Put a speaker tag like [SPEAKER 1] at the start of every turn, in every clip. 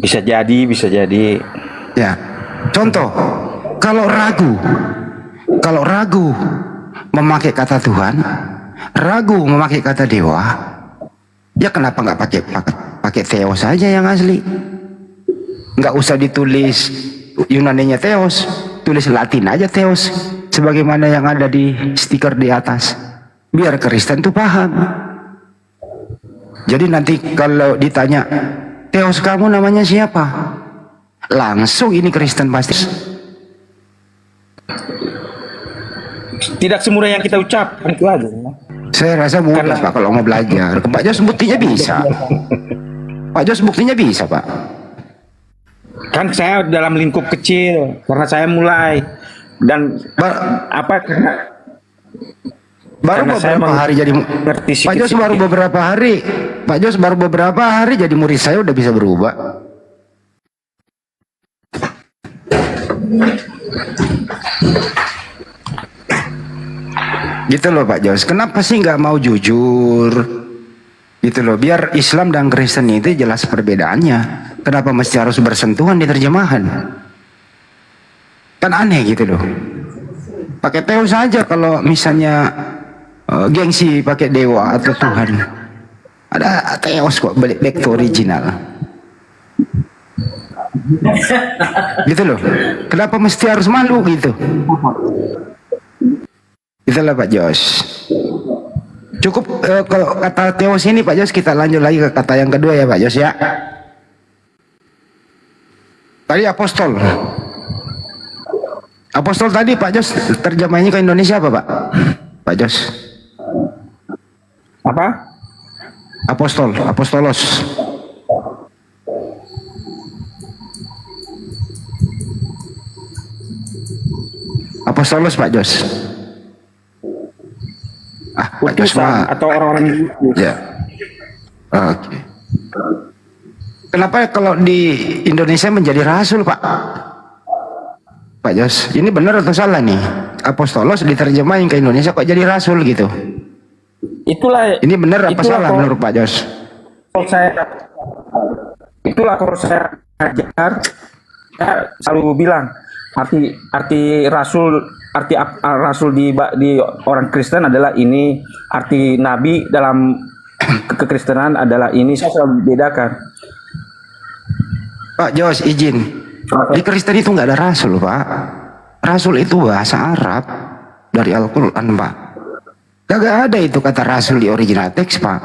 [SPEAKER 1] Bisa jadi, bisa jadi.
[SPEAKER 2] Ya, contoh, kalau ragu memakai kata Tuhan, ragu memakai kata dewa, ya kenapa nggak pakai Theos saja yang asli? Nggak usah ditulis Yunaninya Theos, tulis Latin aja Theos, sebagaimana yang ada di stiker di atas, biar Kristen tuh paham. Jadi nanti kalau ditanya, Theos kamu namanya siapa? Langsung ini Kristen pasti.
[SPEAKER 1] Tidak semudah yang kita ucapkan itu aja.
[SPEAKER 2] Saya rasa mudah Pak kalau mau belajar. Pak Jos buktinya bisa. Pak Jos buktinya bisa Pak.
[SPEAKER 1] Kan saya dalam lingkup kecil karena saya mulai dan
[SPEAKER 2] baru beberapa hari jadi Pak Jos baru beberapa hari. Pak Jos baru beberapa hari jadi murid saya udah bisa berubah. Gitu loh Pak Jos. Kenapa sih nggak mau jujur? Gitu loh. Biar Islam dan Kristen itu jelas perbedaannya. Kenapa mesti harus bersentuhan di terjemahan? Kan aneh gitu loh. Pakai Theos saja kalau misalnya gengsi pakai dewa atau Tuhan. Ada Theos kok, balik back to original. Gitu loh. Kenapa mesti harus malu gitu? Itulah Pak Jos. Cukup kalau kata Theos ini Pak Jos, kita lanjut lagi ke kata yang kedua ya Pak Jos ya. Tadi apostol. Apostol tadi Pak Jos terjemahnya ke Indonesia apa Pak? Pak Jos.
[SPEAKER 1] Apa?
[SPEAKER 2] Apostol, apostolos. Apostolos Pak Jos. Pak Jos
[SPEAKER 1] atau orang-orang
[SPEAKER 2] ya. Oke. Kenapa kalau di Indonesia menjadi rasul Pak? Pak Jos, ini benar atau salah nih? Apostolos diterjemahin ke Indonesia kok jadi rasul gitu? Ini benar apa salah menurut Pak Jos?
[SPEAKER 1] Kalau saya ajar, saya selalu bilang arti rasul, rasul di orang Kristen adalah ini, arti nabi dalam kekristenan adalah ini. Saya selalu bedakan.
[SPEAKER 2] Pak Jos izin, di Kristen itu nggak ada rasul Pak. Rasul itu bahasa Arab dari Al-Quran Pak. Gak ada itu kata rasul di original teks Pak.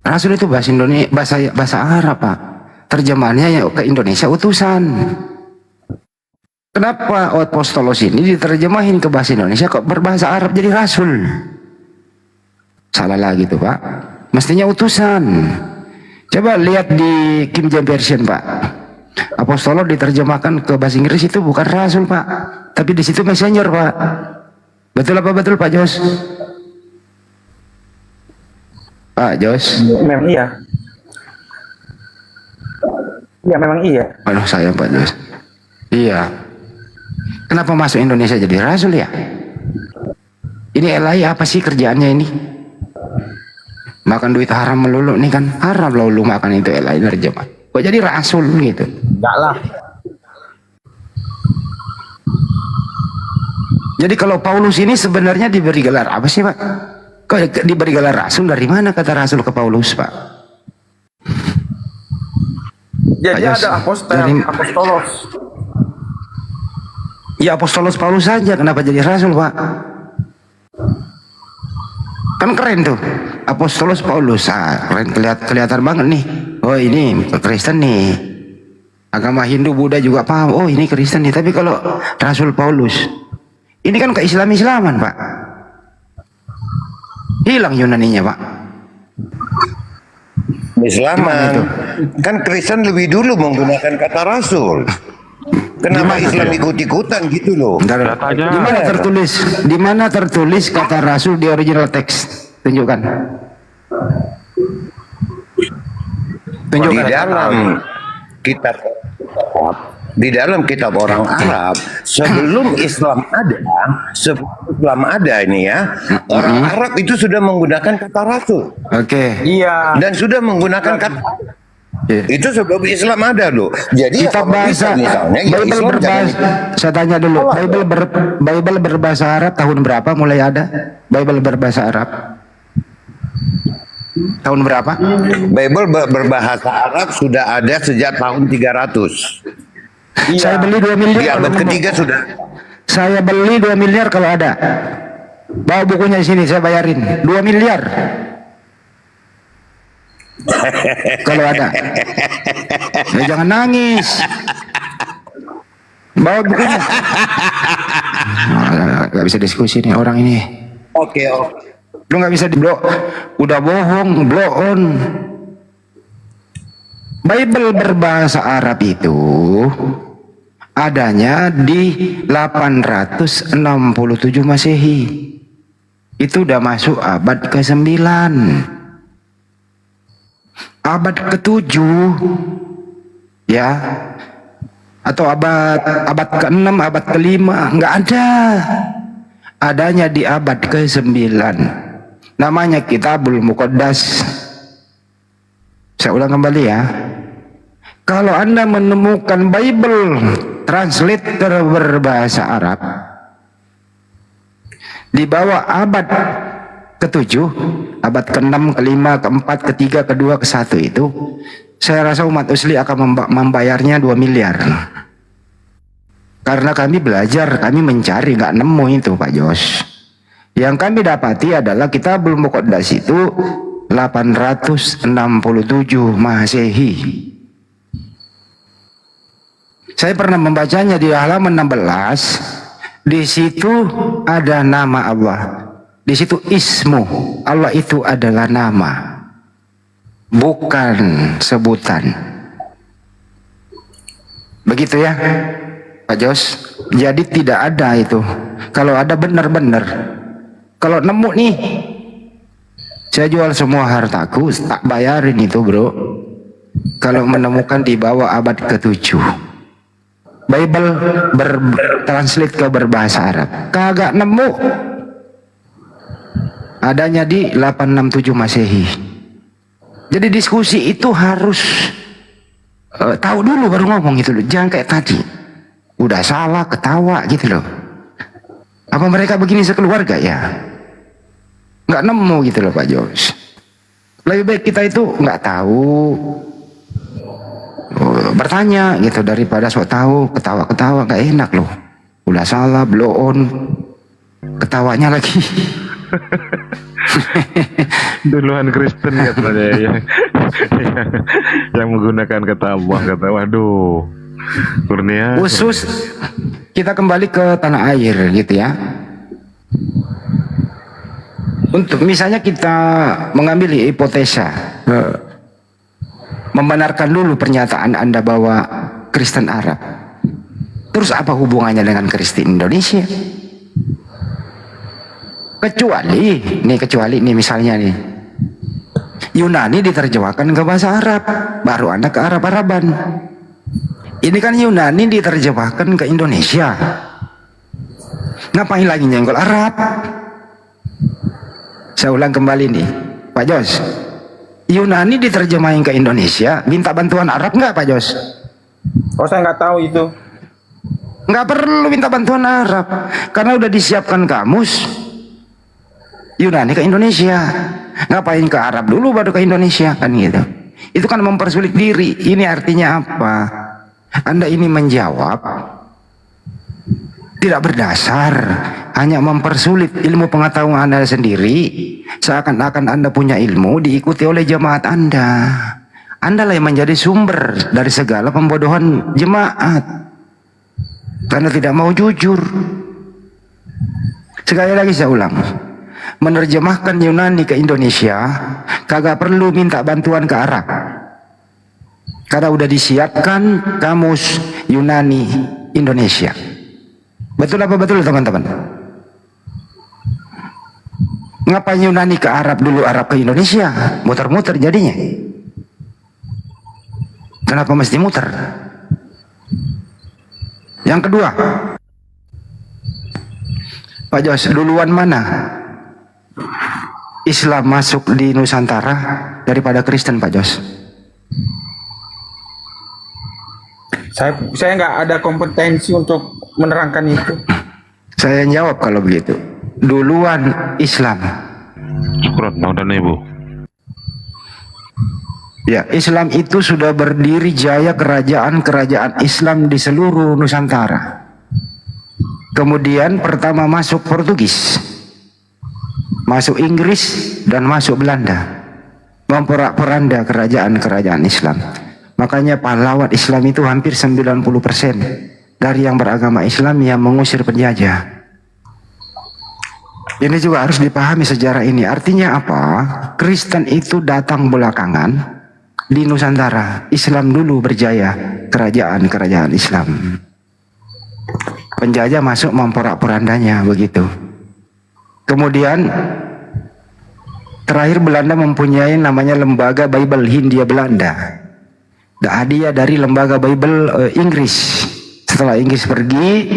[SPEAKER 2] Rasul itu bahasa Indonesia, bahasa Arab Pak. Terjemahannya ya ke Indonesia utusan. Kenapa apostolos ini diterjemahin ke bahasa Indonesia kok berbahasa Arab jadi rasul? Salah lagi tuh Pak. Mestinya utusan. Coba lihat di King James Version Pak. Apostolos diterjemahkan ke bahasa Inggris itu bukan rasul Pak, tapi di situ messenger Pak. Betul apa betul Pak Jos? Pak Jos?
[SPEAKER 1] Memang iya. Ya memang iya.
[SPEAKER 2] Aduh sayang Pak Jos. Iya. Kenapa masuk Indonesia jadi rasul ya? Ini LAI apa sih kerjaannya ini? Makan duit haram melulu nih kan? Haram lalu makan itu LAI nerjemah. Kok jadi rasul gitu?
[SPEAKER 1] Enggak lah.
[SPEAKER 2] Jadi kalau Paulus ini sebenarnya diberi gelar apa sih Pak? Kok diberi gelar rasul? Dari mana kata rasul ke Paulus Pak?
[SPEAKER 1] Jadi ada apostolos.
[SPEAKER 2] Ya apostolos Paulus saja, kenapa jadi rasul Pak? Kan keren tuh, apostolos Paulus, keren, kelihatan banget nih. Oh ini Kristen nih, agama Hindu Buddha juga paham. Oh ini Kristen nih. Tapi kalau Rasul Paulus, ini kan keislaman Pak, hilang Yunaninya Pak.
[SPEAKER 3] Islaman kan Kristen lebih dulu menggunakan kata rasul. Kenapa Islam ikut-ikutan gitu loh?
[SPEAKER 2] Di mana tertulis kata rasul di original teks? Tunjukkan.
[SPEAKER 3] Di dalam kitab orang Arab sebelum Islam ada ini ya, orang Arab itu sudah menggunakan kata rasul.
[SPEAKER 2] Oke.
[SPEAKER 1] Iya.
[SPEAKER 3] Dan sudah menggunakan kata Itu sebab Islam ada loh. Jadi
[SPEAKER 2] Kitab
[SPEAKER 3] kalau bisa
[SPEAKER 2] bahasa
[SPEAKER 3] misalnya ya
[SPEAKER 2] Bible
[SPEAKER 3] Islam
[SPEAKER 2] berbahasa. Saya tanya dulu, Bible berbahasa Arab tahun berapa mulai ada? Bible berbahasa Arab tahun berapa?
[SPEAKER 3] Bible berbahasa Arab sudah ada sejak tahun 300.
[SPEAKER 2] Saya beli 2 miliar.
[SPEAKER 3] Di abad
[SPEAKER 2] kalau
[SPEAKER 3] ketiga sudah.
[SPEAKER 2] Saya beli 2 miliar kalau ada. Bawa bukunya di sini, saya bayarin 2 miliar. Kalau ada. Ya, jangan nangis. Bawa bukunya. Gak bisa diskusi nih orang ini.
[SPEAKER 3] Oke.
[SPEAKER 2] Lu gak bisa diblok. Udah bohong, blow on. Bible berbahasa Arab itu adanya di 867 Masehi. Itu udah masuk abad ke-9. Abad ke-7 ya, atau abad ke-6, abad ke-5 nggak ada. Adanya di abad ke-9. Namanya Kitabul Muqaddas. Saya ulang kembali ya. Kalau Anda menemukan Bible translator berbahasa Arab di bawah abad ke-7, abad ke-6, ke-5, ke-4, ke-3, ke-2, ke-1 itu, saya rasa umat Muslim akan membayarnya 2 miliar. Karena kami belajar, kami mencari, nggak nemu itu Pak Jos. Yang kami dapati adalah Kitabul Muqaddas itu 867 Masehi. Saya pernah membacanya di halaman 16. Di situ ada nama Allah. Di situ ismu. Allah itu adalah nama, bukan sebutan. Begitu ya Pak Jos. Jadi tidak ada itu. Kalau ada benar-benar. Kalau nemu nih, saya jual semua hartaku, tak bayarin itu bro. Kalau menemukan di bawah abad ke-7 Bible bertranslate ke berbahasa Arab, kagak nemu. Adanya di 867 Masehi. Jadi diskusi itu harus tahu dulu baru ngomong gitu loh. Jangan kayak tadi udah salah ketawa gitu loh. Apa mereka begini sekeluarga ya? Nggak nemu gitu loh Pak Jos. Lebih baik kita itu nggak tahu, bertanya gitu, daripada sok tahu ketawa-ketawa nggak enak loh. Udah salah blow on, ketawanya lagi.
[SPEAKER 4] Duluan Kristen katanya yang menggunakan ketawa. Waduh, Kurnia.
[SPEAKER 2] Khusus kita kembali ke tanah air gitu ya. Untuk misalnya kita mengambil hipotesa, membenarkan dulu pernyataan Anda bahwa Kristen Arab. Terus apa hubungannya dengan Kristen Indonesia? Kecuali nih misalnya nih, Yunani diterjemahkan ke bahasa Arab, baru Anda ke Arab-Araban. Ini kan Yunani diterjemahkan ke Indonesia. Ngapain lagi nyenggol Arab? Saya ulang kembali nih, Pak Jos. Yunani diterjemahin ke Indonesia, minta bantuan Arab nggak Pak Jos?
[SPEAKER 1] Oh, saya nggak tahu itu.
[SPEAKER 2] Nggak perlu minta bantuan Arab, karena udah disiapkan kamus Yunani ke Indonesia. Ngapain ke Arab dulu baru ke Indonesia kan gitu. Itu kan mempersulit diri. Ini artinya apa? Anda ini menjawab tidak berdasar, hanya mempersulit ilmu pengetahuan Anda sendiri. Seakan-akan Anda punya ilmu diikuti oleh jemaat Anda. Anda lah yang menjadi sumber dari segala pembodohan jemaat, karena tidak mau jujur. Sekali lagi saya ulang, menerjemahkan Yunani ke Indonesia kagak perlu minta bantuan ke Arab, karena udah disiapkan kamus Yunani Indonesia. Betul apa betul teman-teman? Ngapain Yunani ke Arab dulu, Arab ke Indonesia? Muter-muter jadinya. Kenapa mesti muter? Yang kedua, Pak Jos, duluan mana Islam masuk di Nusantara daripada Kristen Pak Jos?
[SPEAKER 1] Saya nggak ada kompetensi untuk menerangkan itu.
[SPEAKER 2] Saya jawab kalau begitu. Duluan Islam.
[SPEAKER 4] Syukron, dan Ibu.
[SPEAKER 2] Ya, Islam itu sudah berdiri jaya kerajaan-kerajaan Islam di seluruh Nusantara. Kemudian pertama masuk Portugis, masuk Inggris, dan masuk Belanda. Memporak-poranda kerajaan-kerajaan Islam. Makanya pahlawan Islam itu hampir 90% dari yang beragama Islam yang mengusir penjajah. Ini juga harus dipahami sejarah ini. Artinya apa? Kristen itu datang belakangan di Nusantara. Islam dulu berjaya, kerajaan-kerajaan Islam. Penjajah masuk memporak-porandanya begitu. Kemudian terakhir Belanda mempunyai namanya Lembaga Bible Hindia Belanda. Hadiah dari Lembaga Bible Inggris. Setelah Inggris pergi,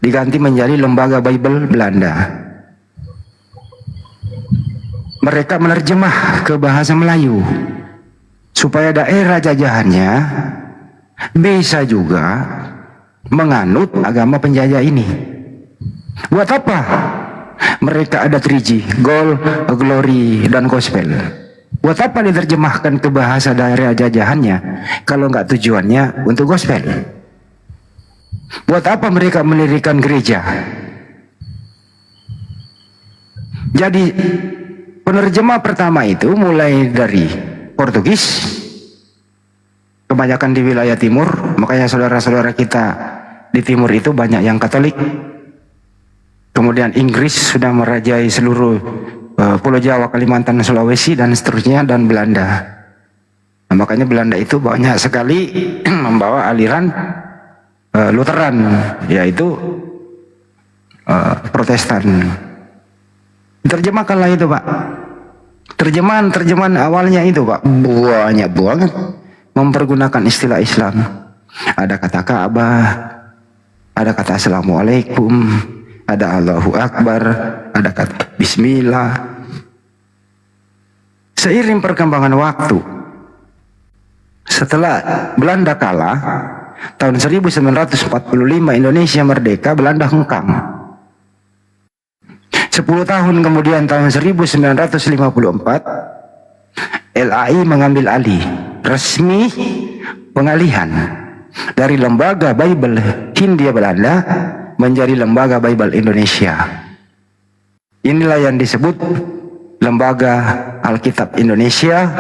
[SPEAKER 2] diganti menjadi Lembaga Bible Belanda. Mereka menerjemah ke bahasa Melayu supaya daerah jajahannya bisa juga menganut agama penjajah ini. Buat apa? Mereka ada 3G, Gold, Glory, dan Gospel. Buat apa diterjemahkan ke bahasa daerah jajahannya kalau nggak tujuannya untuk Gospel? Buat apa mereka mendirikan gereja? Jadi penerjemah pertama itu mulai dari Portugis, kebanyakan di wilayah timur, makanya saudara-saudara kita di timur itu banyak yang Katolik. Kemudian Inggris sudah merajai seluruh Pulau Jawa, Kalimantan, Sulawesi, dan seterusnya, dan Belanda. Nah, makanya Belanda itu banyak sekali membawa aliran Lutheran, yaitu Protestan. Terjemahkanlah itu, Pak. Terjemahan awalnya itu, Pak, banyak banget mempergunakan istilah Islam. Ada kata Ka'bah, ada kata Assalamualaikum, ada Allahu Akbar, ada kata Bismillah. Seiring perkembangan waktu, setelah Belanda kalah, tahun 1945 Indonesia merdeka, Belanda hengkang. 10 tahun kemudian tahun 1954 LAI mengambil alih resmi pengalihan dari Lembaga Bible Hindia Belanda menjadi Lembaga Bible Indonesia. Inilah yang disebut Lembaga Alkitab Indonesia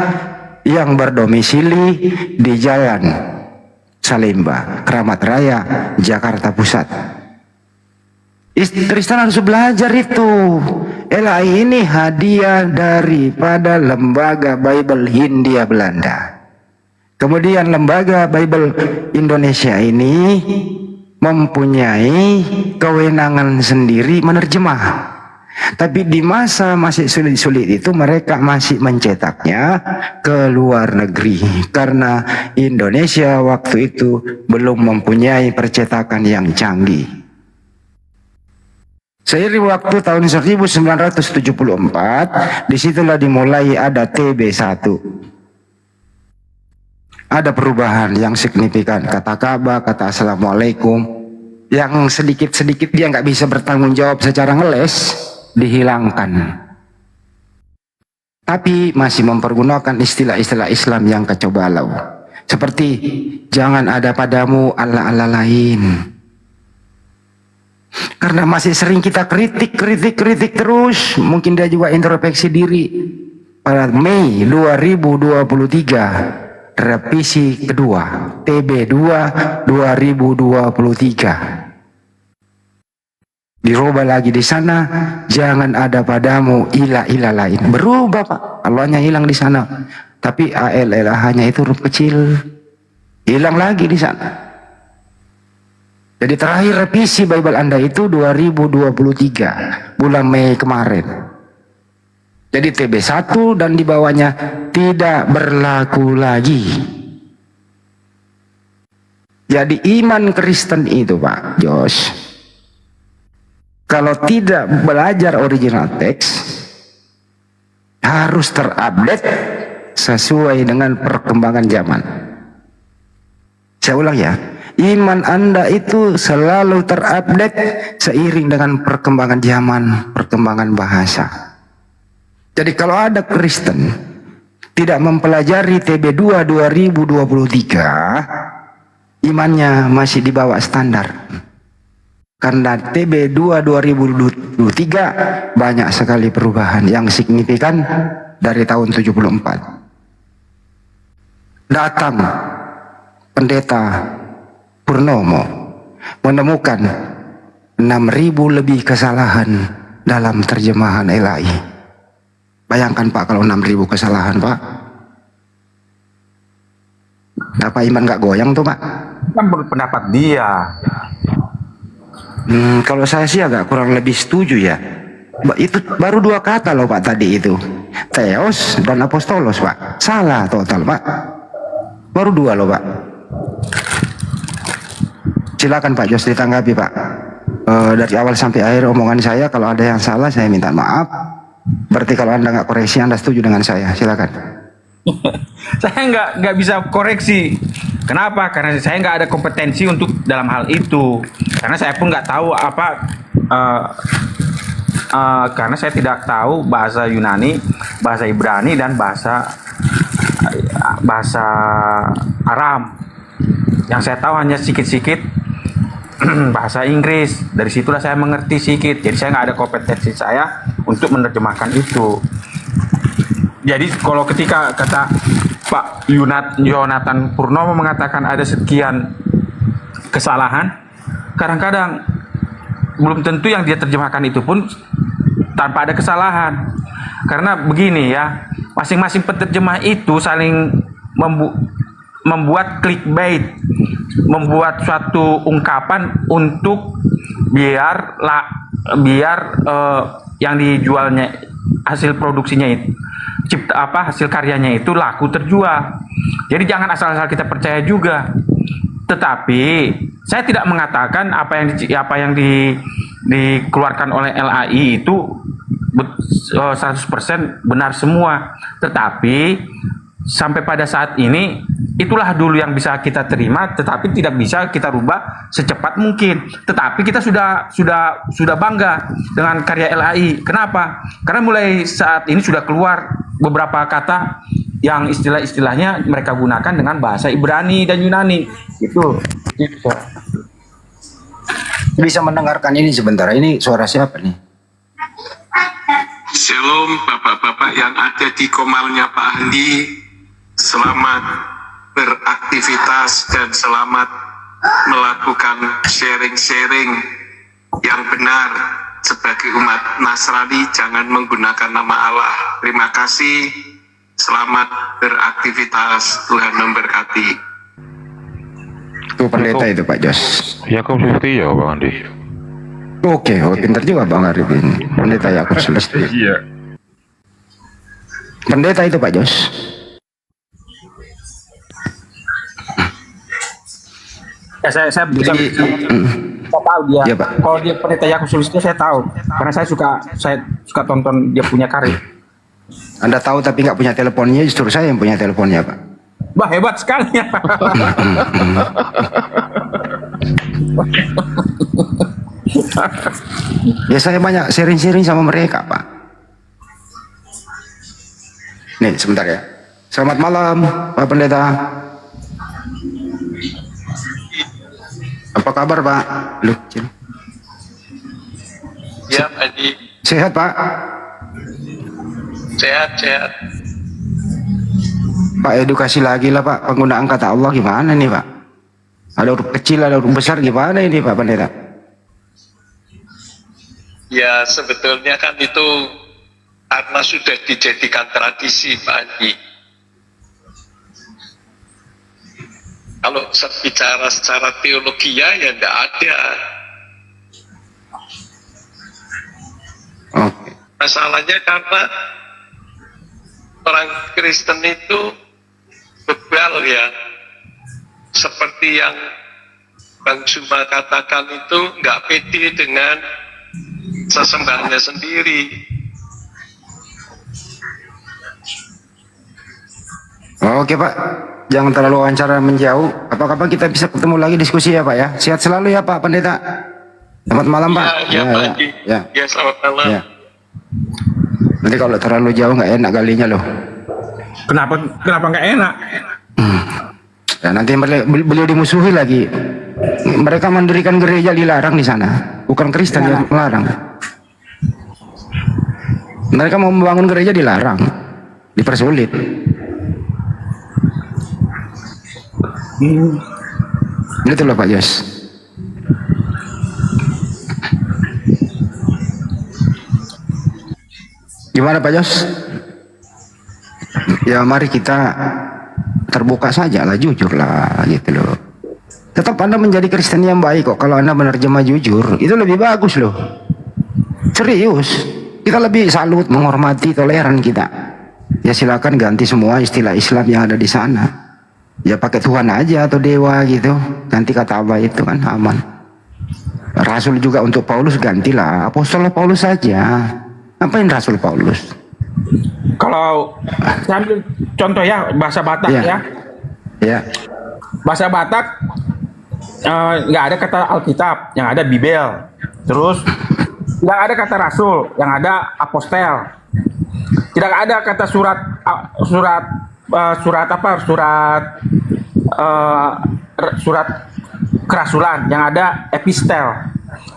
[SPEAKER 2] yang berdomisili di Jalan Salemba, Kramat Raya, Jakarta Pusat. Kristen harus belajar itu. LAI ini hadiah daripada Lembaga Bible Hindia Belanda. Kemudian Lembaga Bible Indonesia ini mempunyai kewenangan sendiri menerjemah. Tapi di masa masih sulit-sulit itu mereka masih mencetaknya ke luar negeri. Karena Indonesia waktu itu belum mempunyai percetakan yang canggih. Seiring waktu tahun 1974, disitulah dimulai ada TB1. Ada perubahan yang signifikan, kata Ka'bah, kata Assalamualaikum, yang sedikit-sedikit dia nggak bisa bertanggung jawab secara ngeles, dihilangkan. Tapi masih mempergunakan istilah-istilah Islam yang kacau balau. Seperti, jangan ada padamu Allah-Allah lain. Karena masih sering kita kritik terus, mungkin dia juga introspeksi diri. Pada Mei 2023, revisi kedua, TB2 2023. Dirubah lagi di sana, jangan ada padamu ilah-ilah lain. Berubah, Pak. Allahnya hilang di sana. Tapi ALLH-nya itu huruf kecil. Hilang lagi di sana. Jadi terakhir revisi Bible Anda itu 2023, bulan Mei kemarin. Jadi TB1 dan di bawahnya tidak berlaku lagi. Jadi iman Kristen itu, Pak Jos, kalau tidak belajar original teks, harus terupdate sesuai dengan perkembangan zaman. Saya ulang ya. Iman Anda itu selalu terupdate seiring dengan perkembangan zaman, perkembangan bahasa. Jadi kalau ada Kristen tidak mempelajari TB2 2023, imannya masih di bawah standar. Karena TB2 2023 banyak sekali perubahan yang signifikan dari tahun 74. Datang pendeta Purnomo menemukan 6.000 lebih kesalahan dalam terjemahan LAI. Bayangkan Pak, kalau 6.000 kesalahan Pak, apa iman gak goyang tuh Pak?
[SPEAKER 1] Kan menurut pendapat dia.
[SPEAKER 2] Kalau saya sih agak kurang lebih setuju ya. Itu baru 2 kata loh Pak tadi itu, Theos dan Apostolos Pak. Salah total Pak. Baru 2 loh Pak. Silakan Pak Jos ditanggapi Pak. Dari awal sampai akhir omongan saya, kalau ada yang salah saya minta maaf. Berarti kalau Anda nggak koreksi, Anda setuju dengan saya. Silakan.
[SPEAKER 1] Saya nggak bisa koreksi. Kenapa? Karena saya nggak ada kompetensi untuk dalam hal itu. Karena saya pun nggak tahu apa. Karena saya tidak tahu bahasa Yunani, bahasa Ibrani, dan bahasa Aram. Yang saya tahu hanya sedikit-sedikit bahasa Inggris. Dari situlah saya mengerti sedikit. Jadi saya nggak ada kompetensi saya untuk menerjemahkan itu. Jadi kalau ketika kata Pak Yonatan Purnomo mengatakan ada sekian kesalahan, kadang-kadang belum tentu yang dia terjemahkan itu pun tanpa ada kesalahan. Karena begini ya, masing-masing penerjemah itu saling membuat clickbait, membuat suatu ungkapan untuk biar yang dijualnya, hasil produksinya itu, hasil karyanya itu laku terjual. Jadi jangan asal-asal kita percaya juga. Tetapi saya tidak mengatakan apa yang dikeluarkan oleh LAI itu 100% benar semua. Tetapi sampai pada saat ini itulah dulu yang bisa kita terima, tetapi tidak bisa kita rubah secepat mungkin. Tetapi kita sudah bangga dengan karya LAI. Kenapa? Karena mulai saat ini sudah keluar beberapa kata yang istilah-istilahnya mereka gunakan dengan bahasa Ibrani dan Yunani. Itu.
[SPEAKER 2] Bisa mendengarkan ini sebentar. Ini suara siapa nih?
[SPEAKER 5] Shalom bapak-bapak yang ada di komalnya Pak Andi. Selamat beraktivitas dan selamat melakukan sharing-sharing yang benar sebagai umat Nasrani. Jangan menggunakan nama Allah. Terima kasih. Selamat beraktivitas. Tuhan memberkati.
[SPEAKER 2] Itu pendeta itu Pak Jos.
[SPEAKER 4] Yakub Sulistyo Bang Andi.
[SPEAKER 2] Oke, pintar juga Bang Arifin. Pendeta Yakub Sulistyo.
[SPEAKER 4] Iya.
[SPEAKER 2] Pendeta itu Pak Jos.
[SPEAKER 1] Ya, saya bisa tahu dia.
[SPEAKER 2] Iya, Pak.
[SPEAKER 1] Kalau dia pendeta Yakub Sulistyo saya tahu, karena saya suka tonton dia punya karya.
[SPEAKER 2] Anda tahu tapi nggak punya teleponnya, justru saya yang punya teleponnya Pak.
[SPEAKER 1] Bah, hebat sekali ya.
[SPEAKER 2] Ya saya banyak sharing-sharing sama mereka Pak. Nih sebentar ya. Selamat malam Pak Pendeta. Apa kabar Pak? Loh,
[SPEAKER 5] Ya Pak Andi.
[SPEAKER 2] sehat Pak?
[SPEAKER 5] Sehat.
[SPEAKER 2] Pak edukasi lagi lah Pak, penggunaan kata Allah gimana nih Pak? Ada huruf kecil, ada huruf besar, gimana ini Pak Pendeta?
[SPEAKER 5] Ya sebetulnya kan itu karena sudah dijadikan tradisi Pak Andi. Kalau bicara secara teologi ya tidak ada.
[SPEAKER 2] Oke.
[SPEAKER 5] Masalahnya karena orang Kristen itu bebal ya. Seperti yang Bang Zuma katakan itu nggak pede dengan sesembahnya sendiri.
[SPEAKER 2] Oke Pak. Jangan terlalu wawancara menjauh. Apa-apa kita bisa ketemu lagi diskusi ya Pak ya. Sehat selalu ya Pak Pendeta. Selamat malam Pak.
[SPEAKER 5] Ya, Pak Haji.
[SPEAKER 2] Ya.
[SPEAKER 5] Ya, selamat malam.
[SPEAKER 2] Ya. Nanti kalau terlalu jauh nggak enak galinya loh.
[SPEAKER 1] Kenapa nggak enak?
[SPEAKER 2] Ya, nanti beliau dimusuhi lagi. Mereka mendirikan gereja dilarang di sana. Bukan Kristen yang melarang. Mereka mau membangun gereja dilarang, dipersulit. Itu loh Pak Jos. Gimana Pak Jos? Ya mari kita terbuka saja lah, jujur lah gitu loh. Tetap Anda menjadi Kristen yang baik kok kalau Anda menerjemah jujur. Itu lebih bagus loh. Serius. Kita lebih salut, menghormati, toleran kita. Ya silakan ganti semua istilah Islam yang ada di sana. Ya pakai Tuhan aja atau dewa gitu. Ganti kata Allah itu kan aman. Rasul juga untuk Paulus gantilah. Apostol Paulus saja. Ngapain Rasul Paulus?
[SPEAKER 1] Kalau saya ambil contoh ya bahasa Batak ya.
[SPEAKER 2] Ya.
[SPEAKER 1] Bahasa Batak nggak ada kata Alkitab, yang ada Bibel. Terus nggak ada kata Rasul, yang ada apostel. Tidak ada kata surat kerasulan, yang ada epistel.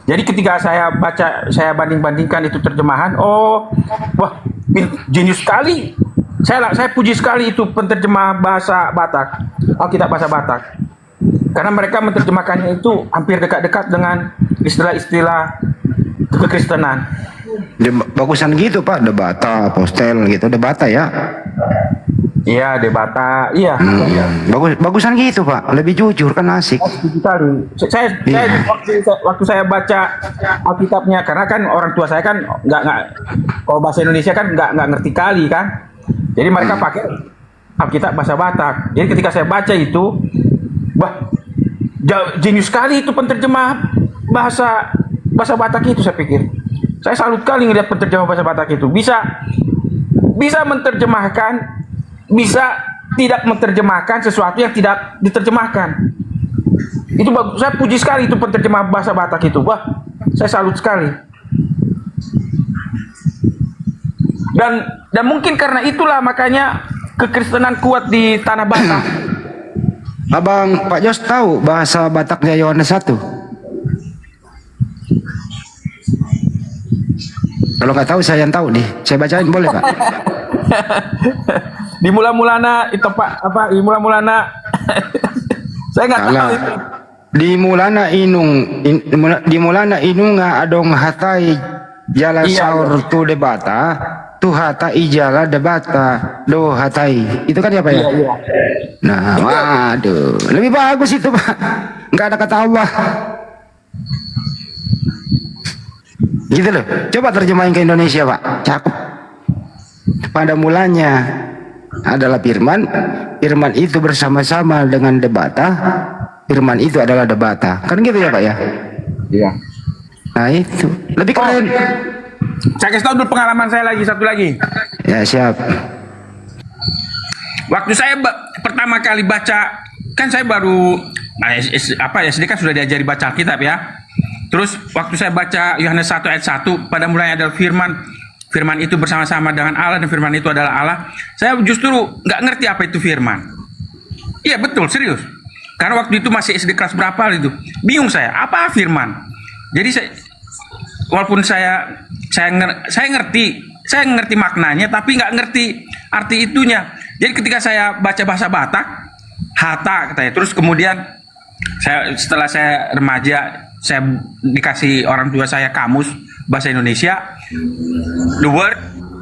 [SPEAKER 1] Jadi ketika saya baca, saya banding-bandingkan itu terjemahan, wah, jenius sekali. Saya puji sekali itu penterjemah bahasa Batak, Alkitab bahasa Batak. Karena mereka menerjemahkannya itu hampir dekat-dekat dengan istilah-istilah kekristenan.
[SPEAKER 2] Bagusan gitu Pak, debata, apostel gitu, debata ya.
[SPEAKER 1] Iya, debata, iya.
[SPEAKER 2] Bagusan gitu Pak, lebih jujur kan asik.
[SPEAKER 1] Waktu saya baca Alkitabnya, karena kan orang tua saya kan nggak kalau bahasa Indonesia kan nggak ngerti kali kan. Jadi mereka pakai Alkitab bahasa Batak. Jadi ketika saya baca itu, wah, jenius sekali itu penterjemah bahasa Batak itu, saya pikir. Saya salut kali ngelihat penterjemah bahasa Batak itu. Bisa menerjemahkan, bisa tidak menerjemahkan sesuatu yang tidak diterjemahkan. Itu bagus. Saya puji sekali itu penterjemah bahasa Batak itu. Wah, saya salut sekali. Dan mungkin karena itulah makanya kekristenan kuat di tanah Batak.
[SPEAKER 2] Abang Pak Jos tahu bahasa Bataknya Yohanes 1? Kalau nggak tahu saya yang tahu nih. Saya bacain boleh Pak?
[SPEAKER 1] Di mula-mulana itu Pak, apa? Di mula-mulana saya nggak tahu itu. Di mulana inunga adong hatai jala saur tu debata tu hata ijala debata do hatai. Itu kan ya Pak ya? Iya. Nah, waduh, lebih bagus itu Pak. Nggak ada kata Allah. Gitu loh. Coba terjemahin ke Indonesia Pak. Cakep. Pada mulanya adalah firman. Firman itu bersama-sama dengan debata. Firman itu adalah debata. Kan gitu ya Pak ya? Iya. Nah itu. Lebih keren. Saya kasih tahu dulu pengalaman saya lagi, satu lagi.
[SPEAKER 2] Ya siap.
[SPEAKER 1] Waktu saya pertama kali baca, kan saya baru SD kan sudah diajari baca Alkitab ya. Terus waktu saya baca Yohanes 1 ayat 1, pada mulanya adalah firman, firman itu bersama-sama dengan Allah dan firman itu adalah Allah. Saya justru nggak ngerti apa itu firman. Iya betul, serius. Karena waktu itu masih SD kelas berapa itu, bingung saya, apa firman. Jadi walaupun saya ngerti maknanya, tapi nggak ngerti arti itunya. Jadi ketika saya baca bahasa Batak, hata katanya. Terus kemudian setelah saya remaja, saya dikasih orang tua saya kamus bahasa Indonesia, the word,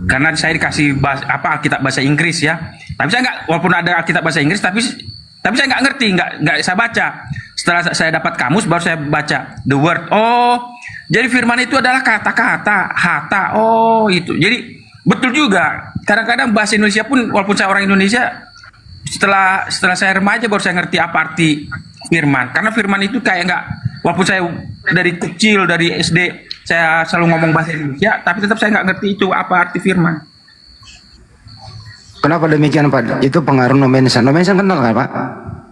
[SPEAKER 1] karena saya dikasih Alkitab bahasa Inggris ya. Tapi saya nggak, walaupun ada Alkitab bahasa Inggris, tapi saya nggak ngerti, nggak saya baca. Setelah saya dapat kamus, baru saya baca the word. Oh, jadi firman itu adalah kata-kata, hata. Oh, itu. Jadi betul juga. Kadang-kadang bahasa Indonesia pun, walaupun saya orang Indonesia, setelah saya remaja baru saya ngerti apa arti firman. Karena firman itu kayak nggak, walaupun saya dari kecil, dari SD, saya selalu ngomong bahasa Indonesia, tapi tetap saya nggak ngerti itu apa arti firman.
[SPEAKER 2] Kenapa demikian Pak? Itu pengaruh Nomensan. Nomensan kenal kan Pak?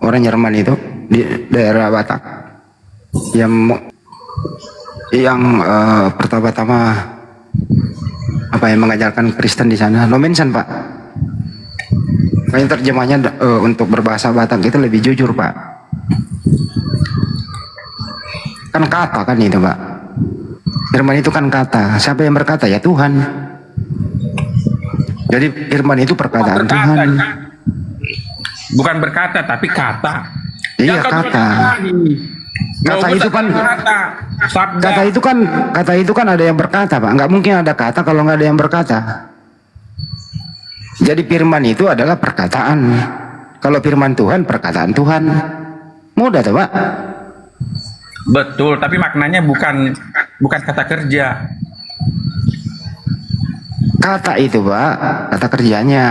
[SPEAKER 2] Orang Jerman itu di daerah Batak. Yang pertama-tama apa yang mengajarkan Kristen di sana, Nomensan Pak. Kayaknya terjemahnya untuk berbahasa Batak itu lebih jujur Pak. Kan kata kan itu Pak. Firman itu kan kata. Siapa yang berkata? Ya Tuhan. Jadi firman itu perkataan Tuhan.
[SPEAKER 1] Bukan berkata tapi kata.
[SPEAKER 2] Iya kata. Kata itu kan kata itu kan ada yang berkata Pak. Nggak mungkin ada kata kalau nggak ada yang berkata. Jadi firman itu adalah perkataan. Kalau firman Tuhan perkataan Tuhan. Mudah tuh Pak.
[SPEAKER 1] Betul, tapi maknanya bukan kata kerja.
[SPEAKER 2] Kata itu Pak, kata kerjanya.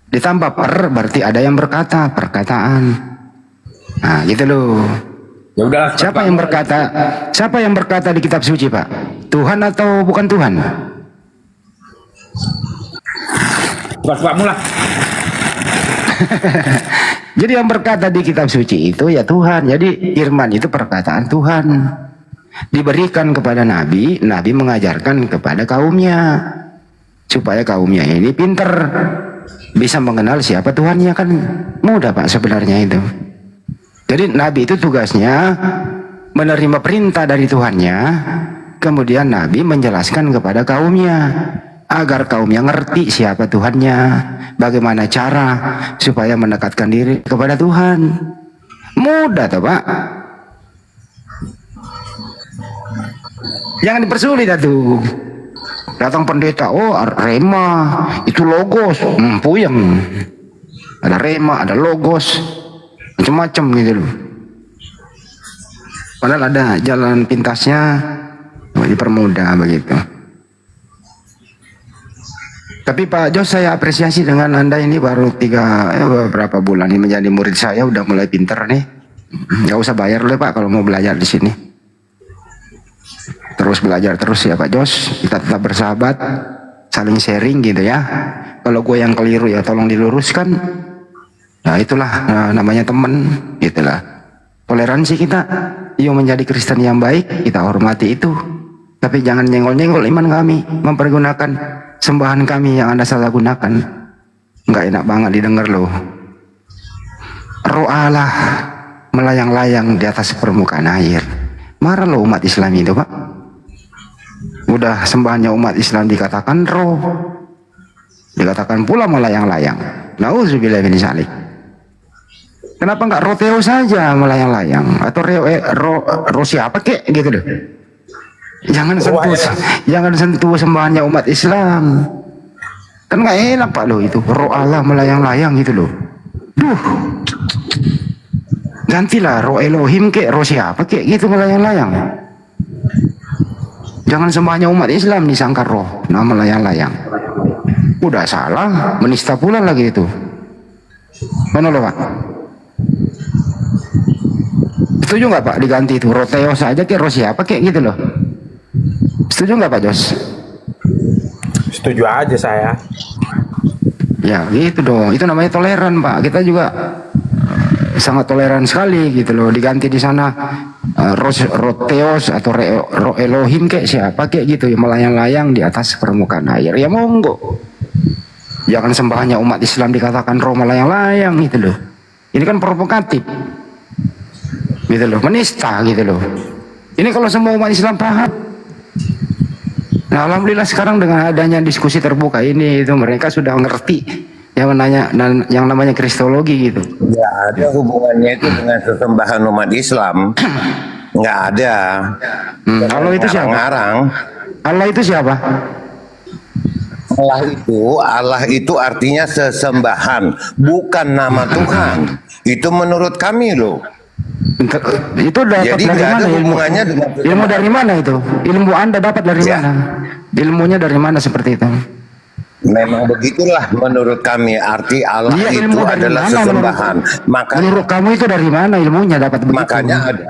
[SPEAKER 2] Ditambah per berarti ada yang berkata, perkataan. Nah gitu loh.
[SPEAKER 1] Ya udahlah.
[SPEAKER 2] Siapa yang berkata? Siapa yang berkata di kitab suci Pak? Tuhan atau bukan Tuhan?
[SPEAKER 1] Suka-sukamu lah.
[SPEAKER 2] Jadi yang berkata di kitab suci itu ya Tuhan. Jadi firman itu perkataan Tuhan. Diberikan kepada Nabi, Nabi mengajarkan kepada kaumnya. Supaya kaumnya ini pinter. Bisa mengenal siapa Tuhannya kan. Mudah Pak sebenarnya itu. Jadi Nabi itu tugasnya menerima perintah dari Tuhannya. Kemudian Nabi menjelaskan kepada kaumnya. Agar kaumnya ngerti siapa Tuhannya, bagaimana cara supaya mendekatkan diri kepada Tuhan. Mudah toh Pak. Jangan dipersulit tuh. Datang pendeta, oh rema itu logos, puyeng. Ada rema, ada logos, macam-macam gitu loh. Padahal ada jalan pintasnya, dipermudah begitu. Tapi Pak Jos saya apresiasi dengan Anda ini baru beberapa bulan ini menjadi murid saya, udah mulai pinter nih. Nggak usah bayar loh Pak kalau mau belajar di sini. Terus belajar terus ya Pak Jos. Kita tetap bersahabat, saling sharing gitu ya. Kalau gue yang keliru ya tolong diluruskan. Nah itulah namanya teman, gitulah. Toleransi kita, yuk menjadi Kristen yang baik, kita hormati itu. Tapi jangan nyenggol-nyenggol iman kami, mempergunakan sembahan kami yang Anda salah gunakan. Nggak enak banget didengar loh. Roh Allah melayang-layang di atas permukaan air. Marah loh umat Islam itu Pak. Udah sembahannya umat Islam dikatakan roh, dikatakan pula melayang-layang. Nauzubillah min dzalik. Kenapa nggak roteo saja melayang-layang atau roh siapa kek gitu loh. Jangan sentuh sembahannya umat Islam. Kan nggak enak Pak loh itu. Roh Allah melayang-layang gitu loh. Duh. Gantilah roh Elohim kek, roh siapa kek gitu melayang-layang. Jangan sembahannya umat Islam disangka roh, nah melayang-layang. Udah salah, menista pula lagi itu. Mana loh Pak? Setuju nggak Pak diganti itu roh Theos aja kek, roh siapa kek gitu loh. Setuju nggak Pak Jos?
[SPEAKER 1] Setuju aja saya.
[SPEAKER 2] Ya gitu dong, itu namanya toleran Pak. Kita juga sangat toleran sekali gitu loh. Diganti di sana roh Theos atau roh Elohim kayak siapa kayak gitu ya, melayang-layang di atas permukaan air. Ya monggo. Jangan sembahannya umat Islam dikatakan roh melayang-layang gitu loh. Ini kan provokatif. Gitu loh, menista gitu loh. Ini kalau semua umat Islam paham. Nah, alhamdulillah sekarang dengan adanya diskusi terbuka ini itu mereka sudah ngerti yang namanya kristologi gitu.
[SPEAKER 3] Ya ada hubungannya itu dengan sesembahan umat Islam. Nggak ada.
[SPEAKER 2] Allah itu siapa? Allah itu siapa?
[SPEAKER 3] Allah itu artinya sesembahan, bukan nama Tuhan. Itu menurut kami loh.
[SPEAKER 2] Itu dapat dari mana
[SPEAKER 3] hubungannya dengan
[SPEAKER 2] ilmu dari mana itu? Ilmu Anda dapat dari mana? Ilmunya dari mana seperti itu?
[SPEAKER 3] Memang begitulah menurut kami arti Allah itu adalah sesembahan.
[SPEAKER 2] Menurut kamu itu dari mana ilmunya dapat begitu?
[SPEAKER 3] Makanya ada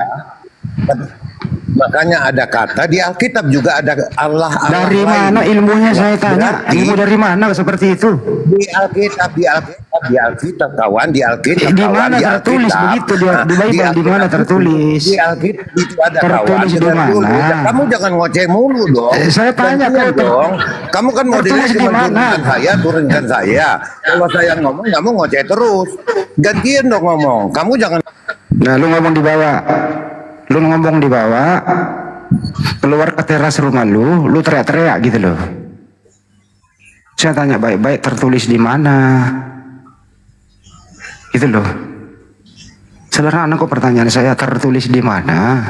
[SPEAKER 3] Makanya ada kata di Alkitab juga ada Allah.
[SPEAKER 2] Dari
[SPEAKER 3] lain.
[SPEAKER 2] mana ilmunya saya tanya?
[SPEAKER 3] Berarti
[SPEAKER 2] Ilmu dari mana seperti itu?
[SPEAKER 3] di Alkitab kawan, di Alkitab
[SPEAKER 2] Di
[SPEAKER 3] kawan,
[SPEAKER 2] mana
[SPEAKER 3] di
[SPEAKER 2] tertulis
[SPEAKER 3] Alkitab.
[SPEAKER 2] begitu di Bible? Di mana tertulis?
[SPEAKER 3] Di Alkitab itu ada
[SPEAKER 2] Tertulis
[SPEAKER 3] kawan.
[SPEAKER 2] di mana?
[SPEAKER 3] Kamu jangan ngoceh mulu dong.
[SPEAKER 2] Saya tanya
[SPEAKER 3] Gantian
[SPEAKER 2] kau
[SPEAKER 3] dong. Kamu kan modelnya
[SPEAKER 2] tertulis di
[SPEAKER 3] cuma
[SPEAKER 2] mana?
[SPEAKER 3] turunkan saya. Kalau saya ngomong, kamu ngoceh terus. Gantian dong ngomong. Kamu jangan.
[SPEAKER 2] Nah, lu ngomong di bawah. Lu ngomong di bawah. Keluar ke teras rumah lu teriak-teriak gitu loh. Saya tanya baik-baik tertulis di mana? Gitu loh. Sederhana kok pertanyaan saya, tertulis di mana?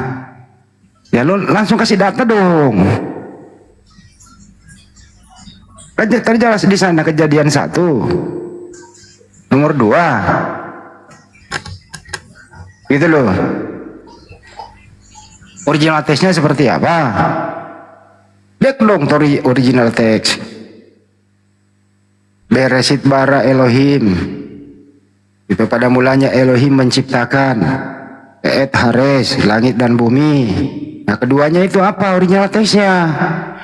[SPEAKER 2] Ya lu langsung kasih data dong. Terjelas di sana kejadian 1. Nomor 2. Gitu loh. Original teksnya seperti apa? Lihat dong original teks. Beresit bara Elohim. Itu pada mulanya Elohim menciptakan Et Hares, langit dan bumi. Nah, keduanya itu apa original teksnya?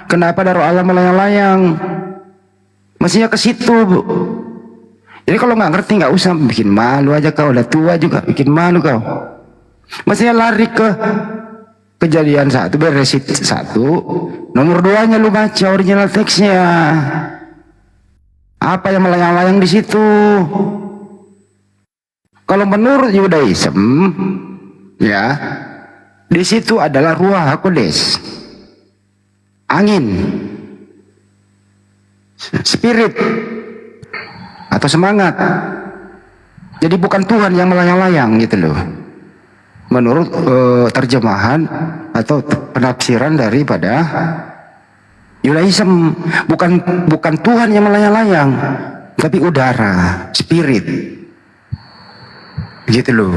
[SPEAKER 2] Kenapa ada roh Allah melayang-layang? Mestinya ke situ, Bu. Jadi kalau nggak ngerti nggak usah bikin malu aja kau. Udah tua juga bikin malu kau. Mestinya lari ke kejadian 1, beresit 1. Nomor 2-nya lu baca original teksnya. Apa yang melayang-layang di situ? Kalau menurut Yudaism, ya, di situ adalah ruah hakodes, angin, spirit, atau semangat. Jadi bukan Tuhan yang melayang-layang gitu loh. Menurut terjemahan atau penafsiran daripada Yudaism, bukan Tuhan yang melayang-layang, tapi udara, spirit. Gitu loh.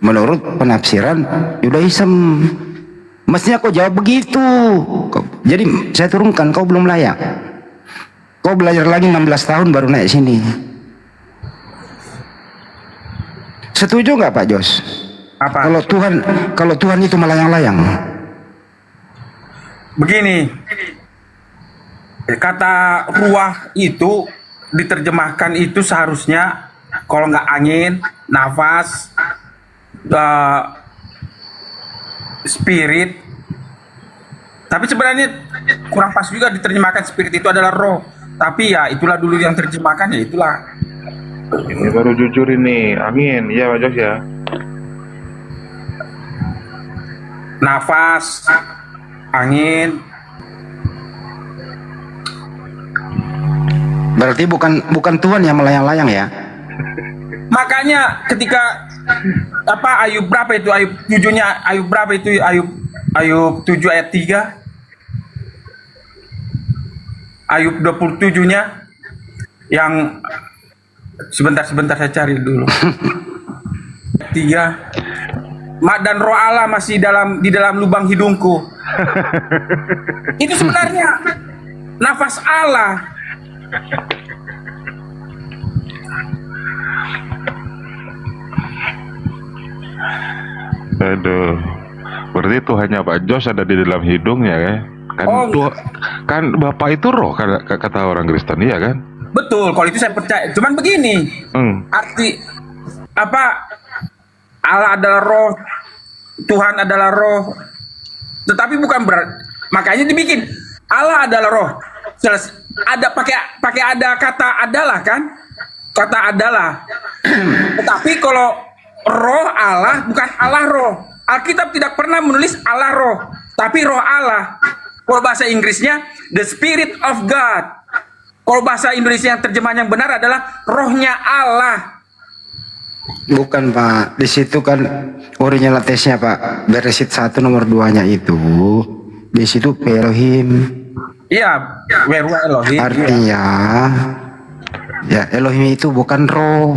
[SPEAKER 2] Menurut penafsiran Yudaism. Mestinya kau jawab begitu. Jadi saya turunkan, kau belum layak. Kau belajar lagi 16 tahun baru naik sini. Setuju nggak Pak Jos?
[SPEAKER 1] Apa?
[SPEAKER 2] Kalau Tuhan itu melayang-layang.
[SPEAKER 1] Begini, kata ruah itu diterjemahkan itu seharusnya kalau nggak angin, nafas, spirit. Tapi sebenarnya kurang pas juga diterjemahkan spirit itu adalah roh. Tapi ya itulah dulu yang terjemahkan, ya itulah.
[SPEAKER 4] Ini baru jujur ini, angin, iya Pak Jos ya.
[SPEAKER 1] Nafas, angin.
[SPEAKER 2] Berarti bukan Tuhan yang melayang-layang ya?
[SPEAKER 1] Makanya ketika Ayub berapa itu, Ayub 7-nya, Ayub berapa itu, Ayub 7 ayat 3, Ayub 27-nya yang sebentar saya cari dulu. 3, dan roh Allah masih di dalam lubang hidungku. Itu sebenarnya nafas Allah.
[SPEAKER 4] Aduh, berarti Tuhannya Pak Jos ada di dalam hidungnya ya? Kan Bapak itu roh kata orang Kristen, iya kan?
[SPEAKER 1] Betul, kalau itu saya percaya. Cuman begini, arti Allah adalah roh, Tuhan adalah roh. Tetapi bukan berarti, makanya dibikin Allah adalah roh. Ada pakai ada kata adalah kan? Kata adalah. Tetapi kalau roh Allah bukan Allah roh. Alkitab tidak pernah menulis Allah roh, tapi roh Allah. Kalau bahasa Inggrisnya the Spirit of God. Kalau bahasa Indonesia yang terjemahan yang benar adalah rohnya Allah.
[SPEAKER 2] Bukan Pak, di situ kan original teksnya Pak, beresit 1 nomor 2-nya itu, di situ Elohim.
[SPEAKER 1] Iya, Weru Elohim.
[SPEAKER 2] Artinya, ya Elohim itu bukan roh.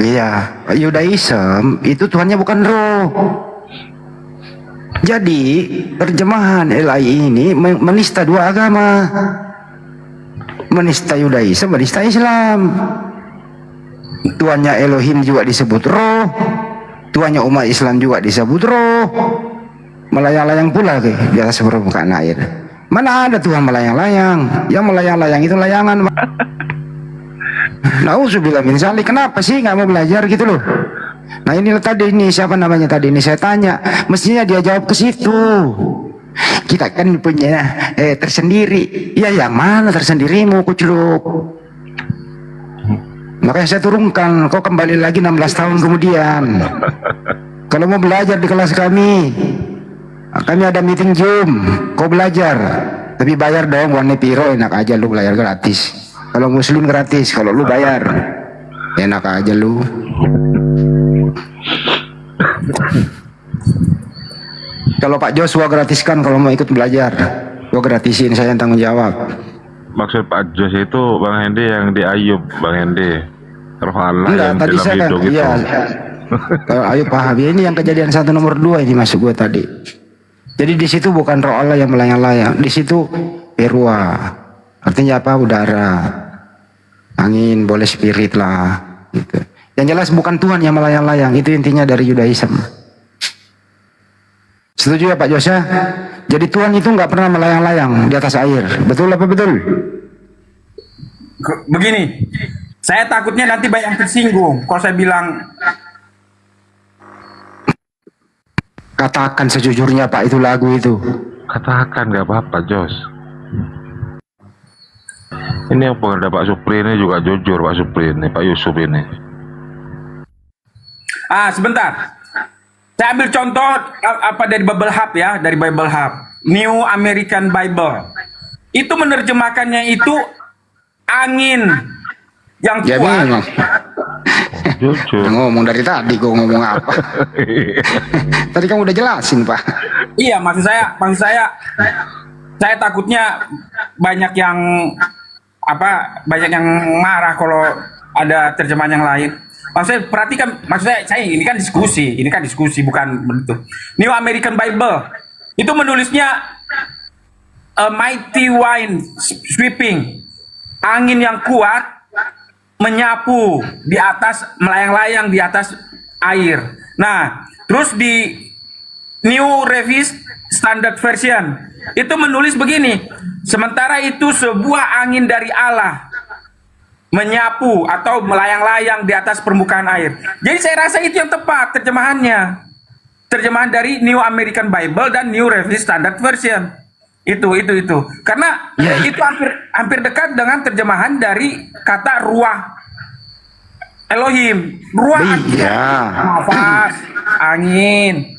[SPEAKER 2] Iya, Yudaism itu Tuhannya bukan roh. Jadi terjemahan LAI ini menista dua agama, menista Yudaism, menista Islam. Tuhannya Elohim juga disebut roh, Tuhannya umat Islam juga disebut roh. Melayang-layang pula ke di atas permukaan air. Mana ada Tuhan melayang-layang? Yang melayang-layang itu layangan. Nauzubillah min zalik. Kenapa sih nggak mau belajar gitu loh? Nah inilah tadi ini siapa namanya tadi ini saya tanya, mestinya dia jawab ke situ. Kita kan punya tersendiri. Ya yang mana tersendirimu kuculuk? Makanya saya turunkan, kau kembali lagi 16 tahun kemudian. Kalau mau belajar di kelas kami ada meeting Zoom, kau belajar. Tapi bayar dong, warna piro, enak aja lu belajar gratis. Kalau muslim gratis, kalau lu bayar, enak aja lu. Kalau Pak Joshua gratiskan kalau mau ikut belajar, gua gratisin, saya yang tanggung jawab.
[SPEAKER 4] Maksud Pak Jos itu Bang Hendi yang di Ayub, Bang Hendi. Roh Allah
[SPEAKER 2] Enggak,
[SPEAKER 4] yang
[SPEAKER 2] tadi
[SPEAKER 4] dalam
[SPEAKER 2] saya kan,
[SPEAKER 4] hidung itu.
[SPEAKER 2] iya. Kalau Ayub paham, ya, ini yang kejadian 1 nomor 2 ini masuk gue tadi. Jadi di situ bukan roh Allah yang melayang-layang, di situ perua. Artinya apa? Udara, angin, boleh spirit lah. Gitu. Yang jelas bukan Tuhan yang melayang-layang, itu intinya dari Yudaism. Setuju ya Pak Josya? Jadi Tuhan itu nggak pernah melayang-layang di atas air. Betul apa betul?
[SPEAKER 1] Begini, saya takutnya nanti banyak yang tersinggung kalau saya bilang.
[SPEAKER 2] Katakan sejujurnya Pak, itu lagu itu.
[SPEAKER 4] Katakan gak apa-apa Jos. Ini yang pengen Pak Supri ini juga jujur, Pak Supri ini, Pak Yusuf ini.
[SPEAKER 1] Sebentar. Saya ambil contoh apa dari Bible Hub ya, dari Bible Hub. New American Bible. Itu menerjemahkannya itu angin yang
[SPEAKER 2] Ya
[SPEAKER 1] kuat.
[SPEAKER 2] memang.
[SPEAKER 4] Jujur.
[SPEAKER 2] Ngomong dari tadi, gue ngomong apa? Tadi kamu udah jelasin Pak.
[SPEAKER 1] Iya, maksud saya takutnya banyak yang banyak yang marah kalau ada terjemahan yang lain. Maksud saya ini kan diskusi bukan begitu. New American Bible itu menulisnya a mighty wind sweeping, angin yang kuat menyapu di atas, melayang-layang di atas air. Nah, terus di New Revised Standard Version itu menulis begini, sementara itu sebuah angin dari Allah menyapu atau melayang-layang di atas permukaan air. Jadi saya rasa itu yang tepat terjemahannya. Terjemahan dari New American Bible dan New Revised Standard Version. Itu. Karena itu hampir dekat dengan terjemahan dari kata ruah Elohim. Ruah
[SPEAKER 2] Iya.
[SPEAKER 1] nafas, angin.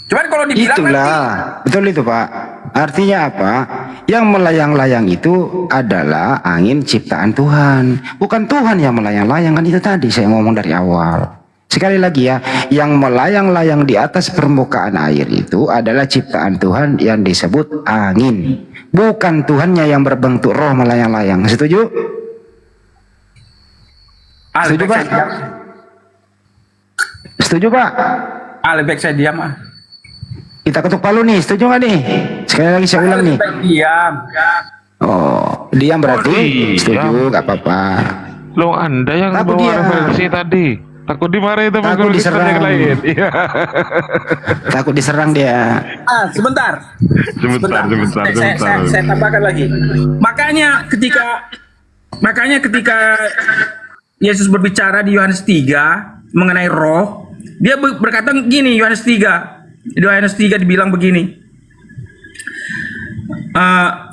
[SPEAKER 1] Cuman kalau dibilang
[SPEAKER 2] Itulah, betul itu Pak. Artinya apa? Yang melayang-layang itu adalah angin ciptaan Tuhan. Bukan Tuhan yang melayang-layang, kan itu tadi saya ngomong dari awal. Sekali lagi ya, yang melayang-layang di atas permukaan air itu adalah ciptaan Tuhan yang disebut angin. Bukan Tuhannya yang berbentuk roh melayang-layang. Setuju? Setuju Pak? Setuju Pak?
[SPEAKER 1] lebih baik saya diam.
[SPEAKER 2] Kita ketuk palu nih, setuju nggak nih? Sekali lagi saya ulang nih.
[SPEAKER 1] Diam.
[SPEAKER 2] Oh, diam berarti setuju, nggak apa-apa.
[SPEAKER 4] Lo Anda yang
[SPEAKER 2] Takut
[SPEAKER 4] bawa
[SPEAKER 2] dia.
[SPEAKER 4] referensi tadi. Takut dimarahin teman
[SPEAKER 2] Takut
[SPEAKER 4] Kristen
[SPEAKER 2] diserang.
[SPEAKER 4] yang lain. Iya.
[SPEAKER 2] Takut diserang dia.
[SPEAKER 1] Sebentar.
[SPEAKER 4] Sebentar.
[SPEAKER 1] Saya tambahkan lagi. Makanya ketika Yesus berbicara di Yohanes 3 mengenai roh, dia berkata gini, Yohanes 3 dibilang begini.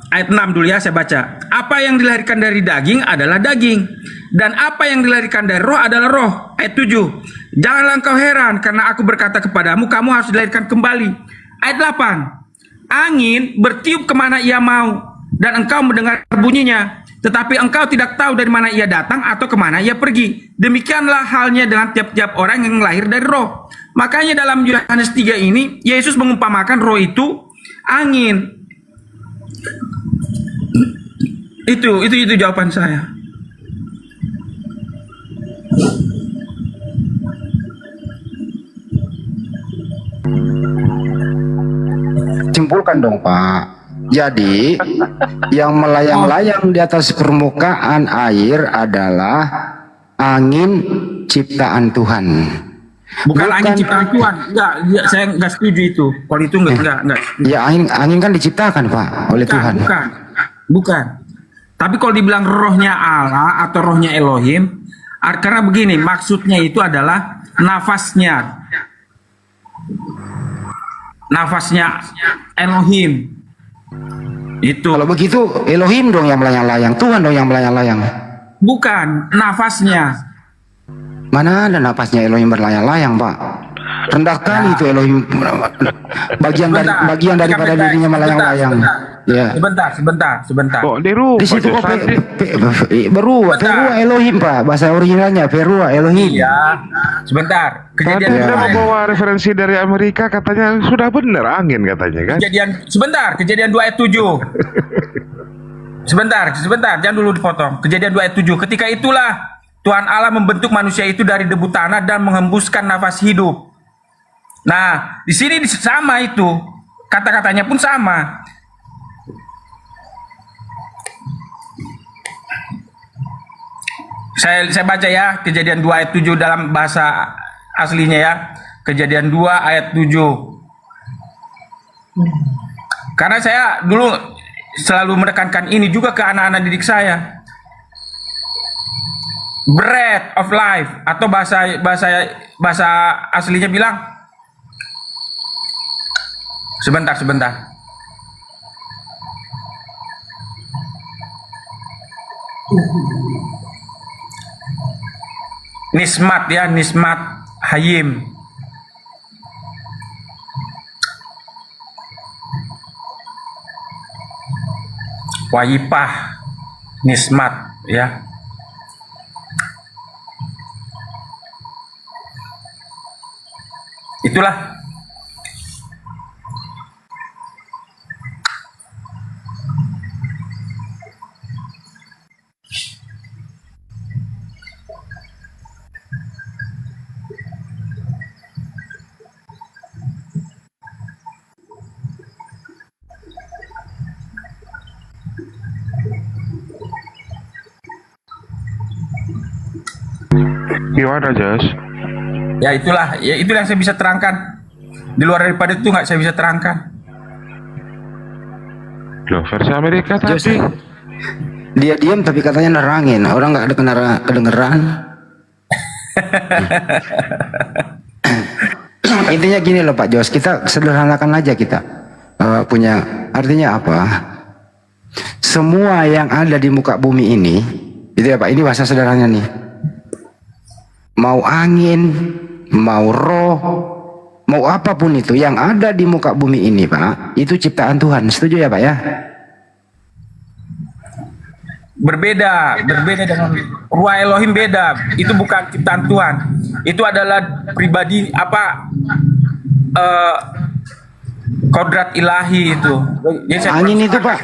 [SPEAKER 1] Ayat 6 dulu ya, saya baca. Apa yang dilahirkan dari daging adalah daging, dan apa yang dilahirkan dari roh adalah roh. Ayat 7. Janganlah engkau heran karena aku berkata kepadamu, kamu harus dilahirkan kembali. Ayat 8. Angin bertiup kemana ia mau, dan engkau mendengar bunyinya, tetapi engkau tidak tahu dari mana ia datang atau kemana ia pergi. Demikianlah halnya dengan tiap-tiap orang yang lahir dari roh. Makanya dalam Yohanes 3 ini, Yesus mengumpamakan roh itu angin. Itu jawaban saya.
[SPEAKER 2] Simpulkan dong Pak. Jadi yang melayang-layang di atas permukaan air adalah angin ciptaan Tuhan.
[SPEAKER 1] Bukan angin ciptaan Tuhan. Enggak, saya enggak setuju itu. Kalau itu enggak.
[SPEAKER 2] Ya angin kan diciptakan Pak oleh Tuhan.
[SPEAKER 1] Bukan. Tapi kalau dibilang rohnya Allah atau rohnya Elohim, karena begini, maksudnya itu adalah nafasnya Elohim. Itu.
[SPEAKER 2] Kalau begitu Elohim dong yang melayang-layang, Tuhan dong yang melayang-layang.
[SPEAKER 1] Bukan, nafasnya.
[SPEAKER 2] Mana ada napasnya Elohim berlayang-layang, Pak? Rendah kali itu Elohim, bagian daripada dirinya melayang-layang. Ya.
[SPEAKER 1] Sebentar.
[SPEAKER 4] Kok dirupa
[SPEAKER 2] Di situ kok
[SPEAKER 4] Jos?
[SPEAKER 2] Perua Elohim, Pak. Bahasa originalnya Perua Elohim.
[SPEAKER 1] Iya. Sebentar.
[SPEAKER 4] Tadi
[SPEAKER 1] Kejadian
[SPEAKER 4] Anda membawa referensi dari Amerika, katanya sudah benar angin katanya kan?
[SPEAKER 1] Kejadian 2 ayat 7. Sebentar, jangan dulu dipotong. Kejadian 2 ayat 7. Ketika itulah Tuhan Allah membentuk manusia itu dari debu tanah dan menghembuskan nafas hidup. Nah, di sini sama itu. Kata-katanya pun sama. Saya baca ya, Kejadian 2 ayat 7 dalam bahasa aslinya ya. Kejadian 2 ayat 7. Karena saya dulu selalu menekankan ini juga ke anak-anak didik saya. Breath of life, atau bahasa aslinya bilang, sebentar. Nismat Hayim. Waipah Nismat ya. Itulah.
[SPEAKER 4] Gimana Jos?
[SPEAKER 1] Ya itulah yang saya bisa terangkan. Di luar daripada itu nggak saya bisa terangkan.
[SPEAKER 4] Loh, versi Amerika
[SPEAKER 2] Jos,
[SPEAKER 4] tapi
[SPEAKER 2] dia diam tapi katanya nerangin. Orang nggak ada kedengeran. Intinya gini loh Pak Jos, kita sederhanakan aja kita. Punya artinya apa? Semua yang ada di muka bumi ini, itu ya Pak, ini bahasa sederhananya nih. Mau angin, mau roh, mau apapun itu yang ada di muka bumi ini Pak, itu ciptaan Tuhan. Setuju ya Pak ya?
[SPEAKER 1] Berbeda dengan Ruah Elohim beda. Itu bukan ciptaan Tuhan. Itu adalah pribadi kodrat ilahi itu.
[SPEAKER 2] Angin itu Pak,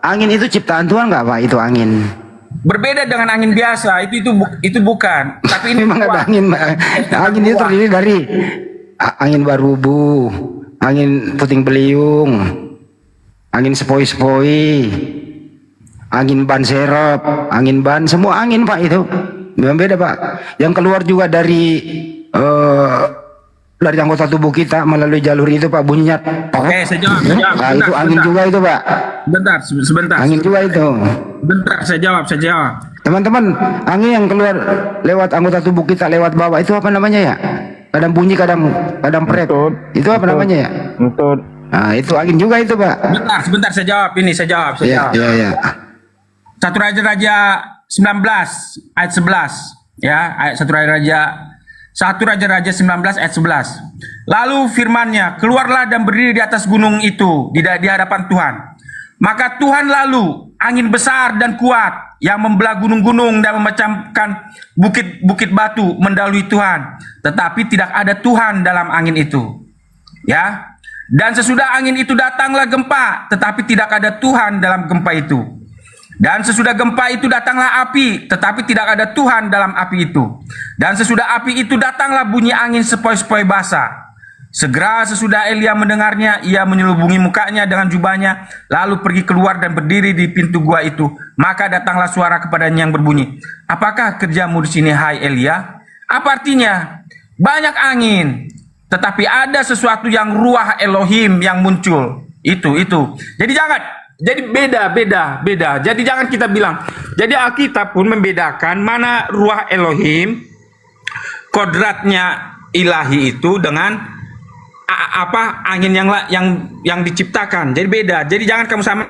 [SPEAKER 2] angin itu ciptaan Tuhan nggak Pak? Itu angin.
[SPEAKER 1] Berbeda dengan angin biasa. Itu bukan. Tapi ini
[SPEAKER 2] Memang ada angin. Angin itu terdiri dari angin barubu, angin puting beliung, angin sepoi-sepoi, angin ban serep, angin ban, semua angin Pak itu. Memang beda Pak. Yang keluar juga dari anggota tubuh kita melalui jalur itu Pak, bunyinya.
[SPEAKER 1] Oke, saya jawab.
[SPEAKER 2] Nah, itu angin juga itu Pak.
[SPEAKER 1] Sebentar.
[SPEAKER 2] Angin juga itu.
[SPEAKER 1] Bentar, saya jawab.
[SPEAKER 2] Teman-teman, angin yang keluar lewat anggota tubuh kita lewat bawah itu apa namanya ya? Kadang bunyi, kadang pret. Itu apa namanya ya?
[SPEAKER 1] Betul.
[SPEAKER 2] Nah, itu angin juga itu Pak.
[SPEAKER 1] Sebentar, saya jawab.
[SPEAKER 2] Iya.
[SPEAKER 1] 1 Raja 19 ayat 11 ya, ayat 1 Raja 19 ayat 11. Lalu firman-Nya, keluarlah dan berdiri di atas gunung itu di hadapan Tuhan. Maka Tuhan lalu angin besar dan kuat yang membelah gunung-gunung dan memecahkan bukit-bukit batu mendahului Tuhan, tetapi tidak ada Tuhan dalam angin itu. Ya. Dan sesudah angin itu datanglah gempa, tetapi tidak ada Tuhan dalam gempa itu. Dan sesudah gempa itu datanglah api, tetapi tidak ada Tuhan dalam api itu. Dan sesudah api itu datanglah bunyi angin sepoi-sepoi basah. Segera sesudah Elia mendengarnya, ia menyelubungi mukanya dengan jubahnya, lalu pergi keluar dan berdiri di pintu gua itu. Maka datanglah suara kepadanya yang berbunyi, apakah kerjamu di sini, hai Elia? Apa artinya? banyak angin, tetapi ada sesuatu yang ruah Elohim yang muncul. Itu. Jadi jangan, jadi beda. Jadi jangan kita bilang. Jadi Alkitab pun membedakan mana ruah Elohim, kodratnya ilahi itu dengan angin yang diciptakan. Jadi beda. Jadi jangan kamu sama.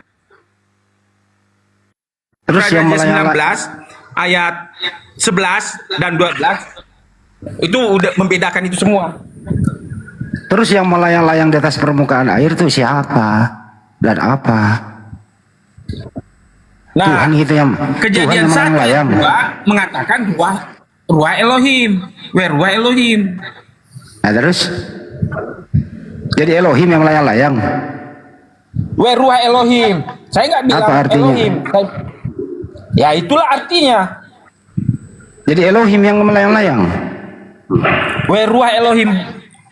[SPEAKER 2] Terus yang
[SPEAKER 1] Raja 19
[SPEAKER 2] melayang
[SPEAKER 1] ayat 11 dan 12 itu udah membedakan itu semua.
[SPEAKER 2] terus yang melayang-layang di atas permukaan air itu siapa dan apa?
[SPEAKER 1] Nah,
[SPEAKER 2] Tuhan itu yang
[SPEAKER 1] Kejadian
[SPEAKER 2] Tuhan yang
[SPEAKER 1] 1
[SPEAKER 2] melayang.
[SPEAKER 1] mengatakan ruah Elohim, ruah Elohim.
[SPEAKER 2] Nah terus jadi Elohim yang melayang-layang.
[SPEAKER 1] Ruah Elohim. Saya nggak bilang
[SPEAKER 2] Apa artinya?
[SPEAKER 1] Elohim. Ya itulah artinya.
[SPEAKER 2] Jadi Elohim yang melayang-layang.
[SPEAKER 1] Ruah Elohim.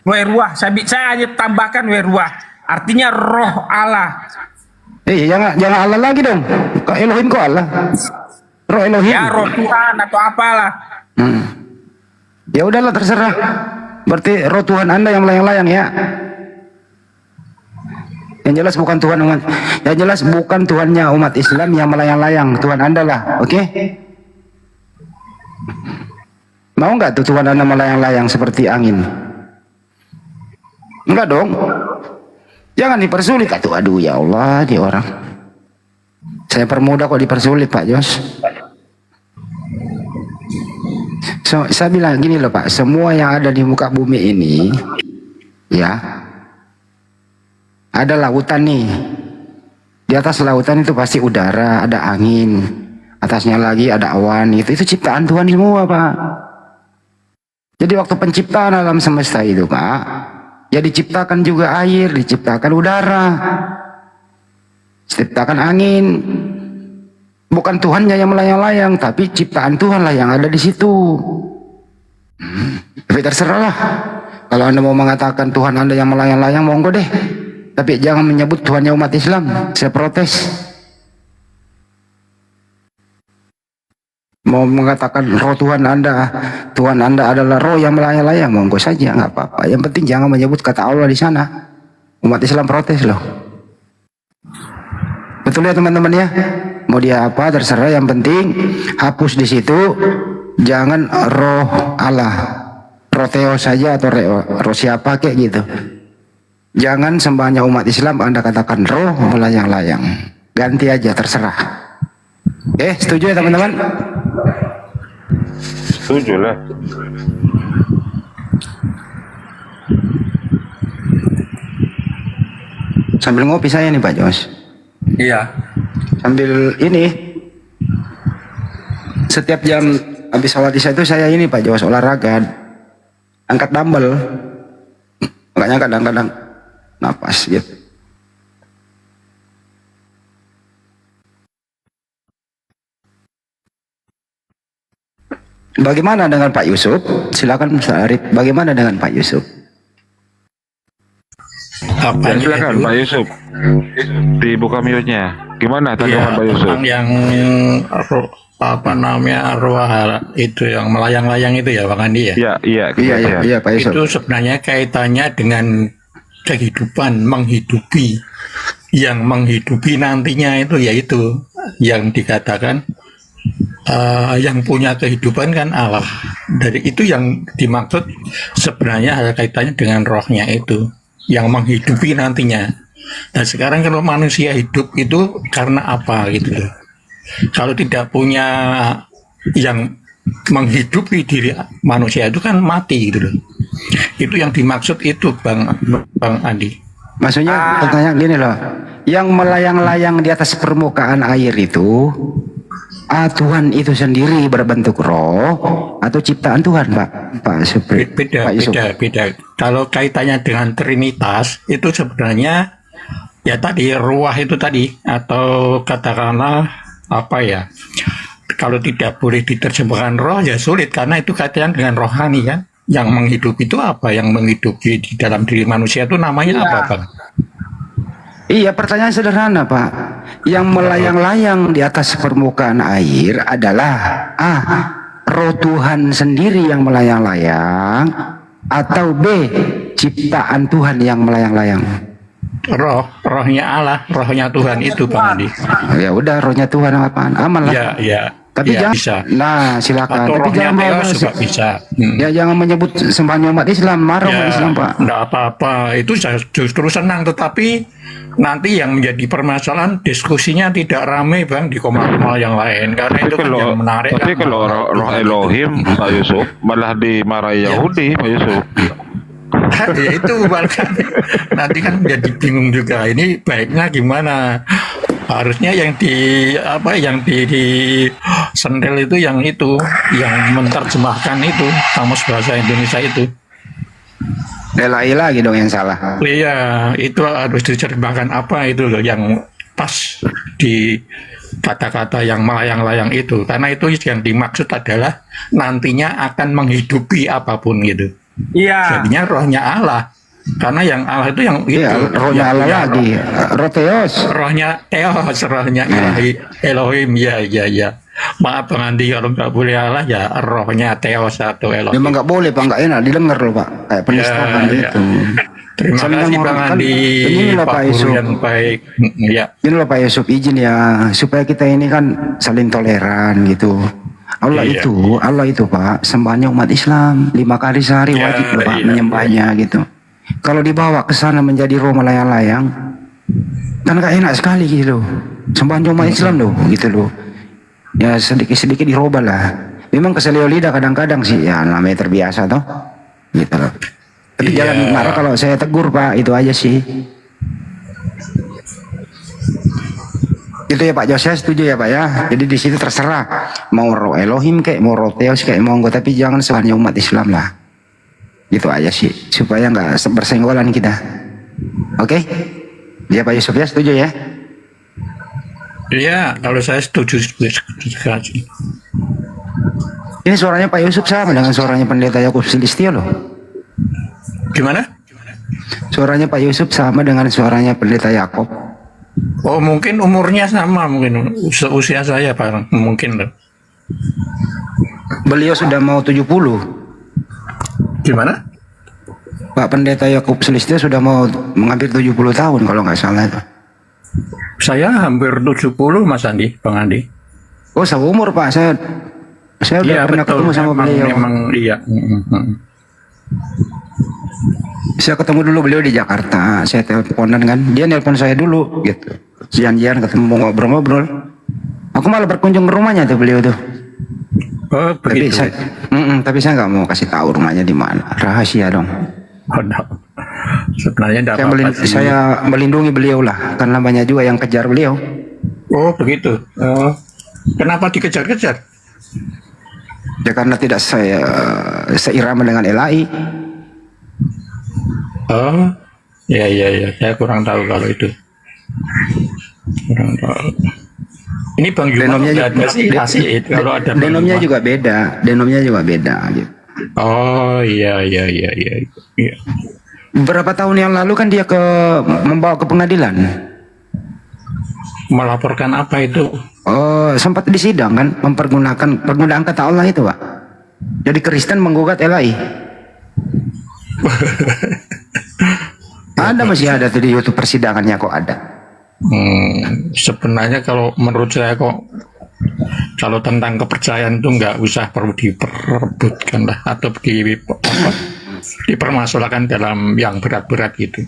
[SPEAKER 1] Ruah. Saya hanya tambahkan ruah. Artinya roh Allah.
[SPEAKER 2] Jangan Allah lagi dong. Kok Elohim kok Allah? Roh Elohim.
[SPEAKER 1] Ya roh Tuhan atau apalah.
[SPEAKER 2] Ya udahlah terserah. Berarti roh Tuhan Anda yang melayang-layang ya. Yang jelas bukan Tuhan umat. Yang jelas bukan Tuhannya umat Islam yang melayang-layang. Tuhan Anda lah, oke? Mau nggak tuh Tuhan Anda melayang-layang seperti angin? Enggak dong. Jangan dipersulit. Aduh ya Allah, dia orang. Saya permudah kok dipersulit Pak Jos. Saya bilang gini loh Pak, semua yang ada di muka bumi ini, ya, ada lautan nih. Di atas lautan itu pasti udara, ada angin. Atasnya lagi ada awan. Itu ciptaan Tuhan semua Pak. Jadi waktu penciptaan alam semesta itu Pak, ya diciptakan juga air, diciptakan udara, diciptakan angin. Bukan Tuhannya yang melayang-layang, tapi ciptaan Tuhan lah yang ada di situ. Tapi terserahlah. Kalau Anda mau mengatakan Tuhan Anda yang melayang-layang, monggo deh. Tapi jangan menyebut Tuhannya umat Islam. Saya protes. Mau mengatakan roh Tuhan Anda adalah roh yang melayang-layang, monggo saja, nggak apa-apa. Yang penting jangan menyebut kata Allah di sana. Umat Islam protes loh. Betul ya teman-teman ya? Mau dia apa terserah, yang penting hapus di situ, jangan roh Allah, roh Theo saja atau roh siapa kayak gitu. Jangan sembahnya umat Islam Anda katakan roh melayang-layang, ganti aja terserah. Setuju ya teman-teman?
[SPEAKER 4] Setuju lah.
[SPEAKER 2] Sambil ngopi saya nih Pak Jos.
[SPEAKER 1] Iya.
[SPEAKER 2] Sambil ini, setiap jam habis sholat isya itu saya ini Pak Jos olahraga, angkat dumbbell, makanya kadang-kadang napas gitu. Bagaimana dengan Pak Yusuf? Silakan Mas Arif. Bagaimana dengan Pak Yusuf?
[SPEAKER 4] Ya, silakan Pak Yusuf. Dibuka mute-nya. Gimana tanggapan Pak Yusuf?
[SPEAKER 6] Yang apa namanya arwah itu yang melayang-layang itu ya Bang Andi ya?
[SPEAKER 2] Iya Pak Yusuf.
[SPEAKER 6] Itu sebenarnya kaitannya dengan kehidupan, menghidupi. Yang menghidupi nantinya itu yaitu yang dikatakan yang punya kehidupan kan Allah. Dari itu yang dimaksud sebenarnya ada kaitannya dengan rohnya itu yang menghidupi nantinya. Nah sekarang kalau manusia hidup itu karena apa gitu loh. Kalau tidak punya yang menghidupi diri manusia itu kan mati gitu loh. Itu yang dimaksud itu Bang Andi.
[SPEAKER 2] Maksudnya pertanyaan gini loh, yang melayang-layang di atas permukaan air itu Tuhan itu sendiri berbentuk roh atau ciptaan Tuhan Pak Supri?
[SPEAKER 6] Beda. Kalau kaitannya dengan Trinitas itu sebenarnya ya tadi ruah itu tadi, atau katakanlah apa ya, kalau tidak boleh diterjemahkan roh ya sulit karena itu kaitannya dengan rohani kan. Yang menghidupi itu apa? Yang menghidupi di dalam diri manusia itu namanya apa Bang?
[SPEAKER 2] Iya, pertanyaan sederhana Pak. Yang melayang-layang di atas permukaan air adalah roh Tuhan sendiri yang melayang-layang atau B, ciptaan Tuhan yang melayang-layang?
[SPEAKER 6] Rohnya Allah, rohnya Tuhan itu Bang Andi.
[SPEAKER 2] Ya udah, rohnya Tuhan apaan? Aman lah.
[SPEAKER 6] Ya, ya.
[SPEAKER 2] Tapi
[SPEAKER 6] ya,
[SPEAKER 2] jangan,
[SPEAKER 6] bisa.
[SPEAKER 2] nah silakan.
[SPEAKER 6] Atau
[SPEAKER 2] Tapi
[SPEAKER 6] rohnya
[SPEAKER 2] jangan
[SPEAKER 6] Teos
[SPEAKER 2] bawa-
[SPEAKER 6] juga bisa.
[SPEAKER 2] Ya jangan menyebut sembahnya umat Islam, marah umat Islam Pak.
[SPEAKER 6] Enggak apa-apa, itu saya justru senang, tetapi nanti yang menjadi permasalahan diskusinya tidak ramai Bang di koma-koma yang lain, karena itu kan yang menarik.
[SPEAKER 4] Tapi
[SPEAKER 6] kan,
[SPEAKER 4] kalau roh Elohim Pak Yusuf malah dimarahi Yahudi Pak Yusuf.
[SPEAKER 6] ya itu bahkan nanti kan jadi bingung juga, ini baiknya gimana. Harusnya yang di sendel itu yang menerjemahkan itu kamus bahasa Indonesia itu.
[SPEAKER 2] Relai lagi dong yang salah.
[SPEAKER 6] Iya, itu harus diterjemahkan apa itu loh yang pas di kata-kata yang melayang-layang itu, karena itu yang dimaksud adalah nantinya akan menghidupi apapun gitu.
[SPEAKER 1] Iya.
[SPEAKER 6] Jadinya rohnya Allah, karena yang Allah itu yang itu.
[SPEAKER 2] Iya, rohnya
[SPEAKER 6] yang
[SPEAKER 2] Allah
[SPEAKER 6] punya
[SPEAKER 2] lagi. Roh Theos.
[SPEAKER 6] rohnya Theos, rohnya Elohim, ya. Maaf Bang Andi, kalau nggak boleh Allah ya rohnya Theos atau Elohim.
[SPEAKER 2] Memang nggak boleh Pak, nggak enak didengar loh Pak. Kayak penistaan
[SPEAKER 6] Ya,
[SPEAKER 2] gitu.
[SPEAKER 6] Terima
[SPEAKER 2] Saling
[SPEAKER 6] kasih Bang
[SPEAKER 2] menghormatkan.
[SPEAKER 6] Andi,
[SPEAKER 2] Ini loh,
[SPEAKER 6] Pak
[SPEAKER 2] Pak
[SPEAKER 6] Guru
[SPEAKER 2] Yusuf.
[SPEAKER 6] yang baik. Ya.
[SPEAKER 2] Ini loh Pak Yusuf, izin ya, supaya kita ini kan saling toleran gitu. Allah
[SPEAKER 6] Iya.
[SPEAKER 2] itu Pak, sembahnya umat Islam 5 kali sehari
[SPEAKER 6] Ya,
[SPEAKER 2] wajib loh Pak
[SPEAKER 6] iya,
[SPEAKER 2] menyembahnya gitu. Kalau dibawa ke sana menjadi roh melayang-layang, kan gak enak sekali gitu loh. Sembahnya umat Islam loh, gitu loh. Ya sedikit-sedikit dirubah lah. Memang keselio lidah kadang-kadang sih, ya namanya terbiasa toh, gitu loh. Tapi
[SPEAKER 6] Iya.
[SPEAKER 2] jangan marah kalau saya tegur Pak, itu aja sih. Itu ya Pak Jos, saya setuju ya Pak ya. Jadi di situ terserah mau roh Elohim kayak mau roh Theos kayak monggo, tapi jangan sembahnya umat Islam lah. Gitu aja sih, supaya nggak bersenggolan kita. Oke? Ya Pak Yusuf ya, setuju ya?
[SPEAKER 6] Iya, kalau saya setuju sekali.
[SPEAKER 2] Ini suaranya Pak Yusuf sama dengan suaranya Pendeta Yakub Sulistyo loh.
[SPEAKER 6] Gimana?
[SPEAKER 2] Suaranya Pak Yusuf sama dengan suaranya Pendeta Yakub.
[SPEAKER 6] Oh mungkin umurnya sama, mungkin usia saya Pak, mungkin loh.
[SPEAKER 2] Beliau sudah mau 70.
[SPEAKER 6] Gimana?
[SPEAKER 2] Pak Pendeta Yakub Sulistyo sudah mau menghampir 70 tahun kalau nggak salah itu.
[SPEAKER 6] Saya hampir 70 Mas Andi, Bang Andi.
[SPEAKER 2] Oh, seumur Pak, saya udah
[SPEAKER 6] Iya
[SPEAKER 2] pernah
[SPEAKER 6] betul,
[SPEAKER 2] ketemu sama beliau.
[SPEAKER 6] memang iya.
[SPEAKER 2] Saya ketemu dulu beliau di Jakarta, saya teleponan kan, dia nelpon saya dulu gitu. Janjian ketemu ngobrol-ngobrol. Aku malah berkunjung ke rumahnya tuh beliau tuh.
[SPEAKER 6] Oh
[SPEAKER 2] Tapi
[SPEAKER 6] begitu.
[SPEAKER 2] tapi saya nggak mau kasih tahu rumahnya di mana, rahasia dong.
[SPEAKER 6] Oh, no. Sebenarnya tidak
[SPEAKER 2] Saya,
[SPEAKER 6] apa-apa sih.
[SPEAKER 2] saya melindungi beliau lah, karena banyak juga yang kejar beliau.
[SPEAKER 6] Oh begitu. Oh. Kenapa dikejar-kejar?
[SPEAKER 2] Ya karena tidak saya seirama dengan LAI.
[SPEAKER 6] Oh, ya. Saya kurang tahu kalau itu. Kurang tahu. Ini Bang Yuma
[SPEAKER 2] Denomnya
[SPEAKER 6] nggak ada sih kasih itu kalau ada Bang
[SPEAKER 2] denomnya
[SPEAKER 6] Yuma.
[SPEAKER 2] juga beda gitu.
[SPEAKER 6] Oh iya.
[SPEAKER 2] Beberapa tahun yang lalu kan dia membawa ke pengadilan.
[SPEAKER 6] Melaporkan apa itu?
[SPEAKER 2] Oh, sempat disidang kan, penggunaan kata Allah itu Pak. Jadi Kristen menggugat LAI. Ada, masih ada tuh di YouTube persidangannya kok ada.
[SPEAKER 6] Sebenarnya kalau menurut saya kok kalau tentang kepercayaan itu nggak usah perlu diperebutkan lah atau dipermasalahkan dalam yang berat-berat gitu.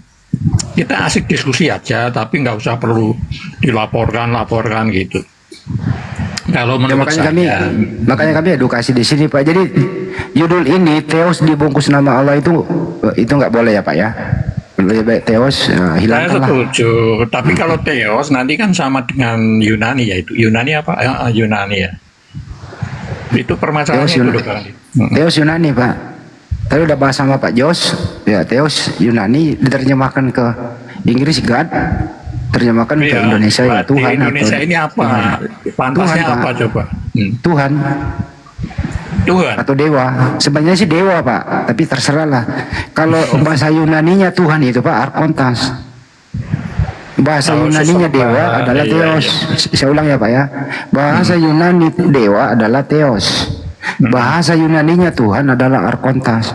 [SPEAKER 6] Kita asik diskusi aja, tapi nggak usah perlu dilaporkan gitu. Kalau
[SPEAKER 2] Ya,
[SPEAKER 6] menurut
[SPEAKER 2] makanya kami edukasi di sini Pak. Jadi judul ini Theos dibungkus nama Allah itu nggak boleh ya Pak ya. Lebih baik Theos
[SPEAKER 6] saya
[SPEAKER 2] hilangkan lah.
[SPEAKER 6] setuju. Tapi kalau Theos nanti kan sama dengan Yunani ya itu. Yunani apa? Yunani ya. Itu permasalahannya
[SPEAKER 2] Theos
[SPEAKER 6] itu
[SPEAKER 2] Yunani.
[SPEAKER 6] loh, Bang Andi.
[SPEAKER 2] Theos Yunani Pak. Tadi udah bahas sama Pak Jos. Ya Theos Yunani diterjemahkan ke Inggris God, terjemahkan ke
[SPEAKER 6] Iya,
[SPEAKER 2] Indonesia ya
[SPEAKER 6] berarti
[SPEAKER 2] Tuhan
[SPEAKER 6] Indonesia
[SPEAKER 2] atau
[SPEAKER 6] ini apa? Pantasnya
[SPEAKER 2] Tuhan, Pak.
[SPEAKER 6] apa coba?
[SPEAKER 2] Tuhan
[SPEAKER 6] Tuhan.
[SPEAKER 2] atau dewa. Sebenarnya sih dewa Pak, tapi terserah lah. Kalau bahasa Yunaninya Tuhan itu Pak Arkontas. Bahasa
[SPEAKER 6] Oh,
[SPEAKER 2] Yunaninya
[SPEAKER 6] seseorang.
[SPEAKER 2] dewa adalah
[SPEAKER 6] Iya,
[SPEAKER 2] Theos. Saya ulang ya Pak ya. Bahasa Yunani dewa adalah Theos. Bahasa Yunaninya Tuhan adalah Arkontas.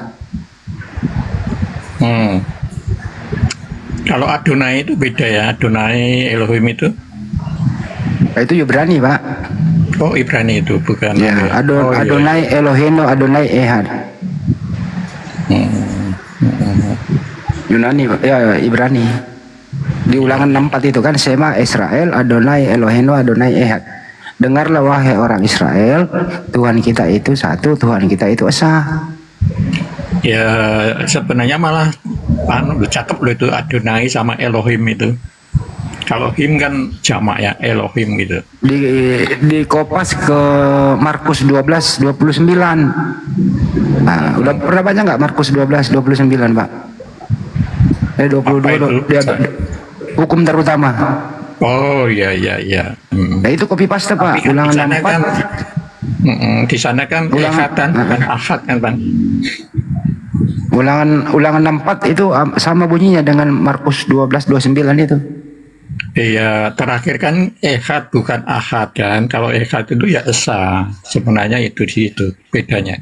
[SPEAKER 6] Hmm. Kalau Adonai itu beda ya, Adonai Elohim itu.
[SPEAKER 2] Nah, itu Ibrani Pak.
[SPEAKER 6] Oh, Ibrani itu bukan.
[SPEAKER 2] Ya,
[SPEAKER 6] Oh, iya.
[SPEAKER 2] Adonai Eloheinu Adonai Ehad. Yunani Pak. Ya, Ibrani. Di Ulangan 64 itu kan Sema Israel Adonai Eloheinu Adonai Ehad. Dengarlah wahai orang Israel, Tuhan kita itu satu, Tuhan kita itu esa.
[SPEAKER 6] Ya sebenarnya malah cakep loh itu Adonai sama Elohim itu. Kalau him kan jamak ya, Elohim gitu.
[SPEAKER 2] Di kopas ke Markus 12:29. Nah, udah pernah baca nggak Markus 12:29 Pak? 22 dia hukum terutama.
[SPEAKER 6] Oh iya iya iya.
[SPEAKER 2] Nah itu copy paste Pak.
[SPEAKER 6] Tapi kan
[SPEAKER 2] Ulangan 64.
[SPEAKER 6] di sana kan
[SPEAKER 2] Ulangan-
[SPEAKER 6] ehatan bukan ahad kan Bang.
[SPEAKER 2] Ulangan 64 itu sama bunyinya dengan Markus 12:29 itu.
[SPEAKER 6] Iya, terakhir kan ehad bukan ahad kan. Kalau ehad itu ya esa. Sebenarnya itu di situ bedanya.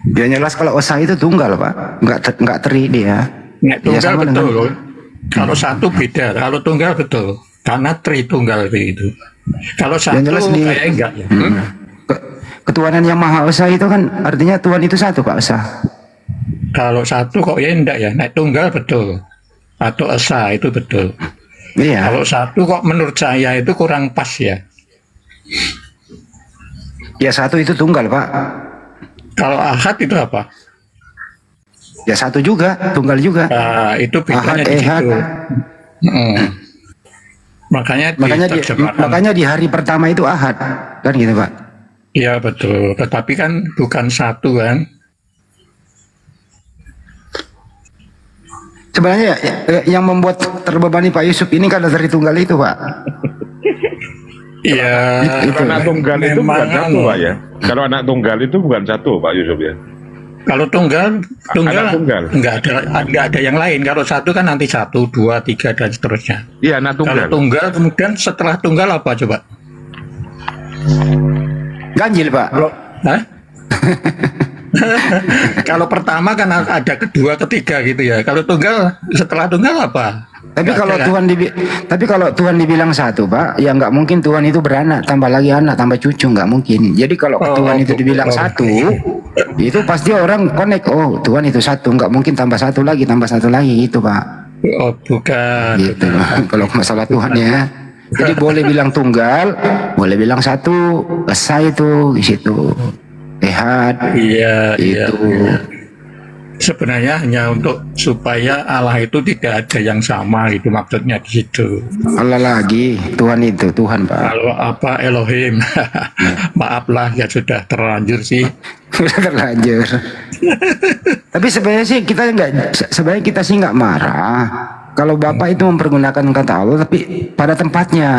[SPEAKER 2] Ya jelas kalau osa itu tunggal Pak. Nggak teri dia.
[SPEAKER 6] Nek
[SPEAKER 2] Ya,
[SPEAKER 6] tunggal
[SPEAKER 2] sama
[SPEAKER 6] betul.
[SPEAKER 2] dengan-
[SPEAKER 6] Kalau satu beda, kalau tunggal betul. Karena tritunggal itu. Kalau satu
[SPEAKER 2] jelas
[SPEAKER 6] kayak enggak ya.
[SPEAKER 2] Ketuhanan yang maha esa itu kan artinya Tuhan itu satu Pak esa.
[SPEAKER 6] Kalau satu kok ya enggak ya. Nek tunggal betul. Atau esa itu betul.
[SPEAKER 2] Iya.
[SPEAKER 6] Kalau satu kok menurut saya itu kurang pas ya.
[SPEAKER 2] Ya satu itu tunggal Pak.
[SPEAKER 6] Kalau ahad itu apa?
[SPEAKER 2] Ya satu juga, tunggal juga.
[SPEAKER 6] Nah, itu bedanya
[SPEAKER 2] Ahad,
[SPEAKER 6] di
[SPEAKER 2] ehad.
[SPEAKER 6] situ. Makanya
[SPEAKER 2] Makanya di hari pertama itu ahad, kan gitu Pak.
[SPEAKER 6] Iya betul. Tetapi kan bukan satu kan.
[SPEAKER 2] Sebenarnya yang membuat terbebani Pak Yusuf ini kan dari tunggal itu Pak.
[SPEAKER 6] Iya.
[SPEAKER 4] Kalau anak tunggal itu bukan
[SPEAKER 6] memang
[SPEAKER 4] satu Pak ya. Kalau anak tunggal itu bukan satu Pak Yusuf ya.
[SPEAKER 6] Kalau tunggal
[SPEAKER 4] Anak tunggal.
[SPEAKER 6] nggak ada yang lain. Kalau satu kan nanti 1, 2, 3 dan seterusnya.
[SPEAKER 4] Iya anak
[SPEAKER 6] Kalau
[SPEAKER 4] tunggal.
[SPEAKER 6] tunggal kemudian setelah tunggal apa coba?
[SPEAKER 2] Ganjil Pak.
[SPEAKER 6] Hah? Kalau pertama kan ada kedua, ketiga gitu ya. Kalau tunggal setelah tunggal apa?
[SPEAKER 2] Tapi
[SPEAKER 6] Nggak
[SPEAKER 2] kalau
[SPEAKER 6] ada, kan?
[SPEAKER 2] kalau Tuhan dibilang satu Pak, ya nggak mungkin Tuhan itu beranak tambah lagi anak tambah cucu, nggak mungkin. Jadi kalau Tuhan itu dibilang satu, itu pasti orang connect. Oh Tuhan itu satu, nggak mungkin tambah satu lagi gitu Pak.
[SPEAKER 6] Oh bukan.
[SPEAKER 2] Gitu. Kalau masalah Tuhan ya. Jadi boleh bilang tunggal, boleh bilang satu, esa itu di situ. Ehad
[SPEAKER 6] Iya, iya.
[SPEAKER 2] itu.
[SPEAKER 6] Sebenarnya hanya untuk supaya Allah itu tidak ada yang sama gitu maksudnya di situ.
[SPEAKER 2] Allah lagi, Tuhan itu Tuhan Pak.
[SPEAKER 6] Kalau apa Elohim, maaflah ya sudah terlanjur sih.
[SPEAKER 2] Udah terlanjur. Tapi sebenarnya sih kita sih nggak marah kalau Bapak itu mempergunakan kata Allah tapi pada tempatnya.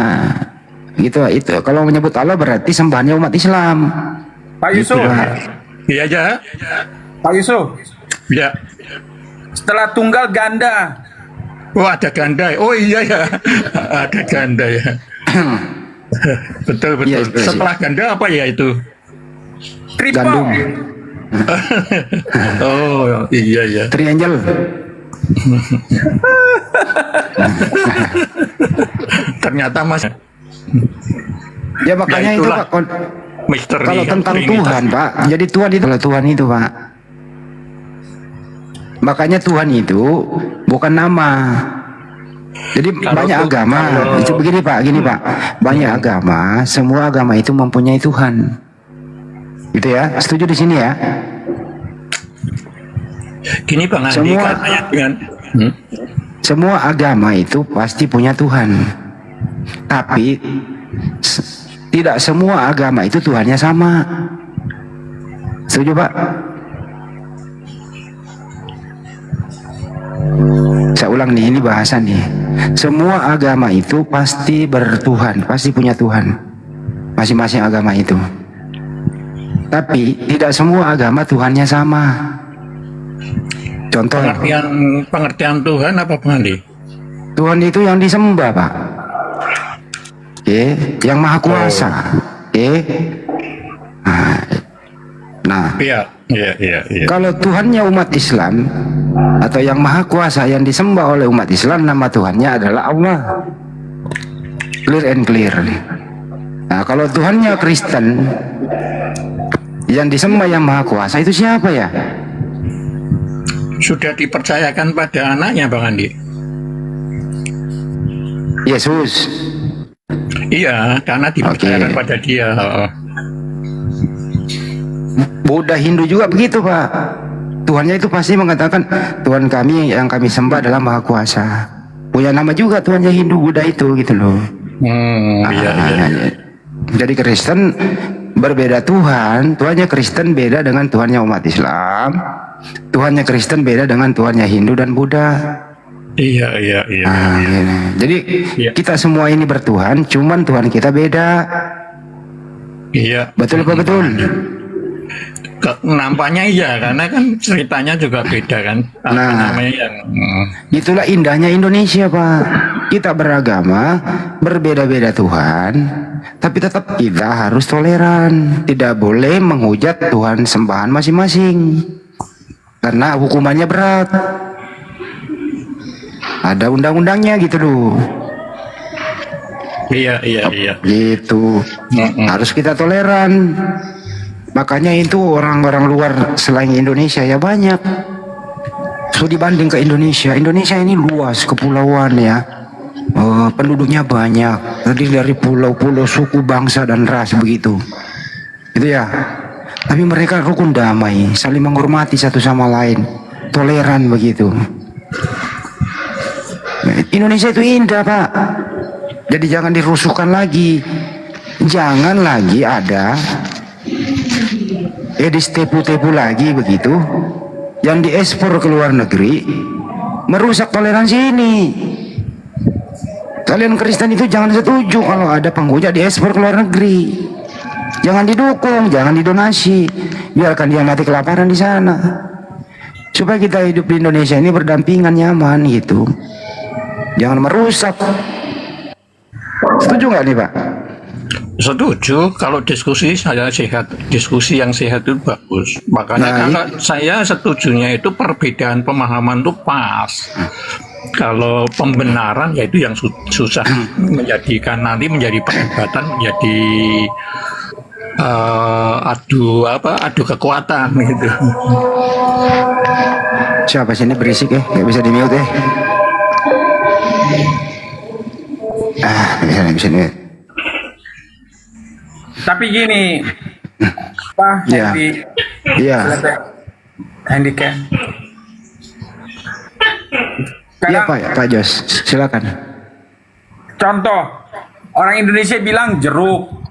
[SPEAKER 2] Gitu itu. Kalau menyebut Allah berarti sembahannya umat Islam.
[SPEAKER 1] Pak Yusuf,
[SPEAKER 2] Gitu, Pak.
[SPEAKER 6] Iya aja.
[SPEAKER 1] Pak Yusuf,
[SPEAKER 6] Ya.
[SPEAKER 1] setelah tunggal ganda.
[SPEAKER 6] Oh ada ganda. Oh iya ya. Ada ganda ya. Betul betul.
[SPEAKER 2] Iya, iya, iya.
[SPEAKER 6] Setelah ganda apa ya itu?
[SPEAKER 1] Triple.
[SPEAKER 2] Gandum,
[SPEAKER 6] Oh iya ya.
[SPEAKER 2] triangle.
[SPEAKER 6] Ternyata Mas
[SPEAKER 2] Ya makanya
[SPEAKER 6] Ya,
[SPEAKER 2] itu
[SPEAKER 6] itulah.
[SPEAKER 2] Pak.
[SPEAKER 6] misteri.
[SPEAKER 2] Kalau tentang
[SPEAKER 6] Trinitas.
[SPEAKER 2] Tuhan Pak, jadi Tuhan itu kalau Tuhan itu Pak. Makanya Tuhan itu bukan nama. Jadi banyak agama. Itu begini Pak, gini Pak. Banyak agama, semua agama itu mempunyai Tuhan. Gitu ya. Setuju di sini ya?
[SPEAKER 6] Gini Bang Andi
[SPEAKER 2] Semua-
[SPEAKER 6] katanya dengan
[SPEAKER 2] Semua agama itu pasti punya Tuhan. Tapi tidak semua agama itu Tuhannya sama. Setuju Pak? Saya ulang nih, ini bahasan nih. Semua agama itu pasti bertuhan, pasti punya Tuhan. Masing-masing agama itu. Tapi tidak semua agama Tuhannya sama. Contoh,
[SPEAKER 6] pengertian Tuhan apa Bang Andi?
[SPEAKER 2] Tuhan itu yang disembah Pak. Yang maha kuasa. Nah,
[SPEAKER 6] Iya, iya, iya, iya.
[SPEAKER 2] kalau Tuhannya umat Islam, atau yang maha kuasa yang disembah oleh umat Islam, nama Tuhannya adalah Allah. Clear and clear. Nah, kalau Tuhannya Kristen yang disembah yang maha kuasa itu siapa ya?
[SPEAKER 6] Sudah dipercayakan pada anaknya, Bang Andi.
[SPEAKER 2] Yesus.
[SPEAKER 6] Iya, karena dipercayakan
[SPEAKER 2] Oke.
[SPEAKER 6] pada dia.
[SPEAKER 2] Buddha, Hindu juga begitu, Pak. Tuhannya itu pasti mengatakan Tuhan kami yang kami sembah adalah maha kuasa. Punya nama juga Tuhannya Hindu, Buddha itu gitu loh.
[SPEAKER 6] Iya, iya.
[SPEAKER 2] Jadi Kristen berbeda Tuhan. Tuhannya Kristen beda dengan Tuhannya umat Islam. Tuhannya Kristen beda dengan Tuhannya Hindu dan Buddha.
[SPEAKER 6] Iya, iya, iya.
[SPEAKER 2] Nah, gini. Jadi
[SPEAKER 6] Iya.
[SPEAKER 2] kita semua ini bertuhan, cuman Tuhan kita beda.
[SPEAKER 6] Iya.
[SPEAKER 2] Betul apa betul?
[SPEAKER 6] Nampaknya iya, karena kan ceritanya juga beda kan. Apa
[SPEAKER 2] Nah.
[SPEAKER 6] namanya yang
[SPEAKER 2] Itulah indahnya Indonesia, Pak. Kita beragama, berbeda-beda Tuhan, tapi tetap kita harus toleran. Tidak boleh menghujat Tuhan sembahan masing-masing, karena hukumannya berat. Ada undang-undangnya gitu loh.
[SPEAKER 6] iya, iya, iya.
[SPEAKER 2] Gitu. Harus kita toleran. Makanya itu orang-orang luar selain Indonesia ya banyak. So dibanding ke Indonesia, Indonesia ini luas kepulauan ya. Penduduknya banyak, terdiri dari pulau-pulau, suku, bangsa dan ras begitu. Itu ya. Tapi mereka rukun damai, saling menghormati satu sama lain, toleran begitu. Indonesia itu indah, Pak. Jadi jangan dirusuhkan lagi. Jangan lagi ada edis tepu-tepu lagi begitu yang diekspor ke luar negeri, merusak toleransi ini. Kalian Kristen itu jangan setuju kalau ada penghujat diekspor ke luar negeri. Jangan didukung, jangan didonasi. Biarkan dia mati kelaparan di sana. Supaya kita hidup di Indonesia ini berdampingan, nyaman gitu. Jangan merusak. Setuju nggak nih, Pak?
[SPEAKER 6] Setuju, kalau diskusi saya sehat, diskusi yang sehat itu bagus. Makanya
[SPEAKER 2] Nah,
[SPEAKER 6] kalau saya setujunya itu perbedaan pemahaman itu pas. Kalau pembenaran yaitu yang susah menjadikan nanti menjadi perdebatan, menjadi adu kekuatan gitu.
[SPEAKER 2] Siapa sih ini berisik ya? Nggak bisa di mute ya? Nggak bisa di mute.
[SPEAKER 1] Tapi gini, Pak
[SPEAKER 2] Iya. Iya.
[SPEAKER 1] Handicap.
[SPEAKER 2] Iya, Pak Jos, silakan.
[SPEAKER 1] Contoh, orang Indonesia bilang jeruk,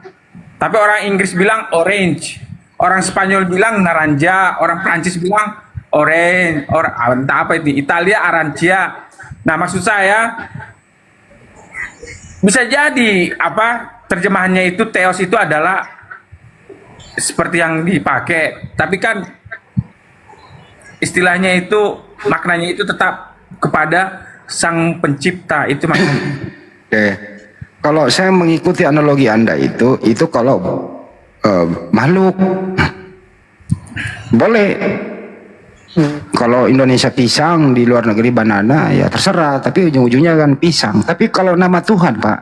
[SPEAKER 1] tapi orang Inggris bilang orange, orang Spanyol bilang naranja, orang Prancis bilang orange, entah apa itu, Italia arancia. Nah, maksud saya bisa jadi terjemahannya itu theos itu adalah seperti yang dipakai, tapi kan istilahnya itu maknanya itu tetap kepada sang pencipta, itu maknanya.
[SPEAKER 2] Oke. Kalau saya mengikuti analogi Anda itu kalau makhluk boleh. Kalau Indonesia pisang, di luar negeri banana, ya terserah. Tapi ujung-ujungnya kan pisang. Tapi kalau nama Tuhan, Pak,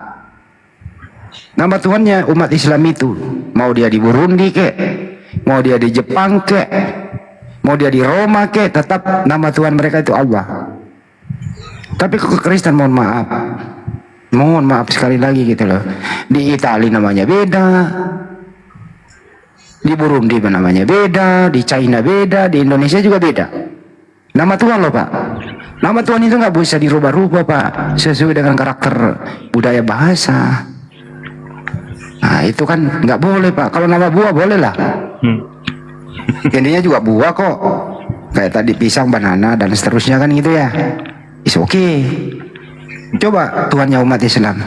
[SPEAKER 2] nama Tuhannya umat Islam itu, mau dia di Burundi kek, mau dia di Jepang kek, mau dia di Roma kek, tetap nama Tuhan mereka itu Allah. Tapi ke Kristen mohon maaf sekali lagi gitu loh. Di Italia namanya beda, di Burundi namanya beda, di China beda, di Indonesia juga beda. Nama Tuhan loh, Pak. Nama Tuhan itu nggak bisa dirubah-rubah, Pak, sesuai dengan karakter budaya bahasa. Nah itu kan nggak boleh, Pak. Kalau nama buah boleh lah. Intinya juga buah kok. Kayak tadi pisang, banana dan seterusnya kan gitu ya. Is oke. Coba Tuhannya umat Islam.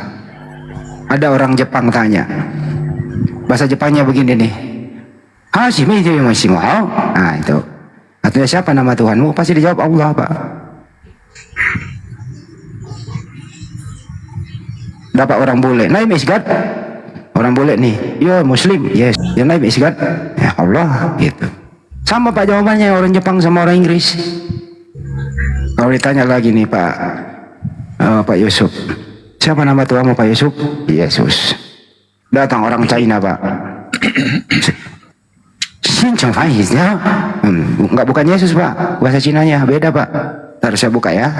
[SPEAKER 2] Ada orang Jepang tanya. Bahasa Jepangnya begini nih. Hashimi itu yang masih mau. Nah itu. Artinya siapa nama Tuhanmu? Pasti dijawab Allah, Pak. Dapat orang bule. Name is God. Orang bule nih. Yo Muslim. Yes. Your name is God. Ya Allah. Gitu. Sama Pak jawabannya orang Jepang sama orang Inggris. Kalau ditanya lagi nih Pak Yusuf, siapa nama Tuhanmu Pak Yusuf? Yesus. Datang orang China Pak. Xinjiang ya? Enggak, bukan Yesus Pak, bahasa Cinanya beda Pak. Harus saya buka ya.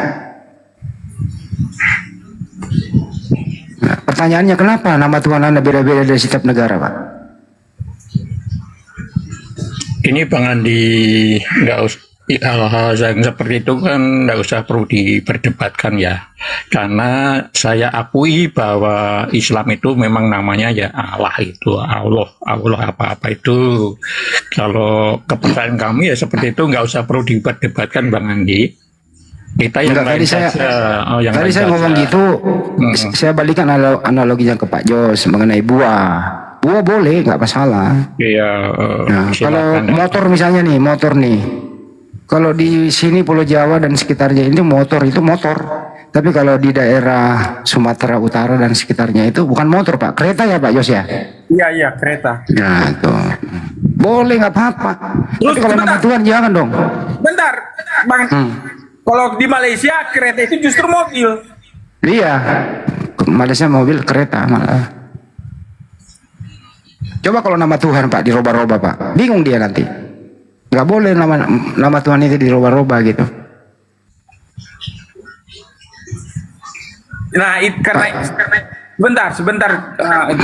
[SPEAKER 2] Nah, pertanyaannya kenapa nama Tuhan Anda beda-beda dari setiap negara Pak?
[SPEAKER 6] Ini Bang Andi, nggak usah hal-hal yang seperti itu kan nggak usah perlu diperdebatkan ya, karena saya akui bahwa Islam itu memang namanya ya Allah, itu Allah apa-apa itu. Kalau kepercayaan kami ya seperti itu, nggak usah perlu diperdebatkan Bang Andi. Kita yang
[SPEAKER 2] Enggak,
[SPEAKER 6] lain
[SPEAKER 2] tadi saya,
[SPEAKER 6] saja. Yang
[SPEAKER 2] tadi
[SPEAKER 6] lain
[SPEAKER 2] saya ngomong
[SPEAKER 6] saja.
[SPEAKER 2] gitu, saya balikan analoginya ke Pak Jos mengenai buah. Buah boleh, nggak masalah.
[SPEAKER 6] Iya,
[SPEAKER 2] Nah, kalau
[SPEAKER 6] silakan.
[SPEAKER 2] motor misalnya nih, motor nih. Kalau di sini Pulau Jawa dan sekitarnya itu motor. Tapi kalau di daerah Sumatera Utara dan sekitarnya itu bukan motor Pak, kereta ya Pak Jos ya?
[SPEAKER 1] Iya, kereta.
[SPEAKER 2] Nah tuh, boleh nggak apa-apa.
[SPEAKER 1] Terus
[SPEAKER 2] Tapi kalau nama
[SPEAKER 1] sebentar.
[SPEAKER 2] Tuhan jangan dong.
[SPEAKER 1] Bentar, Bang. Kalau di Malaysia kereta itu justru mobil.
[SPEAKER 2] Iya, Malaysia mobil, kereta malah. Coba kalau nama Tuhan Pak diroba-roba Pak, bingung dia nanti. Nggak boleh nama Tuhan itu diroba-roba gitu.
[SPEAKER 1] Nah, karena sebentar,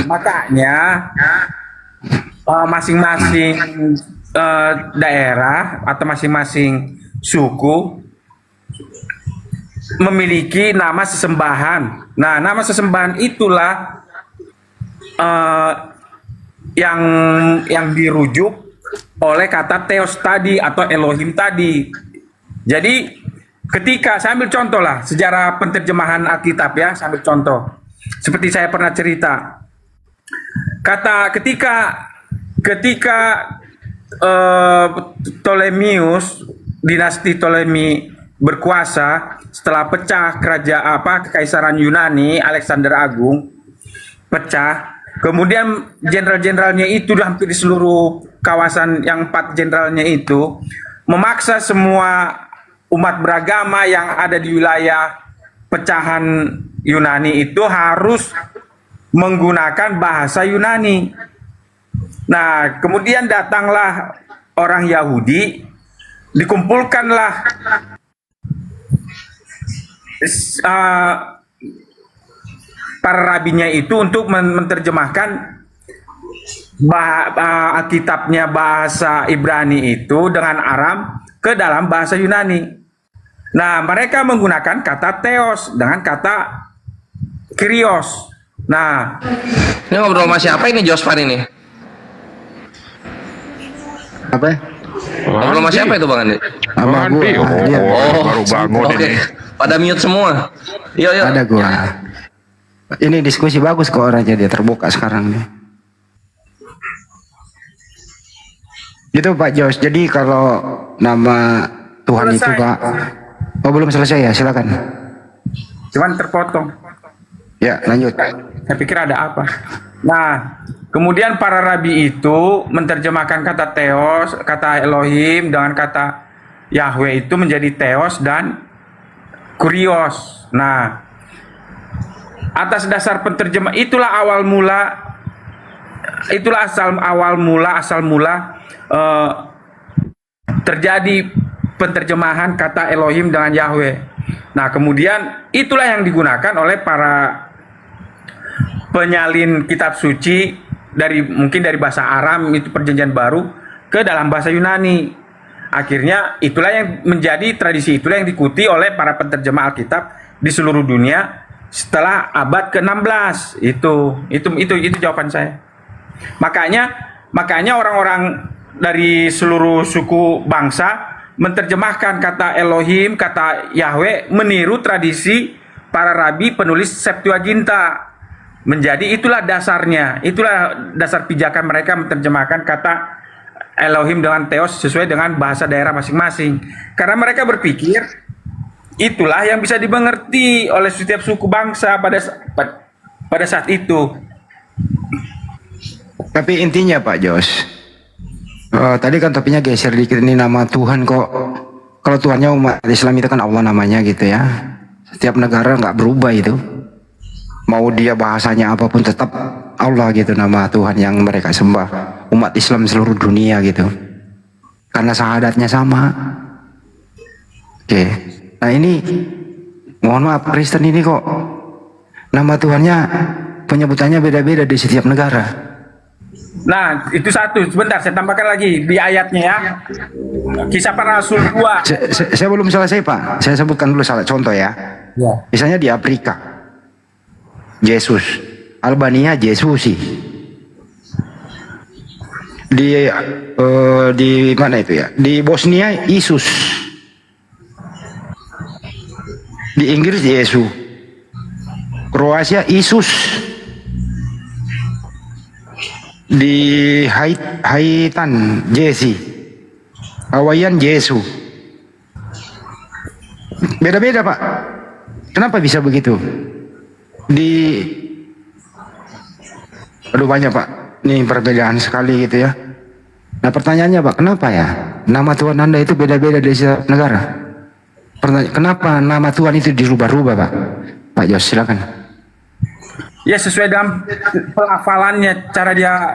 [SPEAKER 1] makanya masing-masing daerah atau masing-masing suku memiliki nama sesembahan. Nah, nama sesembahan itulah yang dirujuk oleh kata Theos tadi atau Elohim tadi. Jadi ketika saya ambil contoh lah sejarah penterjemahan Alkitab ya, saya ambil contoh. Seperti saya pernah cerita. Ketika Ptolemeus, dinasti Ptolemy berkuasa setelah pecah kekaisaran Yunani, Alexander Agung pecah. Kemudian jenderal-jenderalnya itu hampir di seluruh kawasan yang 4 jenderalnya itu memaksa semua umat beragama yang ada di wilayah pecahan Yunani itu harus menggunakan bahasa Yunani. Nah, kemudian datanglah orang Yahudi, dikumpulkanlah para rabinya itu untuk menerjemahkan Alkitabnya bahasa Ibrani itu dengan Aram ke dalam bahasa Yunani. Nah, mereka menggunakan kata Theos dengan kata Kyrios. Nah,
[SPEAKER 7] Ini ngobrol sama siapa ini Jospan ini?
[SPEAKER 2] Apa?
[SPEAKER 7] Ngobrol sama siapa itu Bang Andi?
[SPEAKER 2] Sama
[SPEAKER 4] Andi,
[SPEAKER 2] gua. Iya.
[SPEAKER 4] baru bangun
[SPEAKER 7] Oke.
[SPEAKER 4] ini.
[SPEAKER 7] Pada mute semua. Yuk.
[SPEAKER 2] Ada gua. Ini diskusi bagus kok orangnya, dia terbuka sekarang nih. Gitu Pak Jos. Jadi kalau nama Tuhan itu
[SPEAKER 1] Selesai.
[SPEAKER 2] Pak. Oh belum selesai ya, silakan.
[SPEAKER 1] cuman terpotong.
[SPEAKER 2] Ya lanjut.
[SPEAKER 1] Saya pikir ada apa. Nah, kemudian para rabi itu menerjemahkan kata Theos, kata Elohim dengan kata Yahweh itu menjadi Theos dan Kyrios. Nah, atas dasar penterjemah itulah asal mula terjadi penterjemahan kata Elohim dengan Yahweh. Nah, kemudian itulah yang digunakan oleh para penyalin kitab suci mungkin dari bahasa Aram itu perjanjian baru ke dalam bahasa Yunani. Akhirnya itulah yang menjadi tradisi, itulah yang diikuti oleh para penterjemah Alkitab di seluruh dunia setelah abad ke-16. Itu jawaban saya. Makanya orang-orang dari seluruh suku bangsa menerjemahkan kata Elohim, kata Yahweh meniru tradisi para rabi penulis Septuaginta. Menjadi itulah dasarnya, itulah dasar pijakan mereka menerjemahkan kata Elohim dengan Theos sesuai dengan bahasa daerah masing-masing. Karena mereka berpikir itulah yang bisa dimengerti oleh setiap suku bangsa pada saat itu.
[SPEAKER 2] Tapi intinya Pak Jos, tadi kan topiknya geser dikit, ini nama Tuhan kok kalau Tuhannya umat Islam itu kan Allah namanya gitu ya. Setiap negara nggak berubah itu. Mau dia bahasanya apapun tetap Allah gitu nama Tuhan yang mereka sembah. Umat Islam seluruh dunia gitu. Karena syahadatnya sama. Oke. Nah ini mohon maaf Kristen ini kok nama Tuhannya penyebutannya beda-beda di setiap negara.
[SPEAKER 1] Nah, itu satu. Sebentar, saya tambahkan lagi di ayatnya ya. Kisah Para Rasul 2.
[SPEAKER 2] Saya belum selesai Pak. Saya sebutkan dulu salah contoh ya. Misalnya di Afrika, Yesus. Albania, Yesusi. Di mana itu ya? Di Bosnia, Yesus. Di Inggris, Yesus. Kroasia, Yesus. Di Haitan, Jesi. Hawaiian, Yesus. Beda-beda Pak. Kenapa bisa begitu? Aduh banyak Pak. Ini perbedaan sekali gitu ya. Nah pertanyaannya Pak, kenapa ya nama Tuhan Anda itu beda-beda di setiap negara? Kenapa nama Tuhan itu dirubah-rubah Pak? Pak Jos silakan.
[SPEAKER 1] Ya sesuai dengan pelafalannya, cara dia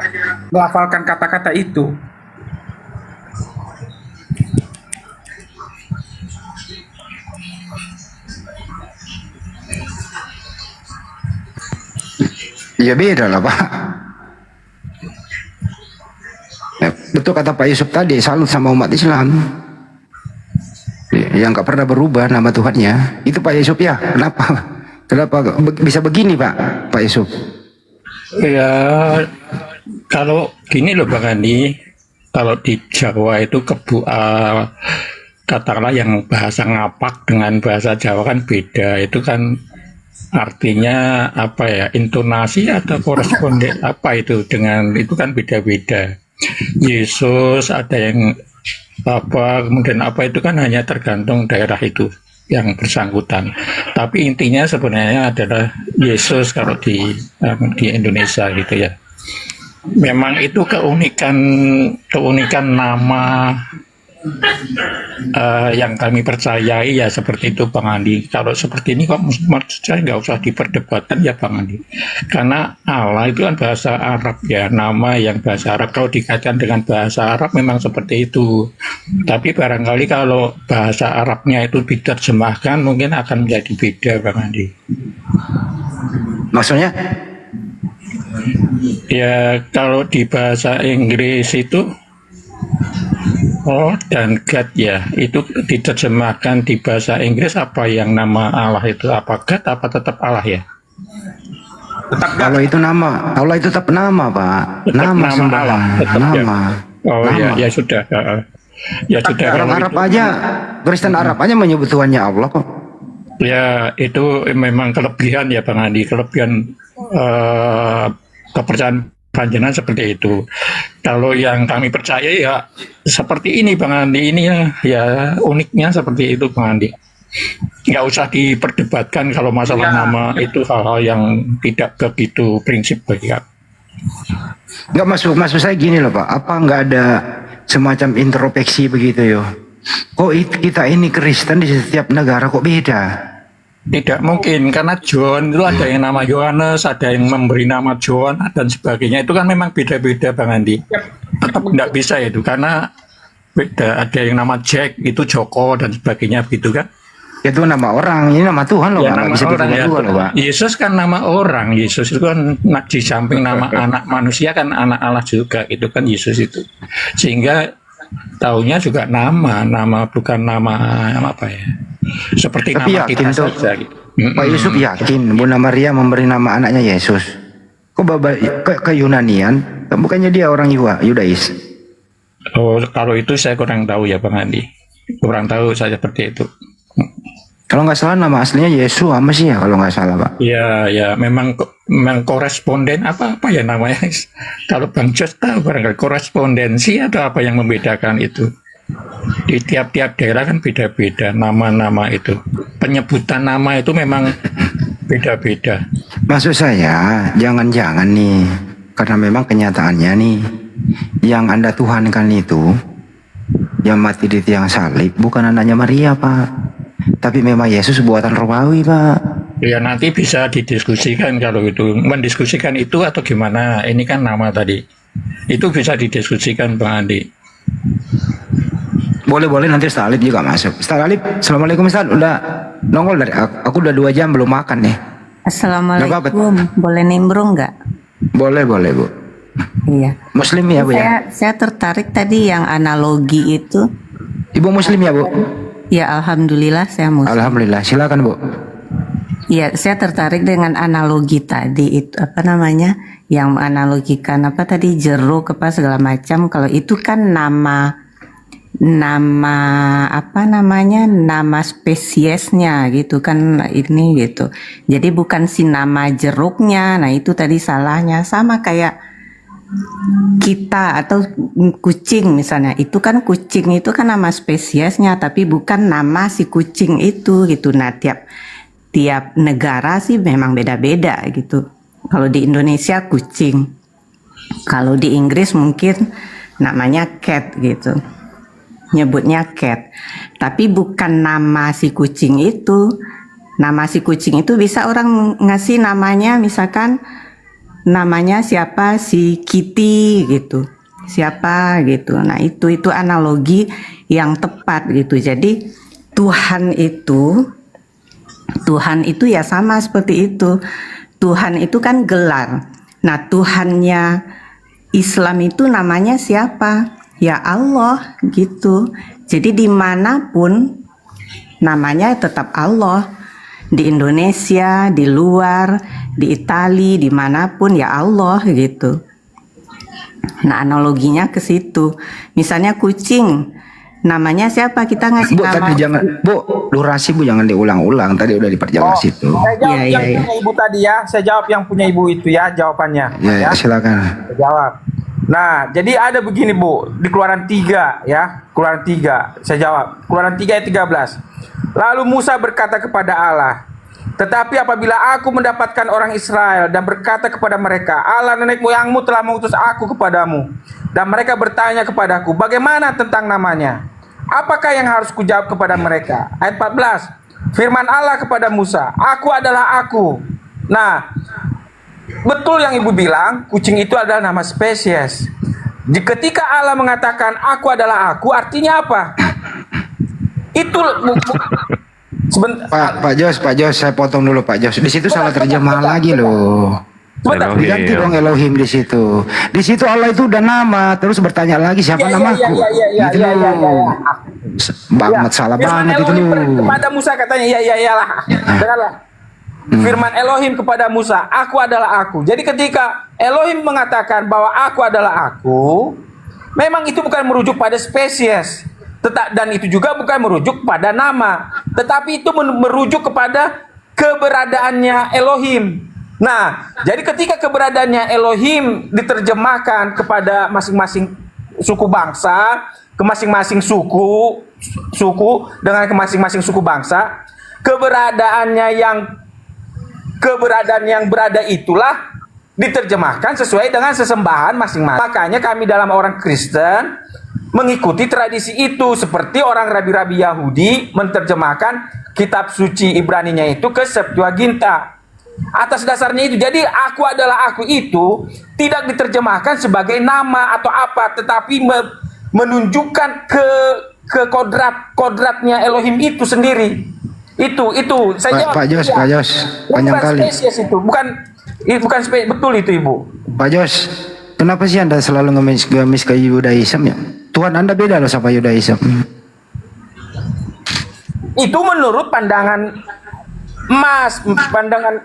[SPEAKER 1] melafalkan kata-kata itu.
[SPEAKER 2] Ya beda lah Pak. Ya, betul kata Pak Yusuf tadi, salut sama umat Islam yang gak pernah berubah nama Tuhannya. Itu Pak Yusuf ya. Kenapa bisa begini Pak Yusuf?
[SPEAKER 6] Ya, kalau gini loh Bang Andi, kalau di Jawa itu katakanlah yang bahasa Ngapak dengan bahasa Jawa kan beda. Itu kan artinya apa ya, intonasi atau koresponden apa itu dengan itu kan beda-beda. Yesus ada yang apa, kemudian apa itu kan hanya tergantung daerah itu yang bersangkutan. Tapi intinya sebenarnya adalah Yesus kalau di Indonesia gitu ya. Memang itu keunikan nama yang kami percayai ya seperti itu Bang Andi. Kalau seperti ini kok maksud saya nggak usah diperdebatkan ya Bang Andi. Karena Allah itu kan bahasa Arab ya, nama yang bahasa Arab. Kalau dikaitkan dengan bahasa Arab memang seperti itu. Tapi barangkali kalau bahasa Arabnya itu diterjemahkan mungkin akan menjadi beda Bang Andi.
[SPEAKER 2] Maksudnya?
[SPEAKER 6] Ya kalau di bahasa Inggris itu Oh dan God ya, itu diterjemahkan di bahasa Inggris apa yang nama Allah itu, apa God apa tetap Allah ya?
[SPEAKER 2] Kalau itu nama, Allah itu tetap nama Pak.
[SPEAKER 6] Tetap nama
[SPEAKER 2] sembahan.
[SPEAKER 6] Allah, tetap
[SPEAKER 2] nama.
[SPEAKER 6] Ya. Oh
[SPEAKER 2] nama.
[SPEAKER 6] ya sudah. Ya sudah.
[SPEAKER 2] Orang Arab aja, Kristen Arab aja menyebut Tuhannya Allah kok.
[SPEAKER 6] Ya itu memang kelebihan ya Bang Andi, kelebihan kepercayaan panjenengan seperti itu. Kalau yang kami percaya ya seperti ini Bang Andi, ini ya uniknya seperti itu Bang Andi. Nggak usah diperdebatkan kalau masalah nama itu hal-hal yang tidak begitu prinsip bagi kami.
[SPEAKER 2] Nggak maksud saya gini loh Pak, apa nggak ada semacam introspeksi begitu yo? Kok kita ini Kristen di setiap negara kok beda?
[SPEAKER 6] Tidak mungkin, karena John itu ada yang nama Yohanes, ada yang memberi nama John dan sebagainya. Itu kan memang beda-beda Bang Andi. Tetap tidak bisa itu, karena beda. Ada yang nama Jack, itu Joko dan sebagainya begitu kan.
[SPEAKER 2] Itu nama orang, ini nama Tuhan loh
[SPEAKER 6] Ya,
[SPEAKER 2] Pak.
[SPEAKER 6] nama
[SPEAKER 2] Bisa
[SPEAKER 6] orang ya.
[SPEAKER 2] juga loh Pak.
[SPEAKER 6] Yesus kan nama orang, Yesus itu kan di samping nama anak manusia kan anak Allah juga, itu kan Yesus itu. Sehingga taunya juga nama bukan nama apa ya. Seperti
[SPEAKER 2] Tapi
[SPEAKER 6] nama kita
[SPEAKER 2] tuh,
[SPEAKER 6] saja gitu.
[SPEAKER 2] Pak Yusuf yakin Bunda Maria memberi nama anaknya Yesus. Kok ke Yunanian, bukannya dia orang Yudais?
[SPEAKER 6] Oh, kalau itu saya kurang tahu ya Bang Andi. Kurang tahu saya seperti itu.
[SPEAKER 2] Kalau nggak salah nama aslinya Yesus apa sih ya kalau nggak salah Pak?
[SPEAKER 6] Ya memang koresponden apa ya namanya. Kalau Bang Jos tahu barangkali korespondensi atau apa yang membedakan itu. Di tiap-tiap daerah kan beda-beda nama-nama itu. Penyebutan nama itu memang beda-beda.
[SPEAKER 2] Maksud saya jangan-jangan nih, karena memang kenyataannya nih yang Anda tuhankan itu yang mati di tiang salib bukan anaknya Maria, Pak. Tapi memang Yesus buatan romawi, Pak.
[SPEAKER 6] Ya nanti bisa didiskusikan kalau itu. Mendiskusikan itu atau gimana? Ini kan nama tadi. Itu bisa didiskusikan Bang Andi.
[SPEAKER 2] Boleh nanti Ustaz Alip juga masuk. Ustaz Alip, Assalamualaikum Ustaz. Udah nongol dari aku udah 2 jam belum makan nih.
[SPEAKER 8] Assalamualaikum. Boleh nimbrung nggak?
[SPEAKER 2] Boleh Bu.
[SPEAKER 8] Iya.
[SPEAKER 2] Muslim ya Bu ya?
[SPEAKER 8] Saya tertarik tadi yang analogi itu.
[SPEAKER 2] Ibu Muslim ya Bu?
[SPEAKER 8] Ya alhamdulillah saya muslim.
[SPEAKER 2] Alhamdulillah, silakan Bu.
[SPEAKER 8] Ya saya tertarik dengan analogi tadi itu apa namanya? Yang menganalogikan apa tadi jeruk apa segala macam. Kalau itu kan nama apa namanya, nama spesiesnya gitu kan ini gitu. Jadi bukan si nama jeruknya. Nah itu tadi salahnya. Sama kayak kita atau kucing misalnya, itu kan kucing itu kan nama spesiesnya tapi bukan nama si kucing itu gitu. Nah tiap negara sih memang beda-beda gitu. Kalau di Indonesia kucing, kalau di Inggris mungkin namanya cat gitu, nyebutnya cat. Tapi bukan nama si kucing itu. Nama si kucing itu bisa orang ngasih namanya, misalkan namanya siapa, si Kitty gitu, siapa gitu. Nah itu analogi yang tepat gitu. Jadi Tuhan itu ya sama seperti itu. Tuhan itu kan gelar. Nah Tuhannya Islam itu namanya siapa? Ya Allah gitu. Jadi dimanapun namanya tetap Allah. Di Indonesia, di luar, di Italia, dimanapun ya Allah gitu. Nah analoginya ke situ. Misalnya kucing, namanya siapa? Kita ngasih
[SPEAKER 2] Bu,
[SPEAKER 8] nama.
[SPEAKER 2] tadi jangan, Bu, durasi Bu jangan diulang-ulang. Tadi udah diperjelas itu.
[SPEAKER 1] Saya jawab
[SPEAKER 8] Iya,
[SPEAKER 1] yang
[SPEAKER 8] iya.
[SPEAKER 1] punya ibu tadi ya. Saya jawab yang punya ibu itu ya jawabannya.
[SPEAKER 2] Ya, silakan.
[SPEAKER 1] Saya jawab. Nah, jadi ada begini Bu, di Keluaran 3 ya. Keluaran 3, saya jawab. Keluaran 3 ayat 13. Lalu Musa berkata kepada Allah, tetapi apabila aku mendapatkan orang Israel dan berkata kepada mereka, Allah nenek moyangmu telah mengutus aku kepadamu. Dan mereka bertanya kepadaku, bagaimana tentang namanya? Apakah yang harus kujawab kepada mereka? Ayat 14. Firman Allah kepada Musa, aku adalah aku. Nah, betul yang ibu bilang, kucing itu adalah nama spesies. Ketika Allah mengatakan aku adalah aku, artinya apa? Itu sebentar.
[SPEAKER 2] Pak Jos, saya potong dulu Pak Jos. Di situ salah terjemah lagi loh.
[SPEAKER 1] Sebentar.
[SPEAKER 4] Elohim.
[SPEAKER 2] Diganti dong Elohim di situ. Di situ Allah itu udah nama, terus bertanya lagi siapa namaku. Gitu loh. Banget salah
[SPEAKER 1] Firman
[SPEAKER 2] banget itu
[SPEAKER 1] Elohim
[SPEAKER 2] loh.
[SPEAKER 1] kepada Musa katanya, iyalah. Dengarlah. Firman Elohim kepada Musa, aku adalah aku. Jadi ketika Elohim mengatakan bahwa aku adalah aku, memang itu bukan merujuk pada spesies. Dan itu juga bukan merujuk pada nama. Tetapi itu merujuk kepada keberadaannya Elohim. Nah, jadi ketika keberadaannya Elohim diterjemahkan kepada masing-masing suku bangsa, ke masing-masing suku dengan ke masing-masing suku bangsa, keberadaan yang berada itulah diterjemahkan sesuai dengan sesembahan masing-masing. Makanya kami dalam orang Kristen mengikuti tradisi itu, seperti orang rabi-rabi Yahudi menerjemahkan kitab suci Ibraninya itu ke Septuaginta. Atas dasarnya itu, jadi aku adalah aku itu tidak diterjemahkan sebagai nama atau apa, tetapi menunjukkan ke kodratnya Elohim itu sendiri. Itu saya
[SPEAKER 2] Pak Jos, panjang
[SPEAKER 1] bukan
[SPEAKER 2] kali.
[SPEAKER 1] spesies itu, bukan betul itu Ibu.
[SPEAKER 2] Pak Jos, kenapa sih Anda selalu ngemis ke Yudaism ya? Tuhan Anda beda loh sama Yudaism.
[SPEAKER 1] Itu menurut pandangan Mas,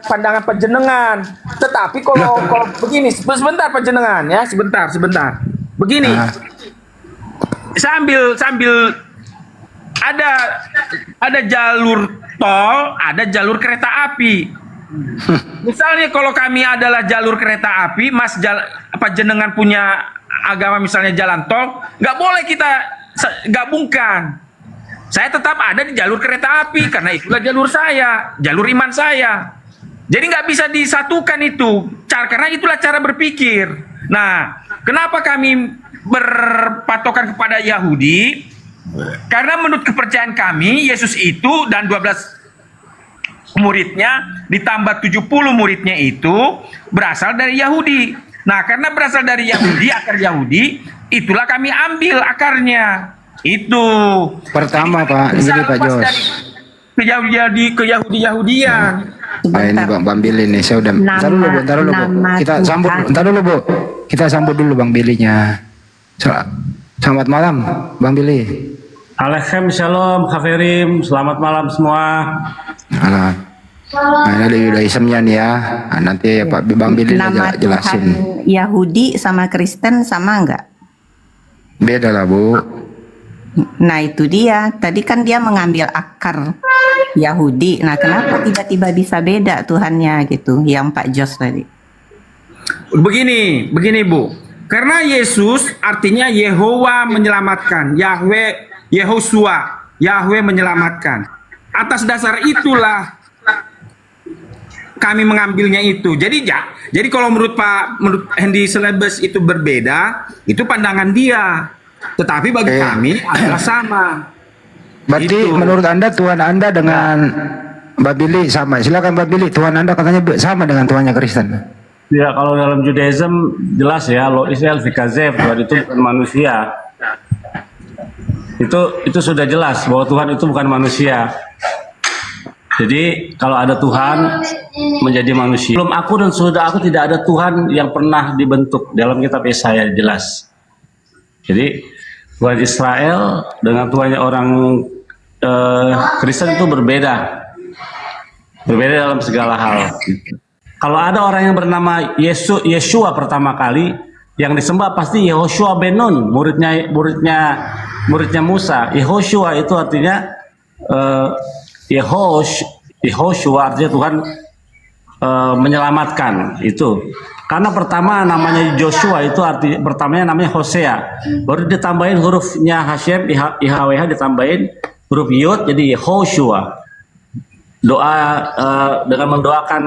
[SPEAKER 1] pandangan penjenengan. Tetapi kalau begini, sebentar penjenengan ya, sebentar. Begini. Sambil ada jalur tol, ada jalur kereta api. Misalnya kalau kami adalah jalur kereta api, Mas jenengan punya agama misalnya jalan tol, nggak boleh kita gabungkan. Saya tetap ada di jalur kereta api karena itulah jalur saya, jalur iman saya. Jadi nggak bisa disatukan itu, karena itulah cara berpikir. Nah, kenapa kami berpatokan kepada Yahudi?
[SPEAKER 9] Karena menurut kepercayaan kami, Yesus itu dan 12 muridnya ditambah 70 muridnya itu berasal dari Yahudi. Nah, karena berasal dari Yahudi, akar Yahudi, itulah kami ambil akarnya. Itu.
[SPEAKER 2] Pertama,
[SPEAKER 9] Jadi,
[SPEAKER 2] Pak,
[SPEAKER 9] bisa
[SPEAKER 2] ini Pak
[SPEAKER 9] lepas
[SPEAKER 2] Jos.
[SPEAKER 9] dari ke Yahudi-Yahudian.
[SPEAKER 2] Nah, ini Bang Billy nih, saya udah ntar dulu, Bu.
[SPEAKER 8] nama
[SPEAKER 2] Kita sambut,
[SPEAKER 8] Tuhan.
[SPEAKER 2] ntar dulu, Bu. Kita sambut dulu Bang Billy-nya. Selamat malam, Bang Billy.
[SPEAKER 10] Alaikum shalom, Khafirim. Selamat malam semua.
[SPEAKER 2] Alah. Nah, ini udah isemnya nih ya. Nah, nanti ya Pak Bang Billy
[SPEAKER 8] Nama
[SPEAKER 2] jelasin.
[SPEAKER 8] Tuhan Yahudi sama Kristen sama enggak?
[SPEAKER 2] Beda lah, Bu.
[SPEAKER 8] Nah itu dia, tadi kan dia mengambil akar Yahudi. Nah kenapa tiba-tiba bisa beda Tuhannya gitu, yang Pak Jos tadi?
[SPEAKER 9] Begini Bu. Karena Yesus artinya Yehowa menyelamatkan, Yehosua, Yahweh menyelamatkan. Atas dasar itulah kami mengambilnya itu. Jadi kalau menurut Hendy Selebes itu berbeda, itu pandangan dia. Tetapi bagi kami adalah sama.
[SPEAKER 2] Berarti
[SPEAKER 9] Itu.
[SPEAKER 2] menurut Anda Tuhan Anda dengan Mbak Billy sama. Silakan Mbak Billy, Tuhan Anda katanya sama dengan Tuhannya Kristen.
[SPEAKER 10] Ya, kalau dalam Judaism jelas ya, lo Israel Vikazev, Tuhan itu bukan manusia. Itu sudah jelas bahwa Tuhan itu bukan manusia. Jadi kalau ada Tuhan menjadi manusia. Belum aku dan sudah aku tidak ada Tuhan yang pernah dibentuk dalam kitab Yesaya jelas. Jadi Tuhan Israel dengan Tuhannya orang Kristen itu berbeda dalam segala hal. Kalau ada orang yang bernama Yeshua pertama kali yang disembah pasti Yehoshua ben Nun, muridnya Musa. Yehoshua itu artinya Yehoshua artinya Tuhan menyelamatkan itu. Karena pertama namanya Joshua itu arti pertamanya namanya Hosea. Baru ditambahin hurufnya Hashem IHWH ditambahin huruf Yod jadi Yehoshua. Doa dengan mendoakan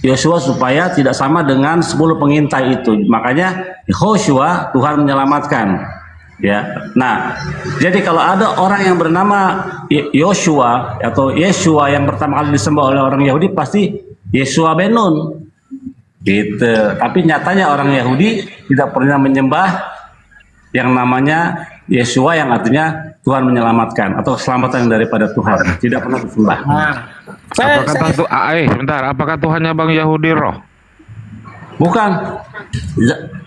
[SPEAKER 10] Yosua supaya tidak sama dengan 10 pengintai itu. Makanya Yehoshua Tuhan menyelamatkan. Ya. Nah, jadi kalau ada orang yang bernama Yoshua atau Yeshua yang pertama kali disembah oleh orang Yahudi pasti Yeshua ben Nun. Gitu. Tapi nyatanya orang Yahudi tidak pernah menyembah yang namanya Yeshua yang artinya Tuhan menyelamatkan atau keselamatan daripada Tuhan. Tidak pernah disembah.
[SPEAKER 4] Apakah Tuhannya Bang Yahudi roh?
[SPEAKER 10] Bukan.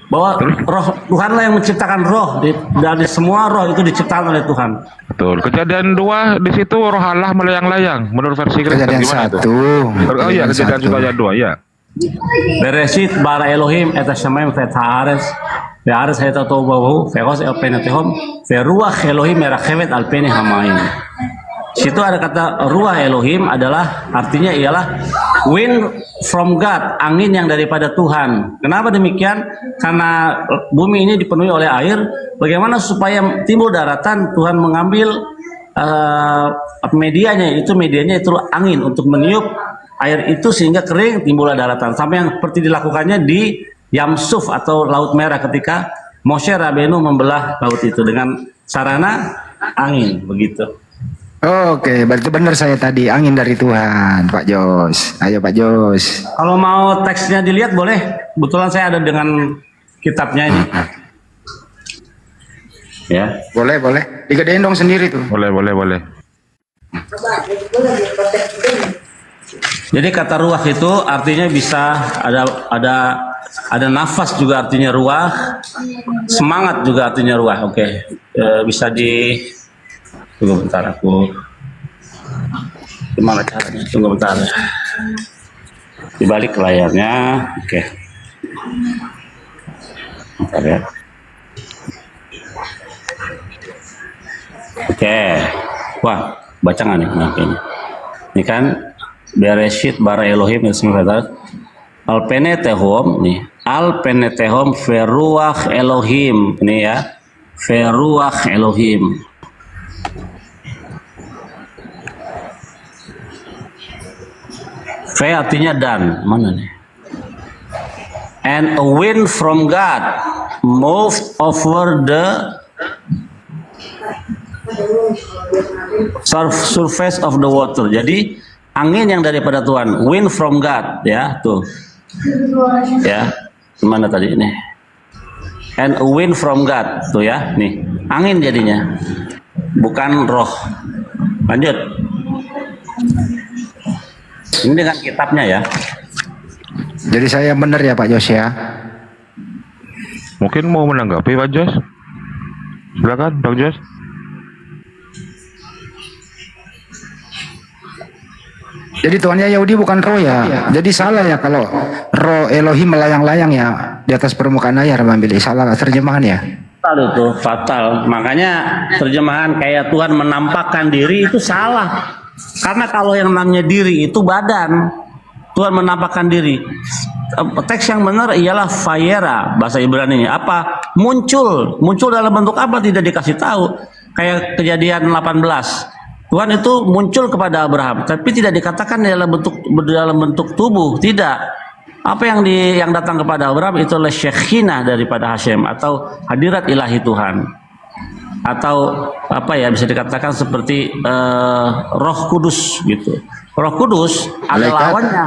[SPEAKER 10] Bahwa roh Tuhanlah yang menciptakan roh dari semua roh itu diciptakan oleh Tuhan.
[SPEAKER 4] Betul. Kejadian 2 di situ roh Allah melayang-layang menurut versi Kristen
[SPEAKER 2] Kejadian
[SPEAKER 4] gimana
[SPEAKER 2] 1.
[SPEAKER 4] itu? Oh iya, kejadian 1 ayat 2 ya.
[SPEAKER 10] Bereshit bara Elohim et hashamayim v'et haaretz ve'haaretz hayat tohu bohu ve'chos el pnei tehom ve'ruach Elohim merachevet al pnei hamayim. Situ ada kata ruah Elohim adalah artinya ialah wind from God, angin yang daripada Tuhan. Kenapa demikian? Karena bumi ini dipenuhi oleh air. Bagaimana supaya timbul daratan? Tuhan mengambil medianya itu angin untuk meniup air itu sehingga kering, timbullah daratan. Sampai yang seperti dilakukannya di Yamsuf atau Laut Merah ketika Moshe Rabenu membelah laut itu dengan sarana angin, begitu.
[SPEAKER 2] Oke, berarti benar saya tadi angin dari Tuhan, Pak Jos. Ayo Pak Jos.
[SPEAKER 10] Kalau mau teksnya dilihat boleh. Kebetulan saya ada dengan kitabnya ini. Ya.
[SPEAKER 2] Boleh. Digedein dong sendiri tuh.
[SPEAKER 4] Boleh.
[SPEAKER 10] Jadi kata ruah itu artinya bisa ada nafas juga artinya ruah, semangat juga artinya ruah. Oke. Bisa di tunggu bentar aku. Gimana caranya? Tunggu bentar. Dibalik layarnya. Oke. Bentar ya. Oke. Wah, baca nggak nih? Nah, ini kan Bereshit bara Elohim al penetehom nih. Al penetehom veruach Elohim. Ini ya. Veruach Elohim. V artinya dan, mana nih? And a wind from God moved over the Surface of the water. Jadi angin yang daripada Tuhan, wind from God, ya tuh, ya gimana tadi ini? And a wind from God, tuh ya, nih angin jadinya, bukan roh. Lanjut. Ini dengan kitabnya ya.
[SPEAKER 2] Jadi saya benar ya Pak Jos ya.
[SPEAKER 4] Mungkin mau menanggapi Pak Jos? Silakan Pak Jos.
[SPEAKER 2] Jadi Tuhannya Yahudi bukan roh ya. Jadi salah ya kalau roh Elohim melayang-layang ya di atas permukaan air mengambil. Salah terjemahan ya.
[SPEAKER 10] Fatal itu, fatal. Makanya terjemahan kayak Tuhan menampakkan diri itu salah. Karena kalau yang namanya diri itu badan, Tuhan menampakkan diri. Teks yang benar ialah fayera, bahasa Ibrani-nya. Apa? Muncul. Muncul dalam bentuk apa? Tidak dikasih tahu. Kayak Kejadian 18. Tuhan itu muncul kepada Abraham, tapi tidak dikatakan dalam bentuk tubuh. Tidak. Apa yang datang kepada Abraham itu adalah Shekinah daripada Hashem atau hadirat ilahi Tuhan. Atau apa ya, bisa dikatakan seperti Roh Kudus gitu. Roh Kudus ada lawannya,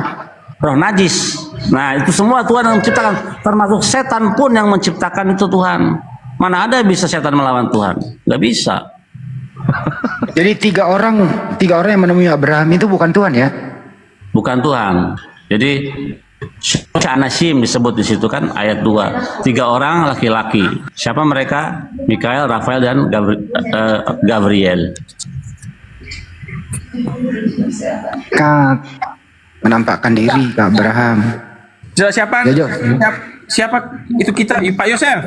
[SPEAKER 10] roh najis. Nah itu semua Tuhan yang menciptakan, termasuk setan pun yang menciptakan itu Tuhan. Mana ada bisa setan melawan Tuhan? Gak bisa.
[SPEAKER 2] Jadi tiga orang yang menemui Abraham itu bukan Tuhan ya?
[SPEAKER 10] Bukan Tuhan. Jadi Anasim disebut di situ kan ayat 2. 3 orang laki-laki. Siapa mereka? Mikael, Rafael dan Gabriel.
[SPEAKER 2] Menampakkan diri ke Abraham.
[SPEAKER 9] Siapa?
[SPEAKER 2] Ya,
[SPEAKER 9] Siapa itu kita? Pak Yosef.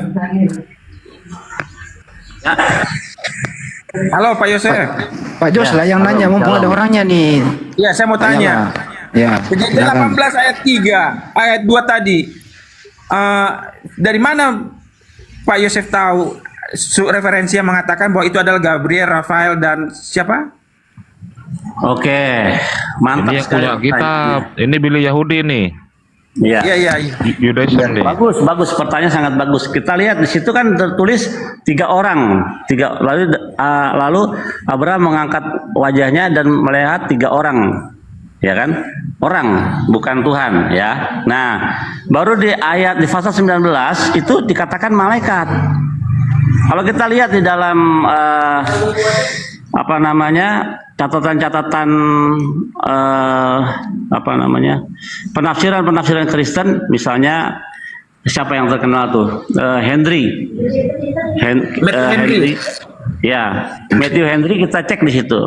[SPEAKER 9] Halo Pak Yosef.
[SPEAKER 2] Pak Jos lah yang nanya, mumpung ada orangnya nih.
[SPEAKER 9] Iya, saya mau tanya.
[SPEAKER 2] Ya.
[SPEAKER 9] Kejadian 18 ayat 3, ayat 2 tadi. Dari mana Pak Yosef tahu referensi yang mengatakan bahwa itu adalah Gabriel, Rafael dan siapa?
[SPEAKER 10] Oke, mantap
[SPEAKER 4] Ini yang
[SPEAKER 10] sekali.
[SPEAKER 4] punya kitab. Ini Billy Yahudi nih.
[SPEAKER 10] Iya.
[SPEAKER 9] Iya.
[SPEAKER 4] Judaism nih.
[SPEAKER 10] Bagus, pertanyaan sangat bagus. Kita lihat di situ kan tertulis 3 orang, lalu Abraham mengangkat wajahnya dan melihat 3 orang, ya kan? Orang, bukan Tuhan, ya. Nah, baru di pasal 19 itu dikatakan malaikat. Kalau kita lihat di dalam catatan-catatan penafsiran Kristen, misalnya siapa yang terkenal tuh, Henry, Matthew Henry, kita cek di situ.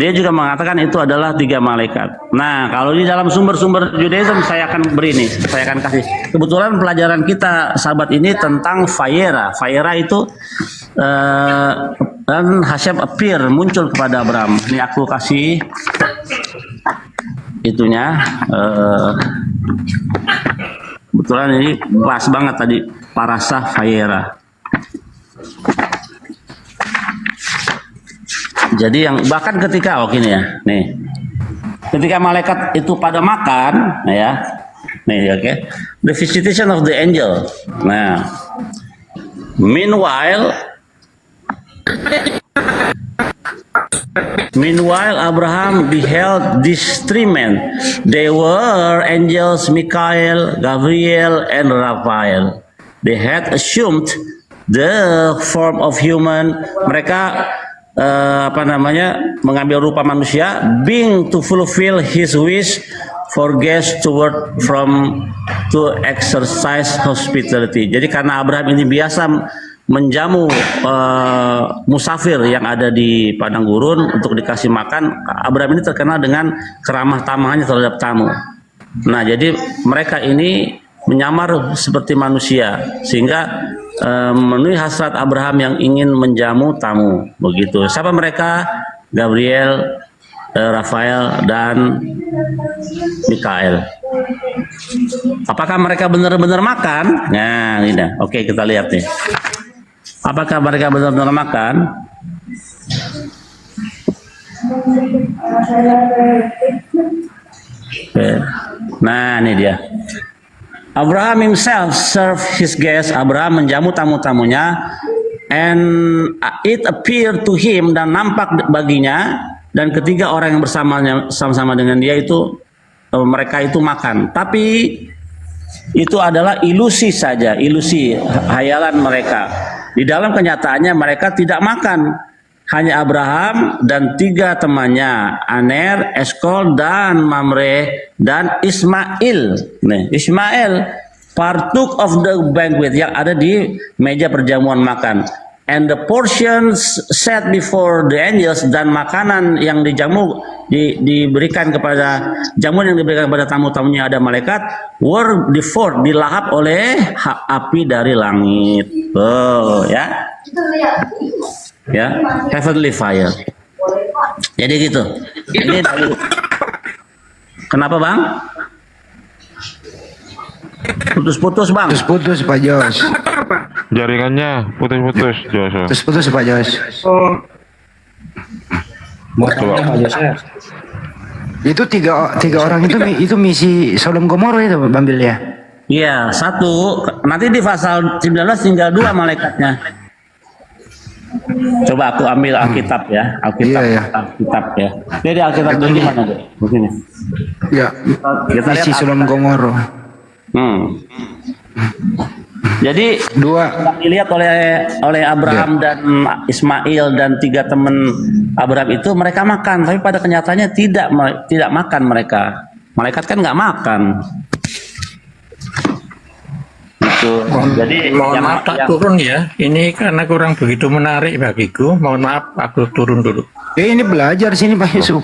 [SPEAKER 10] Dia juga mengatakan itu adalah 3 malaikat. Nah, kalau di dalam sumber-sumber Judaism saya akan kasih. Kebetulan pelajaran kita sahabat ini tentang Fayera. Fayera itu dan Hashem appear, muncul kepada Abraham. Ini aku kasih itunya. Kebetulan ini pas banget tadi Parasah Fayera. Jadi yang bahkan ketika ketika malaikat itu pada makan, the visitation of the angel. Nah, meanwhile Abraham beheld these 3 men. They were angels Mikael, Gabriel, and Raphael. They had assumed the form of human. Mereka mengambil rupa manusia, being to fulfill his wish for guests to exercise hospitality. Jadi karena Abraham ini biasa menjamu musafir yang ada di padang gurun untuk dikasih makan, Abraham ini terkenal dengan keramah tamahannya terhadap tamu. Nah, jadi mereka ini menyamar seperti manusia sehingga memenuhi hasrat Abraham yang ingin menjamu tamu, begitu. Siapa mereka? Gabriel, Rafael, dan Mikael. Apakah mereka benar-benar makan? Nah, ini. Oke, kita lihat nih. Apakah mereka benar-benar makan? Oke. Nah, ini dia. Abraham himself served his guests. Abraham menjamu tamu-tamunya and it appeared to him, dan nampak baginya, dan ketiga orang yang sama-sama dengan dia itu mereka itu makan. Tapi itu adalah ilusi saja, ilusi hayalan mereka. Di dalam kenyataannya mereka tidak makan. Hanya Abraham dan 3 temannya, Aner, Eskol, dan Mamre, dan Ismail. Nih, Ismail partook of the banquet, yang ada di meja perjamuan makan. And the portions set before the angels, dan makanan yang diberikan kepada jamuan yang diberikan kepada tamu-tamunya ada malaikat, were devoured, dilahap oleh api dari langit. Oh, ya. Ya, heavenly fire. Jadi gitu. Ini kenapa bang? Putus-putus bang.
[SPEAKER 2] Putus-putus Pak Jos.
[SPEAKER 4] Jaringannya putus-putus, Jos.
[SPEAKER 2] Putus-putus Pak Jos. Itu tiga orang itu misi Sodom Gomora itu Bang Bil ya?
[SPEAKER 10] Iya, 1. Nanti di pasal 19 tinggal 2 malaikatnya. Coba aku ambil Alkitab ya, Alkitab ya. Jadi Alkitab dulu mana deh? Begini.
[SPEAKER 2] Ya.
[SPEAKER 10] Kita lihat
[SPEAKER 2] misi Sodom Gomora.
[SPEAKER 10] Jadi dilihat oleh Abraham dan Ismail dan 3 teman Abraham itu, mereka makan, tapi pada kenyataannya tidak makan mereka. Malaikat kan nggak makan. Jadi
[SPEAKER 6] mohon maaf tak turun ya, ini karena kurang begitu menarik bagiku, mohon maaf aku turun dulu.
[SPEAKER 2] Ini belajar sini Pak Yusuf.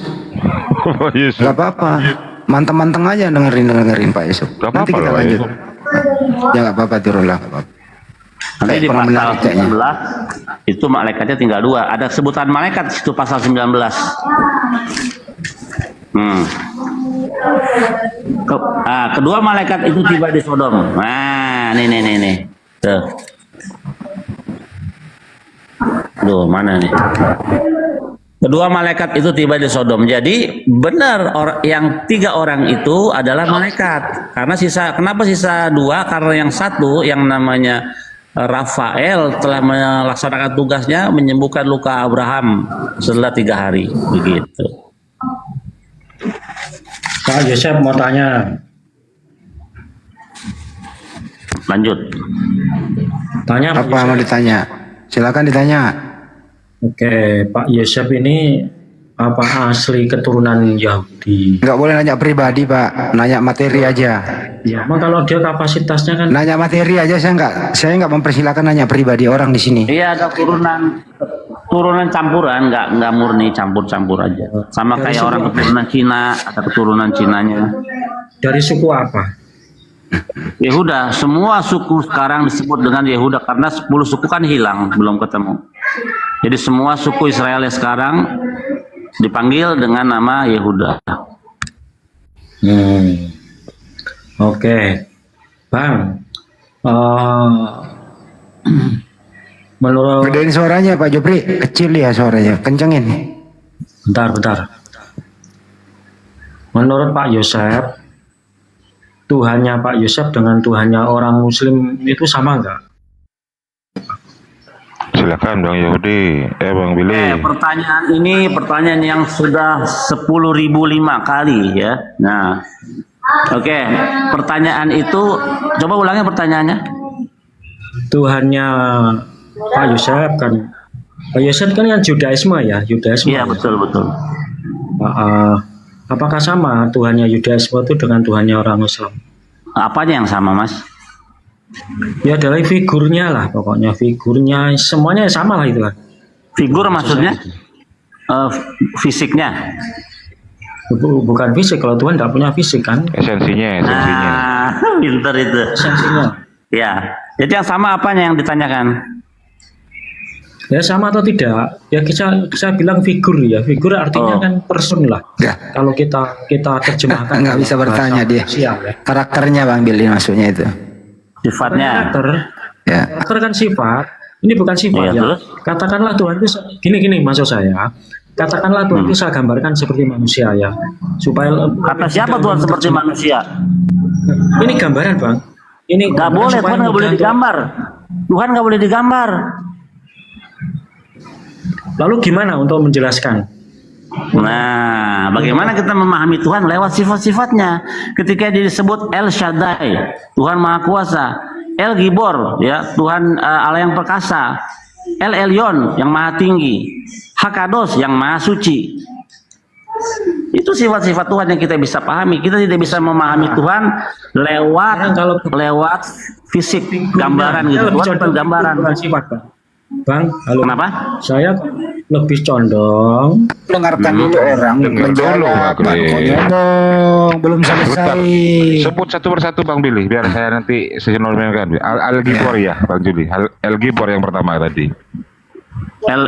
[SPEAKER 2] Gak apa-apa, manteng-manteng aja dengerin Pak Yusuf. Nanti kita lanjut. Ya gak apa-apa, turunlah.
[SPEAKER 10] Nanti di pasal 19 itu malaikatnya tinggal 2. Ada sebutan malaikat itu pasal 19. Kedua malaikat itu tiba di Sodom. Nah, nih. Tuh. Duh, mana nih? Kedua malaikat itu tiba di Sodom. Jadi benar yang 3 orang itu adalah malaikat. Karena kenapa sisa 2? Karena yang 1 yang namanya Rafael telah melaksanakan tugasnya menyembuhkan luka Abraham setelah 3 hari. Begitu.
[SPEAKER 11] Pak Yosef mau tanya.
[SPEAKER 10] Lanjut.
[SPEAKER 11] Tanya
[SPEAKER 2] apa mau ditanya? Silakan ditanya.
[SPEAKER 11] Oke, Pak Yosef ini apa asli keturunan Yahudi?
[SPEAKER 2] Nggak boleh nanya pribadi Pak, nanya materi aja.
[SPEAKER 11] Ya, emang kalau dia kapasitasnya kan?
[SPEAKER 2] Nanya materi aja, saya nggak mempersilahkan nanya pribadi orang di sini.
[SPEAKER 10] Iya, ada turunan campuran, nggak murni, campur aja. Sama dari kayak orang keturunan Cina, ada keturunan Cinanya.
[SPEAKER 11] Dari suku apa?
[SPEAKER 10] Yehuda. Semua suku sekarang disebut dengan Yehuda karena 10 suku kan hilang, belum ketemu. Jadi semua suku Israel sekarang dipanggil dengan nama Yehuda.
[SPEAKER 11] Oke. Bang, menurut
[SPEAKER 2] gedein suaranya Pak Jopri, kecil ya suaranya, kencengin.
[SPEAKER 11] Bentar. Menurut Pak Yosef, Tuhannya Pak Yosef dengan Tuhannya orang Muslim itu sama nggak?
[SPEAKER 4] Silakan Bang Yahudi, Bang Billy.
[SPEAKER 10] Pertanyaan yang sudah 10.005 kali ya. Nah, oke. Pertanyaan itu, coba ulangi pertanyaannya.
[SPEAKER 11] Tuhannya Pak Yosef kan, Pak Yosef kan yang Judaisme ya, Judaisme.
[SPEAKER 10] Iya, betul.
[SPEAKER 11] Apakah sama Tuhannya Judaisme itu dengan Tuhannya orang Islam?
[SPEAKER 10] Apanya yang sama, Mas?
[SPEAKER 11] Ya dari figurnya lah, pokoknya figurnya semuanya sama lah itu lah.
[SPEAKER 10] Figur maksudnya? Fisiknya?
[SPEAKER 11] Bukan fisik, kalau Tuhan tidak punya fisik kan?
[SPEAKER 4] Esensinya.
[SPEAKER 10] Pinter itu.
[SPEAKER 11] Esensinya.
[SPEAKER 10] Ya. Jadi yang sama apanya yang ditanyakan?
[SPEAKER 11] Ya sama atau tidak? Ya kita bilang figur ya. Figur artinya kan person lah.
[SPEAKER 2] Ya.
[SPEAKER 11] Kalau kita terjemahkan.
[SPEAKER 2] Nggak bisa bertanya dia.
[SPEAKER 11] Ya.
[SPEAKER 2] Karakternya Bang Billy maksudnya itu.
[SPEAKER 10] Sifatnya.
[SPEAKER 11] Karakter kan sifat. Ini bukan sifat ya.
[SPEAKER 10] Terus?
[SPEAKER 11] Katakanlah Tuhan itu gini maksud saya. Katakanlah Tuhan itu saya gambarkan seperti manusia ya. Supaya
[SPEAKER 10] kata siapa Tuhan seperti manusia?
[SPEAKER 11] Ini gambaran Bang. Ini
[SPEAKER 10] nggak boleh, Tuhan nggak boleh digambar. Tuhan nggak boleh digambar.
[SPEAKER 11] Lalu gimana untuk menjelaskan?
[SPEAKER 10] Nah, bagaimana kita memahami Tuhan lewat sifat-sifatnya? Ketika disebut El Shaddai, Tuhan Maha Kuasa, El Gibor, ya Tuhan Allah yang perkasa, El Elyon yang Maha Tinggi, Hakados yang Maha Suci. Itu sifat-sifat Tuhan yang kita bisa pahami. Kita tidak bisa memahami Tuhan lewat fisik, gambaran gitu. Tuhan bukan gambaran.
[SPEAKER 11] Sifat, Bang. Bang, halo.
[SPEAKER 10] Kenapa?
[SPEAKER 11] Saya lebih condong
[SPEAKER 2] Dengarkan dulu orang.
[SPEAKER 4] Dengar dulu, Pak Kris.
[SPEAKER 2] Ngomong, belum
[SPEAKER 4] Sebentar.
[SPEAKER 2] selesai.
[SPEAKER 4] Sebut satu persatu Bang Billy, biar saya nanti kan. Al-Gibor ya, Bang Juli. Al-Gibor yang pertama tadi.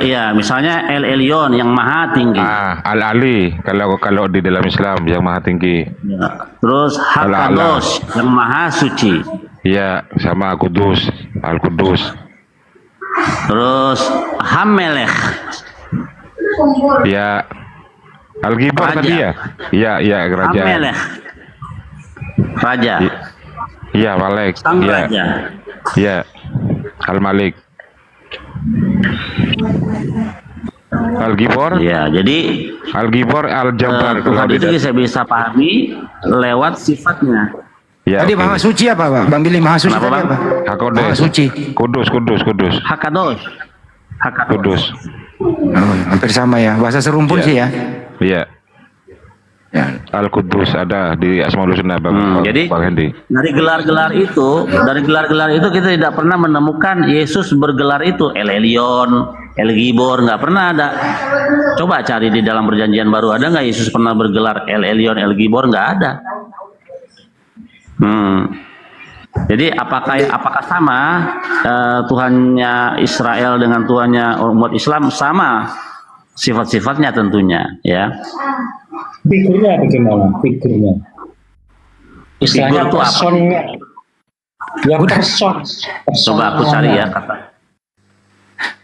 [SPEAKER 10] Ya, misalnya El Elyon yang Maha Tinggi.
[SPEAKER 4] Al-Ali kalau di dalam Islam yang Maha Tinggi.
[SPEAKER 10] Ya. Terus Hakados yang Maha Suci.
[SPEAKER 4] Iya, sama Kudus, Al-Kudus.
[SPEAKER 10] Terus Hamelech.
[SPEAKER 4] Ya, Al-Gibor
[SPEAKER 10] Raja.
[SPEAKER 4] tadi ya. Iya, kerajaan.
[SPEAKER 10] Hamelech. Raja.
[SPEAKER 4] Iya, Malik.
[SPEAKER 10] Sang
[SPEAKER 4] Iya.
[SPEAKER 10] Raja.
[SPEAKER 4] Iya. Al-Malik. Al-Gibor.
[SPEAKER 10] Ya, jadi
[SPEAKER 4] Al-Gibor, Al-Jabbar.
[SPEAKER 10] Tuhan itu kita bisa pahami lewat sifatnya.
[SPEAKER 4] Ya,
[SPEAKER 2] Tadi Maha Suci apa, Pak? Bang Billy, Maha Suci
[SPEAKER 10] Kenapa,
[SPEAKER 2] tadi
[SPEAKER 10] Bang?
[SPEAKER 2] apa?
[SPEAKER 4] Hakodes.
[SPEAKER 2] Maha Suci.
[SPEAKER 4] Kudus.
[SPEAKER 10] Hakados.
[SPEAKER 4] Kudus.
[SPEAKER 2] Oh, hampir sama ya. Bahasa serumpun
[SPEAKER 4] Iya.
[SPEAKER 2] sih ya.
[SPEAKER 4] Iya.
[SPEAKER 2] Ya.
[SPEAKER 4] Al-Kudus ada di Asmaul Husna, Bang.
[SPEAKER 10] Jadi
[SPEAKER 4] Bang Hendi.
[SPEAKER 10] dari gelar-gelar itu kita tidak pernah menemukan Yesus bergelar itu El Elyon, El Gibor, nggak pernah ada. Coba cari di dalam Perjanjian Baru, ada nggak Yesus pernah bergelar El Elyon, El Gibor? Nggak ada. Jadi apakah sama Tuhannya Israel dengan Tuhannya umat Islam? Sama sifat-sifatnya tentunya, ya.
[SPEAKER 11] figurnya bagaimana? Figurnya. Istilahnya
[SPEAKER 10] Figur itu apa?
[SPEAKER 11] personnya. Yang person.
[SPEAKER 10] Coba aku cari ya kata.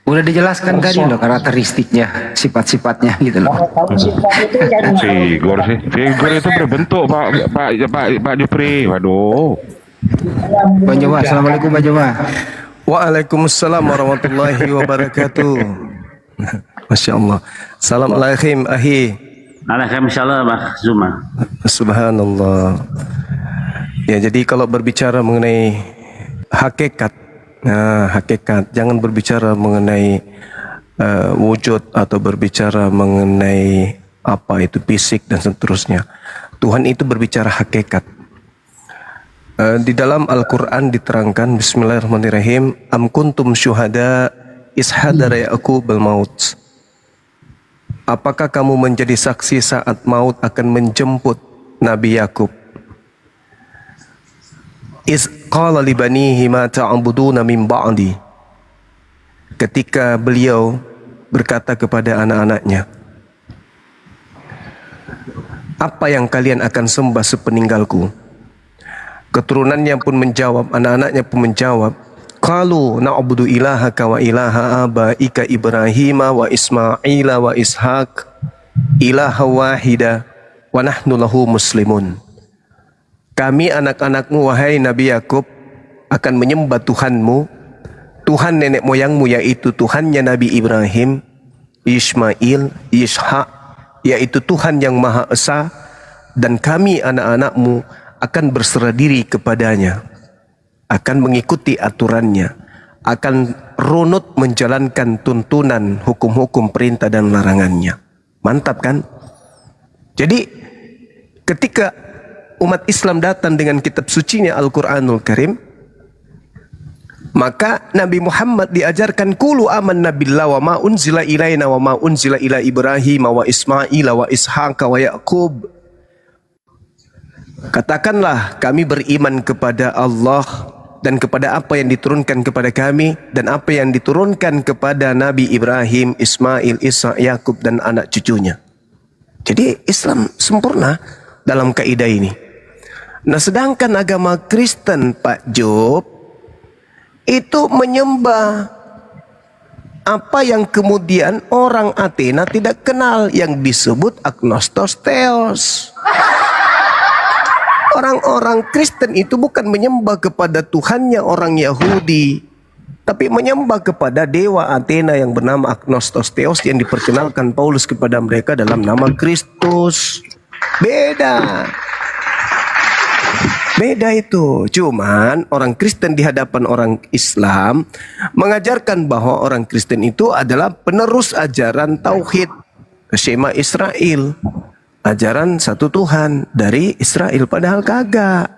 [SPEAKER 2] Udah dijelaskan tadi loh karakteristiknya, sifat-sifatnya gitu loh.
[SPEAKER 11] Kalau sifat itu kan
[SPEAKER 4] Figur sih. Figur itu berbentuk, Pak Jupri. Waduh.
[SPEAKER 2] Bang Joma, assalamualaikum Bang Joma.
[SPEAKER 12] Waalaikumsalam warahmatullahi wabarakatuh. Masya Allah. Assalamualaikum ahi.
[SPEAKER 10] Alhamdulillah, Mbak Zuma.
[SPEAKER 12] Subhanallah. Ya, jadi kalau berbicara mengenai hakikat, hakikat, jangan berbicara mengenai wujud atau berbicara mengenai apa itu fisik dan seterusnya. Tuhan itu berbicara hakikat. Di dalam Al-Quran diterangkan, Bismillahirrahmanirrahim, Am kuntum syuhada ishadara Ya'qubal maut. Apakah kamu menjadi saksi saat maut akan menjemput Nabi Yakub? Iz qala li banihi ma ta'buduna min ba'di. Ketika beliau berkata kepada anak-anaknya, apa yang kalian akan sembah sepeninggalku? Keturunannya pun menjawab, anak-anaknya pun menjawab, qalu na'budu ilahaka wa ilaha abaika Ibrahim wa Ismail wa Ishaq ilaha wahida wa nahnu lahu muslimun. Kami anak-anakmu wahai Nabi Yakub akan menyembah Tuhanmu, Tuhan nenek moyangmu, yaitu Tuhannya Nabi Ibrahim, Ismail, Ishaq, yaitu Tuhan yang Maha Esa, dan kami anak-anakmu akan berserah diri kepadanya, akan mengikuti aturannya, akan runut menjalankan tuntunan hukum-hukum perintah dan larangannya. Mantap kan? Jadi ketika umat Islam datang dengan kitab sucinya Al-Quranul Karim, maka Nabi Muhammad diajarkan kulu amanna billah wa ma unzila ilaina wa ma unzila ila Ibrahim wa Ismail wa Ishaq wa Yaqub. Katakanlah kami beriman kepada Allah dan kepada apa yang diturunkan kepada kami dan apa yang diturunkan kepada Nabi Ibrahim, Ismail, Ishaq, Yakub dan anak cucunya. Jadi Islam sempurna dalam kaidah ini. Nah, sedangkan agama Kristen, Pak Job, itu menyembah apa yang kemudian orang Athena tidak kenal, yang disebut agnostos theos. Orang-orang Kristen itu bukan menyembah kepada Tuhannya orang Yahudi, tapi menyembah kepada dewa Athena yang bernama Agnostos Theos yang diperkenalkan Paulus kepada mereka dalam nama Kristus. Beda. Beda itu. Cuman orang Kristen di hadapan orang Islam mengajarkan bahwa orang Kristen itu adalah penerus ajaran Tauhid, Shema Israel, ajaran satu Tuhan dari Israel, padahal kagak.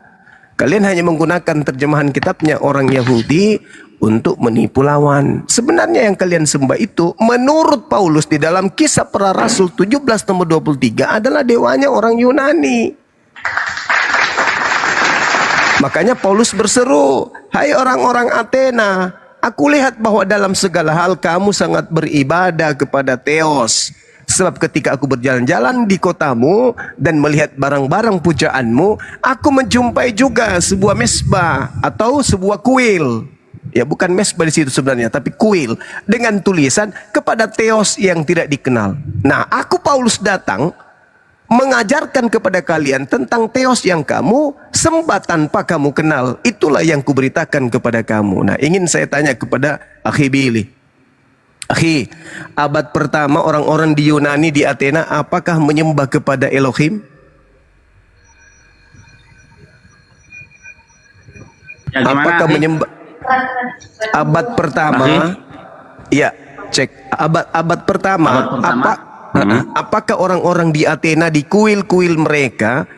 [SPEAKER 12] Kalian hanya menggunakan terjemahan kitabnya orang Yahudi untuk menipu lawan. Sebenarnya yang kalian sembah itu menurut Paulus di dalam Kisah Para Rasul 17 nomor 23 adalah dewanya orang Yunani. Makanya Paulus berseru, "Hai orang-orang Athena, aku lihat bahwa dalam segala hal kamu sangat beribadah kepada Theos. Sebab ketika aku berjalan-jalan di kotamu dan melihat barang-barang pujaanmu, aku menjumpai juga sebuah mesbah atau sebuah kuil." Ya, bukan mesbah di situ sebenarnya, tapi kuil dengan tulisan kepada Theos yang tidak dikenal. Nah, aku Paulus datang mengajarkan kepada kalian tentang Theos yang kamu sembah tanpa kamu kenal. Itulah yang kuberitakan kepada kamu. Nah, ingin saya tanya kepada Akhi Billy. Akhi, abad pertama orang-orang di Yunani, di Athena, apakah menyembah kepada Elohim?
[SPEAKER 10] Ya, gimana,
[SPEAKER 12] apakah
[SPEAKER 10] Akhi?
[SPEAKER 12] menyembah? Abad pertama, ya, cek abad pertama. Apakah orang-orang di Athena di kuil-kuil mereka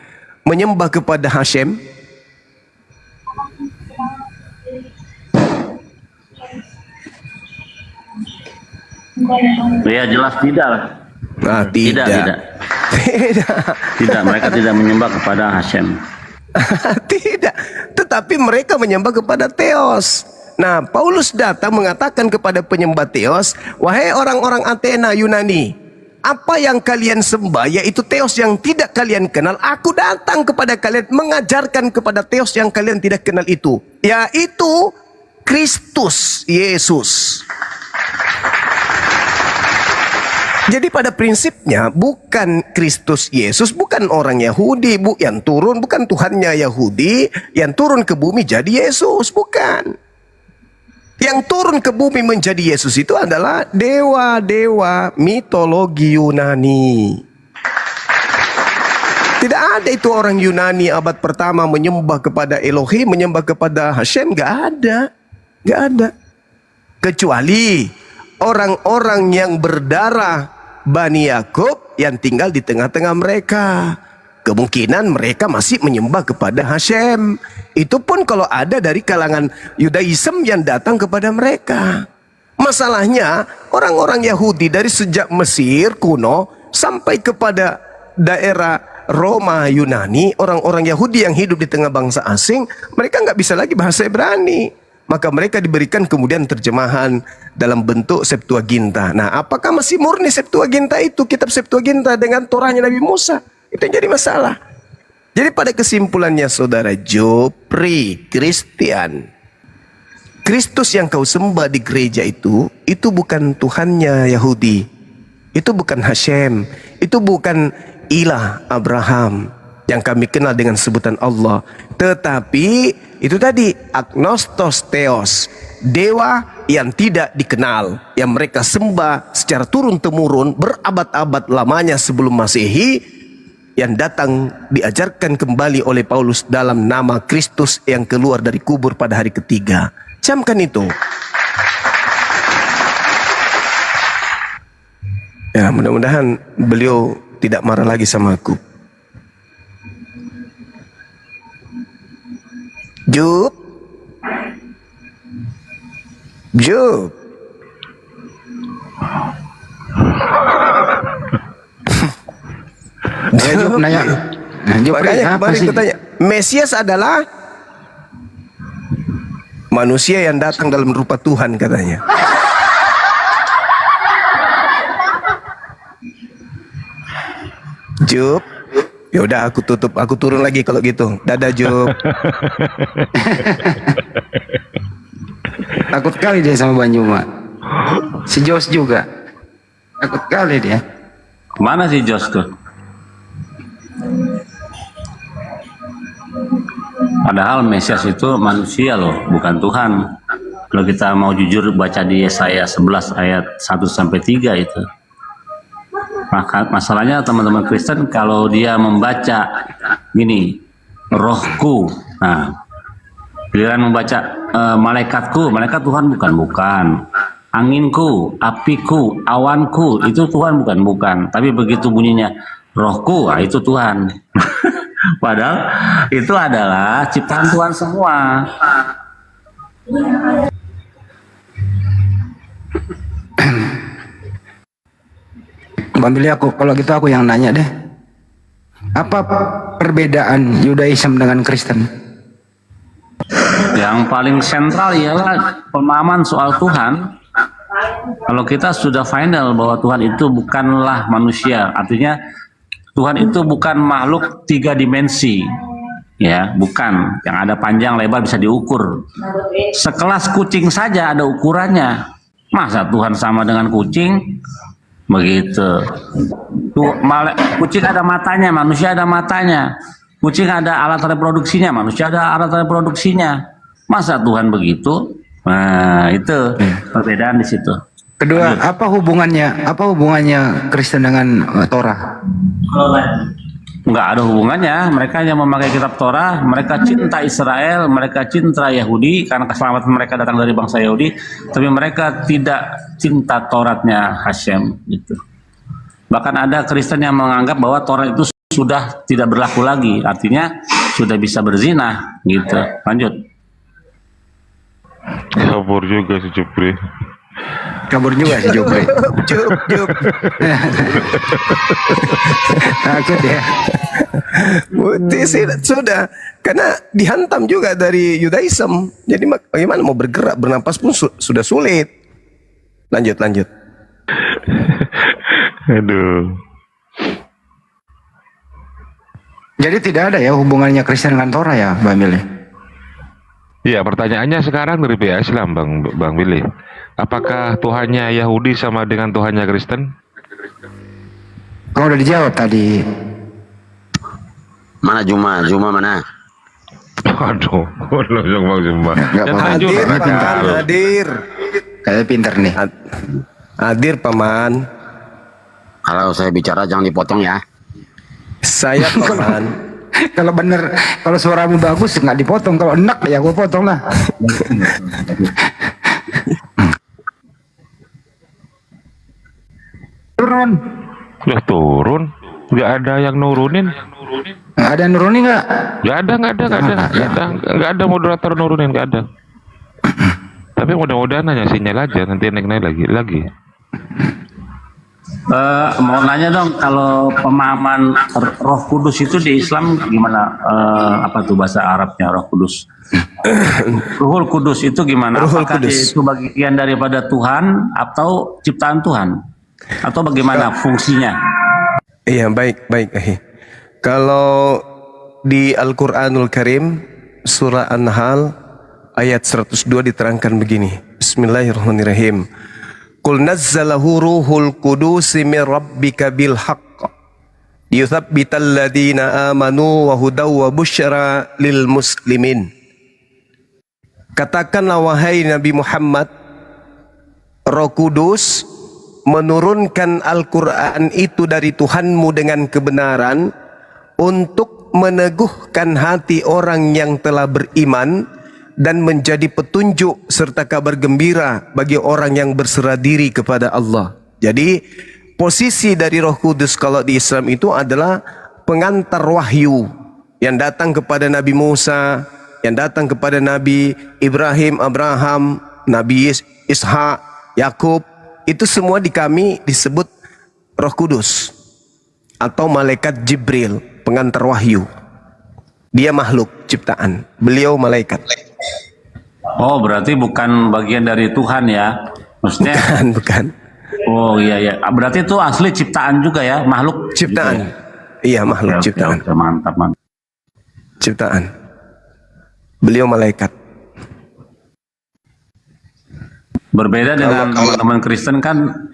[SPEAKER 12] menyembah kepada Hashem?
[SPEAKER 10] Ya jelas tidak.
[SPEAKER 12] Nah, tidak.
[SPEAKER 10] Tidak, mereka tidak menyembah kepada Hashem.
[SPEAKER 12] Tidak, tetapi mereka menyembah kepada Theos. Nah, Paulus datang mengatakan kepada penyembah Theos, "Wahai orang-orang Athena Yunani, apa yang kalian sembah yaitu Theos yang tidak kalian kenal. Aku datang kepada kalian mengajarkan kepada Theos yang kalian tidak kenal itu, yaitu Kristus Yesus." Jadi pada prinsipnya bukan Kristus Yesus, bukan orang Yahudi, yang turun, bukan Tuhannya Yahudi yang turun ke bumi jadi Yesus, bukan. Yang turun ke bumi menjadi Yesus itu adalah dewa-dewa mitologi Yunani. Tidak ada itu orang Yunani abad pertama menyembah kepada Elohim, menyembah kepada Hashem, nggak ada, nggak ada. Kecuali orang-orang yang berdarah Bani Yakub yang tinggal di tengah-tengah mereka. Kemungkinan mereka masih menyembah kepada Hashem. Itu pun kalau ada dari kalangan Yudaism yang datang kepada mereka. Masalahnya orang-orang Yahudi dari sejak Mesir kuno sampai kepada daerah Roma Yunani, orang-orang Yahudi yang hidup di tengah bangsa asing, mereka nggak bisa lagi bahasa Ibrani. Maka mereka diberikan kemudian terjemahan dalam bentuk Septuaginta. Nah, apakah masih murni Septuaginta itu, kitab Septuaginta dengan Torahnya Nabi Musa? Itu yang jadi masalah. Jadi pada kesimpulannya saudara Jopri, Kristen, Kristus yang kau sembah di gereja itu bukan Tuhannya Yahudi. Itu bukan Hashem. Itu bukan ilah Abraham yang kami kenal dengan sebutan Allah. Tetapi itu tadi Agnostos Theos, dewa yang tidak dikenal, yang mereka sembah secara turun-temurun berabad-abad lamanya sebelum Masehi, yang datang diajarkan kembali oleh Paulus dalam nama Kristus yang keluar dari kubur pada hari ketiga. Camkan itu. Ya, mudah-mudahan beliau tidak marah lagi sama aku. Jup.
[SPEAKER 2] Jup nanya.
[SPEAKER 12] Makanya kemarin aku tanya, Mesias adalah manusia yang datang dalam rupa Tuhan katanya. Jup. Ya udah aku tutup, aku turun lagi kalau gitu. Dadah Jup.
[SPEAKER 2] Takut kali dia sama Banjuma. Si Jos juga. Takut kali dia.
[SPEAKER 10] Mana si Jos tuh? Padahal Mesias itu manusia loh, bukan Tuhan. Kalau kita mau jujur baca di Yesaya 11 ayat 1 sampai 3 itu. Maka masalahnya teman-teman Kristen kalau dia membaca gini, rohku. Nah, giliran membaca malaikatku, malaikat Tuhan bukan. Anginku, apiku, awanku, itu Tuhan bukan. Tapi begitu bunyinya rohku, itu Tuhan. Padahal itu adalah ciptaan Tuhan semua.
[SPEAKER 2] Bang Billy, kalau gitu aku yang nanya deh. Apa perbedaan Yudaism dengan Kristen?
[SPEAKER 10] Yang paling sentral ialah pemahaman soal Tuhan. Kalau kita sudah final bahwa Tuhan itu bukanlah manusia, artinya Tuhan itu bukan makhluk 3 dimensi, ya, bukan yang ada panjang lebar bisa diukur. Sekelas kucing saja ada ukurannya. Masa Tuhan sama dengan kucing? Begitu. Kucing ada matanya, manusia ada matanya. Kucing ada alat reproduksinya, manusia ada alat reproduksinya. Masa Tuhan begitu? Nah, itu perbedaan di situ.
[SPEAKER 2] Kedua, apa hubungannya Kristen dengan Torah?
[SPEAKER 10] Nggak ada hubungannya. Mereka yang memakai kitab Torah, mereka cinta Israel, mereka cinta Yahudi karena keselamatan mereka datang dari bangsa Yahudi, tapi mereka tidak cinta Tauratnya Hashem gitu. Bahkan ada Kristen yang menganggap bahwa Taurat itu sudah tidak berlaku lagi, artinya sudah bisa berzina gitu. Lanjut.
[SPEAKER 4] Kabur juga si Jupri.
[SPEAKER 2] Kabur juga si Jupri. Jup. Takut ya.
[SPEAKER 12] Sudah, karena dihantam juga dari Yudaism. Jadi bagaimana mau bergerak, bernapas pun sudah sulit. Lanjut.
[SPEAKER 4] Aduh.
[SPEAKER 2] Jadi tidak ada ya hubungannya Kristen dengan Torah ya, Bang Billy?
[SPEAKER 4] Iya, pertanyaannya sekarang dari pihak Islam, Bang Billy. Apakah Tuhannya Yahudi sama dengan Tuhannya Kristen?
[SPEAKER 2] Kau udah dijawab tadi.
[SPEAKER 13] Mana Juma mana?
[SPEAKER 4] Aduh, langsung Bang Juma.
[SPEAKER 12] Hadir.
[SPEAKER 2] Kayak pinter nih.
[SPEAKER 12] Hadir, Paman.
[SPEAKER 13] Kalau saya bicara jangan dipotong ya.
[SPEAKER 12] Saya Paman.
[SPEAKER 2] Kalau bener, kalau suaramu bagus nggak dipotong. Kalau enak ya gue potong lah. Turun.
[SPEAKER 4] Udah turun. Nggak ada yang nurunin.
[SPEAKER 2] Ada yang nurunin nggak?
[SPEAKER 4] Nggak ada moderator nurunin, nggak ada. Tapi mudah-mudahan hanya sinyal aja, nanti naik lagi.
[SPEAKER 10] Mau nanya dong, kalau pemahaman Roh Kudus itu di Islam gimana? Apa tuh bahasa Arabnya Roh Kudus? Ruhul Kudus itu gimana? Apakah itu bagian daripada Tuhan atau ciptaan Tuhan? Atau bagaimana fungsinya?
[SPEAKER 12] Iya, baik. Kalau di Al-Quranul Karim surah An-Nahl ayat 102 diterangkan begini. Bismillahirrahmanirrahim. Qul nazzalahu ruhul qudus min rabbika bil haqq yuthabbital ladina amanu wa hudaw wa busyra lil muslimin. Katakanlah wahai Nabi Muhammad, Roh Kudus menurunkan Al-Quran itu dari Tuhanmu dengan kebenaran untuk meneguhkan hati orang yang telah beriman dan menjadi petunjuk serta kabar gembira bagi orang yang berserah diri kepada Allah. Jadi posisi dari Roh Kudus kalau di Islam itu adalah pengantar wahyu yang datang kepada Nabi Musa, yang datang kepada Nabi Ibrahim, Abraham, Nabi Ishak, Yakub. Itu semua di kami disebut Roh Kudus atau malaikat Jibril, pengantar wahyu. Dia makhluk ciptaan, beliau malaikat.
[SPEAKER 10] Oh, berarti bukan bagian dari Tuhan ya? Maksudnya?
[SPEAKER 12] Bukan.
[SPEAKER 10] Oh iya. Berarti itu asli ciptaan juga ya, makhluk
[SPEAKER 12] ciptaan. Gitu ya? Iya, makhluk ciptaan.
[SPEAKER 10] Oke, mantap.
[SPEAKER 12] Ciptaan. Beliau malaikat.
[SPEAKER 10] Berbeda dengan teman-teman Kristen kan,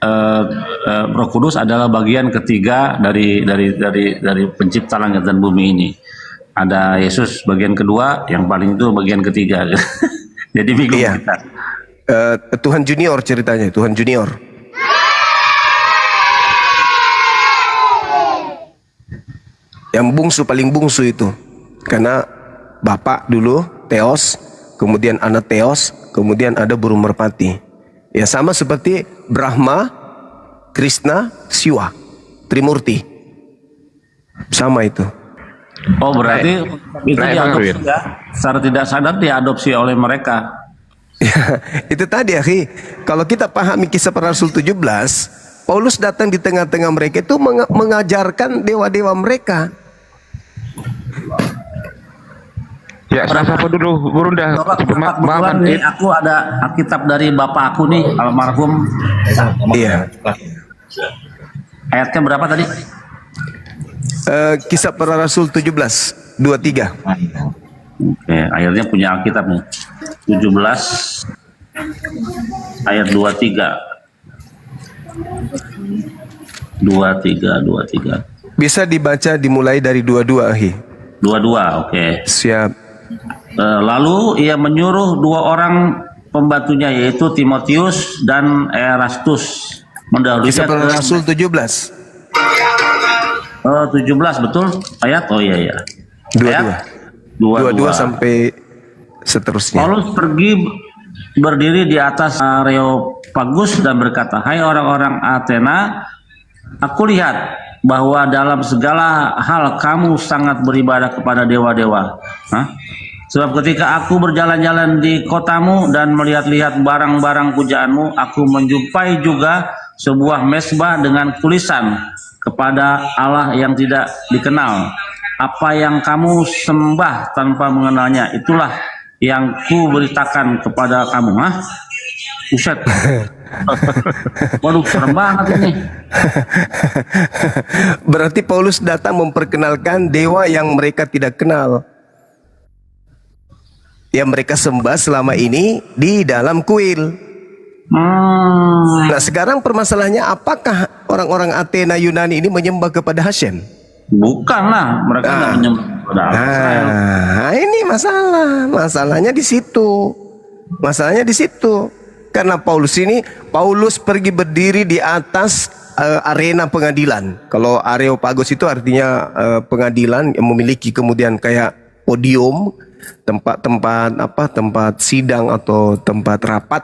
[SPEAKER 10] Roh Kudus adalah bagian ketiga dari pencipta langit dan bumi ini. Ada Yesus bagian kedua, yang paling itu bagian ketiga. Jadi bingung kita.
[SPEAKER 12] Tuhan Junior ceritanya, Tuhan Junior. Yang bungsu, paling bungsu itu. Karena bapak dulu Theos, kemudian anak Theos, kemudian ada burung merpati. Ya sama seperti Brahma, Krishna, Siwa, Trimurti. Sama itu.
[SPEAKER 10] Oh berarti itu diadopsi ya? Secara tidak sadar diadopsi oleh mereka.
[SPEAKER 12] Ya, itu tadi akhi. Kalau kita pahami kisah para Rasul 17, Paulus datang di tengah-tengah mereka itu mengajarkan dewa-dewa mereka.
[SPEAKER 4] Ya, siapa dulu Burunda?
[SPEAKER 10] Kebetulan nih aku ada Alkitab dari bapak aku nih, almarhum.
[SPEAKER 12] Iya.
[SPEAKER 10] Ayatnya berapa tadi?
[SPEAKER 12] Kisah para Rasul 17, 23.
[SPEAKER 10] Oke, akhirnya punya Alkitab nih. 17 ayat 23. 23.
[SPEAKER 12] Bisa dibaca dimulai dari 22 akhi.
[SPEAKER 10] 22, oke.
[SPEAKER 12] Siap.
[SPEAKER 10] Lalu ia menyuruh dua orang pembantunya yaitu Timotius dan Erastus mendahului
[SPEAKER 12] Kisah para Rasul 17.
[SPEAKER 10] 17 betul ayat? Oh iya iya.
[SPEAKER 12] 22 sampai seterusnya.
[SPEAKER 10] Paulus pergi berdiri di atas Areopagus dan berkata, "Hai orang-orang Athena, aku lihat bahwa dalam segala hal kamu sangat beribadah kepada dewa-dewa. Sebab ketika aku berjalan-jalan di kotamu dan melihat-lihat barang-barang pujaanmu, aku menjumpai juga sebuah mesbah dengan tulisan kepada Allah yang tidak dikenal. Apa yang kamu sembah tanpa mengenalnya, itulah yang ku beritakan kepada kamu." Buset. Waduh, serem banget ini.
[SPEAKER 12] Berarti Paulus datang memperkenalkan dewa yang mereka tidak kenal, yang mereka sembah selama ini di dalam kuil. Nah sekarang permasalahannya, apakah orang-orang Athena Yunani ini menyembah kepada Hashem?
[SPEAKER 10] Bukanlah, mereka tidak menyembah kepada
[SPEAKER 12] Nah ini masalahnya di situ. Masalahnya di situ. Karena Paulus pergi berdiri di atas arena pengadilan. Kalau Areopagus itu artinya pengadilan yang memiliki kemudian kayak podium, tempat sidang atau tempat rapat.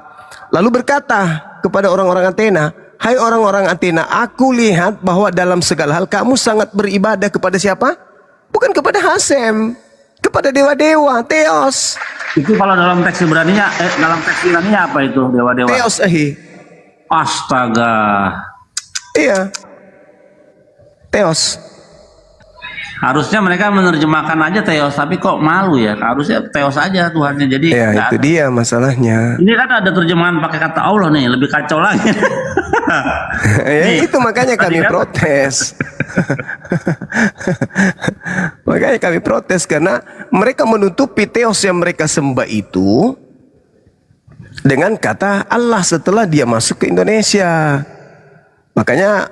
[SPEAKER 12] Lalu berkata kepada orang-orang Athena, "Hai orang-orang Athena, aku lihat bahwa dalam segala hal kamu sangat beribadah kepada siapa? Bukan kepada Hashem, kepada dewa-dewa, Theos."
[SPEAKER 10] Itu kalau dalam teks Ibraninya, dalam teks Ibraninya apa itu dewa-dewa?
[SPEAKER 12] Theos ahi.
[SPEAKER 10] Astaga.
[SPEAKER 12] Iya. Theos.
[SPEAKER 10] Harusnya mereka menerjemahkan aja Theos, tapi kok malu ya? Harusnya Theos aja Tuhannya. Jadi
[SPEAKER 12] ya itu dia masalahnya.
[SPEAKER 10] Ini kan ada terjemahan pakai kata Allah nih, lebih kacau lagi.
[SPEAKER 12] Ya itu makanya kami protes. Makanya kami protes karena mereka menutupi Theos yang mereka sembah itu dengan kata Allah setelah dia masuk ke Indonesia. Makanya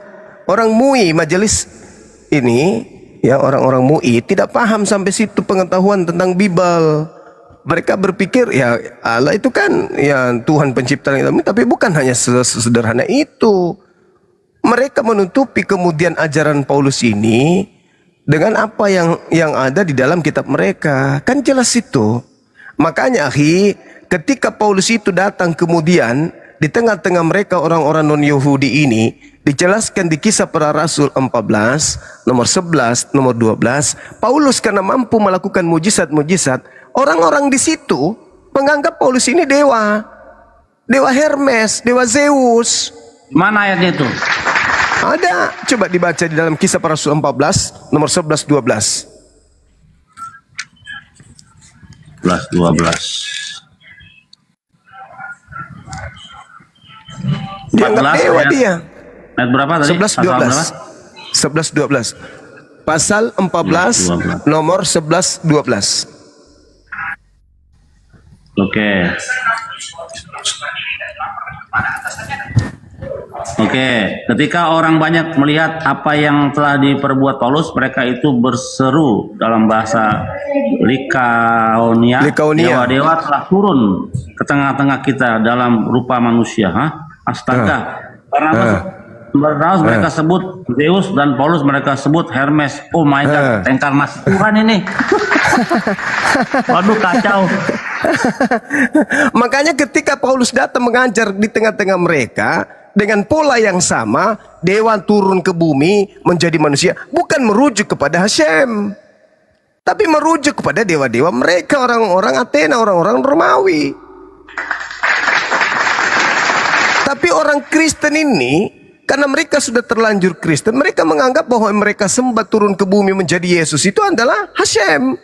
[SPEAKER 12] orang MUI majelis ini, ya orang-orang MUI tidak paham sampai situ pengetahuan tentang Bible. Mereka berpikir ya Allah itu kan ya Tuhan pencipta langit bumi, tapi bukan hanya sesederhana itu. Mereka menutupi kemudian ajaran Paulus ini dengan apa yang ada di dalam kitab mereka. Kan jelas itu. Makanya akhi, ketika Paulus itu datang kemudian di tengah-tengah mereka orang-orang non-Yahudi ini, dijelaskan di Kisah Para Rasul 14, nomor 11, nomor 12, Paulus karena mampu melakukan mujizat-mujizat, orang-orang di situ menganggap Paulus ini dewa. Dewa Hermes, dewa Zeus.
[SPEAKER 10] Mana ayatnya itu?
[SPEAKER 12] Ada, coba dibaca di dalam Kisah Para Rasul 14, nomor 11, 12.
[SPEAKER 10] 12.
[SPEAKER 12] Dianggap dewa dia.
[SPEAKER 10] Ayat berapa tadi?
[SPEAKER 12] 11, 12. Pasal 14, nomor 11, 12.
[SPEAKER 10] Oke. Oke, ketika orang banyak melihat apa yang telah diperbuat Paulus, mereka itu berseru dalam bahasa Likaonia. Dewa-dewa telah turun ke tengah-tengah kita dalam rupa manusia. Astaga. Karena mereka sebut Zeus dan Paulus mereka sebut Hermes. Oh my God, inkarnasi Tuhan ini. Waduh, kacau.
[SPEAKER 12] Makanya ketika Paulus datang mengajar di tengah-tengah mereka, dengan pola yang sama, dewa turun ke bumi menjadi manusia, bukan merujuk kepada Hashem, tapi merujuk kepada dewa-dewa mereka, orang-orang Athena, orang-orang Romawi. Tapi orang Kristen ini, karena mereka sudah terlanjur Kristen, mereka menganggap bahwa mereka sembah turun ke bumi menjadi Yesus itu adalah Hashem.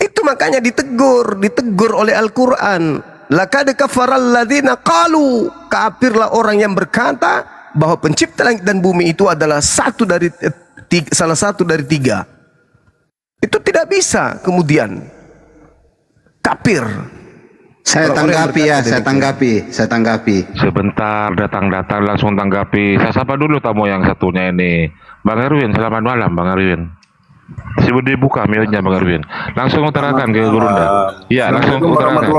[SPEAKER 12] Itu makanya ditegur oleh Al-Quran. Laqad kafaral ladzina qalu, kafirlah orang yang berkata bahwa pencipta langit dan bumi itu adalah salah satu dari tiga. Itu tidak bisa kemudian kafir.
[SPEAKER 2] Saya tanggapi.
[SPEAKER 4] Sebentar, datang langsung tanggapi. Saya sapa dulu tamu yang satunya ini. Bang Erwin, selamat malam Bang Erwin. Sibuk dibuka mute-nya Bang Erwin. Langsung utarakan ke Gurunda. Iya, langsung utarakan.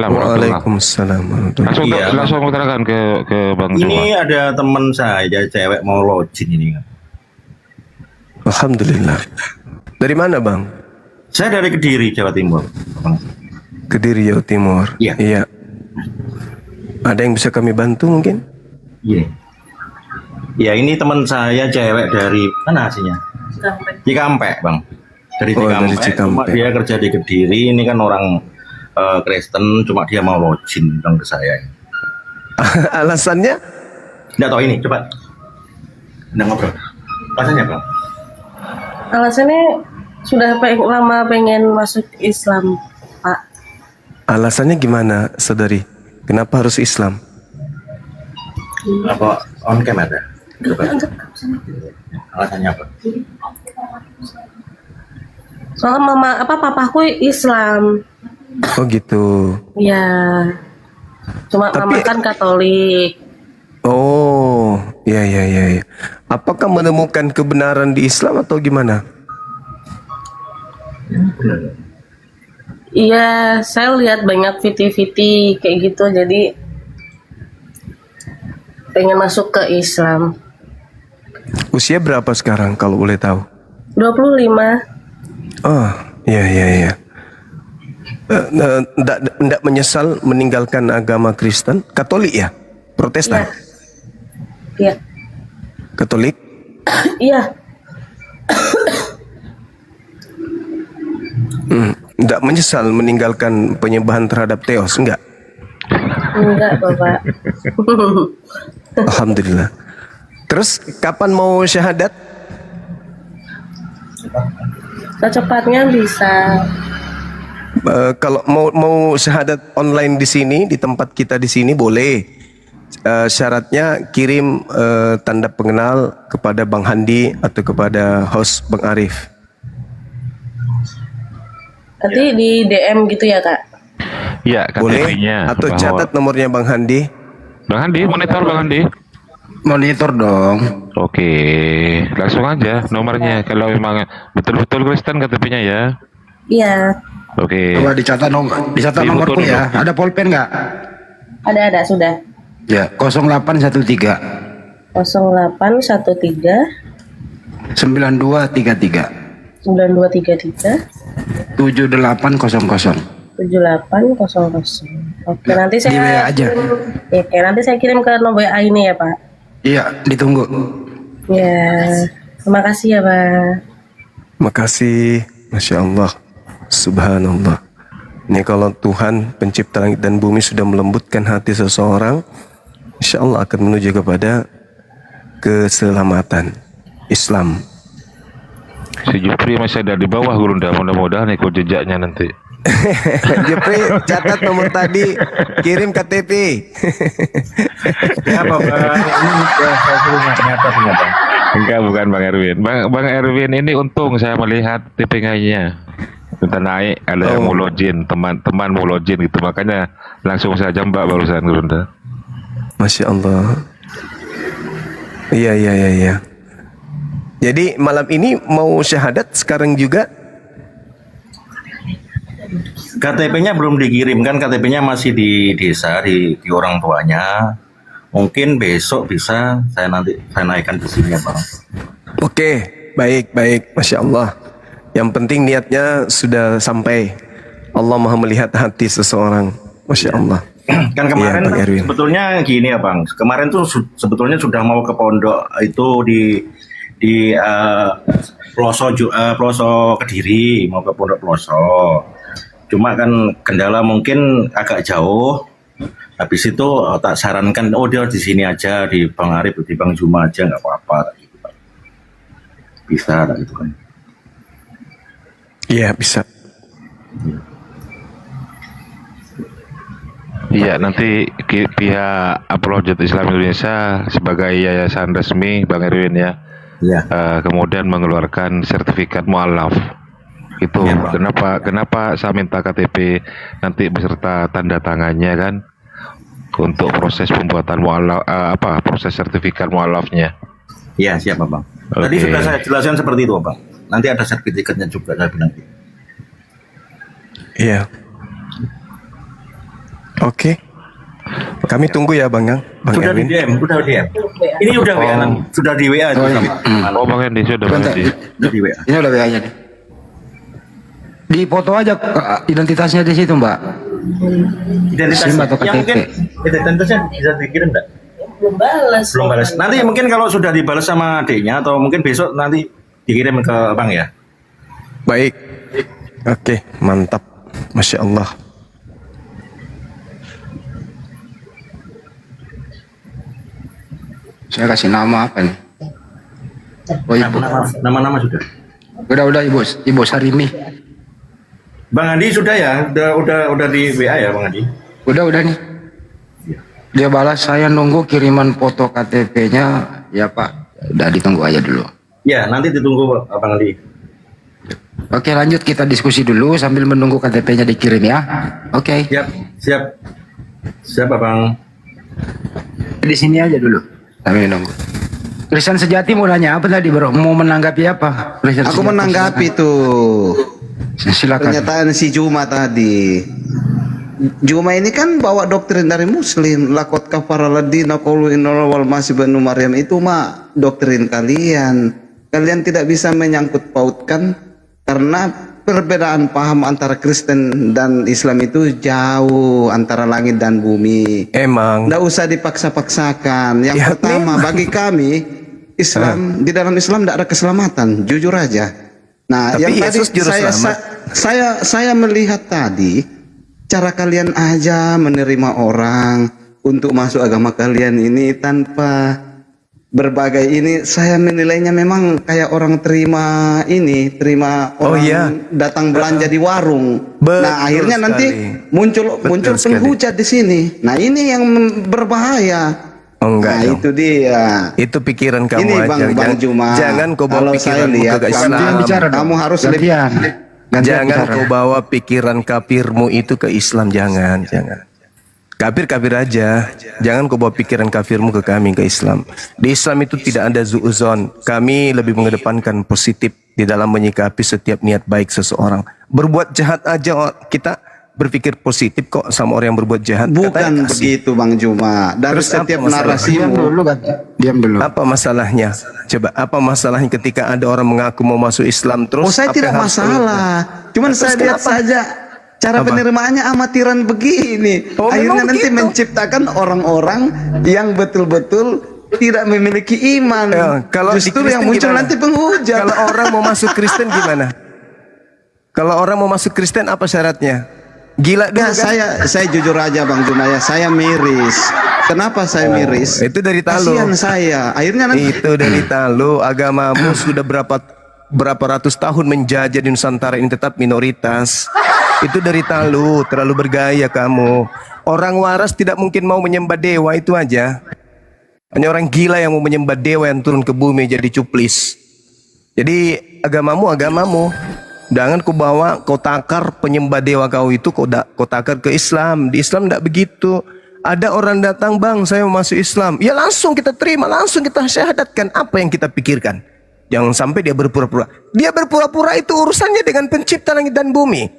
[SPEAKER 12] Waalaikumsalam.
[SPEAKER 4] Langsung utarakan ke Bang Juma.
[SPEAKER 14] Ini ada teman saya cewek mau login ini kan.
[SPEAKER 12] Alhamdulillah. Dari mana Bang?
[SPEAKER 14] Saya dari Kediri, Jawa Timur.
[SPEAKER 12] Kediri, Jawa Timur. Iya. Ada yang bisa kami bantu mungkin?
[SPEAKER 14] Iya. Ya ini teman saya cewek dari mana aslinya? Cikampek Bang. Dari Cikampek. Cuma dia kerja di Kediri. Ini kan orang Kristen. Cuma dia mau login ke saya.
[SPEAKER 12] Alasannya?
[SPEAKER 14] Nggak tahu ini. Coba. Nggak ngobrol. Alasannya Bang?
[SPEAKER 15] Alasannya sudah lama pengen masuk Islam Pak.
[SPEAKER 12] Alasannya gimana saudari? Kenapa harus Islam?
[SPEAKER 14] Apa on cam ada? Alasannya apa?
[SPEAKER 15] Soalnya papaku Islam.
[SPEAKER 12] Oh gitu.
[SPEAKER 15] Ya. Cuma mama kan Katolik.
[SPEAKER 12] Oh, iya. Apakah menemukan kebenaran di Islam atau gimana?
[SPEAKER 15] Iya, saya lihat banyak viti-viti kayak gitu, jadi pengen masuk ke Islam.
[SPEAKER 12] Usia berapa sekarang kalau boleh tahu?
[SPEAKER 15] 25.
[SPEAKER 12] Oh, iya. Nggak menyesal meninggalkan agama Kristen? Katolik ya? Protestan?
[SPEAKER 15] Iya.
[SPEAKER 12] Katolik?
[SPEAKER 15] Iya.
[SPEAKER 12] Nggak menyesal meninggalkan penyembahan terhadap Theos? Enggak?
[SPEAKER 15] Enggak, Bapak.
[SPEAKER 12] Alhamdulillah. Terus kapan mau syahadat?
[SPEAKER 15] Secepatnya bisa.
[SPEAKER 12] Kalau mau syahadat online di sini, di tempat kita di sini boleh. Syaratnya kirim tanda pengenal kepada Bang Handi atau kepada host Bang Arif.
[SPEAKER 15] Nanti di DM gitu ya Kak?
[SPEAKER 4] Iya, KTP-nya.
[SPEAKER 12] Atau catat nomornya Bang Handi.
[SPEAKER 4] Bang Handi, monitor Bang Handi.
[SPEAKER 2] Monitor dong.
[SPEAKER 4] Oke, langsung aja nomornya. Kalau memang betul-betul Kristen KTP-nya ya.
[SPEAKER 15] Iya.
[SPEAKER 4] Oke.
[SPEAKER 2] Coba dicatat nomorku ya. Ada pulpen nggak?
[SPEAKER 15] Ada sudah.
[SPEAKER 2] Ya, 0813
[SPEAKER 15] 0813
[SPEAKER 2] 9233
[SPEAKER 15] 9233
[SPEAKER 2] 7800.
[SPEAKER 15] 7800. Oke, nanti saya
[SPEAKER 2] Di WA aja.
[SPEAKER 15] Oke, nanti saya kirim ke nomor WA ini ya, Pak.
[SPEAKER 2] Iya, ditunggu.
[SPEAKER 15] Ya, terima kasih ya, Pak.
[SPEAKER 12] Makasih, Masya Allah, Subhanallah. Ini kalau Tuhan pencipta langit dan bumi sudah melembutkan hati seseorang, Insya Allah akan menuju kepada keselamatan Islam.
[SPEAKER 4] Si Jupri masih ada di bawah Gurunda, mudah-mudahan ikut jejaknya nanti.
[SPEAKER 12] Jupri, catat nomor tadi, kirim KTP.
[SPEAKER 14] Ya Bapak, ini saya suruh nyatat.
[SPEAKER 4] Enggak, bukan Bang Erwin. Bang Erwin ini untung saya melihat TPK-nya. minta naik, ada yang mau login, teman mau login gitu, makanya langsung saya jambak barusan Gurunda.
[SPEAKER 12] Masya Allah. Iya. Jadi malam ini mau syahadat sekarang juga?
[SPEAKER 14] KTP-nya belum dikirimkan, KTP-nya masih di desa, di orang tuanya. Mungkin besok bisa saya naikkan di sini ya Bang.
[SPEAKER 12] Oke, baik, Masya Allah. Yang penting niatnya sudah sampai. Allah Maha melihat hati seseorang. Masya Allah.
[SPEAKER 14] Kan kemarin
[SPEAKER 12] Bang Erwin.
[SPEAKER 14] sebetulnya gini ya Bang. Kemarin tuh sebetulnya sudah mau ke pondok itu di pelosok Kediri, mau ke pondok pelosok. Cuma kan kendala mungkin agak jauh. Habis itu tak sarankan, dia di sini aja, di Bang Arif, di Bang Juma aja, nggak apa-apa. Gitu, Pak. Bisa, gitu kan.
[SPEAKER 12] Iya, bisa.
[SPEAKER 4] Iya, nanti pihak Apologet Islam Indonesia sebagai yayasan resmi Bang Erwin ya, kemudian mengeluarkan sertifikat mualaf. Itu kenapa saya minta KTP nanti beserta tanda tangannya kan, untuk proses pembuatan mualaf, proses sertifikat mualafnya.
[SPEAKER 14] Iya, siap Bang. Tadi sudah saya jelaskan seperti itu Bang. Nanti ada sertifikatnya juga saya bilang.
[SPEAKER 12] Iya. Oke. Kami tunggu ya Bang Yang. Bang
[SPEAKER 14] Sudah
[SPEAKER 12] Erwin.
[SPEAKER 14] di DM. Ini udah WA, sudah di WA itu.
[SPEAKER 4] Bang Hendy sudah Bang Hendy.
[SPEAKER 14] Sudah di WA.
[SPEAKER 2] Ini udah WA-nya nih. Di foto aja identitasnya di situ, Mbak.
[SPEAKER 14] Identitasnya.
[SPEAKER 2] SIM atau
[SPEAKER 14] Ya
[SPEAKER 2] KTP.
[SPEAKER 14] mungkin identitasnya bisa dikirim enggak?
[SPEAKER 15] Belum balas.
[SPEAKER 14] Nanti mungkin kalau sudah dibalas sama adiknya atau mungkin besok nanti dikirim ke Bang ya.
[SPEAKER 12] Baik. Oke, mantap. Masya Allah.
[SPEAKER 2] Saya kasih nama apa nih? Oh, Ibu.
[SPEAKER 14] Nama-nama sudah.
[SPEAKER 2] Udah Ibu Sarimi.
[SPEAKER 14] Bang Andi sudah ya? Udah di WA ya Bang Andi?
[SPEAKER 2] Udah nih. Dia balas, saya nunggu kiriman foto KTP-nya ya Pak. Udah ditunggu aja dulu.
[SPEAKER 14] Ya, nanti ditunggu Bang Andi.
[SPEAKER 2] Oke, lanjut kita diskusi dulu sambil menunggu KTP-nya dikirim ya. Oke.
[SPEAKER 14] Siap Bang.
[SPEAKER 2] Di sini aja dulu. Sambil nunggu. Kristen sejati mau nanya apa tadi, Bro? Mau menanggapi apa? Kristen
[SPEAKER 16] Aku
[SPEAKER 2] sejati,
[SPEAKER 16] menanggapi tuh
[SPEAKER 2] silakan.
[SPEAKER 16] pernyataan si Juma tadi. Juma ini kan bawa doktrin dari Muslim, lakot kafara ladina qalu innallaha wal masih ibnu Maryam, itu mah doktrin kalian. Kalian tidak bisa menyangkut pautkan karena perbedaan paham antara Kristen dan Islam itu jauh, antara langit dan bumi.
[SPEAKER 12] Emang.
[SPEAKER 16] Nggak usah dipaksa-paksakan. Yang pertama bagi kami Islam, di dalam Islam tidak ada keselamatan, jujur aja. Nah,
[SPEAKER 12] Tapi
[SPEAKER 16] yang
[SPEAKER 12] Yesus
[SPEAKER 16] tadi
[SPEAKER 12] juru selamat.
[SPEAKER 16] saya melihat tadi cara kalian aja menerima orang untuk masuk agama kalian ini tanpa berbagai ini, saya menilainya memang kayak orang terima orang datang belanja di warung. Nah, akhirnya nanti muncul penghujat di sini. Nah, ini yang berbahaya.
[SPEAKER 12] Oh, enggak
[SPEAKER 16] nah,
[SPEAKER 12] dong.
[SPEAKER 16] itu dia.
[SPEAKER 12] Itu pikiran kamu
[SPEAKER 16] Ini
[SPEAKER 12] aja.
[SPEAKER 16] Bang Juma.
[SPEAKER 12] Jangan kau bawa
[SPEAKER 16] Kalau saya
[SPEAKER 12] pikiranmu
[SPEAKER 16] lihat,
[SPEAKER 12] ke Islam.
[SPEAKER 16] kamu harus lebih.
[SPEAKER 12] Jangan kau bawa pikiran kafirmu itu ke Islam. Jangan. Kafir aja. Jangan kau bawa pikiran kafirmu ke kami, ke Islam. Di Islam itu tidak ada zuuzon. Kami lebih mengedepankan positif di dalam menyikapi setiap niat baik seseorang. Berbuat jahat aja kita berpikir positif kok sama orang yang berbuat jahat.
[SPEAKER 16] Bukan begitu Bang Juma. Dari
[SPEAKER 12] Terus
[SPEAKER 16] setiap
[SPEAKER 12] apa masalahnya?
[SPEAKER 16] narasimu.
[SPEAKER 2] Diam dulu.
[SPEAKER 12] Apa masalahnya? Coba apa masalahnya ketika ada orang mengaku mau masuk Islam terus?
[SPEAKER 16] Oh, saya
[SPEAKER 12] apa
[SPEAKER 16] tidak
[SPEAKER 12] yang harus
[SPEAKER 16] masalah. Cuman
[SPEAKER 12] Terus
[SPEAKER 16] saya lihat
[SPEAKER 12] kenapa?
[SPEAKER 16] saja cara
[SPEAKER 12] Apa?
[SPEAKER 16] penerimaannya amatiran begini.
[SPEAKER 12] Oh,
[SPEAKER 16] Akhirnya
[SPEAKER 12] memang
[SPEAKER 16] nanti
[SPEAKER 12] begitu.
[SPEAKER 16] menciptakan orang-orang yang betul-betul tidak memiliki iman.
[SPEAKER 12] Ya, kalau di
[SPEAKER 16] justru
[SPEAKER 12] Kristen
[SPEAKER 16] yang muncul
[SPEAKER 12] gimana?
[SPEAKER 16] nanti penghujat.
[SPEAKER 12] Kalau orang mau masuk Kristen gimana? Kalau orang mau masuk Kristen apa syaratnya? Gila dulu
[SPEAKER 16] Nah,
[SPEAKER 12] kan?
[SPEAKER 16] saya jujur aja Bang Juma ya, saya miris. Kenapa saya miris?
[SPEAKER 12] Itu dari talu.
[SPEAKER 16] Kasihan saya. Akhirnya nanti
[SPEAKER 12] Itu dari talu. Agamamu sudah berapa ratus tahun menjajah di Nusantara ini tetap minoritas. Itu dari talu. Terlalu bergaya kamu. Orang waras tidak mungkin mau menyembah dewa, itu aja. Hanya orang gila yang mau menyembah dewa yang turun ke bumi jadi cuplis. Jadi agamamu. Jangan kau bawa, kau takar penyembah dewa kau itu, kau takar ke Islam. Di Islam tidak begitu. Ada orang datang, bang, saya mau masuk Islam. Ya langsung kita terima, langsung kita syahadatkan. Apa yang kita pikirkan? Jangan sampai dia berpura-pura. Dia berpura-pura itu urusannya dengan pencipta langit dan bumi.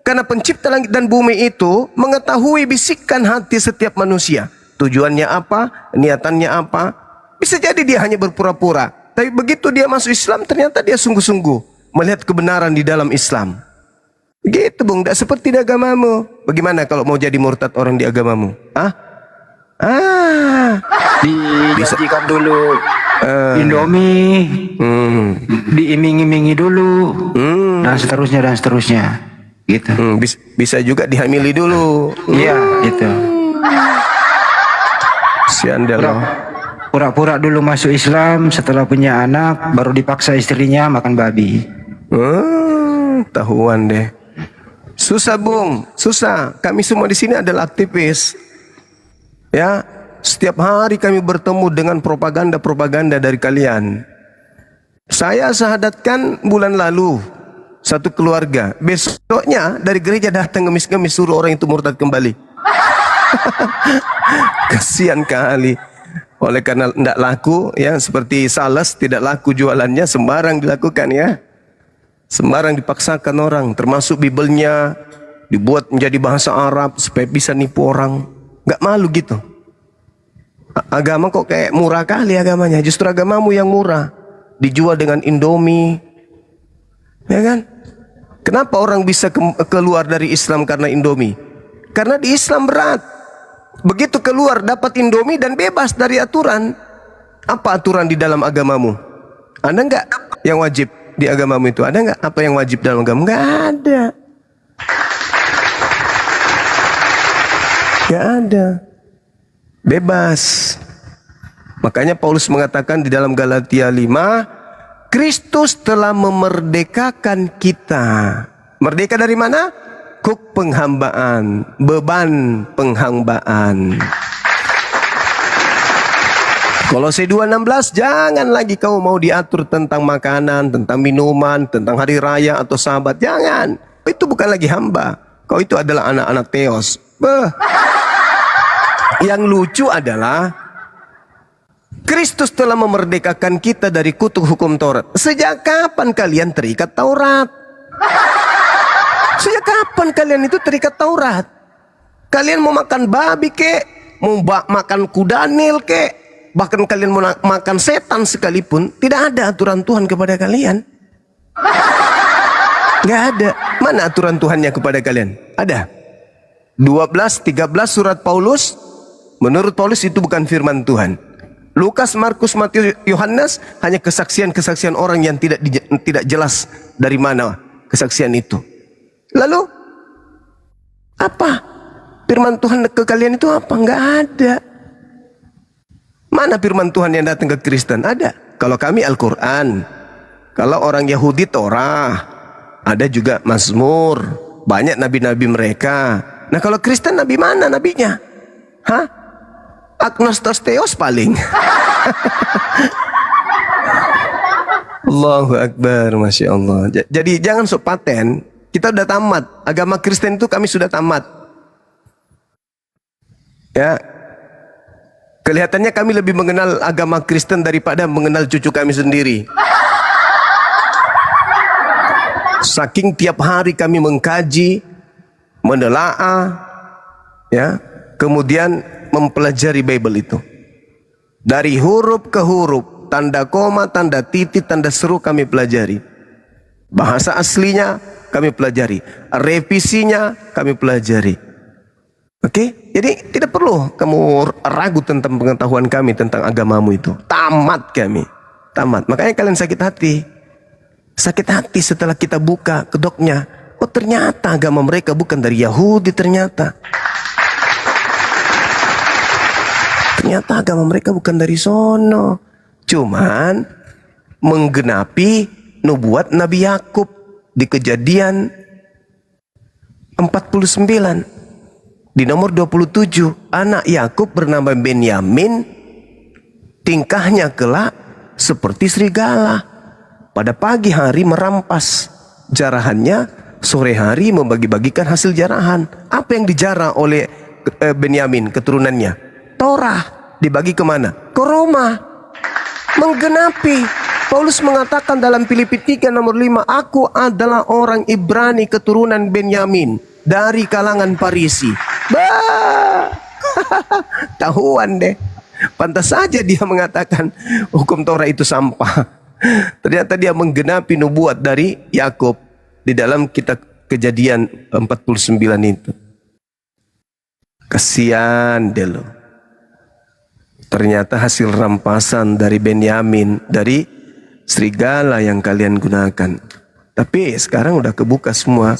[SPEAKER 12] Karena pencipta langit dan bumi itu mengetahui bisikan hati setiap manusia. Tujuannya apa, niatannya apa. Bisa jadi dia hanya berpura-pura. Tapi begitu dia masuk Islam, ternyata dia sungguh-sungguh melihat kebenaran di dalam Islam. Gitu bung, tidak seperti di agamamu. Bagaimana kalau mau jadi murtad orang di agamamu?
[SPEAKER 2] Dijanjikan dulu Indomie, diiming-imingi dulu, dan seterusnya gitu.
[SPEAKER 12] Bisa juga dihamili dulu.
[SPEAKER 2] Iya, gitu.
[SPEAKER 12] Siandel.
[SPEAKER 2] Pura-pura dulu masuk Islam, setelah punya anak baru dipaksa istrinya makan babi.
[SPEAKER 12] Tahuan deh. Susah bung, susah. Kami semua di sini adalah aktivis. Ya, setiap hari kami bertemu dengan propaganda dari kalian. Saya syahadatkan bulan lalu satu keluarga. Besoknya dari gereja datang ngemis-ngemis suruh orang itu murtad kembali. Kasihan kali. Oleh karena tidak laku, ya seperti sales tidak laku jualannya, sembarang dilakukan ya. Sembarang dipaksakan orang, termasuk Bibelnya dibuat menjadi bahasa Arab supaya bisa nipu orang. Gak malu gitu. Agama kok kayak murah kali agamanya. Justru agamamu yang murah, dijual dengan Indomie, ya kan? Kenapa orang bisa keluar dari Islam karena Indomie? Karena di Islam berat. Begitu keluar dapat Indomie dan bebas dari aturan. Apa aturan di dalam agamamu? Ada nggak yang wajib di agamamu itu? Ada nggak apa yang wajib dalam agama? Nggak ada. Nggak ada. Bebas. Makanya Paulus mengatakan di dalam Galatia 5, Kristus telah memerdekakan kita. Merdeka dari mana? Kuk penghambaan, beban penghambaan. Kolose 2:16, jangan lagi kau mau diatur tentang makanan, tentang minuman, tentang hari raya atau sabat. Jangan. Itu bukan lagi hamba. Kau itu adalah anak-anak Theos. Yang lucu adalah Kristus telah memerdekakan kita dari kutuk hukum Taurat. Sejak kapan kalian terikat Taurat? Sejak kapan kalian itu terikat Taurat? Kalian mau makan babi kek, mau makan kudanil kek, bahkan kalian mau makan setan sekalipun, tidak ada aturan Tuhan kepada kalian. Gak ada. Mana aturan Tuhannya kepada kalian? Ada. 12-13 surat Paulus, menurut Paulus itu bukan firman Tuhan. Lukas, Markus, Matius, Yohanes hanya kesaksian-kesaksian orang yang tidak jelas dari mana kesaksian itu. Lalu apa firman Tuhan ke kalian itu apa? Enggak ada. Mana firman Tuhan yang datang ke Kristen? Ada. Kalau kami Al-Quran. Kalau orang Yahudi Torah. Ada juga Mazmur. Banyak nabi-nabi mereka. Nah kalau Kristen nabi mana nabinya? Hah? Agnostos Theos paling. Allahu Akbar, Masya Allah. Jadi jangan sok paten. Kita udah tamat. Agama Kristen itu kami sudah tamat. Ya. Kelihatannya kami lebih mengenal agama Kristen daripada mengenal cucu kami sendiri. Saking tiap hari kami mengkaji, menelaah, ya, kemudian mempelajari Bible itu. Dari huruf ke huruf, tanda koma, tanda titik, tanda seru kami pelajari. Bahasa aslinya kami pelajari, revisinya kami pelajari. Oke? Jadi tidak perlu kamu ragu tentang pengetahuan kami tentang agamamu itu. Tamat kami. Tamat. Makanya kalian sakit hati. Sakit hati setelah kita buka kedoknya. Oh ternyata agama mereka bukan dari Yahudi ternyata. Ternyata agama mereka bukan dari sono. Cuman menggenapi nubuat Nabi Yakub di Kejadian 49. Di nomor 27, anak Yakub bernama Benyamin, tingkahnya kelak seperti serigala. Pada pagi hari merampas jarahannya sore hari membagi-bagikan hasil jarahan. Apa yang dijarah oleh Benyamin keturunannya? Torah. Dibagi kemana? Ke Roma. Menggenapi. Paulus mengatakan dalam Filipi 3 nomor 5, aku adalah orang Ibrani keturunan Benyamin dari kalangan Farisi. Bah. Tahuan deh. Pantas saja dia mengatakan hukum Torah itu sampah. Ternyata dia menggenapi nubuat dari Yakub di dalam kitab Kejadian 49 itu. Kasihan deh lo. Ternyata hasil rampasan dari Benyamin, dari serigala yang kalian gunakan. Tapi sekarang udah kebuka semua.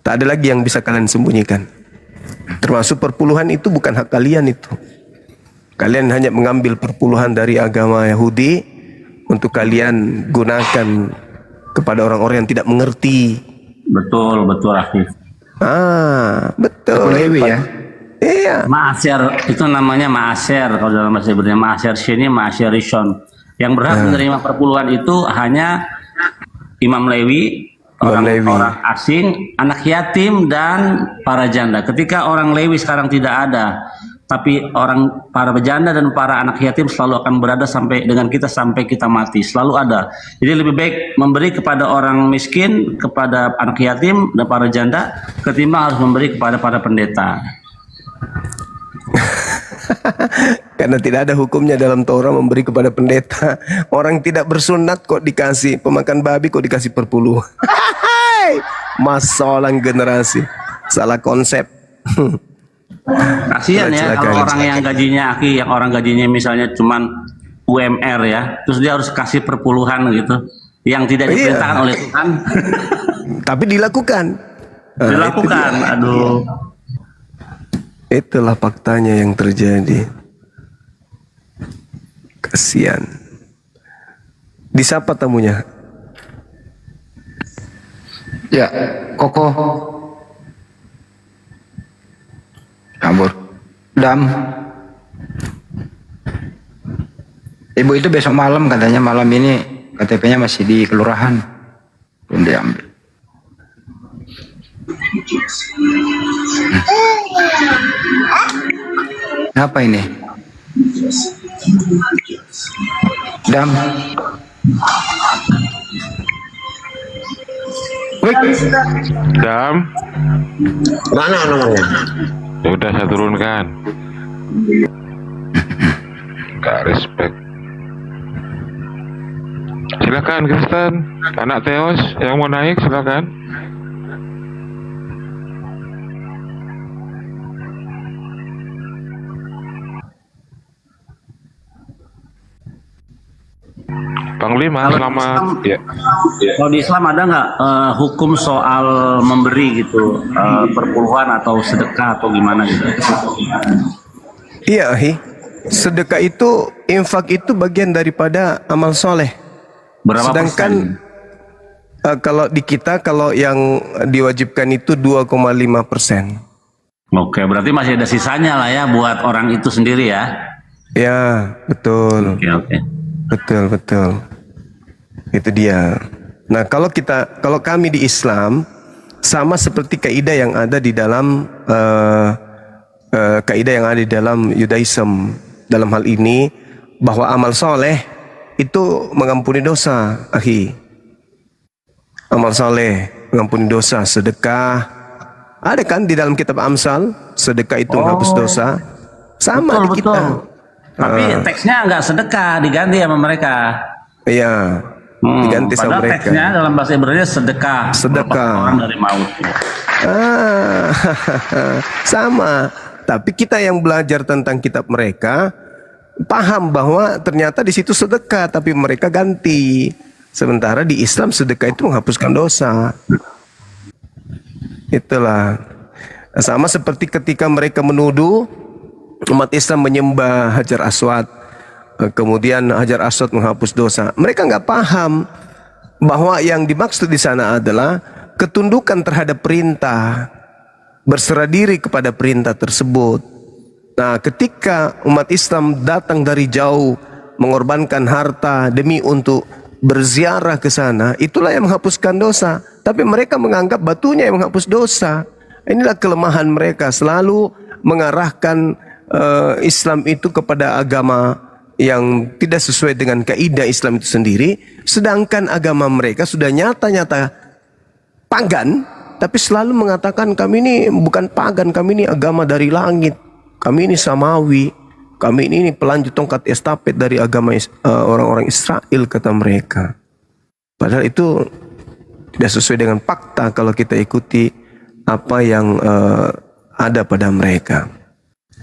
[SPEAKER 12] Tak ada lagi yang bisa kalian sembunyikan. Termasuk perpuluhan itu bukan hak kalian itu. Kalian hanya mengambil perpuluhan dari agama Yahudi untuk kalian gunakan kepada orang-orang yang tidak mengerti.
[SPEAKER 10] Betul, betul Afif.
[SPEAKER 12] Betul.
[SPEAKER 2] Lewi ya.
[SPEAKER 12] Iya.
[SPEAKER 10] Ma'asyar itu namanya ma'asyar kalau dalam bahasa Ibrani. Ma'asyar sini ma'asyar rishon. Yang berhak menerima perpuluhan itu hanya Imam Lewi, orang asing, anak yatim dan para janda. Ketika orang Lewi sekarang tidak ada, tapi para janda dan para anak yatim selalu akan berada sampai dengan kita sampai kita mati, selalu ada. Jadi lebih baik memberi kepada orang miskin, kepada anak yatim dan para janda ketimbang harus memberi kepada para pendeta.
[SPEAKER 12] Karena tidak ada hukumnya dalam Torah memberi kepada pendeta. Orang tidak bersunat kok dikasih, pemakan babi kok dikasih perpuluhan. Masalah generasi, salah konsep.
[SPEAKER 10] Kasihan ya kalau orang yang gajinya yang orang gajinya misalnya cuman UMR ya, terus dia harus kasih perpuluhan gitu, yang tidak diperintahkan oleh Tuhan.
[SPEAKER 12] Tapi dilakukan.
[SPEAKER 10] Dilakukan, aduh.
[SPEAKER 12] Itulah faktanya yang terjadi. Kasihan. Disapa tamunya.
[SPEAKER 2] Ya, Koko. Kabur. Dam. Ibu itu besok malam katanya, malam ini KTP-nya masih di kelurahan. Belum diambil. Apa ini? Dam.
[SPEAKER 4] Dam.
[SPEAKER 3] Mana nomornya?
[SPEAKER 4] Ya udah saya turunkan. Gak respect. Silakan Kristen, anak Theos yang mau naik silakan. Panglima selamat.
[SPEAKER 10] Kalau di Islam ada nggak hukum soal memberi gitu, perpuluhan atau sedekah atau gimana gitu?
[SPEAKER 12] Iya, sedekah itu, infak itu bagian daripada amal soleh.
[SPEAKER 10] Berapa
[SPEAKER 12] Sedangkan kalau di kita, kalau yang diwajibkan itu 2,5%.
[SPEAKER 10] Oke, berarti masih ada sisanya lah ya buat orang itu sendiri ya?
[SPEAKER 12] Ya, betul.
[SPEAKER 10] Oke.
[SPEAKER 12] Betul. Itu dia. Nah, kalau kami di Islam sama seperti kaidah yang ada di dalam kaidah yang ada di dalam Yudaism, dalam hal ini bahwa amal soleh itu mengampuni dosa, amal soleh mengampuni dosa, sedekah. Ada kan di dalam kitab Amsal, sedekah itu menghapus dosa. Sama di kita.
[SPEAKER 10] Tapi teksnya nggak sedekah, diganti sama mereka.
[SPEAKER 12] Iya, diganti sama mereka.
[SPEAKER 10] Teksnya dalam bahasa Ibrani sedekah. Orang dari maut.
[SPEAKER 12] Sama. Tapi kita yang belajar tentang kitab mereka paham bahwa ternyata di situ sedekah, tapi mereka ganti. Sementara di Islam sedekah itu menghapuskan dosa. Itulah. Sama seperti ketika mereka menuduh umat Islam menyembah Hajar Aswad, kemudian Hajar Aswad menghapus dosa. Mereka nggak paham bahwa yang dimaksud di sana adalah ketundukan terhadap perintah, berserah diri kepada perintah tersebut. Nah, ketika umat Islam datang dari jauh, mengorbankan harta demi untuk berziarah ke sana, itulah yang menghapuskan dosa. Tapi mereka menganggap batunya yang menghapus dosa. Inilah kelemahan mereka, selalu mengarahkan Islam itu kepada agama yang tidak sesuai dengan kaidah Islam itu sendiri. Sedangkan agama mereka sudah nyata-nyata pagan, tapi selalu mengatakan kami ini bukan pagan, kami ini agama dari langit, kami ini samawi, kami ini pelanjut tongkat estafet dari agama orang-orang Israel, kata mereka. Padahal itu tidak sesuai dengan fakta kalau kita ikuti apa yang ada pada mereka.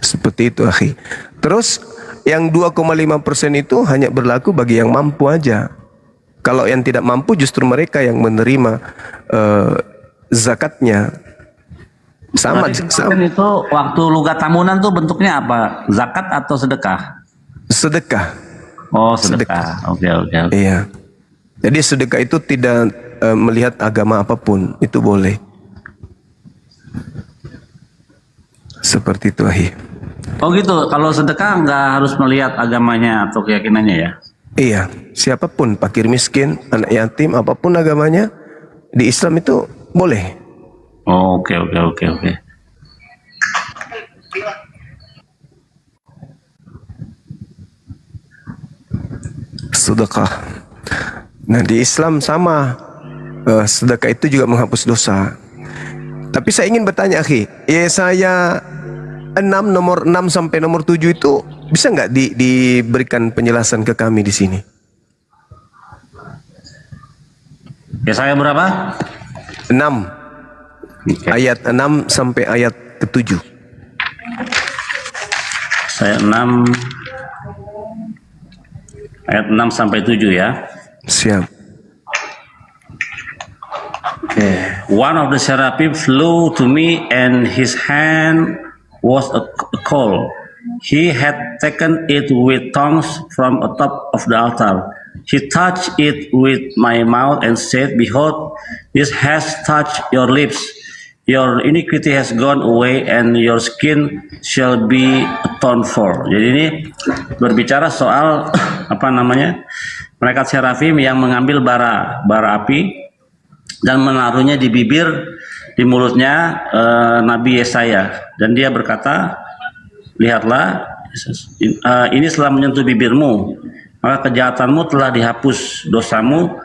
[SPEAKER 12] Seperti itu, akhi. Terus yang 2,5% itu hanya berlaku bagi yang mampu aja. Kalau yang tidak mampu justru mereka yang menerima zakatnya. Sama.
[SPEAKER 10] Itu waktu lugat tamunan tuh bentuknya apa? Zakat atau sedekah?
[SPEAKER 12] Sedekah.
[SPEAKER 10] Oh, sedekah. Oke.
[SPEAKER 12] Iya. Jadi sedekah itu tidak melihat agama apapun, itu boleh. Seperti itu, ahi.
[SPEAKER 10] Oh gitu. Kalau sedekah nggak harus melihat agamanya atau keyakinannya ya?
[SPEAKER 12] Iya. Siapapun, fakir miskin, anak yatim, apapun agamanya, di Islam itu boleh.
[SPEAKER 10] Oh, oke.
[SPEAKER 12] Sedekah. Nah, di Islam sama, sedekah itu juga menghapus dosa. Tapi saya ingin bertanya, akhi, Yesaya 6 nomor 6 sampai nomor 7 itu bisa nggak diberikan penjelasan ke kami di sini?
[SPEAKER 10] Yesaya berapa?
[SPEAKER 12] 6. Ayat 6 sampai ayat ke-7.
[SPEAKER 10] Saya 6 ayat 6 sampai 7 ya.
[SPEAKER 12] Siap.
[SPEAKER 10] One of the seraphim flew to me, and his hand was a coal. He had taken it with tongs from atop of the altar. He touched it with my mouth and said, "Behold, this has touched your lips. Your iniquity has gone away, and your skin shall be atoned for." Jadi ini berbicara soal malaikat serafim yang mengambil bara api dan menaruhnya di bibir, di mulutnya Nabi Yesaya, dan dia berkata, "Lihatlah, ini telah menyentuh bibirmu, maka kejahatanmu telah dihapus, dosamu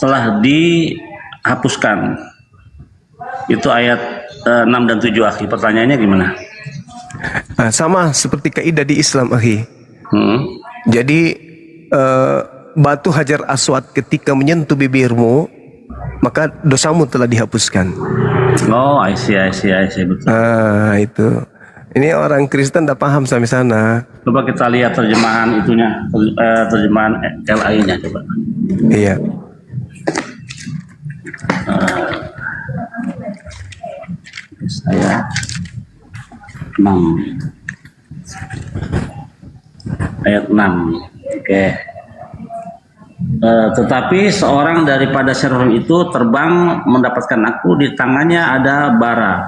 [SPEAKER 10] telah dihapuskan." Itu ayat 6 dan 7, akhi. Pertanyaannya gimana?
[SPEAKER 12] Sama seperti kaidah di Islam, akhi. Jadi batu Hajar Aswad ketika menyentuh bibirmu, maka dosamu telah dihapuskan.
[SPEAKER 10] Oh, I see, betul.
[SPEAKER 12] Itu. Ini orang Kristen tidak paham sampai sana.
[SPEAKER 10] Coba kita lihat terjemahan itunya, terjemahan LAI-nya coba.
[SPEAKER 12] Iya.
[SPEAKER 10] Saya 6 ayat 6. Oke. Tetapi seorang daripada serafim itu terbang mendapatkan aku, di tangannya ada bara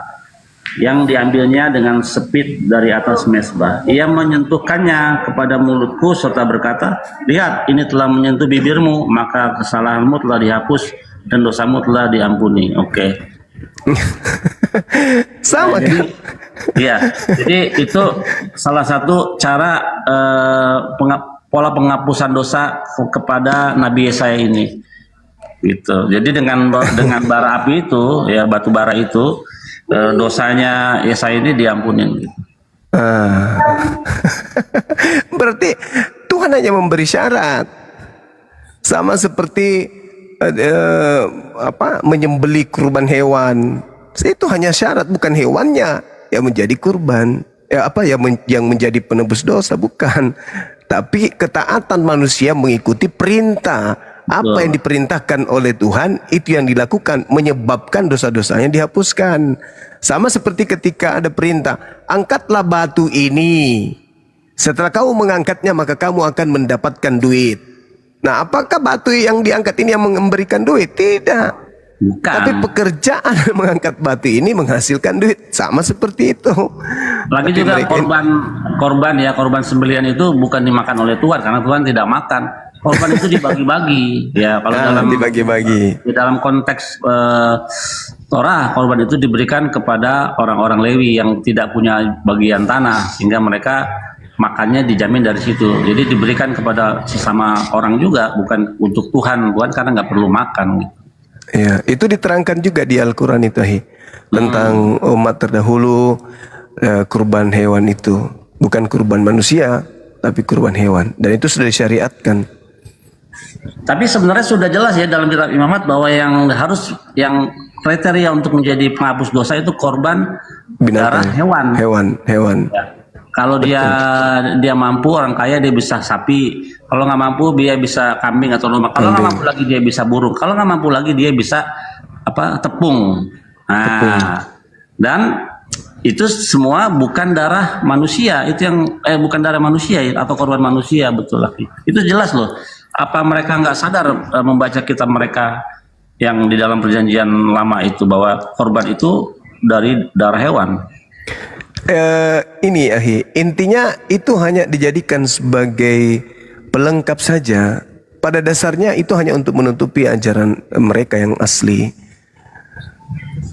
[SPEAKER 10] yang diambilnya dengan sepit dari atas mezbah. Ia menyentuhkannya kepada mulutku serta berkata, "Lihat, ini telah menyentuh bibirmu, maka kesalahanmu telah dihapus dan dosamu telah diampuni." Oke.
[SPEAKER 12] Sama kan?
[SPEAKER 10] Iya, jadi itu salah satu cara pola penghapusan dosa kepada Nabi Yesaya ini. Gitu. Jadi dengan bara api itu, ya batu bara itu, dosanya Yesaya ini diampunin. Gitu.
[SPEAKER 12] Berarti Tuhan hanya memberi syarat, sama seperti menyembelih kurban hewan. Itu hanya syarat, bukan hewannya yang menjadi kurban, yang menjadi penebus dosa, bukan. Tapi ketaatan manusia mengikuti perintah. Apa yang diperintahkan oleh Tuhan, itu yang dilakukan, menyebabkan dosa-dosanya dihapuskan. Sama seperti ketika ada perintah, angkatlah batu ini. Setelah kamu mengangkatnya, maka kamu akan mendapatkan duit. Nah, apakah batu yang diangkat ini yang memberikan duit? Tidak.
[SPEAKER 10] Bukan.
[SPEAKER 12] Tapi pekerjaan mengangkat batu ini menghasilkan duit. Sama seperti itu.
[SPEAKER 10] Lagi juga korban sembelihan itu bukan dimakan oleh Tuhan, karena Tuhan tidak makan. korban itu dibagi-bagi. Ya, kalau dalam
[SPEAKER 12] dibagi-bagi.
[SPEAKER 10] di dalam konteks Torah, korban itu diberikan kepada orang-orang Lewi yang tidak punya bagian tanah, sehingga mereka makannya dijamin dari situ. Jadi diberikan kepada sesama orang juga, bukan untuk Tuhan karena nggak perlu makan.
[SPEAKER 12] Ya, itu diterangkan juga di Al-Quran itu, tentang umat terdahulu, kurban hewan itu bukan kurban manusia, tapi kurban hewan, dan itu sudah disyariatkan.
[SPEAKER 10] Tapi sebenarnya sudah jelas ya dalam kitab imamat bahwa yang kriteria untuk menjadi penghapus dosa itu korban darah hewan.
[SPEAKER 12] Hewan.
[SPEAKER 10] Ya. Kalau dia mampu, orang kaya dia bisa sapi. Kalau nggak mampu dia bisa kambing atau domba. Kalau nggak mampu lagi dia bisa burung. Kalau nggak mampu lagi dia bisa tepung. Nah, dan itu semua bukan darah manusia. Itu yang bukan darah manusia atau korban manusia, betul lagi. Itu jelas loh. Apa mereka nggak sadar membaca kitab mereka yang di dalam perjanjian lama itu bahwa korban itu dari darah hewan?
[SPEAKER 12] Ini intinya itu hanya dijadikan sebagai pelengkap saja. Pada dasarnya itu hanya untuk menutupi ajaran mereka yang asli.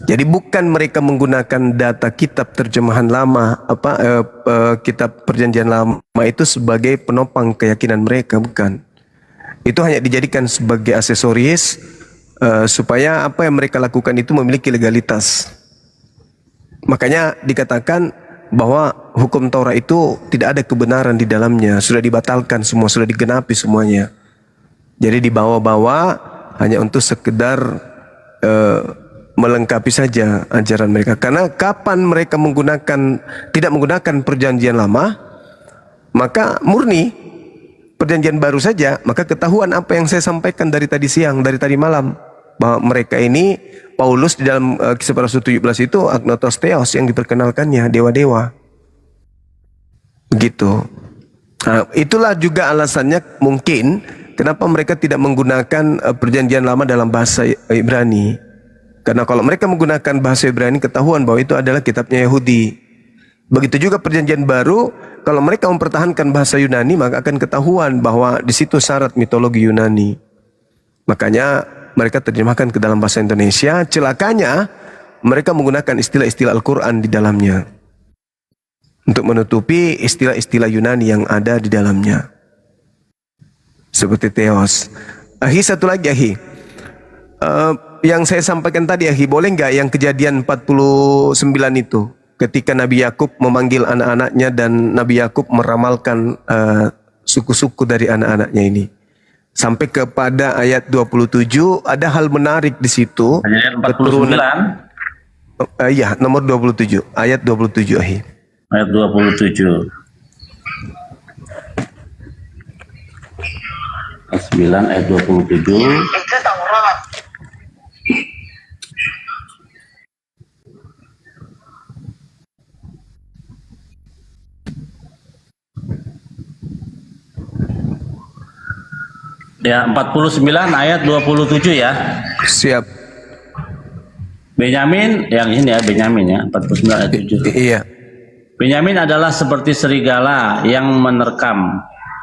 [SPEAKER 12] Jadi bukan mereka menggunakan data kitab terjemahan lama, kitab perjanjian lama itu sebagai penopang keyakinan mereka, bukan. Itu hanya dijadikan sebagai aksesoris supaya apa yang mereka lakukan itu memiliki legalitas. Makanya dikatakan bahwa hukum Taurat itu tidak ada kebenaran di dalamnya, sudah dibatalkan semua, sudah digenapi semuanya. Jadi dibawa-bawa hanya untuk sekedar melengkapi saja ajaran mereka. Karena kapan mereka tidak menggunakan perjanjian lama, maka murni perjanjian baru saja, maka ketahuan apa yang saya sampaikan dari tadi siang, dari tadi malam, bahwa mereka ini Paulus di dalam Kisah Para Rasul 17 itu agnotos theos yang diperkenalkannya, dewa-dewa. Begitu. Nah, itulah juga alasannya mungkin kenapa mereka tidak menggunakan perjanjian lama dalam bahasa Ibrani. Karena kalau mereka menggunakan bahasa Ibrani, ketahuan bahwa itu adalah kitabnya Yahudi. Begitu juga perjanjian baru, kalau mereka mempertahankan bahasa Yunani, maka akan ketahuan bahwa di situ syarat mitologi Yunani. Makanya mereka terjemahkan ke dalam bahasa Indonesia. Celakanya mereka menggunakan istilah-istilah Al-Quran di dalamnya untuk menutupi istilah-istilah Yunani yang ada di dalamnya, seperti theos. Satu lagi yang saya sampaikan tadi, boleh nggak yang kejadian 49 itu, ketika Nabi Yakub memanggil anak-anaknya dan Nabi Yakub meramalkan suku-suku dari anak-anaknya ini. Sampai kepada ayat 27, ada hal menarik di situ.
[SPEAKER 10] Ayat 49.
[SPEAKER 12] Iya, nomor 27, ayat 27
[SPEAKER 10] Ayat 27. 9 ayat 27. Ya, 49 ayat 27 ya.
[SPEAKER 12] Siap.
[SPEAKER 10] Benyamin, yang ini ya, Benyamin ya, 49 ayat 7.
[SPEAKER 12] Iya.
[SPEAKER 10] Benyamin adalah seperti serigala yang menerkam.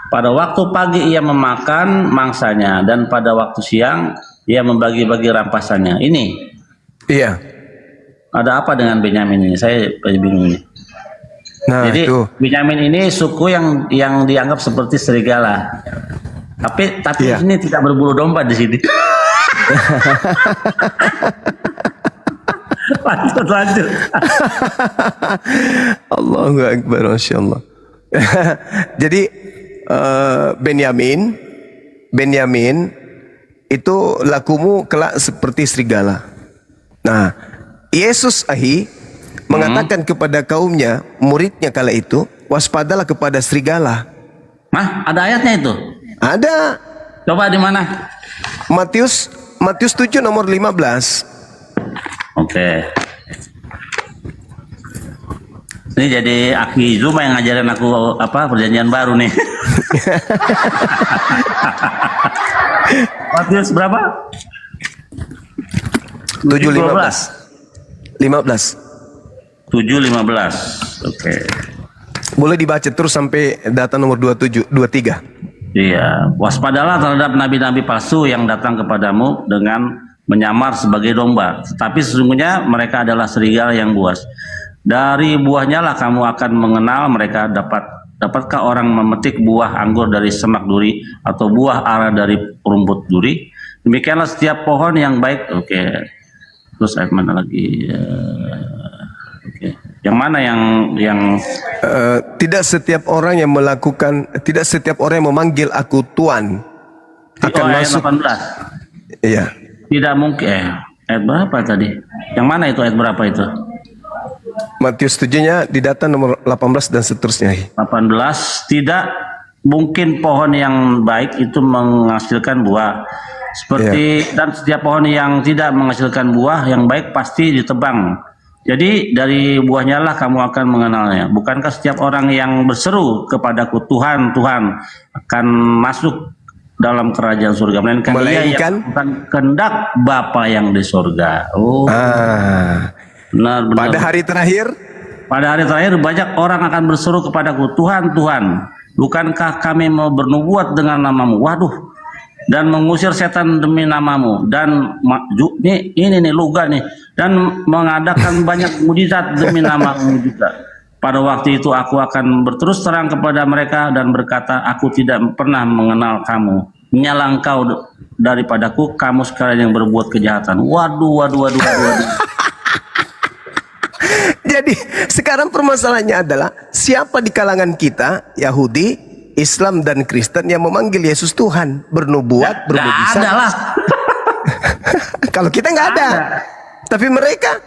[SPEAKER 10] Pada waktu pagi ia memakan mangsanya, dan pada waktu siang ia membagi-bagi rampasannya. Ini.
[SPEAKER 12] Iya.
[SPEAKER 10] Ada apa dengan Benyamin ini? Saya bingung ini.
[SPEAKER 12] Nah,
[SPEAKER 10] jadi
[SPEAKER 12] itu.
[SPEAKER 10] Benyamin ini suku yang dianggap seperti serigala. Tapi
[SPEAKER 12] iya.
[SPEAKER 10] Ini tidak berbulu domba di sini. lanjut.
[SPEAKER 12] Allahu Akbar, Masya Allah. Jadi Benyamin itu lakumu kelak seperti serigala. Nah, Yesus mengatakan kepada kaumnya, muridnya kala itu, waspadalah kepada serigala.
[SPEAKER 10] Ada ayatnya itu?
[SPEAKER 12] Ada.
[SPEAKER 10] Coba di mana?
[SPEAKER 12] Matius 7 nomor 15.
[SPEAKER 10] Oke. Ini jadi Aki Zuma yang ngajarin aku perjanjian baru nih. Matius berapa?
[SPEAKER 12] 7:15.
[SPEAKER 10] 7:15. Oke.
[SPEAKER 12] Boleh dibaca terus sampai data nomor 23.
[SPEAKER 10] Iya, waspadalah terhadap nabi-nabi palsu yang datang kepadamu dengan menyamar sebagai domba, tetapi sesungguhnya mereka adalah serigala yang buas. Dari buahnya lah kamu akan mengenal mereka. Dapatkah orang memetik buah anggur dari semak duri atau buah ara dari rumput duri? Demikianlah setiap pohon yang baik. Oke. Terus ayat mana lagi? Oke. Yang mana yang
[SPEAKER 12] tidak setiap orang yang memanggil aku Tuhan akan
[SPEAKER 10] ayat
[SPEAKER 12] masuk.
[SPEAKER 10] 18.
[SPEAKER 12] Iya.
[SPEAKER 10] Tidak mungkin. Ayat berapa tadi? Yang mana itu, ayat berapa itu?
[SPEAKER 12] Matius 7-nya di data nomor 18 dan seterusnya.
[SPEAKER 10] 18. Tidak mungkin pohon yang baik itu menghasilkan buah. Dan setiap pohon yang tidak menghasilkan buah yang baik pasti ditebang. Jadi dari buahnya lah kamu akan mengenalnya. Bukankah setiap orang yang berseru kepadaku Tuhan, Tuhan akan masuk dalam kerajaan surga, melainkan dia yang melakukan kehendak Bapa yang di surga. Benar.
[SPEAKER 12] Pada hari terakhir
[SPEAKER 10] banyak orang akan berseru kepadaku, Tuhan, Tuhan, bukankah kami mau bernubuat dengan namamu? Waduh, dan mengusir setan demi namamu, dan ini nih luga nih, dan mengadakan banyak mujizat demi namamu juga. Pada waktu itu aku akan berterus terang kepada mereka dan berkata, aku tidak pernah mengenal kamu. Menyalah engkau daripadaku, kamu sekalian yang berbuat kejahatan. Waduh.
[SPEAKER 12] Jadi sekarang permasalahannya adalah siapa di kalangan kita, Yahudi, Islam dan Kristen yang memanggil Yesus Tuhan, bernubuat, bermujizat?
[SPEAKER 10] Ada lah.
[SPEAKER 12] Kalau kita nggak ada. Tapi mereka.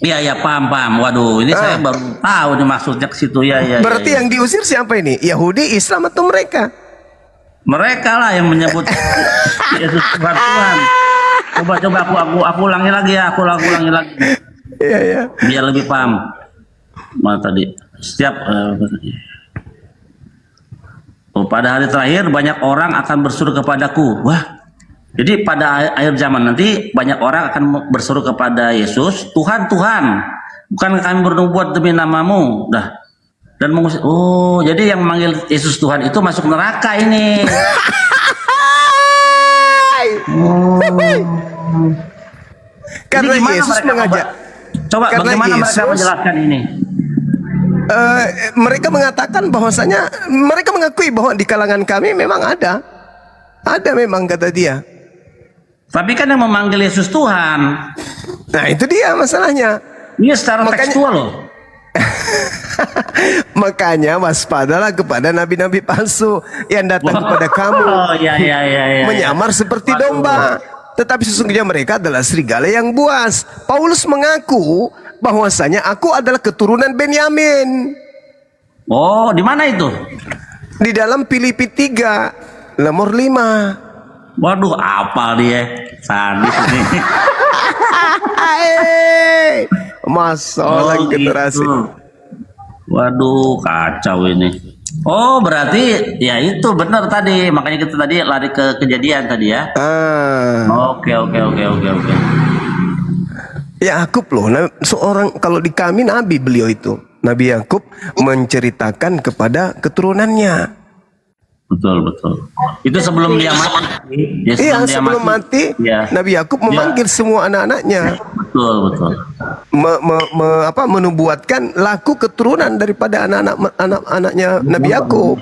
[SPEAKER 10] Iya, paham. Waduh, ini saya baru tahu nih maksudnya ke situ ya.
[SPEAKER 12] Berarti yang diusir siapa ini? Yahudi, Islam atau mereka?
[SPEAKER 10] Mereka lah yang menyebut Yesus Tuhan. Coba aku ulangi lagi ya, aku ulangi lagi.
[SPEAKER 12] Iya.
[SPEAKER 10] Biar lebih paham. Mana tadi? Pada hari terakhir banyak orang akan berseru kepadaku. Wah. Jadi pada akhir zaman nanti banyak orang akan berseru kepada Yesus, Tuhan, Tuhan, bukan kami bernubuat demi namamu. Dan mengusir. Oh, jadi yang memanggil Yesus Tuhan itu masuk neraka ini.
[SPEAKER 12] Karena Yesus mengajak.
[SPEAKER 10] Coba bagaimana mereka menjelaskan ini?
[SPEAKER 12] Mereka mengatakan bahwasanya mereka mengakui bahwa di kalangan kami memang ada memang, kata dia.
[SPEAKER 10] Tapi kan yang memanggil Yesus Tuhan.
[SPEAKER 12] Nah itu dia masalahnya.
[SPEAKER 10] Ini secara tekstual loh.
[SPEAKER 12] Makanya waspadalah kepada nabi-nabi palsu yang datang kepada kamu, menyamar seperti domba, tetapi sesungguhnya mereka adalah serigala yang buas. Paulus mengaku bahwasanya aku adalah keturunan Benyamin.
[SPEAKER 10] Oh, di mana itu?
[SPEAKER 12] Di dalam Filipi 3 nomor 5.
[SPEAKER 10] Waduh, apa dia? Sadis ini.
[SPEAKER 12] Masalah generasi.
[SPEAKER 10] Waduh, kacau ini. Oh, berarti ya itu benar tadi. Makanya kita tadi lari ke kejadian tadi ya. Oke.
[SPEAKER 12] Yakub loh, seorang, kalau di kami nabi, beliau itu Nabi Yakub menceritakan kepada keturunannya.
[SPEAKER 10] Betul. Itu sebelum dia mati.
[SPEAKER 12] Sebelum mati, Nabi Yakub memanggil semua anak-anaknya.
[SPEAKER 10] Betul.
[SPEAKER 12] Menubuatkan laku keturunan daripada anak-anaknya Nabi Yakub.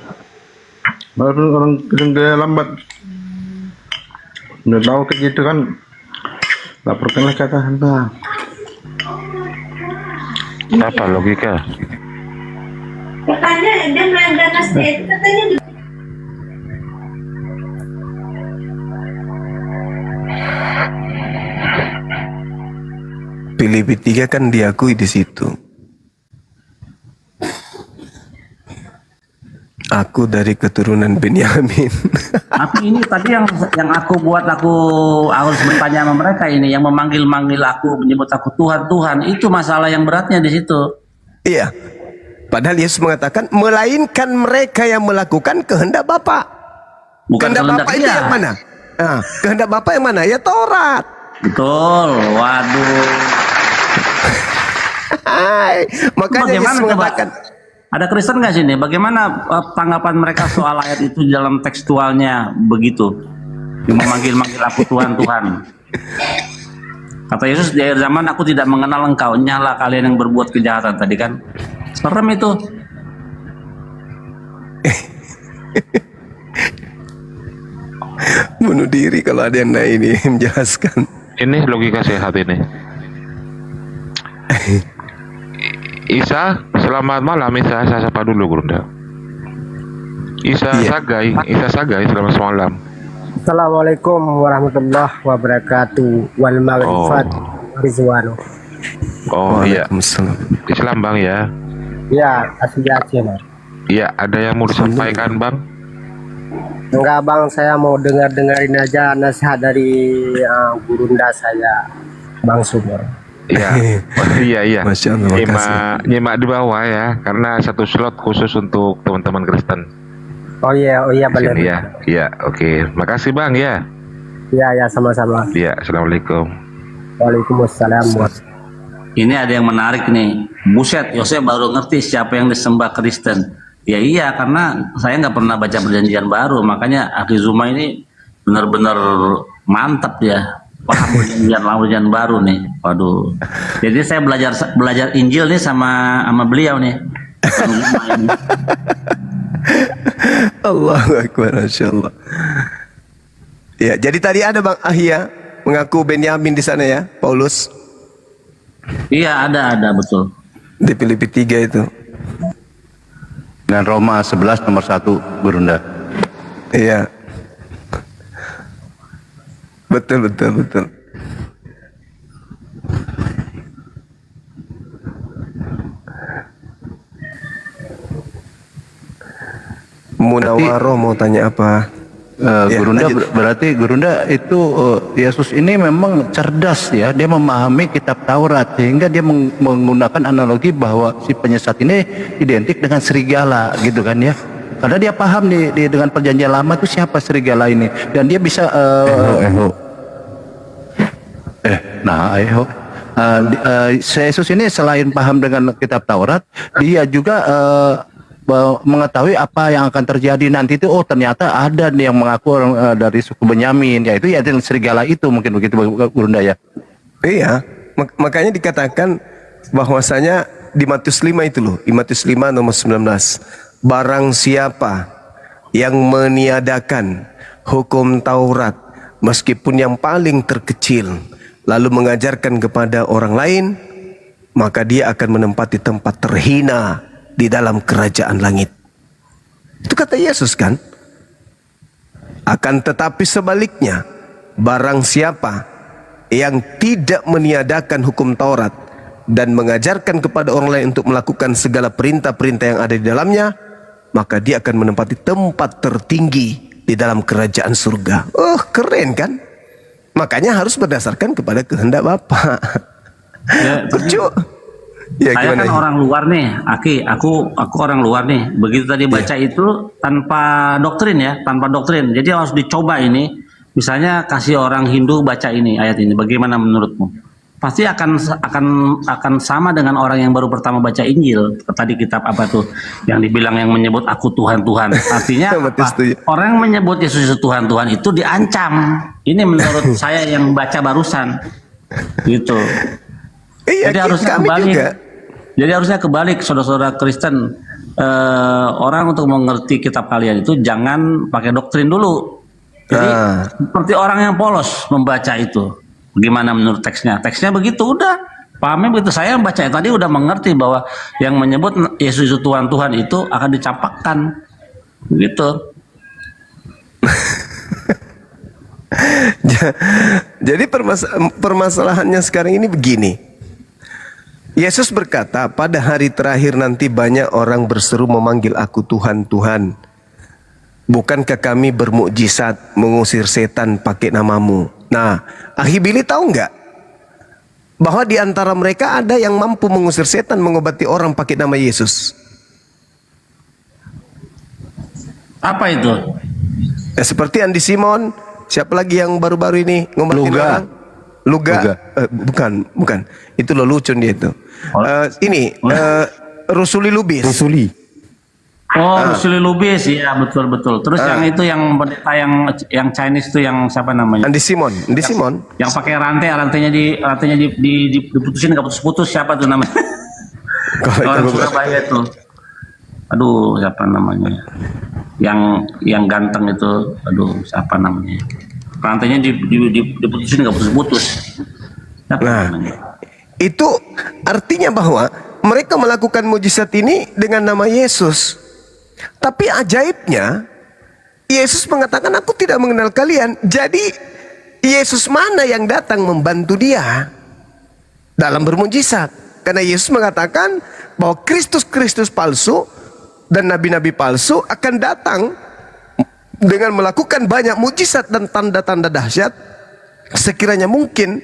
[SPEAKER 17] Baru orang dia lambat. Udah tahu kayak gitu kan, laporkanlah kata Anda.
[SPEAKER 4] Apa logika?
[SPEAKER 18] Katanya dia melanggar nasdaq itu katanya.
[SPEAKER 12] Filipi 3 kan diakui di situ. Aku dari keturunan Benyamin.
[SPEAKER 10] Tapi ini tadi yang aku buat aku harus bertanya sama mereka ini, yang memanggil-manggil aku, menyebut aku Tuhan, itu masalah yang beratnya di situ.
[SPEAKER 12] Iya. Padahal Yesus mengatakan, melainkan mereka yang melakukan kehendak Bapa.
[SPEAKER 10] Bukan kehendak
[SPEAKER 12] Bapa itu yang mana? Kehendak Bapa yang mana? Ya Taurat.
[SPEAKER 10] Betul. Waduh.
[SPEAKER 12] Makanya Yesus mengatakan,
[SPEAKER 10] Ada Kristen nggak sini? Bagaimana tanggapan mereka soal ayat itu dalam tekstualnya begitu? Yang memanggil-manggil aku Tuhan, Tuhan. Kata Yesus di akhir zaman, aku tidak mengenal engkau, nyala kalian yang berbuat kejahatan tadi kan. Serem itu.
[SPEAKER 12] Bunuh diri kalau ada yang ini menjelaskan.
[SPEAKER 4] Ini logika sehat ini. Isa, selamat malam Isa, saya sapa dulu Gurunda. Isa Sagai, selamat malam.
[SPEAKER 19] Assalamualaikum warahmatullahi wabarakatuh. Wal maghfiratu rizwanu.
[SPEAKER 4] Oh iya. Islam Bang ya.
[SPEAKER 19] Ya, asli Aceh Bang.
[SPEAKER 4] Iya, ada yang mau disampaikan Bang?
[SPEAKER 19] Enggak Bang, saya mau dengerin aja nasihat dari Gurunda saya, Bang Sumur.
[SPEAKER 4] Iya, iya.
[SPEAKER 12] Masya Allah,
[SPEAKER 4] nyimak di bawah ya, karena satu slot khusus untuk teman-teman Kristen.
[SPEAKER 19] Oh iya benar.
[SPEAKER 4] Iya, oke. Makasih Bang ya.
[SPEAKER 19] Iya, sama-sama.
[SPEAKER 4] Iya, assalamualaikum.
[SPEAKER 19] Waalaikumsalam.
[SPEAKER 10] Ini ada yang menarik nih. Buset, Yosef baru ngerti siapa yang disembah Kristen. Ya iya, karena saya nggak pernah baca perjanjian baru, makanya Akhi Zuma ini benar-benar mantap ya. Paham perjanjian baru nih. Waduh. Jadi saya belajar Injil nih sama beliau nih.
[SPEAKER 12] Allahu Akbar, Masya Allah. Ya, jadi tadi ada Bang Ahya mengaku Benyamin di sana ya, Paulus.
[SPEAKER 10] Iya, ada betul.
[SPEAKER 12] Di Filipi 3 itu.
[SPEAKER 14] Dan Roma 11 nomor 1 Gurunda.
[SPEAKER 12] Iya. Betul. Munawaroh mau tanya apa?
[SPEAKER 14] Gurunda berarti Gurunda itu Yesus ini memang cerdas ya, dia memahami kitab Taurat sehingga dia menggunakan analogi bahwa si penyesat ini identik dengan serigala gitu kan ya, karena dia paham dengan perjanjian lama itu siapa serigala ini, dan dia bisa Yesus ini selain paham dengan kitab Taurat, dia juga mengetahui apa yang akan terjadi nanti itu. Oh ternyata ada nih yang mengaku orang dari suku Benyamin, yaitu serigala itu, mungkin begitu Gurunda ya.
[SPEAKER 12] Iya, makanya dikatakan bahwasanya di Matius 5 itu loh, di Matius 5 nomor 19, barang siapa yang meniadakan hukum Taurat meskipun yang paling terkecil lalu mengajarkan kepada orang lain, maka dia akan menempati tempat terhina di dalam kerajaan langit. Itu kata Yesus kan? Akan tetapi sebaliknya, barang siapa yang tidak meniadakan hukum Taurat dan mengajarkan kepada orang lain untuk melakukan segala perintah-perintah yang ada di dalamnya, maka dia akan menempati tempat tertinggi di dalam kerajaan surga. Oh, keren kan? Makanya harus berdasarkan kepada kehendak Bapa.
[SPEAKER 10] Ya,
[SPEAKER 12] ya,
[SPEAKER 10] saya kan
[SPEAKER 12] ya?
[SPEAKER 10] orang luar nih, Aki, aku orang luar nih. Begitu tadi baca itu tanpa doktrin ya, tanpa doktrin. Jadi harus dicoba ini. Misalnya kasih orang Hindu baca ini ayat ini, bagaimana menurutmu? Pasti akan sama dengan orang yang baru pertama baca Injil. Tadi kitab apa tuh yang dibilang yang menyebut aku Tuhan. Artinya apa? Orang yang menyebut Yesus itu Tuhan itu diancam. Ini menurut saya yang baca barusan. Gitu.
[SPEAKER 12] Iya,
[SPEAKER 10] jadi harusnya kebalik. Jadi harusnya kebalik, saudara-saudara Kristen. Orang untuk mengerti kitab kalian itu jangan pakai doktrin dulu. Jadi seperti orang yang polos membaca itu. Bagaimana menurut teksnya? Teksnya begitu udah. Pahamnya begitu. Saya yang baca tadi udah mengerti bahwa yang menyebut Yesus itu Tuhan itu akan dicampakkan. Gitu.
[SPEAKER 12] Jadi permasalahannya sekarang ini begini. Yesus berkata, pada hari terakhir nanti banyak orang berseru memanggil aku Tuhan, Tuhan. Bukankah kami bermukjizat mengusir setan pakai namamu? Nah, Akhi Billy tahu nggak bahwa di antara mereka ada yang mampu mengusir setan, mengobati orang pakai nama Yesus?
[SPEAKER 10] Apa itu?
[SPEAKER 12] Ya, seperti Andi Simon. Siapa lagi yang baru-baru ini ngobatin orang? Luga. Bukan. Itu lelucon dia itu. Rusuli Lubis.
[SPEAKER 10] Oh, Rusuli Lubis, ya betul. Terus yang itu yang pendeta yang Chinese itu yang siapa namanya?
[SPEAKER 12] Andi Simon.
[SPEAKER 10] Yang pakai rantainya diputusin nggak putus-putus, siapa tuh namanya? Orang Surabaya itu. Aduh, siapa namanya? Yang ganteng itu, aduh, siapa namanya? Rantainya diputusin nggak putus-putus.
[SPEAKER 12] Nah, itu artinya bahwa mereka melakukan mujizat ini dengan nama Yesus. Tapi ajaibnya, Yesus mengatakan, aku tidak mengenal kalian. Jadi, Yesus mana yang datang membantu dia dalam bermujizat? Karena Yesus mengatakan bahwa Kristus palsu dan nabi-nabi palsu akan datang dengan melakukan banyak mujizat dan tanda-tanda dahsyat sekiranya mungkin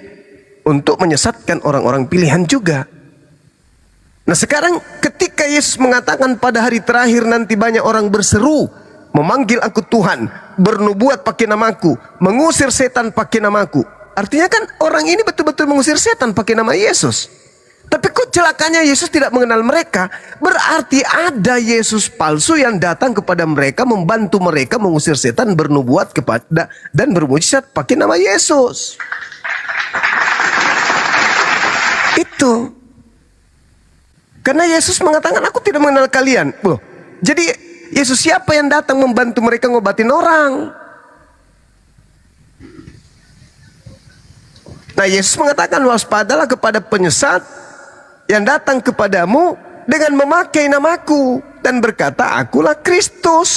[SPEAKER 12] untuk menyesatkan orang-orang pilihan juga. Nah sekarang ketika Yesus mengatakan pada hari terakhir nanti banyak orang berseru, memanggil aku Tuhan, bernubuat pakai namaku, mengusir setan pakai namaku. Artinya kan orang ini betul-betul mengusir setan pakai nama Yesus. Tapi kok celakanya Yesus tidak mengenal mereka? Berarti ada Yesus palsu yang datang kepada mereka, membantu mereka mengusir setan, bernubuat kepada dan bermujizat pakai nama Yesus. Itu. Karena Yesus mengatakan, aku tidak mengenal kalian. Loh, jadi Yesus siapa yang datang membantu mereka ngobatin orang? Nah Yesus mengatakan, waspadalah kepada penyesat yang datang kepadamu dengan memakai namaku dan berkata, akulah Kristus.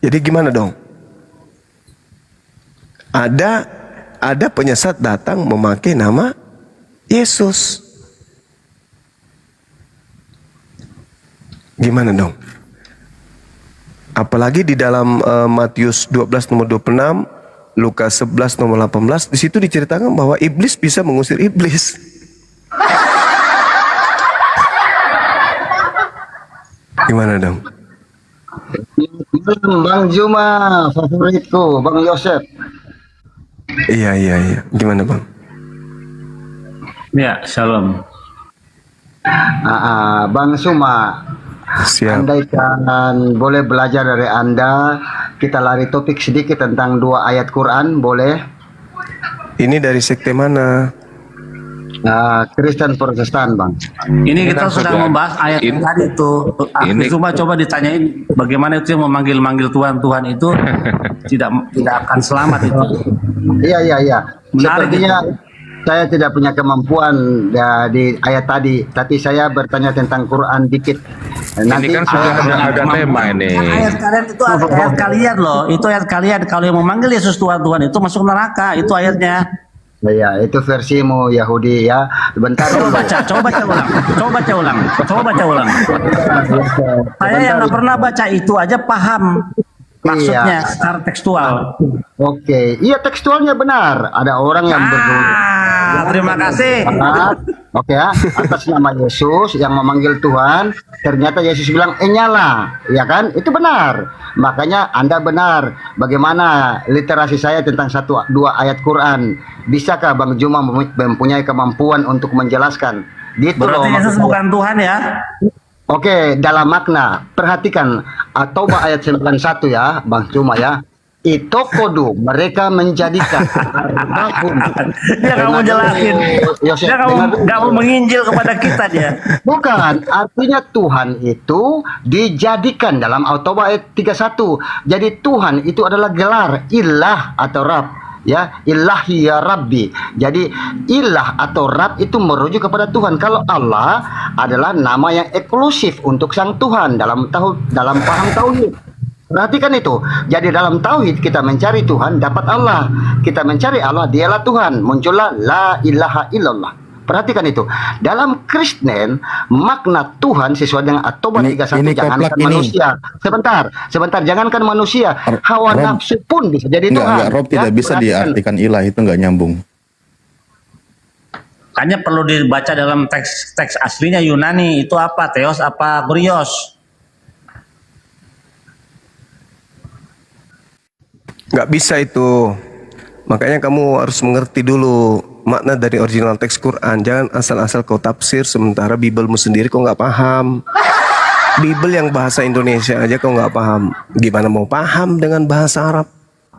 [SPEAKER 12] Jadi gimana dong? Ada penyesat datang memakai nama Yesus. Gimana dong? Apalagi di dalam Matius 12 nomor 26, Lukas 11 nomor 18, di situ diceritakan bahwa iblis bisa mengusir iblis. Gimana dong?
[SPEAKER 20] Bang Juma, favoritku, Bang Yosef.
[SPEAKER 12] Iya. Gimana Bang?
[SPEAKER 10] Ya, shalom.
[SPEAKER 20] Bang Suma, andaikan boleh belajar dari Anda, kita lari topik sedikit tentang 2 ayat Quran, boleh?
[SPEAKER 12] Ini dari sekte mana?
[SPEAKER 20] Kristen Protestan, Bang.
[SPEAKER 10] Ini kita sudah membahas ayat yang tadi itu. Cuma coba ditanyain bagaimana itu yang memanggil Tuhan itu tidak akan selamat itu.
[SPEAKER 20] Iya. Sepertinya saya tidak punya kemampuan di ayat tadi, tapi saya bertanya tentang Quran dikit. Nanti
[SPEAKER 4] ini kan sudah ada tema ini.
[SPEAKER 10] Ayat kalian itu ayat kalian loh. Itu ayat kalian. Kalau yang memanggil Yesus Tuhan itu masuk neraka. Itu ayatnya.
[SPEAKER 20] Ya, itu versimu Yahudi ya. Bentar.
[SPEAKER 10] Coba baca ulang. Saya yang nggak pernah baca itu aja paham maksudnya secara tekstual.
[SPEAKER 20] Oke, iya tekstualnya benar. Ada orang yang
[SPEAKER 10] terima kasih.
[SPEAKER 20] Oke ya, atas nama Yesus yang memanggil Tuhan, ternyata Yesus bilang nyala, ya kan? Itu benar. Makanya Anda benar. Bagaimana literasi saya tentang 1-2 ayat Quran? Bisakah Bang Juma mempunyai kemampuan untuk menjelaskan? Gitu.
[SPEAKER 10] Berarti Yesus bukan Tuhan ya?
[SPEAKER 20] Oke, dalam makna perhatikan At-Taubah ayat 91 ya, Bang Juma ya. Itu kodu mereka menjadikan
[SPEAKER 10] dia nggak mau jelasin, dia nggak mau menginjil kepada kita dia.
[SPEAKER 20] Bukan, artinya Tuhan itu dijadikan dalam At-Taubah ayat 31. Jadi Tuhan itu adalah gelar ilah atau Rab. Ya, ilahi ya Rabbi. Jadi ilah atau Rab itu merujuk kepada Tuhan. Kalau Allah adalah nama yang eksklusif untuk sang Tuhan dalam paham tauhid. Perhatikan itu. Jadi dalam tauhid kita mencari Tuhan, dapat Allah. Kita mencari Allah, dialah Tuhan. Muncullah la ilaha illallah. Perhatikan itu. Dalam Kristen, makna Tuhan sesuai dengan At-Taubah 31, jangankan manusia. Sebentar, jangankan manusia. Hawa nafsu pun bisa jadi Tuhan.
[SPEAKER 21] Rob tidak bisa diartikan ilah, itu nggak nyambung.
[SPEAKER 10] Hanya perlu dibaca dalam teks aslinya Yunani. Itu apa? Theos apa Kurios?
[SPEAKER 12] Nggak bisa itu. Makanya kamu harus mengerti dulu makna dari original teks Quran. Jangan asal-asal kau tafsir sementara Bibelmu sendiri kau nggak paham. Bibel yang bahasa Indonesia aja kau nggak paham, gimana mau paham dengan bahasa Arab?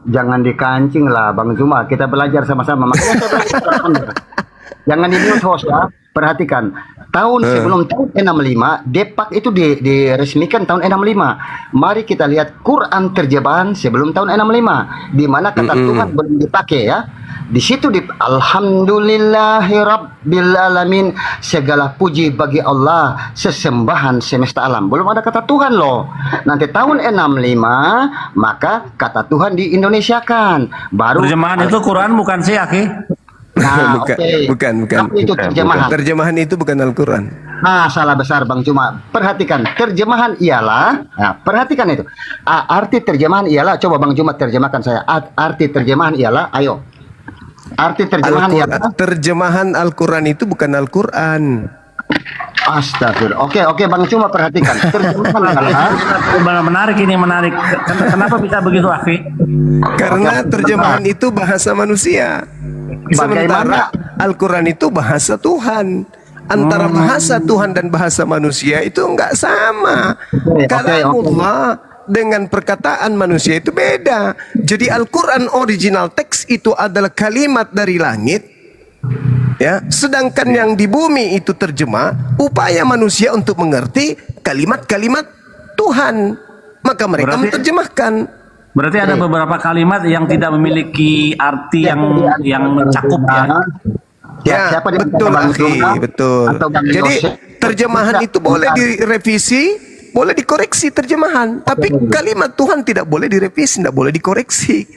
[SPEAKER 20] Jangan dikancing lah Bang Juma, kita belajar sama-sama. Makanya saya belajar. Jangan di-mute host ya. Perhatikan, sebelum tahun 65, Depak itu diresmikan tahun 65. Mari kita lihat Quran terjemahan sebelum tahun 65, di mana kata Tuhan belum dipakai ya. Di situ Alhamdulillahirabbil alamin, segala puji bagi Allah sesembahan semesta alam. Belum ada kata Tuhan loh. Nanti tahun 65 maka kata Tuhan diindonesiakan. Baru
[SPEAKER 10] terjemahan itu Quran bukan sih, Aki?
[SPEAKER 20] Nah,
[SPEAKER 12] bukan.
[SPEAKER 20] Itu terjemahan.
[SPEAKER 12] Terjemahan itu bukan Al-Quran.
[SPEAKER 20] Nah, salah besar Bang Cuma. Perhatikan, terjemahan ialah, nah, perhatikan itu. Arti terjemahan ialah, coba Bang Cuma terjemahkan saya. Arti terjemahan ialah, ayo. Arti terjemahan ialah,
[SPEAKER 12] terjemahan Al-Quran itu bukan Al-Quran.
[SPEAKER 20] Astagfirullah. Oke, Bang Cuma perhatikan. Terjemahan
[SPEAKER 10] adalah menarik ini, menarik. Kenapa bisa begitu, Aki?
[SPEAKER 12] Karena terjemahan itu bahasa manusia. Sementara Al-Quran itu bahasa Tuhan. Antara bahasa Tuhan dan bahasa manusia itu enggak sama. Kalamullah dengan perkataan manusia itu beda. Jadi Al-Quran original teks itu adalah kalimat dari langit, ya. Sedangkan yang di bumi itu terjemah upaya manusia untuk mengerti kalimat-kalimat Tuhan. Maka mereka menerjemahkan.
[SPEAKER 10] Berarti ada beberapa kalimat yang tidak memiliki arti yang mencakup ya.
[SPEAKER 12] Ya, betul Akhi, betul. Jadi terjemahan itu boleh direvisi, boleh dikoreksi terjemahan, tapi kalimat Tuhan tidak boleh direvisi, tidak boleh dikoreksi.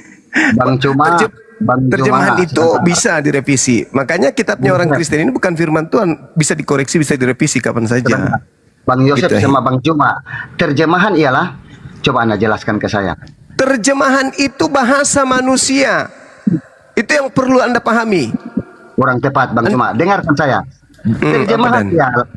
[SPEAKER 20] Bang Cuma,
[SPEAKER 12] terjemahan itu bisa direvisi. Makanya kitabnya orang Kristen ini bukan firman Tuhan, bisa dikoreksi, bisa direvisi kapan saja.
[SPEAKER 20] Bang Yosef sama Bang Cuma, terjemahan ialah, coba Anda jelaskan ke saya.
[SPEAKER 12] Terjemahan itu bahasa manusia. Itu yang perlu Anda pahami.
[SPEAKER 20] Kurang tepat Bang Cuma, dengarkan saya. Terjemahan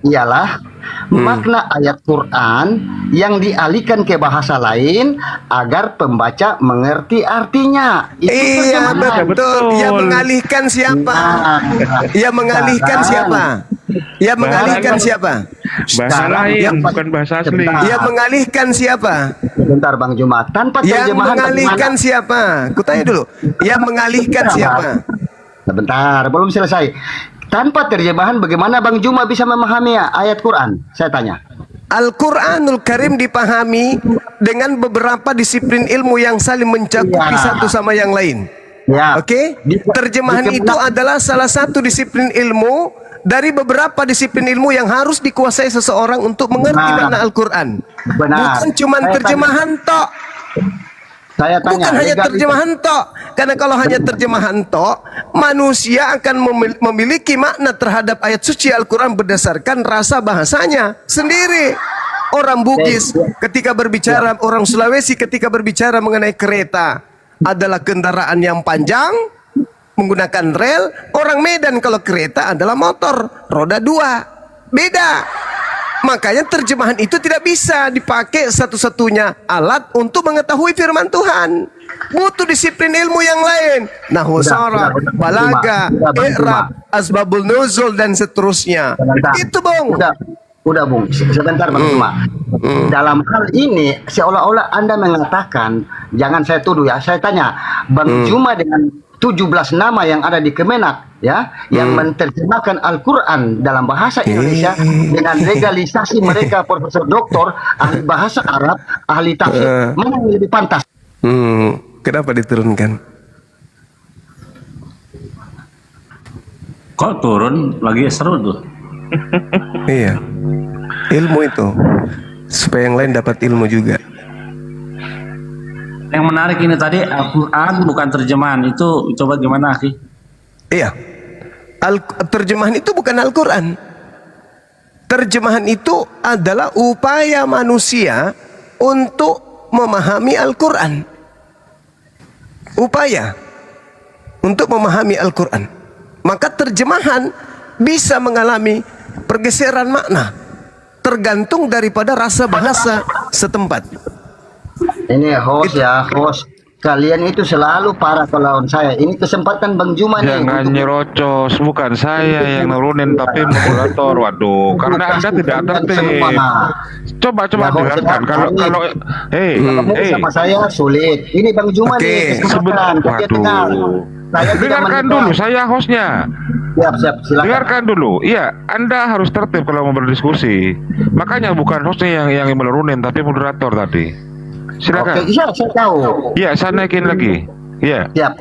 [SPEAKER 20] ialah makna ayat Quran yang dialihkan ke bahasa lain agar pembaca mengerti artinya.
[SPEAKER 12] Iya, betul. Yang mengalihkan siapa? Yang mengalihkan siapa? Yang mengalihkan siapa?
[SPEAKER 4] Bahasa lain, bukan bahasa asli.
[SPEAKER 12] Yang mengalihkan siapa?
[SPEAKER 20] Sebentar Bang Juma, tanpa terjemahan.
[SPEAKER 12] Yang mengalihkan siapa? Kutanya dulu. Yang mengalihkan siapa?
[SPEAKER 20] Sebentar, belum selesai. Tanpa terjemahan bagaimana Bang Juma bisa memahami ayat Quran? Saya tanya.
[SPEAKER 12] Al-Quranul Karim dipahami dengan beberapa disiplin ilmu yang saling mencakupi satu sama yang lain. Oke? Terjemahan itu adalah salah satu disiplin ilmu dari beberapa disiplin ilmu yang harus dikuasai seseorang untuk mengerti makna Al-Quran. Bukan cuma terjemahan tok.
[SPEAKER 20] Saya tanya,
[SPEAKER 12] bukan hanya terjemahan tok. Karena kalau hanya terjemahan tok, manusia akan memiliki makna terhadap ayat suci Al-Quran berdasarkan rasa bahasanya sendiri. Orang Bugis ketika berbicara, orang Sulawesi ketika berbicara mengenai kereta adalah kendaraan yang panjang menggunakan rel. Orang Medan kalau kereta adalah motor roda 2. Beda. Makanya terjemahan itu tidak bisa dipakai satu-satunya alat untuk mengetahui firman Tuhan. Butuh disiplin ilmu yang lain. Nahwu sharaf, balaga, i'rab, asbabul nuzul dan seterusnya. Itu Bung.
[SPEAKER 20] Udah Bung, sebentar Bang Cuma. Dalam hal ini seolah-olah Anda mengatakan, jangan saya tuduh ya, saya tanya, Bang Cuma dengan 17 nama yang ada di Kemenak ya, yang menerjemahkan Al-Quran dalam bahasa Indonesia dengan legalisasi mereka profesor doktor, ahli bahasa Arab, ahli tafsir, mana yang lebih pantas?
[SPEAKER 12] Kenapa diturunkan?
[SPEAKER 10] Kok turun? Lagi seru tuh.
[SPEAKER 12] Iya, ilmu itu supaya yang lain dapat ilmu juga.
[SPEAKER 10] Yang menarik ini tadi Al-Quran bukan terjemahan, itu coba gimana sih?
[SPEAKER 12] Iya, terjemahan itu bukan Al-Quran. Terjemahan itu adalah upaya manusia untuk memahami Al-Quran. Upaya untuk memahami Al-Quran. Maka terjemahan bisa mengalami pergeseran makna tergantung daripada rasa bahasa setempat.
[SPEAKER 20] Ini host ya, host. kalian itu selalu parah ke lawan saya. Ini kesempatan Bang Juma nih.
[SPEAKER 4] Jangan nyerocos, bukan saya yang nurunin tapi moderator. Waduh, karena Anda tidak tertib. Coba dengarkan kalau
[SPEAKER 20] sama saya sulit. Ini Bang Juma nih kesempatan. Saya
[SPEAKER 4] dengarkan dulu, saya hostnya.
[SPEAKER 20] Siap, silakan.
[SPEAKER 4] Dengarkan dulu. Iya, Anda harus tertib kalau mau berdiskusi. Makanya bukan hostnya yang menurunin tapi moderator tadi. Silakan.
[SPEAKER 20] Oke, iya saya tahu.
[SPEAKER 4] Iya, saya naikin lagi. Iya.
[SPEAKER 20] Siap.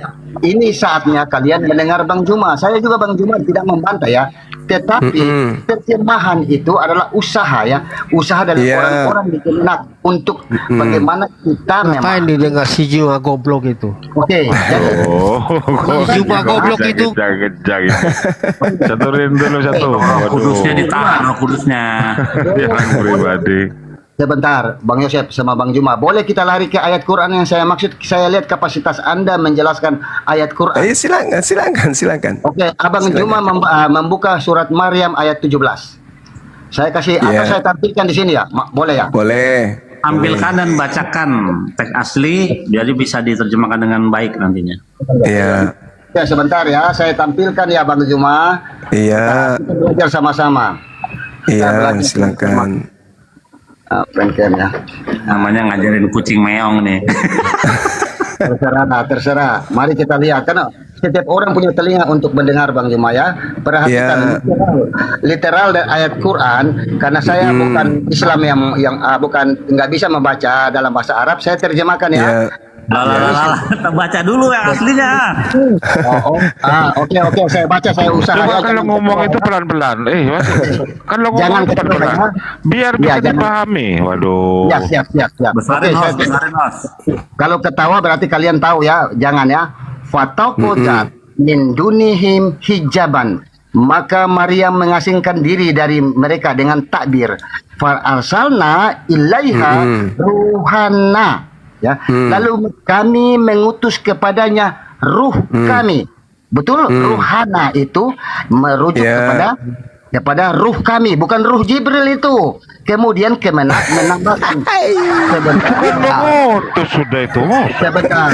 [SPEAKER 20] Ini saatnya kalian mendengar Bang Juma. Saya juga Bang Juma tidak membantah ya. Tetapi terjemahan itu adalah usaha ya. Usaha dari orang-orang di Kemenak untuk bagaimana kita memang.
[SPEAKER 19] Ngapain didengar si Juma goblok itu?
[SPEAKER 20] Oke.
[SPEAKER 19] Juma goblok itu.
[SPEAKER 4] Saturin dulu satu.
[SPEAKER 10] Kudusnya ditahan, kudusnya.
[SPEAKER 4] Yang pribadi.
[SPEAKER 20] Sebentar, Bang Yosef sama Bang Juma. Boleh kita lari ke ayat Quran yang saya maksud? Saya lihat kapasitas Anda menjelaskan ayat Quran.
[SPEAKER 12] Silakan.
[SPEAKER 20] Oke, Abang Juma membuka surat Maryam ayat 17. Saya kasih atau saya tampilkan di sini ya? Boleh ya?
[SPEAKER 12] Boleh.
[SPEAKER 10] Tampilkan dan bacakan teks asli, jadi bisa diterjemahkan dengan baik nantinya.
[SPEAKER 12] Iya.
[SPEAKER 20] Ya, sebentar ya, saya tampilkan ya Bang Juma.
[SPEAKER 12] Iya.
[SPEAKER 20] Kita belajar sama-sama.
[SPEAKER 12] Iya, silakan.
[SPEAKER 20] Ya.
[SPEAKER 10] Namanya ngajarin kucing meong nih.
[SPEAKER 20] Terserah. Mari kita lihat karena setiap orang punya telinga untuk mendengar Bang Juma ya. Perhatikan literal dan ayat Quran karena saya bukan Islam yang bukan nggak bisa membaca dalam bahasa Arab. Saya terjemahkan ya.
[SPEAKER 10] Kita baca dulu yang aslinya.
[SPEAKER 20] Oke, saya baca, saya usaha.
[SPEAKER 4] Coba kalau ngomong itu pelan-pelan. Kalau ngomong itu pelan-pelan. Biar bisa dipahami. Waduh.
[SPEAKER 20] Siap.
[SPEAKER 10] Besarin host.
[SPEAKER 20] Kalau ketawa berarti kalian tahu ya. Jangan ya. Fataqudat min dunihim hijaban. Maka Maryam mengasingkan diri dari mereka dengan takbir. Fa arsalna ilaiha ruhana. Ya, lalu kami mengutus kepadanya ruh kami. Betul, ruhana itu merujuk kepada ruh kami, bukan ruh Jibril itu. Kemudian Kemenak menambahkan
[SPEAKER 4] sudah itu.
[SPEAKER 20] Sebentar.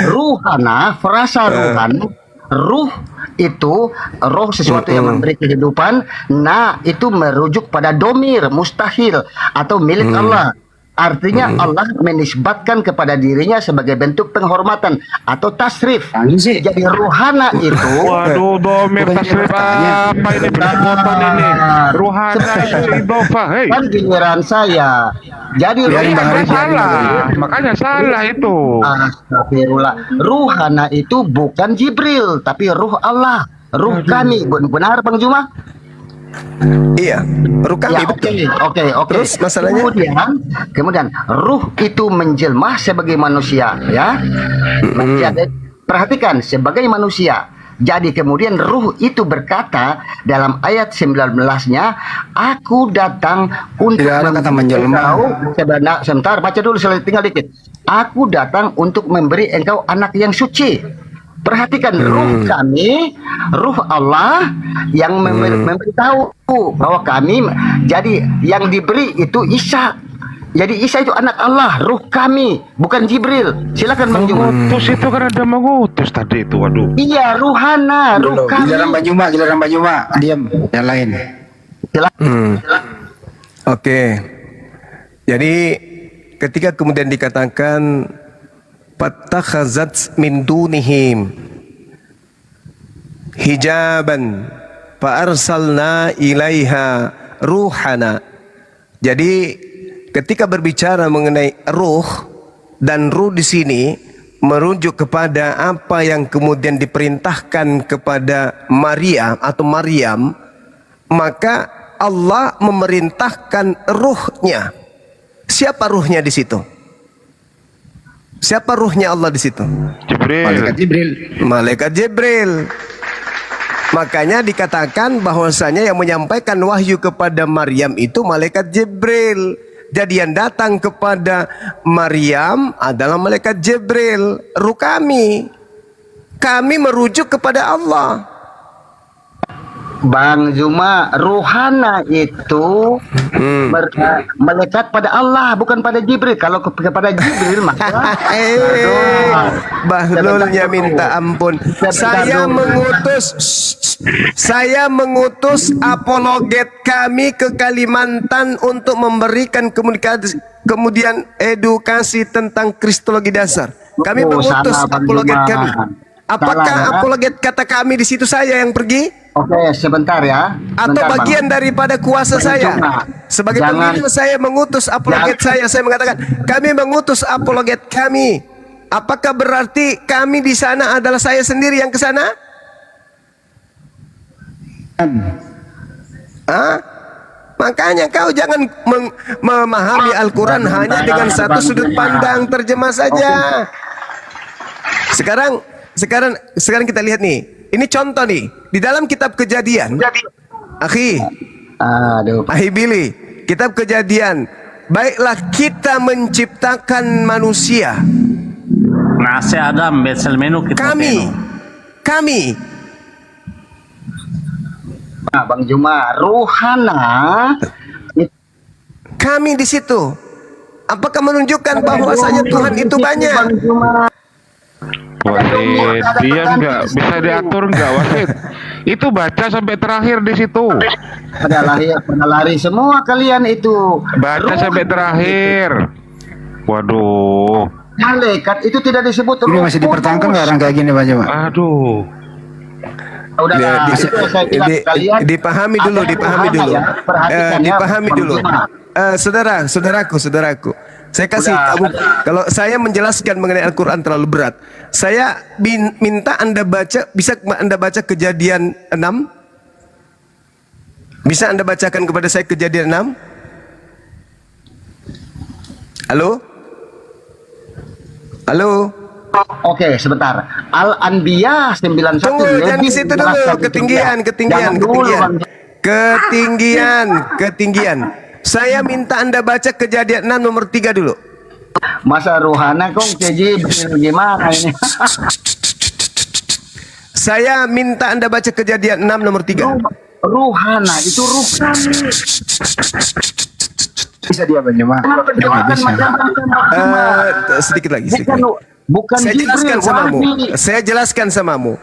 [SPEAKER 20] Ruhana, frasa ruhana, ruh itu roh sesuatu yang memberi kehidupan. Nah, itu merujuk pada domir mustahil atau milik Allah. Artinya Allah menisbatkan kepada dirinya sebagai bentuk penghormatan atau tasrif. Jadi ruhana itu.
[SPEAKER 4] Waduh, domir tasrif apa ini berpoton ini? Ruhana itu idofah.
[SPEAKER 20] Kan giliran saya. Jadi
[SPEAKER 4] makanya salah itu.
[SPEAKER 20] Astagfirullah. Ruhana itu bukan Jibril, tapi ruh Allah, ruh kami. Benar Bang Juma?
[SPEAKER 12] Iya, ruh kami betul.
[SPEAKER 20] Oke.
[SPEAKER 12] Terus masalahnya
[SPEAKER 20] kemudian ruh itu menjelma sebagai manusia ya. Perhatikan sebagai manusia. Jadi kemudian ruh itu berkata dalam ayat 19-nya, aku datang untuk
[SPEAKER 2] kata menjelma.
[SPEAKER 20] Sebentar, baca dulu tinggal dikit. Aku datang untuk memberi engkau anak yang suci. Perhatikan ruh kami, ruh Allah yang memberitahu bahwa kami jadi yang diberi itu Isa. Jadi Isa itu anak Allah, ruh kami, bukan Jibril. Silakan Bang Juma.
[SPEAKER 4] Mengutus itu kan ada mengutus tadi itu, waduh.
[SPEAKER 20] Iya, ruhana, ruh kami.
[SPEAKER 2] Giliran Bang Juma, diam, yang lain.
[SPEAKER 12] Oke. Jadi ketika kemudian dikatakan fattakhazat min dunihim hijaban fa arsalna ilaiha ruhana. Jadi ketika berbicara mengenai ruh, dan ruh di sini merujuk kepada apa yang kemudian diperintahkan kepada Maria atau Maryam, maka Allah memerintahkan ruhnya. Siapa ruhnya di situ? Siapa ruhnya Allah di situ? Malaikat Jibril. Makanya dikatakan bahwasanya yang menyampaikan wahyu kepada Maryam itu malaikat Jibril. Jadi yang datang kepada Maryam adalah malaikat Jibril, ruh kami. Kami merujuk kepada Allah.
[SPEAKER 20] Bang Zuma, ruhana itu melekat pada Allah, bukan pada Jibril. Kalau kepada Jibril maka
[SPEAKER 12] Bahlulnya minta ampun. Saya mengutus apologet kami ke Kalimantan untuk memberikan kemudian edukasi tentang kristologi dasar. Kami mengutus apologet kami. Apakah apologet kata kami di situ saya yang pergi?
[SPEAKER 20] Oke, sebentar ya.
[SPEAKER 12] Atau bagian daripada kuasa saya? Sebagai pemimpin saya mengutus apologet saya mengatakan kami mengutus apologet kami. Apakah berarti kami di sana adalah saya sendiri yang ke sana? Makanya kau jangan memahami Al-Quran hanya dengan satu sudut pandang terjemah saja. Sekarang kita lihat nih. Ini contoh nih di dalam kitab Kejadian. Akhi Billy, kitab Kejadian. Baiklah kita menciptakan manusia. Kami.
[SPEAKER 20] Bang Juma, ruhana.
[SPEAKER 12] Kami di situ. Apakah menunjukkan bahwasanya Tuhan itu banyak?
[SPEAKER 4] Wasit, diam nggak? Bisa diatur nggak, wasit? Itu baca sampai terakhir di situ.
[SPEAKER 20] Pada lari semua kalian itu.
[SPEAKER 4] Baca sampai terakhir. Waduh.
[SPEAKER 20] Malaikat itu tidak disebut.
[SPEAKER 2] Ini masih dipertahankan nggak orang kayak gini, Pak Juma?
[SPEAKER 4] Aduh.
[SPEAKER 12] Dipahami dulu. Saudaraku. Saya kasih kamu, kalau saya menjelaskan mengenai Al-Quran terlalu berat. Saya minta Anda baca, bisa Anda baca Kejadian 6? Bisa Anda bacakan kepada saya Kejadian 6? Halo?
[SPEAKER 20] Oke, sebentar. Al-Anbiya 91.
[SPEAKER 12] Tunggu, jangan di situ dulu. Ketinggian. Saya minta Anda baca Kejadian 6 nomor 3 dulu.
[SPEAKER 20] Masa ruhana kok gimana ini?
[SPEAKER 12] Saya minta Anda baca Kejadian 6 nomor 3.
[SPEAKER 20] Ruhana itu ruhani.
[SPEAKER 2] Bisa dia Pak Juma?
[SPEAKER 12] Sedikit lagi.
[SPEAKER 20] Bukan
[SPEAKER 12] Saya jelaskan samamu.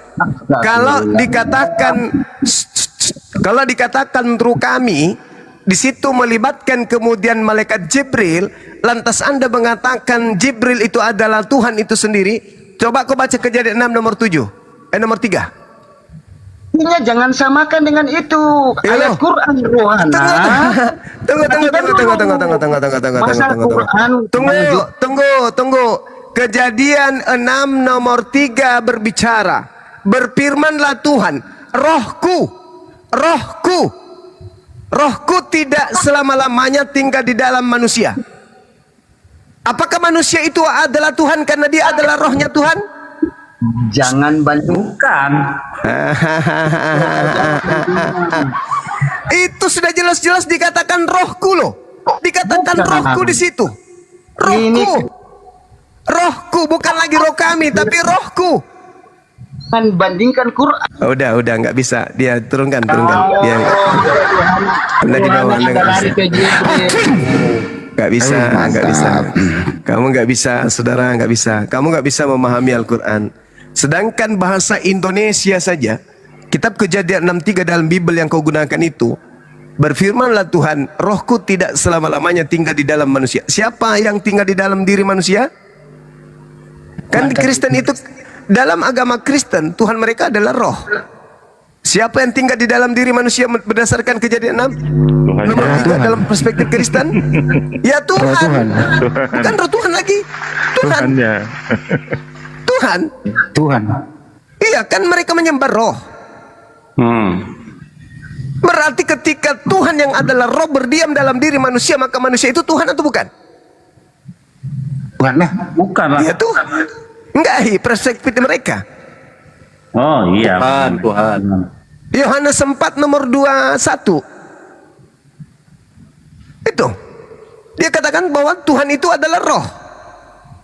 [SPEAKER 12] Kalau dikatakan menurut kami di situ melibatkan kemudian malaikat Jibril, lantas Anda mengatakan Jibril itu adalah Tuhan itu sendiri. Coba kau baca Kejadian 6 nomor 3.
[SPEAKER 20] Ini jangan samakan dengan itu. Ayat Quran ruhana.
[SPEAKER 12] Tunggu. Kejadian 6 nomor 3 berbicara. Berfirmanlah Tuhan, Rohku tidak selama-lamanya tinggal di dalam manusia. Apakah manusia itu adalah Tuhan karena dia adalah rohnya Tuhan?
[SPEAKER 20] Jangan bandingkan.
[SPEAKER 12] Itu sudah jelas-jelas dikatakan rohku loh. Dikatakan rohku di situ. Rohku bukan lagi roh kami tapi rohku.
[SPEAKER 20] Bandingkan Quran.
[SPEAKER 12] Udah nggak bisa. Dia turunkan. Dia nggak bisa. Kamu nggak bisa, saudara, nggak bisa. Kamu nggak bisa memahami Al-Quran. Sedangkan bahasa Indonesia saja, kitab Kejadian 6:3 dalam Bible yang kau gunakan itu, berfirmanlah Tuhan, rohku tidak selama-lamanya tinggal di dalam manusia. Siapa yang tinggal di dalam diri manusia? Kan Kristen itu, dalam agama Kristen, Tuhan mereka adalah roh. Siapa yang tinggal di dalam diri manusia berdasarkan Kejadian 6? Nomor 3 dalam perspektif Kristen? Ya Tuhan. Bukan roh Tuhan lagi. Tuhan. Iya kan mereka menyembah roh. Berarti ketika Tuhan yang adalah roh berdiam dalam diri manusia, maka manusia itu Tuhan atau bukan?
[SPEAKER 10] Bukan lah.
[SPEAKER 12] Ya Tuhan. Enggak, perspektif mereka.
[SPEAKER 10] Oh iya.
[SPEAKER 12] Tuhan. Yohanes 4 nomor 21. Itu. Dia katakan bahwa Tuhan itu adalah roh.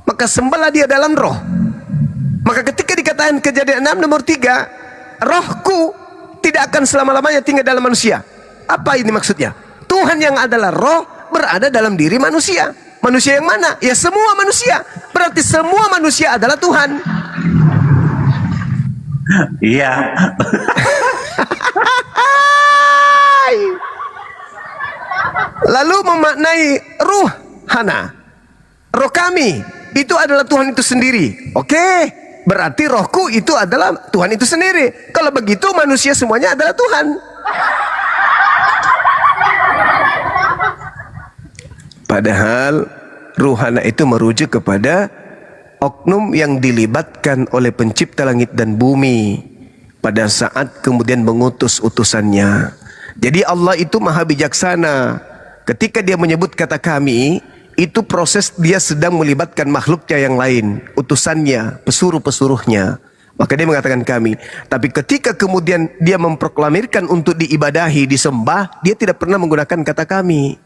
[SPEAKER 12] Maka sembahlah dia dalam roh. Maka ketika dikatakan Kejadian 6 nomor 3, rohku tidak akan selama-lamanya tinggal dalam manusia. Apa ini maksudnya? Tuhan yang adalah roh berada dalam diri manusia. Manusia yang mana? Ya semua manusia. Berarti semua manusia adalah Tuhan.
[SPEAKER 10] Iya.
[SPEAKER 12] Lalu memaknai ruhana. Roh kami itu adalah Tuhan itu sendiri. Oke, berarti rohku itu adalah Tuhan itu sendiri. Kalau begitu manusia semuanya adalah Tuhan. Padahal ruhana itu merujuk kepada oknum yang dilibatkan oleh pencipta langit dan bumi pada saat kemudian mengutus utusannya. Jadi Allah itu maha bijaksana. Ketika dia menyebut kata kami, itu proses dia sedang melibatkan makhluknya yang lain, utusannya, pesuruh-pesuruhnya. Maka dia mengatakan kami. Tapi ketika kemudian dia memproklamirkan untuk diibadahi, disembah, dia tidak pernah menggunakan kata kami.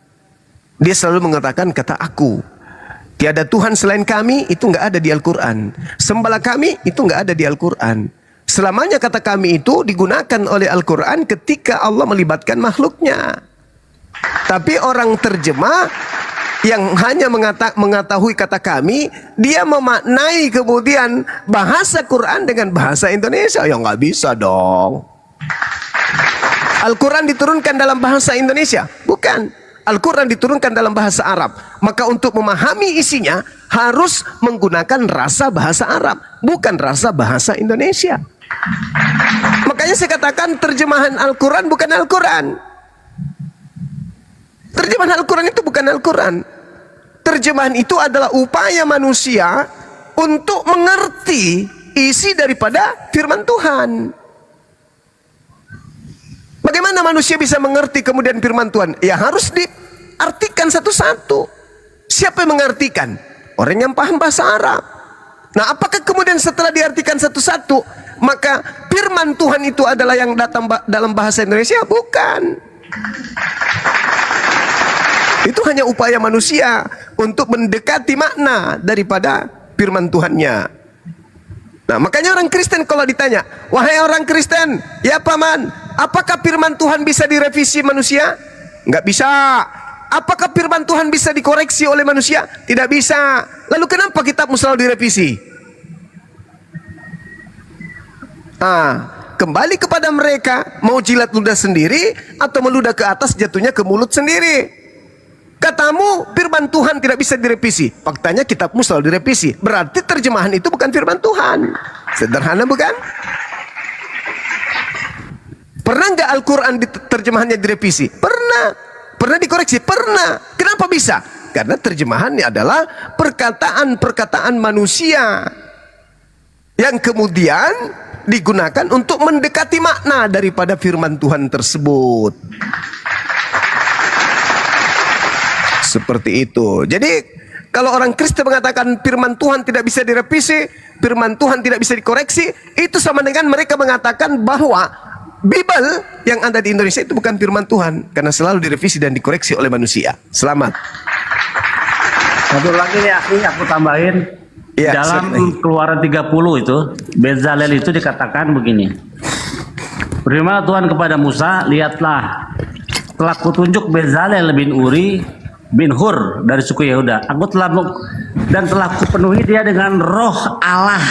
[SPEAKER 12] Dia selalu mengatakan kata aku. Tiada Tuhan selain kami, itu enggak ada di Al-Quran. Sembahlah kami, itu enggak ada di Al-Quran. Selamanya kata kami itu digunakan oleh Al-Quran ketika Allah melibatkan makhluknya. Tapi orang terjemah yang hanya mengetahui kata kami, dia memaknai kemudian bahasa Quran dengan bahasa Indonesia. Ya nggak bisa dong. Al-Quran diturunkan dalam bahasa Indonesia? Bukan. Al-Quran diturunkan dalam bahasa Arab. Maka untuk memahami isinya harus menggunakan rasa bahasa Arab, bukan rasa bahasa Indonesia. Makanya saya katakan terjemahan Al-Quran bukan Al-Quran. Terjemahan Al-Quran itu bukan Al-Quran. Terjemahan itu adalah upaya manusia untuk mengerti isi daripada firman Tuhan. Bagaimana manusia bisa mengerti kemudian firman Tuhan? Ya harus diartikan satu-satu. Siapa yang mengartikan? Orang yang paham bahasa Arab. Nah, apakah kemudian setelah diartikan satu-satu, maka firman Tuhan itu adalah yang datang dalam bahasa Indonesia? Bukan. Itu hanya upaya manusia untuk mendekati makna daripada firman Tuhannya. Nah, makanya orang Kristen kalau ditanya, wahai orang Kristen, ya paman, apakah firman Tuhan bisa direvisi manusia? Enggak bisa. Apakah firman Tuhan bisa dikoreksi oleh manusia? Tidak bisa. Lalu kenapa kitabmu selalu direvisi? Kembali kepada mereka, mau jilat ludah sendiri atau meludah ke atas jatuhnya ke mulut sendiri. Katamu firman Tuhan tidak bisa direvisi, faktanya kitabmu selalu direvisi. Berarti terjemahan itu bukan firman Tuhan. Sederhana bukan? Pernah nggak Al-Quran terjemahannya direvisi? Pernah. Pernah dikoreksi? Pernah. Kenapa bisa? Karena terjemahannya adalah perkataan-perkataan manusia yang kemudian digunakan untuk mendekati makna daripada firman Tuhan tersebut. Seperti itu. Jadi kalau orang Kristen mengatakan firman Tuhan tidak bisa direvisi, firman Tuhan tidak bisa dikoreksi, itu sama dengan mereka mengatakan bahwa Bible yang ada di Indonesia itu bukan firman Tuhan, karena selalu direvisi dan dikoreksi oleh manusia. Selamat.
[SPEAKER 10] Satu lagi nih aku tambahin.
[SPEAKER 12] Ya,
[SPEAKER 10] dalam Keluaran 30 itu, Bezalel itu dikatakan begini. Firman Tuhan kepada Musa, lihatlah, telah kutunjuk Bezalel bin Uri bin Hur dari suku Yehuda. Aku telah kupenuhi dia dengan roh Allah.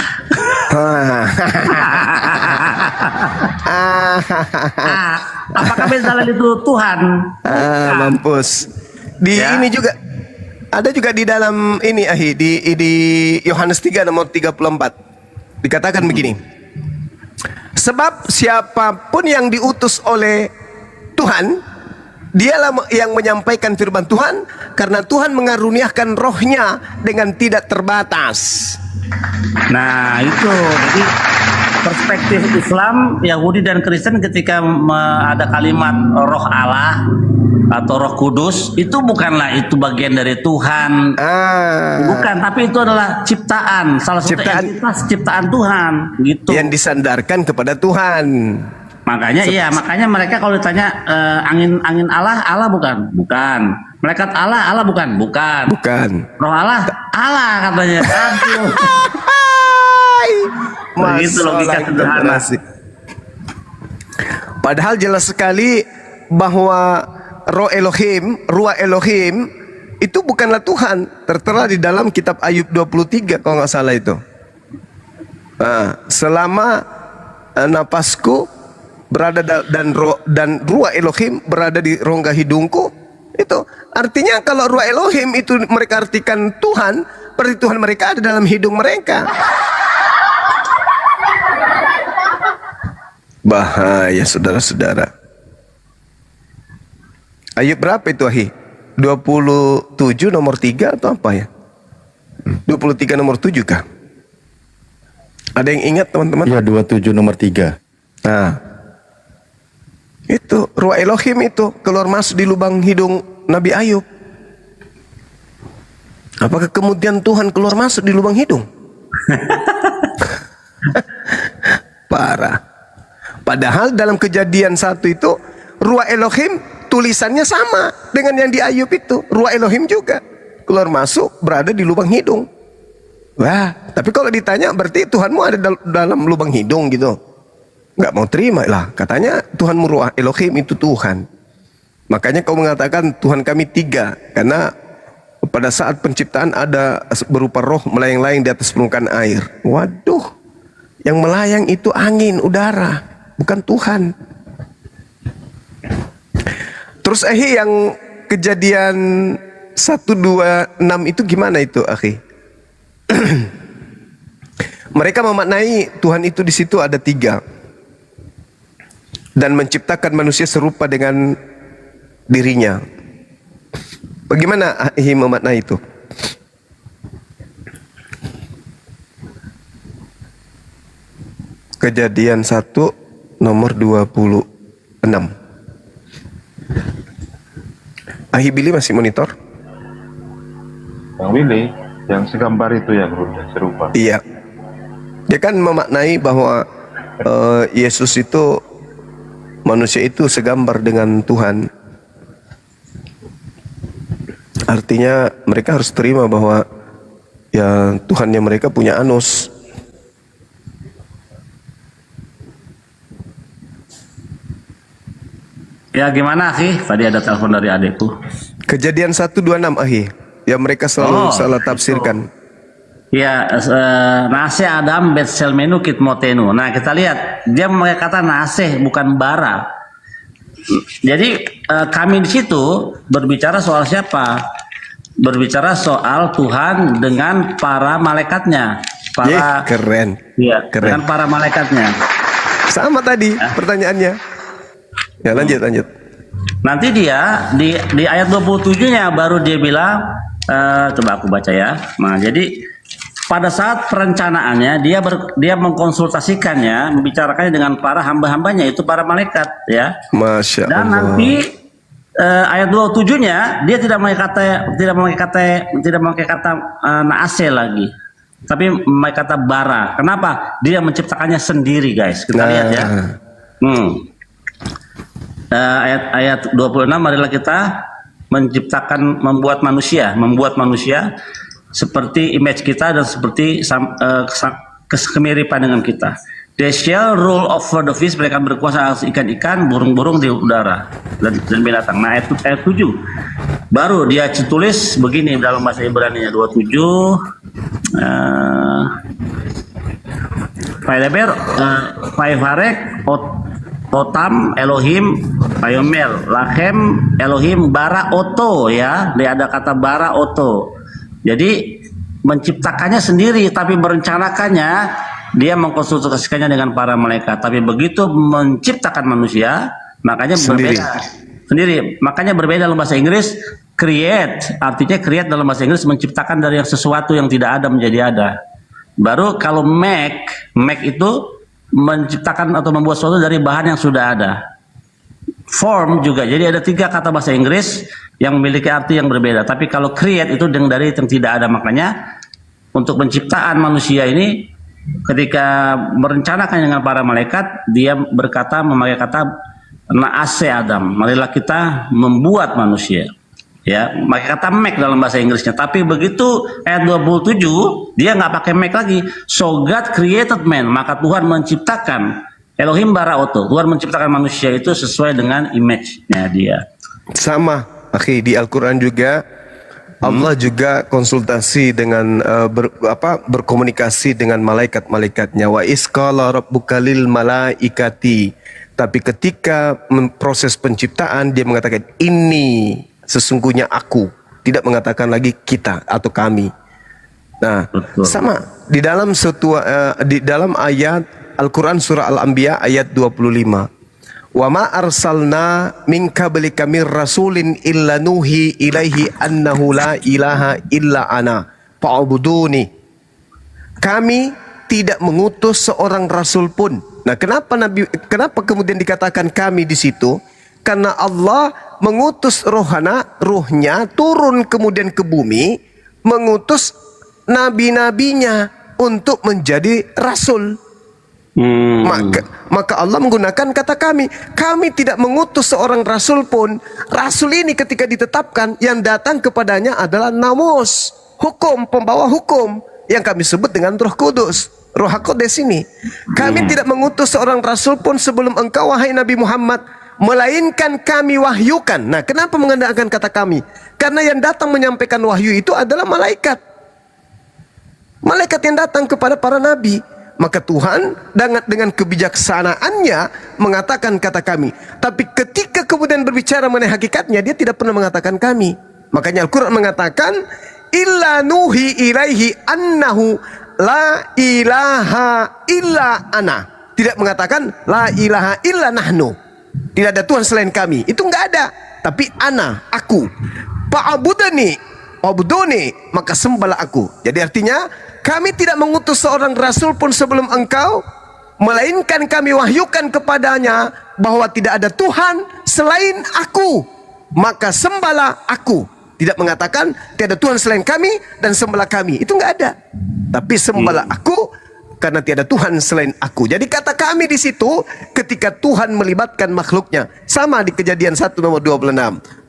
[SPEAKER 10] Apakah Bezalel itu Tuhan?
[SPEAKER 12] Mampus. Ini juga ada juga di dalam ini di Yohanes 3 nomor 34 dikatakan begini. Sebab siapapun yang diutus oleh Tuhan, dialah yang menyampaikan firman Tuhan, karena Tuhan mengaruniakan rohnya dengan tidak terbatas.
[SPEAKER 10] Nah itu, jadi perspektif Islam, Yahudi dan Kristen ketika ada kalimat roh Allah atau roh kudus, itu bukanlah itu bagian dari Tuhan. Bukan, tapi itu adalah ciptaan, salah satu entitas ciptaan Tuhan gitu.
[SPEAKER 12] Yang disandarkan kepada Tuhan.
[SPEAKER 10] Makanya makanya mereka kalau ditanya angin Allah bukan? Bukan. Malaikat Allah bukan? Bukan.
[SPEAKER 12] Bukan.
[SPEAKER 10] Roh Allah katanya. Aduh. Begitu logika sederhana.
[SPEAKER 12] Padahal jelas sekali bahwa Roh Elohim, Ruah Elohim itu bukanlah Tuhan. Tertera di dalam kitab Ayub 23 kalau nggak salah itu. Selama napasku berada dan Ruah Elohim berada di rongga hidungku, itu artinya kalau Ruah Elohim itu mereka artikan Tuhan, berarti Tuhan mereka ada dalam hidung mereka. Bahaya saudara-saudara. Ayub berapa itu Ahi? 27 nomor 3 atau apa ya? 23 nomor 7 kah? Ada yang ingat teman-teman?
[SPEAKER 21] Ya 27 nomor 3.
[SPEAKER 12] Nah, itu Ruah Elohim itu keluar masuk di lubang hidung Nabi Ayub. Apakah kemudian Tuhan keluar masuk di lubang hidung? Parah. Padahal dalam Kejadian 1 itu Ruah Elohim tulisannya sama dengan yang di Ayub itu. Ruah Elohim juga keluar masuk berada di lubang hidung. Wah, tapi kalau ditanya berarti Tuhanmu ada dalam lubang hidung gitu. Nggak mau terima lah, katanya Tuhanmu Ruah Elohim itu Tuhan. Makanya kau mengatakan Tuhan kami 3, karena pada saat penciptaan ada berupa roh melayang-layang di atas permukaan air. Waduh, yang melayang itu angin, udara, bukan Tuhan. Terus yang Kejadian 1:26 itu gimana itu akhi? Mereka memaknai Tuhan itu di situ ada 3 dan menciptakan manusia serupa dengan dirinya. Bagaimana akhi memaknai itu? Kejadian 1 nomor 26. Ahi Billy masih monitor?
[SPEAKER 4] Bang Willy, yang segambar itu yang udah serupa.
[SPEAKER 12] Iya. Dia kan memaknai bahwa Yesus itu, manusia itu segambar dengan Tuhan. Artinya mereka harus terima bahwa ya Tuhannya mereka punya anus.
[SPEAKER 10] Ya gimana Akhi? Tadi ada telepon dari adekku.
[SPEAKER 12] Kejadian 1:26 Akhi. Ya mereka selalu salah tafsirkan.
[SPEAKER 10] Ya, Naseh Adam Betselmenu Kitmotenu. Nah kita lihat dia memakai kata Naseh bukan bara. Jadi kami di situ berbicara soal siapa? Berbicara soal Tuhan dengan para malaikatnya. Para
[SPEAKER 12] keren.
[SPEAKER 10] Iya,
[SPEAKER 12] keren.
[SPEAKER 10] dengan para malaikatnya.
[SPEAKER 12] Sama tadi pertanyaannya. Ya lanjut.
[SPEAKER 10] Nanti dia di ayat 27-nya baru dia bilang, coba aku baca ya. Nah jadi pada saat perencanaannya dia mengkonsultasikannya, membicarakannya dengan para hamba-hambanya, itu para malaikat ya.
[SPEAKER 12] Masya Allah.
[SPEAKER 10] Dan nanti ayat 27-nya dia tidak memakai kata naase lagi, tapi memakai kata bara. Kenapa? Dia menciptakannya sendiri guys. Kita lihat ya. Ayat 26 adalah kita membuat manusia seperti image kita dan seperti kemiripan dengan kita. They shall rule over the fish, mereka berkuasa atas ikan-ikan, burung-burung di udara dan binatang. Nah ayat 7 baru dia tulis begini dalam bahasa Ibrani-nya 27. Paileber Paivarek Otam Elohim Payomer Lachem Elohim bara oto ya. Dia ada kata bara oto. Jadi menciptakannya sendiri tapi merencanakannya dia mengkonsultasikannya dengan para malaikat. Tapi begitu menciptakan manusia makanya berbeda sendiri. Makanya berbeda dalam bahasa Inggris create, artinya create dalam bahasa Inggris menciptakan dari sesuatu yang tidak ada menjadi ada. Baru kalau make itu menciptakan atau membuat sesuatu dari bahan yang sudah ada. Form juga, jadi ada 3 kata bahasa Inggris yang memiliki arti yang berbeda. Tapi kalau create itu dari yang tidak ada. Makanya untuk penciptaan manusia ini ketika merencanakan dengan para malaikat, dia memakai kata naase Adam, marilah kita membuat manusia. Ya, pakai kata make dalam bahasa Inggrisnya. Tapi begitu ayat 27 dia nggak pakai make lagi. So God created man, maka Tuhan menciptakan Elohim bara'oto. Tuhan menciptakan manusia itu sesuai dengan image-nya dia.
[SPEAKER 12] Sama, akhi, di Al-Quran juga Allah juga konsultasi dengan berkomunikasi dengan malaikat-malaikatnya. Wa isqala rabbuka lil malaikati. Tapi ketika proses penciptaan dia mengatakan ini sesungguhnya aku, tidak mengatakan lagi kita atau kami. Nah, sama di dalam di dalam ayat Al-Quran surah Al-Anbiya ayat 25. Wa ma arsalna min qablika mir rasulin illa nuhi ilaihi annahu la ilaha illa ana fa'buduni. Kami tidak mengutus seorang rasul pun. Nah, kenapa kemudian dikatakan kami di situ? Karena Allah mengutus ruhnya turun kemudian ke bumi, mengutus nabi-nabinya untuk menjadi rasul. Maka Allah menggunakan kata kami. Kami tidak mengutus seorang rasul pun. Rasul ini ketika ditetapkan, yang datang kepadanya adalah namus, hukum, pembawa hukum, yang kami sebut dengan Roh Kudus, Roh HaKodes ini. Kami tidak mengutus seorang rasul pun sebelum engkau, wahai Nabi Muhammad, melainkan kami wahyukan. Nah, kenapa menggunakan kata kami? Karena yang datang menyampaikan wahyu itu adalah malaikat. Malaikat yang datang kepada para nabi. Maka Tuhan dengan kebijaksanaannya mengatakan kata kami. Tapi ketika kemudian berbicara mengenai hakikatnya, dia tidak pernah mengatakan kami. Makanya Al-Quran mengatakan illa nuhi ilaihi annahu la ilaha illa ana. Tidak mengatakan la ilaha illa nahnu. Tidak ada Tuhan selain kami. Itu enggak ada. Tapi ana, aku. Fa'budani, wa'buduni, maka sembahlah aku. Jadi artinya kami tidak mengutus seorang rasul pun sebelum engkau, melainkan kami wahyukan kepadanya bahwa tidak ada Tuhan selain aku, maka sembahlah aku. Tidak mengatakan tiada Tuhan selain kami dan sembahlah kami. Itu enggak ada. Tapi sembahlah aku karena tiada Tuhan selain aku. Jadi kata kami di situ ketika Tuhan melibatkan makhluknya. Sama di Kejadian 1 nomor 26.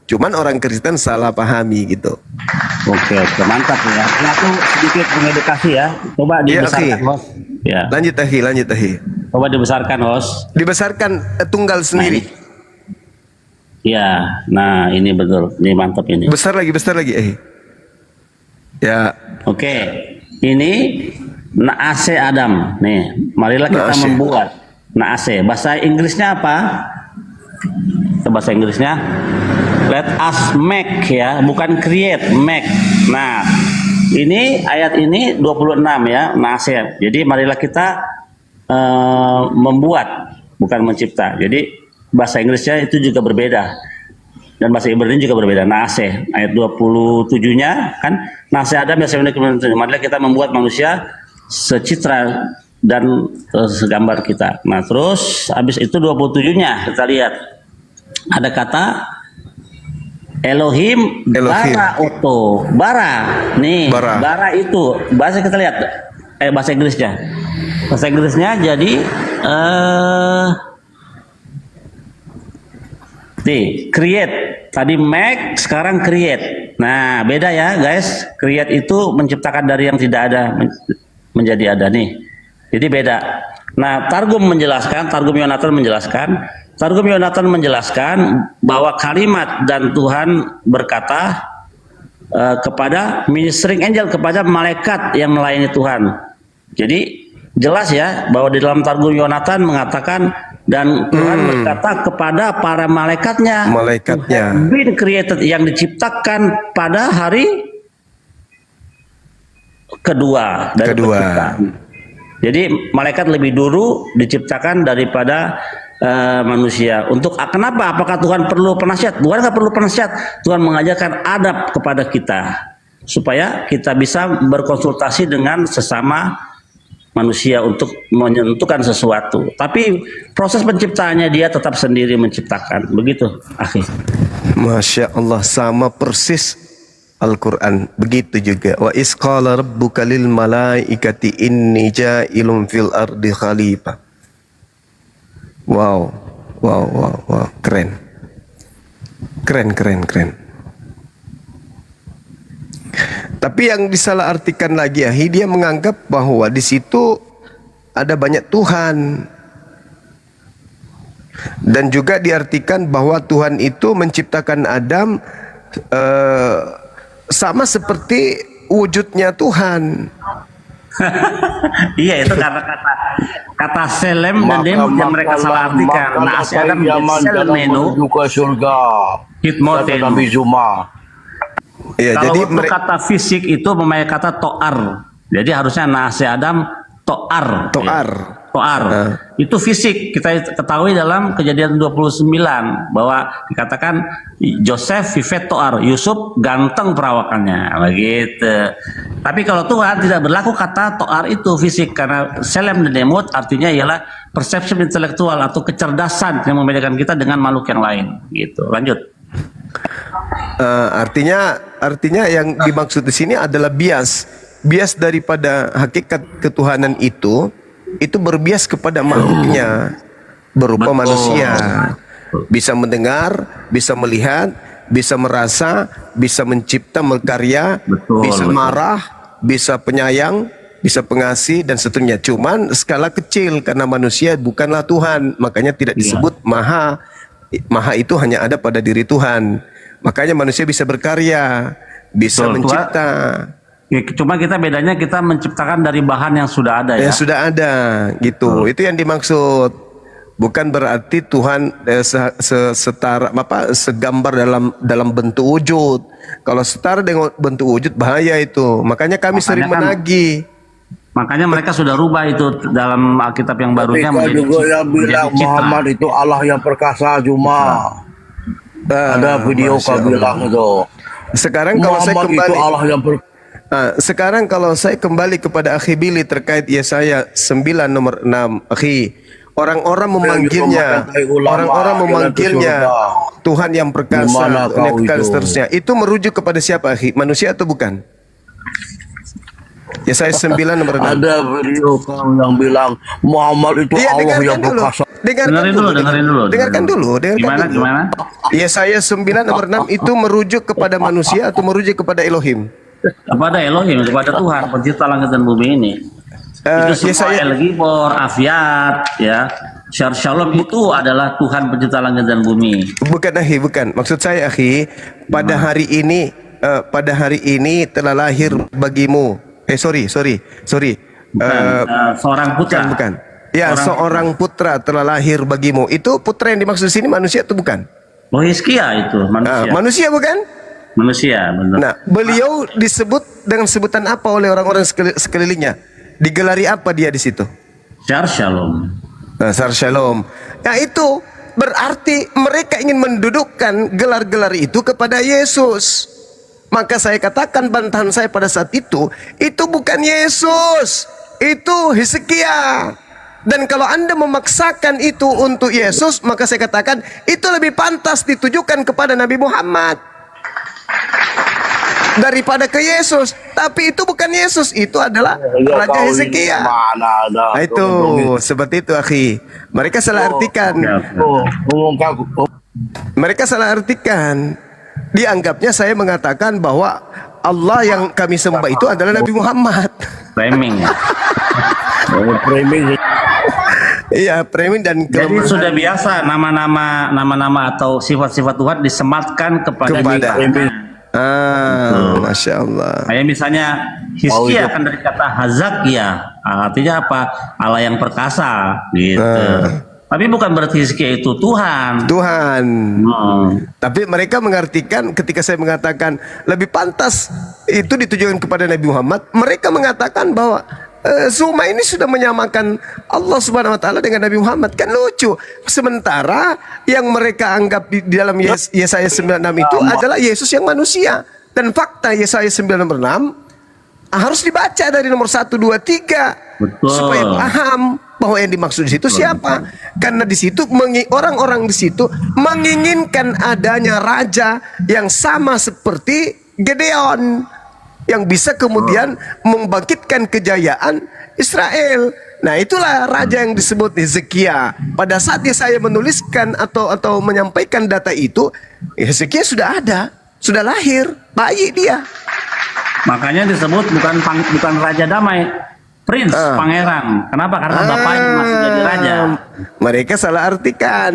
[SPEAKER 12] Cuman orang Kristen salah pahami gitu.
[SPEAKER 10] Oke, mantap ya. Ini aku sedikit mengedukasi ya. Coba dibesarkan, host. Ya.
[SPEAKER 12] Lanjut ahi.
[SPEAKER 10] Coba dibesarkan, host.
[SPEAKER 12] Dibesarkan tunggal sendiri.
[SPEAKER 10] Ya, nah ini betul. Ini mantap ini.
[SPEAKER 12] Besar lagi ahi. Ya.
[SPEAKER 10] Oke. Ini Naase Adam. Nih, marilah kita membuat Naase. Bahasa Inggrisnya apa? Bahasa Inggrisnya let us make ya, bukan create, make. Nah, ini ayat ini 26 ya, Naase. Jadi marilah kita membuat, bukan mencipta. Jadi bahasa Inggrisnya itu juga berbeda. Dan bahasa Ibrani juga berbeda. Naase ayat 27-nya kan Naase Adam ya, marilah kita membuat manusia secitra dan segambar kita. Nah, terus habis itu 27-nya kita lihat ada kata Elohim bara oto, bara nih, bara itu bahasa kita lihat bahasa Inggrisnya jadi create, tadi make, sekarang create. Nah, beda ya guys, create itu menciptakan dari yang tidak ada menjadi ada nih, jadi beda. Nah, Targum Yonatan menjelaskan bahwa kalimat dan Tuhan berkata kepada ministering angel, kepada malaikat yang melayani Tuhan. Jadi jelas ya bahwa di dalam Targum Yonatan mengatakan dan Tuhan berkata kepada para malaikatnya, being created, yang diciptakan pada hari kedua dari penciptaan. Jadi malaikat lebih dulu diciptakan daripada manusia. Untuk kenapa? Apakah Tuhan perlu penasihat? Tuhan nggak perlu penasihat. Tuhan mengajarkan adab kepada kita supaya kita bisa berkonsultasi dengan sesama manusia untuk menentukan sesuatu. Tapi proses penciptaannya dia tetap sendiri menciptakan. Begitu, akhi.
[SPEAKER 12] Masya Allah, sama persis Al-Quran. Begitu juga. Wa isqala rabbuka lil malaikati inni ja'ilun fil ardi khalifah. Wow. Keren. Tapi yang disalahartikan lagi dia menganggap bahwa di situ ada banyak Tuhan. Dan juga diartikan bahwa Tuhan itu menciptakan Adam sama seperti wujudnya Tuhan.
[SPEAKER 10] Iya, itu karena kata selem dan demut yang mereka salah artikan. Nah, si Adam selmenu
[SPEAKER 5] ke surga.
[SPEAKER 10] hitmotenu.
[SPEAKER 5] Nabi Zuma.
[SPEAKER 12] Ya,
[SPEAKER 10] Kalau
[SPEAKER 12] jadi
[SPEAKER 10] untuk kata fisik itu memakai kata to'ar. Jadi harusnya nasi Adam to'ar.
[SPEAKER 12] To'ar.
[SPEAKER 10] To'ar. Itu fisik. Kita ketahui dalam Kejadian 29 bahwa dikatakan Joseph vivet to'ar, Yusuf ganteng perawakannya, begitu. Tapi kalau Tuhan tidak berlaku kata to'ar itu fisik, karena selem dan demut artinya ialah persepsi intelektual atau kecerdasan yang membedakan kita dengan makhluk yang lain. Gitu. Lanjut.
[SPEAKER 12] Artinya yang dimaksud di sini adalah bias daripada hakikat ketuhanan itu berbias kepada makhluknya berupa manusia, bisa mendengar, bisa melihat, bisa merasa, bisa mencipta, berkarya, bisa marah, bisa penyayang, bisa pengasih dan seterusnya. Cuman skala kecil karena manusia bukanlah Tuhan, makanya tidak disebut maha. Maha itu hanya ada pada diri Tuhan. Makanya manusia bisa berkarya, bisa mencipta.
[SPEAKER 10] Ya, cuma kita bedanya kita menciptakan dari bahan yang sudah ada ya.
[SPEAKER 12] Yang sudah ada gitu. Itu yang dimaksud. Bukan berarti Tuhan setara segambar dalam bentuk wujud. Kalau setara dengan bentuk wujud bahaya itu. Makanya kami sering menagih.
[SPEAKER 10] Makanya mereka sudah rubah itu dalam Alkitab yang barunya
[SPEAKER 5] menjadi juga yang bilang Muhammad itu Allah yang perkasa cuma. Ada video kau bilang itu.
[SPEAKER 12] Sekarang kalau saya
[SPEAKER 5] Muhammad
[SPEAKER 12] kembali
[SPEAKER 5] itu Allah yang
[SPEAKER 12] sekarang kalau saya kembali kepada Akhi Billy terkait Yesaya 9 nomor 6, Akhi, orang-orang memanggilnya Tuhan yang perkasa, dan seterusnya. Itu merujuk kepada siapa, Akhi? Manusia atau bukan? Yesaya 9 nomor 6.
[SPEAKER 5] Ada video kau yang bilang Muhammad itu Allah yang perkasa.
[SPEAKER 12] Dengarkan dulu.
[SPEAKER 10] Gimana?
[SPEAKER 12] Yesaya 9 nomor 6 itu merujuk kepada manusia atau merujuk kepada Elohim?
[SPEAKER 10] Kepada Elohim, kepada Tuhan pencipta langit dan bumi ini. Itu semua El-Gibor, Afiat, ya. Shalom itu adalah Tuhan pencipta langit dan bumi.
[SPEAKER 12] Bukan, Akhi, bukan. Maksud saya, Akhi, pada hari ini telah lahir bagimu. Sorry.
[SPEAKER 10] Seorang putra.
[SPEAKER 12] Bukan. Ya, seorang putra telah lahir bagimu. Itu putra yang dimaksud sini manusia atau bukan?
[SPEAKER 10] Hizkia itu manusia.
[SPEAKER 12] Manusia bukan?
[SPEAKER 10] Manusia, benar.
[SPEAKER 12] Nah, beliau disebut dengan sebutan apa oleh orang-orang sekelilingnya? Digelari apa dia di situ?
[SPEAKER 10] Shalom.
[SPEAKER 12] Sar Shalom. Nah, itu berarti mereka ingin mendudukkan gelar-gelar itu kepada Yesus. Maka saya katakan bantahan saya pada saat itu bukan Yesus, itu Hizkia. Dan kalau Anda memaksakan itu untuk Yesus, maka saya katakan itu lebih pantas ditujukan kepada Nabi Muhammad daripada ke Yesus. Tapi itu bukan Yesus, itu adalah Raja Hizkia. Nah, itu seperti itu, Akhi. Mereka salah artikan. Mereka salah artikan. Dianggapnya saya mengatakan bahwa Allah yang kami sembah itu adalah Nabi Muhammad.
[SPEAKER 10] Framing.
[SPEAKER 12] Iya, framing dan
[SPEAKER 10] jadi sudah biasa nama-nama atau sifat-sifat Tuhan disematkan kepada
[SPEAKER 12] Masya Allah.
[SPEAKER 10] Kayak misalnya Hizkia kan dari kata Hazakia, artinya apa? Allah yang perkasa, gitu. Tapi bukan berarti Hizkia itu Tuhan.
[SPEAKER 12] Tapi mereka mengartikan ketika saya mengatakan lebih pantas itu ditujukan kepada Nabi Muhammad, mereka mengatakan bahwa Zuma ini sudah menyamakan Allah Subhanahu wa taala dengan Nabi Muhammad. Kan lucu. Sementara yang mereka anggap di dalam Yesaya 96 itu adalah Yesus yang manusia. Dan fakta Yesaya 96 harus dibaca dari nomor 1, 2, 3 supaya paham bahwa yang dimaksud di situ siapa. Karena di situ orang-orang di situ menginginkan adanya raja yang sama seperti Gedeon, yang bisa kemudian membangkitkan kejayaan Israel. Nah, itulah raja yang disebut Hizkia. Pada saat saya menuliskan atau menyampaikan data itu, Hizkia sudah ada, sudah lahir, bayi dia.
[SPEAKER 10] Makanya disebut bukan raja damai, Prince, pangeran. Kenapa? Karena bapaknya masih jadi raja.
[SPEAKER 12] Mereka salah artikan.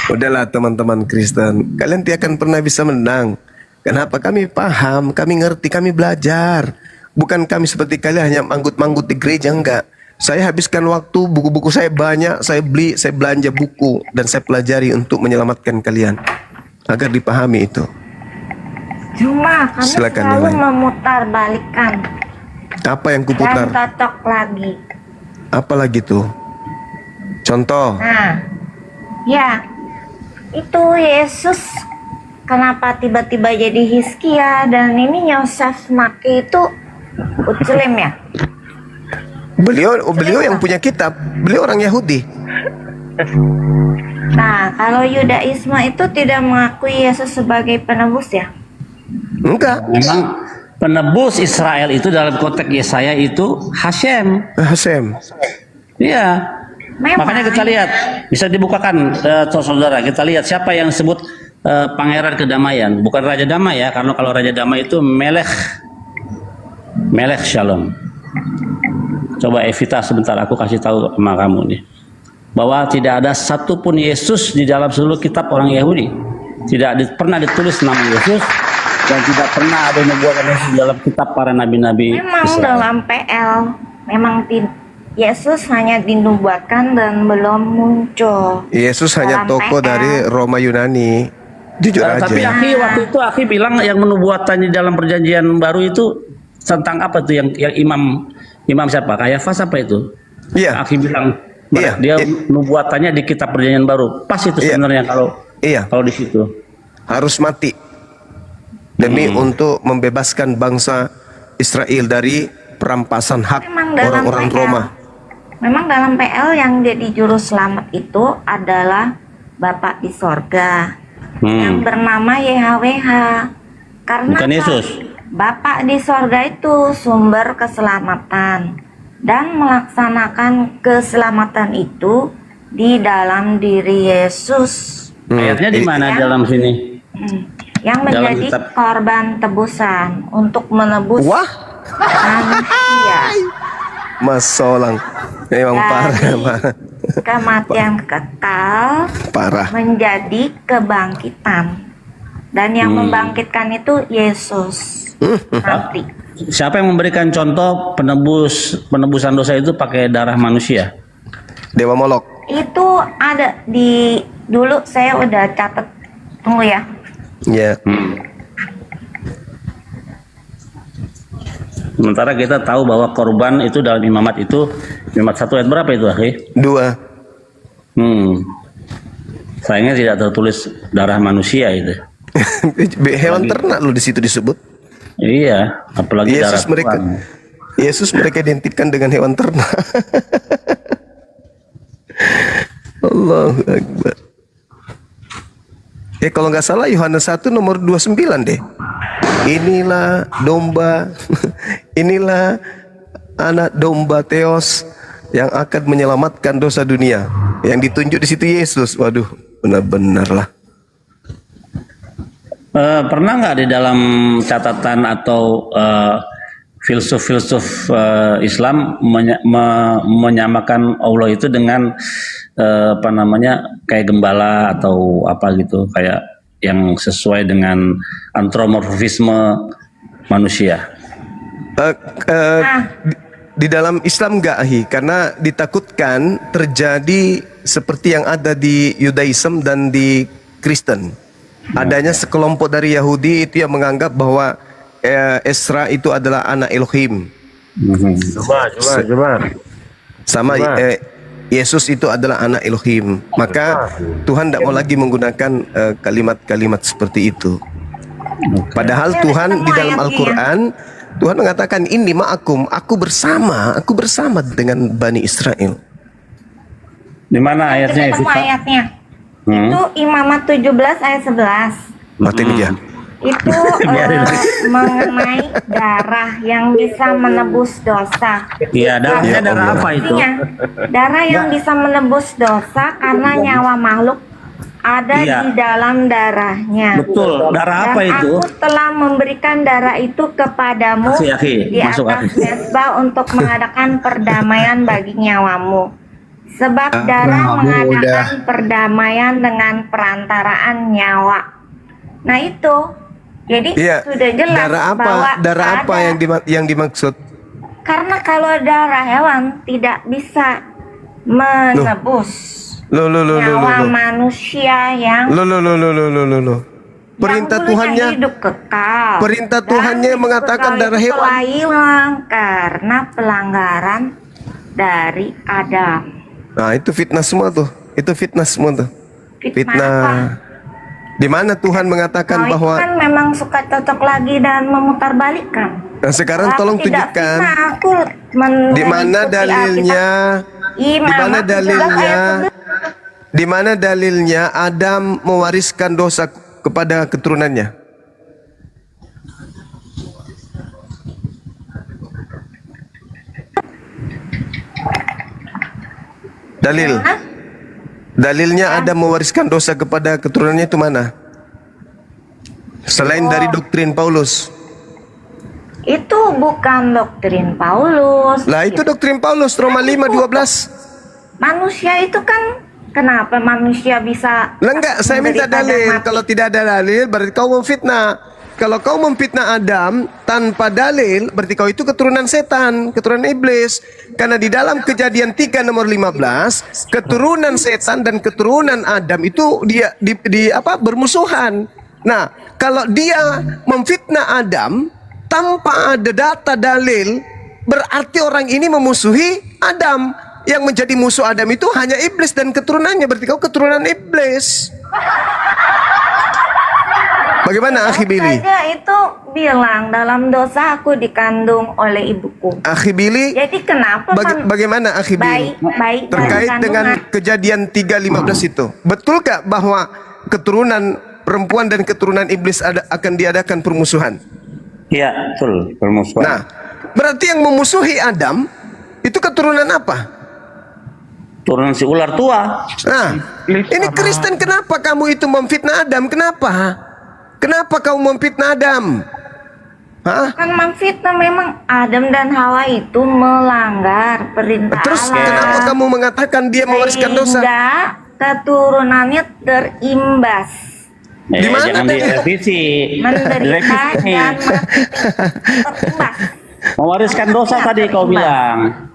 [SPEAKER 12] Udahlah teman-teman Kristen, kalian tidak akan pernah bisa menang. Kenapa? Kami paham, kami ngerti, kami belajar. Bukan kami seperti kalian hanya manggut-manggut di gereja, enggak. Saya habiskan waktu, buku-buku saya banyak, saya beli, saya belanja buku, dan saya pelajari untuk menyelamatkan kalian. Agar dipahami itu.
[SPEAKER 18] Cuma kamu
[SPEAKER 12] Silakan,
[SPEAKER 18] selalu
[SPEAKER 12] Nilai.
[SPEAKER 18] memutar balikan
[SPEAKER 12] Apa yang
[SPEAKER 18] dan
[SPEAKER 12] kuputar?
[SPEAKER 18] cocok lagi.
[SPEAKER 12] Apa lagi tuh? Contoh.
[SPEAKER 18] Nah, ya itu Yesus kenapa tiba-tiba jadi Hizkia dan ini Yosef make itu Utslim ya?
[SPEAKER 12] Beliau yang punya kitab. Beliau orang Yahudi.
[SPEAKER 18] Nah, kalau Yudaisme itu tidak mengakui Yesus sebagai penebus ya?
[SPEAKER 12] Enggak.
[SPEAKER 10] Memang penebus Israel itu dalam konteks Yesaya itu Hashem.
[SPEAKER 12] Hashem.
[SPEAKER 10] Iya.
[SPEAKER 18] Memang.
[SPEAKER 10] Makanya kita lihat, bisa dibukakan saudara, kita lihat siapa yang disebut pangeran kedamaian, bukan raja damai ya, karena kalau raja damai itu Melech Shalom. Coba Evita sebentar, aku kasih tahu sama kamu nih, bahwa tidak ada satupun Yesus di dalam seluruh kitab orang Yahudi. Tidak pernah ditulis nama Yesus dan tidak pernah ada nubuatan Yesus dalam kitab para nabi-nabi
[SPEAKER 18] Memang
[SPEAKER 10] Israel.
[SPEAKER 18] dalam PL memang Yesus hanya dinubuatkan dan belum muncul.
[SPEAKER 12] Yesus hanya
[SPEAKER 18] Dalam
[SPEAKER 12] tokoh
[SPEAKER 18] PL.
[SPEAKER 12] dari Roma Yunani. Jujur aja.
[SPEAKER 10] Tapi waktu itu Aki bilang yang menubuatan di dalam perjanjian baru itu tentang apa tuh yang imam siapa? Kayafas apa itu?
[SPEAKER 12] Iya.
[SPEAKER 10] Aki bilang
[SPEAKER 12] Iya.
[SPEAKER 10] dia nubuatannya di kitab perjanjian baru. Pas itu sebenarnya kalau di situ.
[SPEAKER 12] Harus mati demi untuk membebaskan bangsa Israel dari perampasan hak
[SPEAKER 18] Memang dalam
[SPEAKER 12] orang-orang
[SPEAKER 18] PL.
[SPEAKER 12] Roma.
[SPEAKER 18] Memang dalam PL yang jadi juru selamat itu adalah Bapak di sorga yang bernama YHWH. Karena
[SPEAKER 10] Bukan Yesus.
[SPEAKER 18] Bapak di sorga itu sumber keselamatan dan melaksanakan keselamatan itu di dalam diri Yesus.
[SPEAKER 10] Ayatnya di mana dalam sini?
[SPEAKER 18] Yang
[SPEAKER 10] Dalam
[SPEAKER 18] menjadi
[SPEAKER 10] kitab.
[SPEAKER 18] korban tebusan untuk menebus manusia
[SPEAKER 12] Mas Solang memang parah, parah.
[SPEAKER 18] kematian kekal
[SPEAKER 12] Parah.
[SPEAKER 18] menjadi kebangkitan, dan yang membangkitkan itu Yesus nanti.
[SPEAKER 10] Siapa yang memberikan contoh penebusan dosa itu pakai darah manusia?
[SPEAKER 12] Dewa Molok.
[SPEAKER 18] Itu ada di dulu, saya udah catat, tunggu ya.
[SPEAKER 12] Ya.
[SPEAKER 10] Sementara kita tahu bahwa korban itu dalam imamat itu, imamat 1 ayat berapa itu, Akhi?
[SPEAKER 12] 2.
[SPEAKER 10] Sayangnya tidak tertulis darah manusia itu.
[SPEAKER 12] Hewan ternak lu di situ disebut.
[SPEAKER 10] Iya, apalagi darah Tuhan.
[SPEAKER 12] Yesus mereka identikkan dengan hewan ternak. Allahu Akbar. Kalau nggak salah Yohanes 1 nomor 29 deh. Inilah domba, inilah anak domba Theos yang akan menyelamatkan dosa dunia. Yang ditunjuk di situ Yesus. Waduh, benar-benar lah.
[SPEAKER 10] Pernah nggak di dalam catatan atau filsuf Islam menyamakan Allah itu dengan kayak gembala atau apa gitu, kayak yang sesuai dengan antropomorfisme manusia?
[SPEAKER 12] Di dalam Islam enggak, karena ditakutkan terjadi seperti yang ada di Yudaism dan di Kristen. Adanya sekelompok dari Yahudi itu yang menganggap bahwa Esra itu adalah anak Elohim. Sama Yesus itu adalah anak Elohim. Maka Tuhan tidak mau lagi menggunakan kalimat-kalimat seperti itu. Padahal Tuhan di dalam Al-Quran, Tuhan mengatakan ini ma'akum, aku bersama dengan Bani Israel.
[SPEAKER 10] Di mana ayatnya?
[SPEAKER 18] Ketemu ayatnya. Itu Imamat 17 ayat 11.
[SPEAKER 12] Mati ya.
[SPEAKER 18] Itu mengenai darah yang bisa menebus dosa.
[SPEAKER 10] Iya, darahnya darah apa itu?
[SPEAKER 18] Darah yang bisa menebus dosa karena nyawa makhluk ada
[SPEAKER 10] Iya.
[SPEAKER 18] di dalam darahnya.
[SPEAKER 10] Betul. Darah apa
[SPEAKER 18] Dan
[SPEAKER 10] itu?
[SPEAKER 18] aku telah memberikan darah itu kepadamu
[SPEAKER 10] Akhi,
[SPEAKER 18] di
[SPEAKER 10] masuk,
[SPEAKER 18] atas
[SPEAKER 10] akhi.
[SPEAKER 18] mezbah untuk mengadakan perdamaian bagi nyawamu. Sebab darah
[SPEAKER 20] Kamu
[SPEAKER 18] mengadakan perdamaian dengan perantaraan nyawa. Nah itu, jadi
[SPEAKER 12] Iya.
[SPEAKER 18] sudah jelas
[SPEAKER 12] Darah apa?
[SPEAKER 18] bahwa
[SPEAKER 12] Darah apa
[SPEAKER 18] ada.
[SPEAKER 12] yang dimaksud?
[SPEAKER 18] Karena kalau darah hewan tidak bisa menebus nyawa manusia yang
[SPEAKER 12] Perintah
[SPEAKER 18] yang dulunya
[SPEAKER 12] Tuhannya,
[SPEAKER 18] hidup kekal.
[SPEAKER 12] perintah
[SPEAKER 18] Dan
[SPEAKER 12] Tuhannya
[SPEAKER 18] hidup
[SPEAKER 12] mengatakan
[SPEAKER 18] kekal
[SPEAKER 12] darah
[SPEAKER 18] itu
[SPEAKER 12] hewan.
[SPEAKER 18] telah hilang karena pelanggaran dari Adam.
[SPEAKER 12] Nah, itu fitnah semua tuh. Itu fitnah semua tuh.
[SPEAKER 18] Fitnah
[SPEAKER 12] Di mana Tuhan mengatakan
[SPEAKER 18] Itu
[SPEAKER 12] bahwa
[SPEAKER 18] kan memang suka cocok lagi dan memutarbalikkan.
[SPEAKER 12] nah, sekarang
[SPEAKER 18] Aku
[SPEAKER 12] tolong
[SPEAKER 18] tidak
[SPEAKER 12] tunjukkan
[SPEAKER 18] fitnah, aku
[SPEAKER 12] di mana
[SPEAKER 18] mengikuti
[SPEAKER 12] dalilnya,
[SPEAKER 18] Imam,
[SPEAKER 12] di mana
[SPEAKER 18] aku jelas
[SPEAKER 12] dalilnya,
[SPEAKER 18] ayat
[SPEAKER 12] di mana dalilnya Adam mewariskan dosa kepada keturunannya. Dalil. Dalilnya Adam mewariskan dosa kepada keturunannya itu mana? Selain dari doktrin Paulus.
[SPEAKER 18] Itu bukan doktrin Paulus.
[SPEAKER 12] Lah itu doktrin Paulus Roma 5:12.
[SPEAKER 18] Manusia itu kan kenapa manusia bisa
[SPEAKER 12] Lah enggak, saya minta
[SPEAKER 18] menderita dan
[SPEAKER 12] dalil.
[SPEAKER 18] mati?
[SPEAKER 12] Kalau tidak ada dalil berarti kau memfitnah. Kalau kau memfitnah Adam tanpa dalil, berarti kau itu keturunan setan, keturunan iblis. Karena di dalam Kejadian 3 nomor 15, keturunan setan dan keturunan Adam itu dia bermusuhan. Nah, kalau dia memfitnah Adam tanpa ada data dalil, berarti orang ini memusuhi Adam. Yang menjadi musuh Adam itu hanya iblis dan keturunannya, berarti kau keturunan iblis. Bagaimana Akhi Billy?
[SPEAKER 18] Saja itu bilang dalam dosa aku dikandung oleh ibuku.
[SPEAKER 12] Akhi Billy,
[SPEAKER 18] Jadi kenapa
[SPEAKER 12] bagaimana Akhi Billy?
[SPEAKER 18] baik
[SPEAKER 12] Terkait
[SPEAKER 18] dalam
[SPEAKER 12] dengan
[SPEAKER 18] kandungan?
[SPEAKER 12] Kejadian 3:15 itu, betulkah bahwa keturunan perempuan dan keturunan iblis akan diadakan permusuhan?
[SPEAKER 10] Iya, betul, permusuhan.
[SPEAKER 12] Nah, berarti yang memusuhi Adam itu keturunan apa?
[SPEAKER 10] Turunan si ular tua.
[SPEAKER 12] Nah, ini Kristen, kenapa kamu itu memfitnah Adam? Kenapa? Kenapa kau memfitnah Adam? Hah?
[SPEAKER 18] Kan memfitnah memang Adam dan Hawa itu melanggar perintah
[SPEAKER 12] Terus
[SPEAKER 18] Allah.
[SPEAKER 12] kenapa kamu mengatakan dia mewariskan dosa?
[SPEAKER 18] Sehingga keturunannya terimbas.
[SPEAKER 12] Di mana
[SPEAKER 10] jangan
[SPEAKER 12] tadi?
[SPEAKER 10] direvisi.
[SPEAKER 18] Menderita
[SPEAKER 10] Direvisi.
[SPEAKER 18] dan terimbas.
[SPEAKER 10] Mewariskan dosa tadi kau bilang.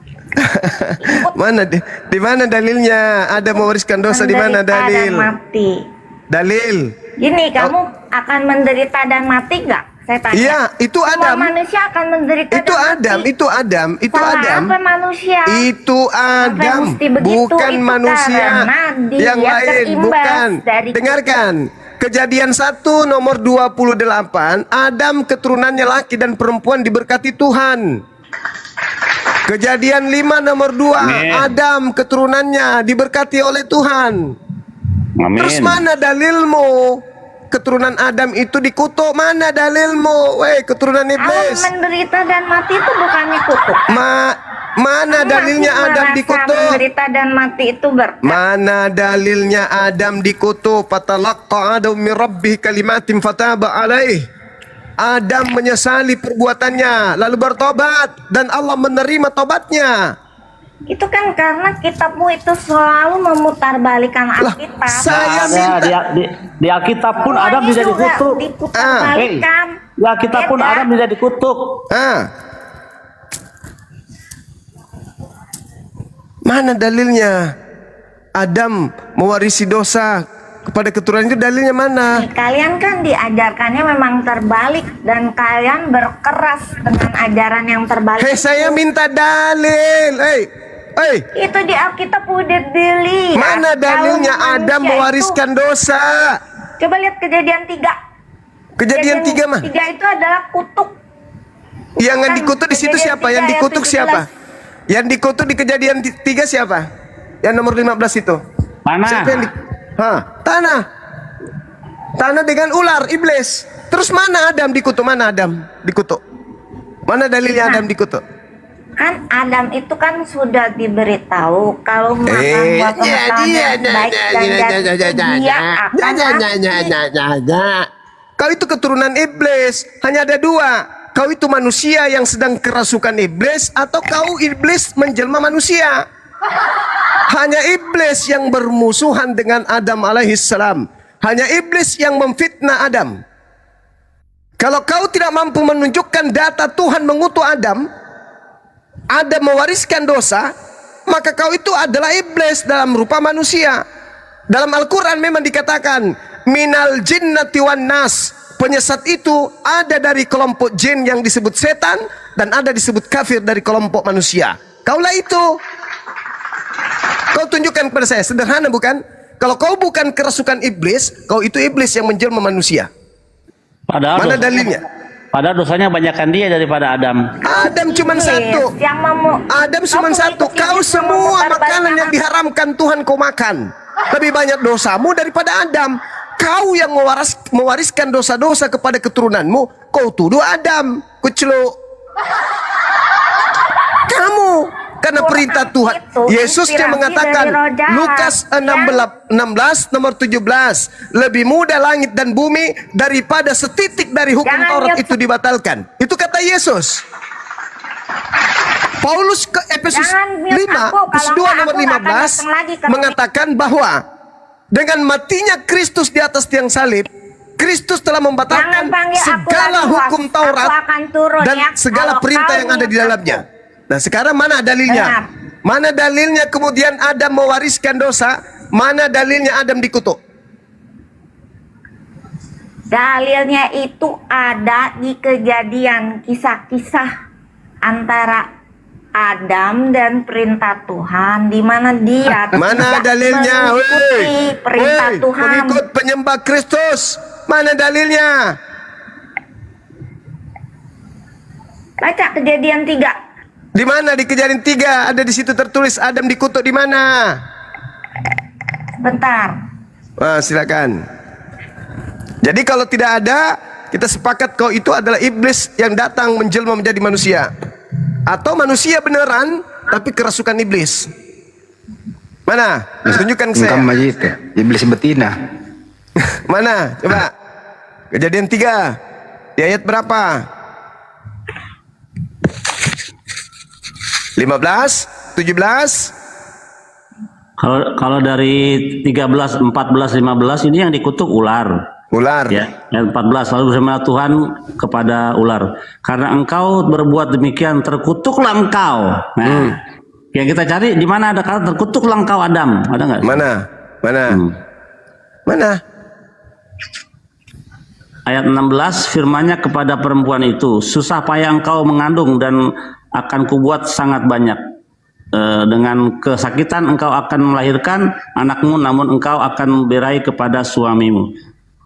[SPEAKER 12] Mana di mana dalilnya? Ada mewariskan dosa di mana
[SPEAKER 18] Menderita
[SPEAKER 12] dalil?
[SPEAKER 18] dan mati.
[SPEAKER 12] Dalil.
[SPEAKER 18] Gini, kamu akan menderita dan mati nggak? Saya tanya.
[SPEAKER 12] Iya, itu
[SPEAKER 18] Semua
[SPEAKER 12] Adam.
[SPEAKER 18] manusia akan menderita
[SPEAKER 12] Itu
[SPEAKER 18] dan
[SPEAKER 12] Adam,
[SPEAKER 18] mati.
[SPEAKER 12] itu Adam, itu
[SPEAKER 18] Salah
[SPEAKER 12] Adam.
[SPEAKER 18] apa manusia?
[SPEAKER 12] Itu Adam,
[SPEAKER 18] mesti begitu?
[SPEAKER 12] bukan
[SPEAKER 18] Itu
[SPEAKER 12] manusia.
[SPEAKER 18] karena dia
[SPEAKER 12] Yang lain,
[SPEAKER 18] terimbas
[SPEAKER 12] bukan.
[SPEAKER 18] dari
[SPEAKER 12] Dengarkan. Kejadian 1 nomor 28, Adam keturunannya laki dan perempuan diberkati Tuhan. Kejadian 5 nomor 2, Adam keturunannya diberkati oleh Tuhan.
[SPEAKER 10] Amin.
[SPEAKER 12] Terus mana dalilmu? Keturunan Adam itu dikutuk, mana dalilmu? Weh, keturunan iblis.
[SPEAKER 18] Menderita dan mati itu bukannya kutuk.
[SPEAKER 12] Mana dalilnya Adam dikutuk?
[SPEAKER 18] Menderita dan mati itu berkat.
[SPEAKER 12] Mana dalilnya Adam dikutuk? Fatalaqqa Adam min rabbih kalimatin fataba alaih. Adam menyesali perbuatannya, lalu bertobat dan Allah menerima tobatnya.
[SPEAKER 18] Itu kan karena kitabmu itu selalu memutarbalikkan Alkitab.
[SPEAKER 12] Saya
[SPEAKER 10] Ada di Alkitab pun Adam tidak dikutuk.
[SPEAKER 18] Diputarbalikkan.
[SPEAKER 10] Di Alkitab pun Adam tidak dikutuk.
[SPEAKER 12] Mana dalilnya? Adam mewarisi dosa kepada keturunan itu, dalilnya mana?
[SPEAKER 18] Kalian kan diajarkannya memang terbalik dan kalian berkeras dengan ajaran yang terbalik.
[SPEAKER 12] Hei, saya minta dalil. Hei.
[SPEAKER 18] Itu di Alkitab udah dilihat.
[SPEAKER 12] Mana dalilnya
[SPEAKER 18] Kalau
[SPEAKER 12] Adam
[SPEAKER 18] manusia
[SPEAKER 12] mewariskan dosa?
[SPEAKER 18] Coba lihat Kejadian 3.
[SPEAKER 12] Kejadian 3 mah?
[SPEAKER 18] 3 itu adalah kutuk.
[SPEAKER 12] Yang dikutuk di situ siapa? Yang dikutuk siapa? Yang dikutuk di Kejadian 3 siapa? Yang nomor 15 itu.
[SPEAKER 10] Tanah.
[SPEAKER 12] Siapa yang Tanah. Tanah dengan ular, iblis. Terus mana Adam dikutuk? Mana Adam dikutuk? Mana dalilnya Adam dikutuk?
[SPEAKER 18] Kan Adam itu kan sudah diberitahu kalau makan buah pengetahuan baik dan jahat dia akan
[SPEAKER 12] Kau itu keturunan iblis. Hanya ada dua. Kau itu manusia yang sedang kerasukan iblis, atau kau iblis menjelma manusia. Hanya iblis yang bermusuhan dengan Adam alaihissalam. Hanya iblis yang memfitnah Adam. Kalau kau tidak mampu menunjukkan data Tuhan mengutus Adam mewariskan dosa, maka kau itu adalah iblis dalam rupa manusia. Dalam Al-Quran memang dikatakan minal jinnati wan nas, penyesat itu ada dari kelompok jin yang disebut setan, dan ada disebut kafir dari kelompok manusia. Kaulah itu. Kau tunjukkan kepada saya, sederhana bukan? Kalau kau bukan kerasukan iblis, kau itu iblis yang menjelma manusia.
[SPEAKER 10] Padahal
[SPEAKER 12] mana dalilnya?
[SPEAKER 10] Padahal dosanya banyakkan dia daripada Adam.
[SPEAKER 12] Adam cuma satu. Adam cuma satu. Kau semua makanan yang diharamkan Tuhan kau makan. Lebih banyak dosamu daripada Adam. Kau yang mewariskan dosa-dosa kepada keturunanmu, kau tuduh Adam. Kuceluk. Kamu. Karena perintah Tuhan. Yesus yang mengatakan, Lukas 16 nomor 17, lebih mudah langit dan bumi daripada setitik dari hukum Taurat itu dibatalkan. Itu kata Yesus. Paulus ke Efesus 5 nomor 15 mengatakan bahwa dengan matinya Kristus di atas tiang salib, Kristus telah membatalkan segala hukum Taurat dan segala perintah yang ada di dalamnya. Nah, sekarang mana dalilnya? Mana dalilnya kemudian Adam mewariskan dosa? Mana dalilnya Adam dikutuk?
[SPEAKER 18] Dalilnya itu ada di Kejadian, kisah-kisah antara Adam dan perintah Tuhan, di mana dia
[SPEAKER 12] mana dalilnya?
[SPEAKER 18] mengikuti perintah Tuhan.
[SPEAKER 12] Pengikut penyembah Kristus, mana dalilnya?
[SPEAKER 18] Baca Kejadian 3.
[SPEAKER 12] Di mana di Kejadian 3 ada di situ tertulis Adam dikutuk di mana?
[SPEAKER 18] Bentar.
[SPEAKER 12] Silakan. Jadi kalau tidak ada, kita sepakat kau itu adalah iblis yang datang menjelma menjadi manusia, atau manusia beneran tapi kerasukan iblis. Mana? Tunjukkan ke saya.
[SPEAKER 2] Iblis betina.
[SPEAKER 12] Mana? Coba. Kejadian 3 di ayat berapa? 15, 17.
[SPEAKER 10] Kalau dari 13, 14, 15 ini yang dikutuk ular.
[SPEAKER 12] Ular.
[SPEAKER 10] Ya, yang 14 lalu bersama Tuhan kepada ular. Karena engkau berbuat demikian, terkutuklah engkau. Nah, yang kita cari di mana ada kata terkutuklah engkau Adam? Ada nggak?
[SPEAKER 12] Mana? Mana?
[SPEAKER 10] Ayat 16 firman-Nya kepada perempuan itu, susah payah engkau mengandung dan akan kubuat sangat banyak. Dengan kesakitan engkau akan melahirkan anakmu, namun engkau akan berai kepada suamimu,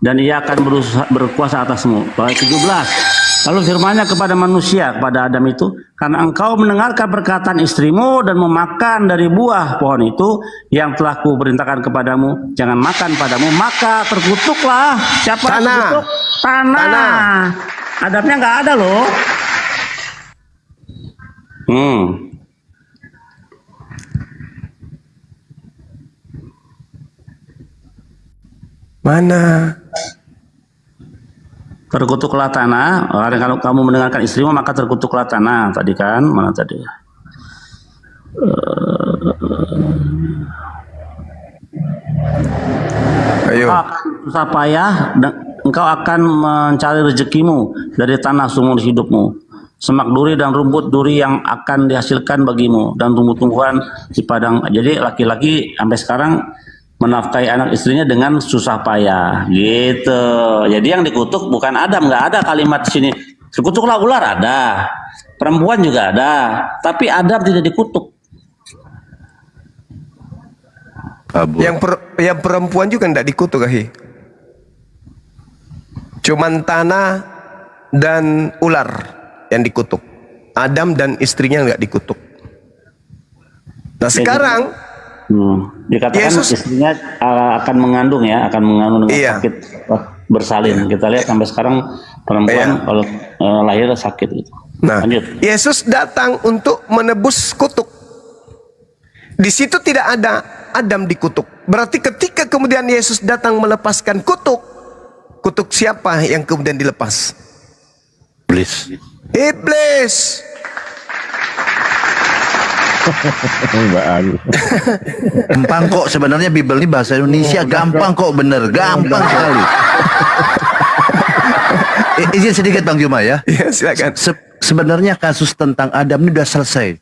[SPEAKER 10] dan ia akan berkuasa atasmu. Ayat 17. Lalu firman-Nya kepada manusia, kepada Adam itu, karena engkau mendengarkan perkataan istrimu dan memakan dari buah pohon itu yang telah kuperintahkan kepadamu, jangan makan padamu, maka terkutuklah. Siapa yang terkutuk? Tanah. Adabnya nggak ada loh.
[SPEAKER 12] Mana?
[SPEAKER 10] Terkutuklah tanah. Kalau kamu mendengarkan istrimu, maka terkutuklah tanah. Tadi kan, mana tadi?
[SPEAKER 12] Ayo.
[SPEAKER 10] Susah payah, engkau akan mencari rezekimu dari tanah seumur hidupmu. Semak duri dan rumput duri yang akan dihasilkan bagimu, dan tumbuh-tumbuhan di padang. Jadi laki-laki sampai sekarang menafkahi anak istrinya dengan susah payah, gitu. Jadi yang dikutuk bukan Adam, nggak ada kalimat di sini. Terkutuklah ular, ada. Perempuan juga ada, tapi Adam tidak dikutuk.
[SPEAKER 12] Yang perempuan juga tidak dikutuk, cuman tanah dan ular yang dikutuk. Adam dan istrinya nggak dikutuk. Nah sekarang
[SPEAKER 10] dikatakan Yesus, istrinya akan mengandung ya, akan mengandung dengan sakit. bersalin. Kita lihat sampai sekarang perempuan kalau lahir sakit gitu.
[SPEAKER 12] Nah, Yesus datang untuk menebus kutuk. Di situ tidak ada Adam dikutuk. Berarti ketika kemudian Yesus datang melepaskan kutuk, kutuk siapa yang kemudian dilepas?
[SPEAKER 21] Iblis.
[SPEAKER 12] Iblis.
[SPEAKER 7] Gampang kok sebenarnya Bible ini bahasa Indonesia gampang kok, bener gampang sekali. Izin sedikit Bang Juma ya.
[SPEAKER 12] Ya silakan.
[SPEAKER 7] Sebenarnya kasus tentang Adam ini udah selesai,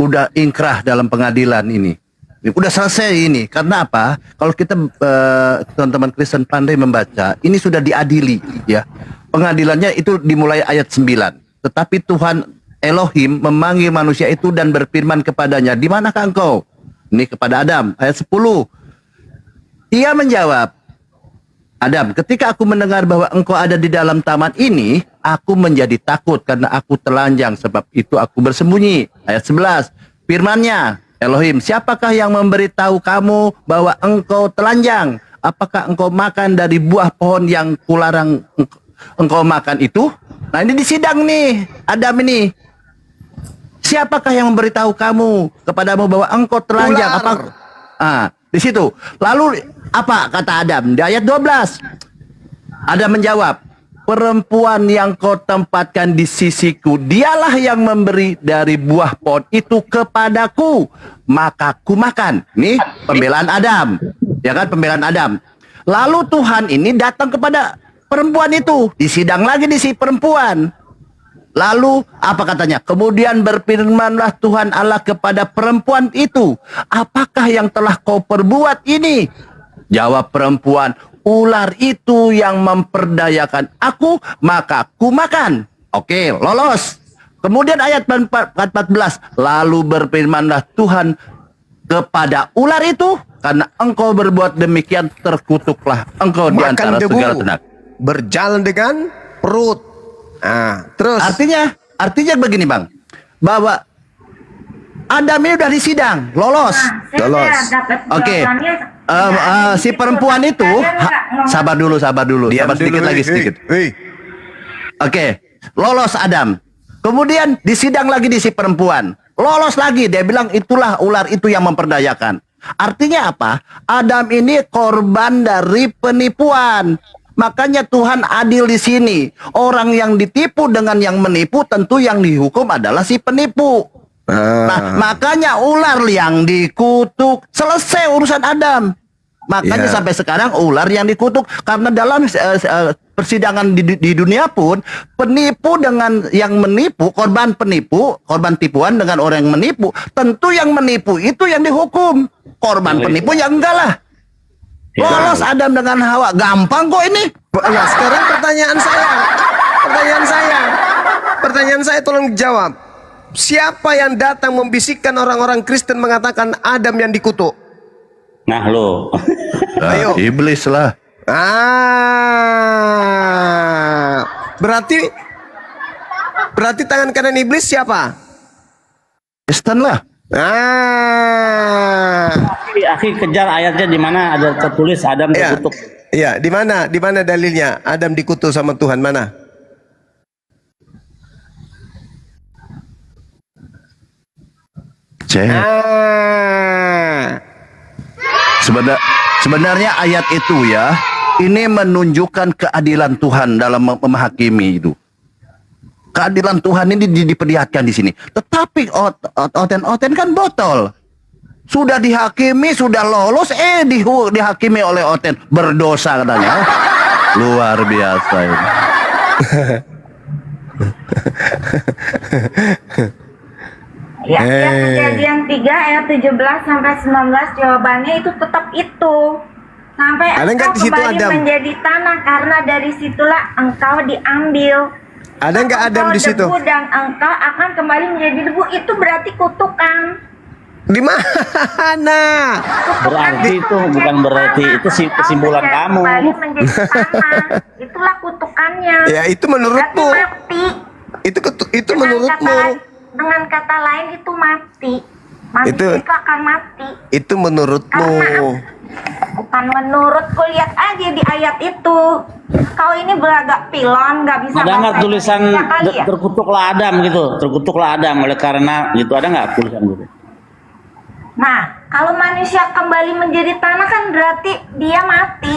[SPEAKER 7] udah ingkrah dalam pengadilan ini. Udah selesai ini. Karena apa? Kalau kita teman-teman Kristen pandai membaca, ini sudah diadili ya. Pengadilannya itu dimulai ayat 9. Tetapi Tuhan Elohim memanggil manusia itu dan berfirman kepadanya, "Di manakah engkau?" Ini kepada Adam, ayat 10. Ia menjawab, "Adam, ketika aku mendengar bahwa engkau ada di dalam taman ini, aku menjadi takut karena aku telanjang, sebab itu aku bersembunyi." Ayat 11. Firman-Nya, Elohim, "Siapakah yang memberitahu kamu bahwa engkau telanjang? Apakah engkau makan dari buah pohon yang kularang engkau makan itu?" Nah, ini di sidang nih, Adam ini. "Siapakah yang memberitahu kamu kepadamu bahwa engkau telanjang?" Di situ. Lalu apa kata Adam? Di ayat 12. Adam menjawab, "Perempuan yang kau tempatkan di sisiku, dialah yang memberi dari buah pohon itu kepadaku, maka ku makan." Nih pembelaan Adam. Ya kan, pembelaan Adam. Lalu Tuhan ini datang kepada perempuan itu. Disidang lagi di si perempuan. Lalu apa katanya? "Kemudian berfirmanlah Tuhan Allah kepada perempuan itu, apakah yang telah kau perbuat ini?" Jawab perempuan, "Ular itu yang memperdayakan aku, maka ku makan." Oke, lolos. Kemudian ayat 14, "Lalu berfirmanlah Tuhan kepada ular itu, karena engkau berbuat demikian, terkutuklah engkau di antara segala ternak."
[SPEAKER 12] Berjalan dengan perut. Terus
[SPEAKER 7] artinya begini Bang, bahwa Adam ini udah disidang, lolos. Oke. Si perempuan itu sabar dulu, sabar sedikit lagi. Oke, lolos Adam. Kemudian disidang lagi di si perempuan, lolos lagi, dia bilang itulah ular itu yang memperdayakan. Artinya apa? Adam ini korban dari penipuan. Makanya Tuhan adil di sini. Orang yang ditipu dengan yang menipu, tentu yang dihukum adalah si penipu. Nah, makanya ular yang dikutuk. Selesai urusan Adam. Makanya sampai sekarang ular yang dikutuk. Karena dalam persidangan di dunia pun, penipu dengan yang menipu, korban tipuan dengan orang yang menipu, tentu yang menipu itu yang dihukum. Korban penipu ya enggak lah. Lolos Adam dengan Hawa, gampang kok ini.
[SPEAKER 12] Nah, sekarang pertanyaan saya tolong dijawab. Siapa yang datang membisikkan orang-orang Kristen mengatakan Adam yang dikutuk?
[SPEAKER 10] Nah lo.
[SPEAKER 12] Ayo.
[SPEAKER 7] Iblis lah.
[SPEAKER 12] Berarti tangan kanan iblis siapa?
[SPEAKER 7] Kristen lah.
[SPEAKER 10] Akhi kejar ayatnya di mana ada tertulis Adam dikutuk.
[SPEAKER 12] Iya, di mana? Di mana dalilnya Adam dikutuk sama Tuhan, mana?
[SPEAKER 7] Sebenarnya ayat itu ya, ini menunjukkan keadilan Tuhan dalam menghakimi itu. Keadilan Tuhan ini diperlihatkan di sini. Tetapi Oten kan botol. Sudah dihakimi, sudah lolos, dihakimi oleh Oten. Berdosa katanya. Luar biasa ini.
[SPEAKER 18] Ya, Kejadian 3 ayat 17 sampai 19 jawabannya itu tetap itu. Sampai engkau kembali menjadi tanah, karena dari situlah engkau diambil.
[SPEAKER 12] Ada nggak Adam di situ?
[SPEAKER 18] Debu dan engkau akan kembali menjadi debu. Itu berarti kutukan.
[SPEAKER 12] Di mana?
[SPEAKER 10] Berarti itu bukan berarti itu kesimpulan kamu.
[SPEAKER 18] Kembali menjadi tanah. Itulah kutukannya.
[SPEAKER 12] Ya itu menurutmu.
[SPEAKER 18] Mati.
[SPEAKER 12] Itu menurutmu.
[SPEAKER 18] Dengan kata lain itu mati. Manusia itu akan mati.
[SPEAKER 12] Itu menurutmu.
[SPEAKER 18] Kan menurutku lihat aja di ayat itu. Kau ini beragak pilon, nggak bisa.
[SPEAKER 10] Ada nggak
[SPEAKER 18] bahasa
[SPEAKER 10] tulisan
[SPEAKER 18] Indonesia kali ya?
[SPEAKER 10] terkutuklah Adam gitu? Terkutuklah Adam oleh karena gitu, ada nggak tulisan gitu?
[SPEAKER 18] Nah, kalau manusia kembali menjadi tanah kan berarti dia mati.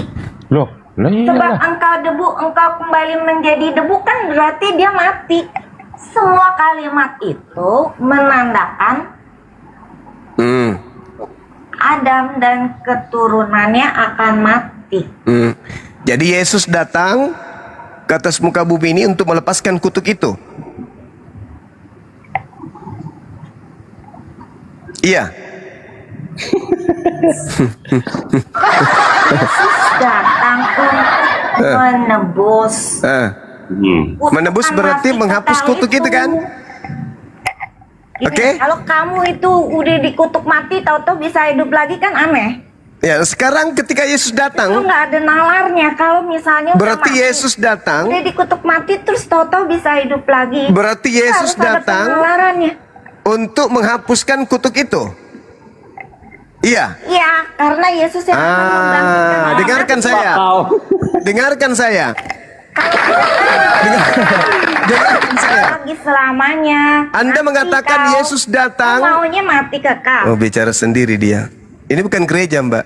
[SPEAKER 4] Loh, lah
[SPEAKER 18] Sebab
[SPEAKER 4] iyalah.
[SPEAKER 18] engkau debu, engkau kembali menjadi debu kan berarti dia mati. Semua kalimat itu menandakan Adam dan keturunannya akan mati.
[SPEAKER 12] Jadi Yesus datang ke atas muka bumi ini untuk melepaskan kutuk itu. Iya.
[SPEAKER 18] Yesus datang untuk menebus.
[SPEAKER 12] Menebus berarti menghapus kutuk itu kan? Oke.
[SPEAKER 18] Kalau kamu itu udah dikutuk mati, tahu-tahu bisa hidup lagi kan aneh.
[SPEAKER 12] Ya, sekarang ketika Yesus
[SPEAKER 18] Itu
[SPEAKER 12] datang,
[SPEAKER 18] nggak ada nalarnya. Kalau misalnya udah
[SPEAKER 12] berarti
[SPEAKER 18] mati,
[SPEAKER 12] Yesus datang,
[SPEAKER 18] udah dikutuk mati terus tahu-tahu bisa hidup lagi.
[SPEAKER 12] berarti
[SPEAKER 18] Itu
[SPEAKER 12] Yesus
[SPEAKER 18] harus ada
[SPEAKER 12] datang
[SPEAKER 18] penalarannya.
[SPEAKER 12] untuk menghapuskan kutuk itu. Iya.
[SPEAKER 18] Iya, karena Yesus yang akan membangkitkan orang
[SPEAKER 12] Dengarkan
[SPEAKER 18] mati.
[SPEAKER 12] saya. Dengarkan saya. Dengarkan saya.
[SPEAKER 18] Lagi selamanya.
[SPEAKER 12] Anda
[SPEAKER 18] Mati
[SPEAKER 12] mengatakan
[SPEAKER 18] kau.
[SPEAKER 12] Yesus datang.
[SPEAKER 18] Kau maunya mati kekal.
[SPEAKER 12] Oh, bicara sendiri dia. Ini bukan gereja, Mbak.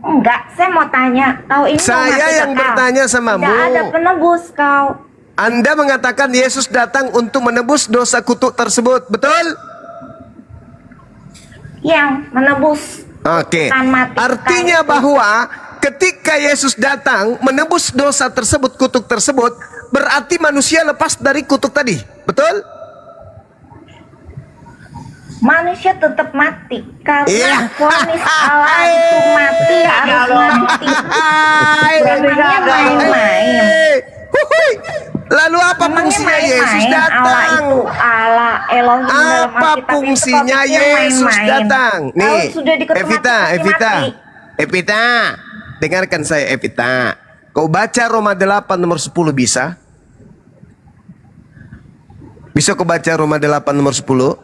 [SPEAKER 18] Enggak, saya mau tanya. Kau ini mau
[SPEAKER 12] Saya
[SPEAKER 18] mati
[SPEAKER 12] yang
[SPEAKER 18] kekal?
[SPEAKER 12] bertanya samamu.
[SPEAKER 18] Tidak ada penebus kau.
[SPEAKER 12] Anda mengatakan Yesus datang untuk menebus dosa kutuk tersebut, betul?
[SPEAKER 18] Yang menebus.
[SPEAKER 12] Oke.
[SPEAKER 18] Bukan mati
[SPEAKER 12] Artinya
[SPEAKER 18] kekal itu.
[SPEAKER 12] bahwa ketika Yesus datang menebus dosa tersebut, kutuk tersebut, berarti manusia lepas dari kutuk tadi, betul?
[SPEAKER 18] Manusia tetap mati karena
[SPEAKER 12] Iya.
[SPEAKER 18] vonis Allah itu mati harus mati. Emangnya main-main.
[SPEAKER 12] Lalu apa
[SPEAKER 18] Emangnya
[SPEAKER 12] fungsinya
[SPEAKER 18] main-main?
[SPEAKER 12] Yesus
[SPEAKER 18] Allah
[SPEAKER 12] datang?
[SPEAKER 18] itu Allah Elohim dalam
[SPEAKER 12] Apa
[SPEAKER 18] Alkitab itu
[SPEAKER 12] fungsinya
[SPEAKER 18] kok pikir
[SPEAKER 12] Yesus
[SPEAKER 18] main-main?
[SPEAKER 12] datang?
[SPEAKER 18] Kalau
[SPEAKER 12] Nih,
[SPEAKER 18] sudah dikutuk
[SPEAKER 12] Evita,
[SPEAKER 18] mati,
[SPEAKER 12] Evita,
[SPEAKER 18] mati.
[SPEAKER 12] Evita, dengarkan saya Evita. Kau baca Roma 8 nomor 10 bisa? Bisa kau baca Roma 8 nomor 10?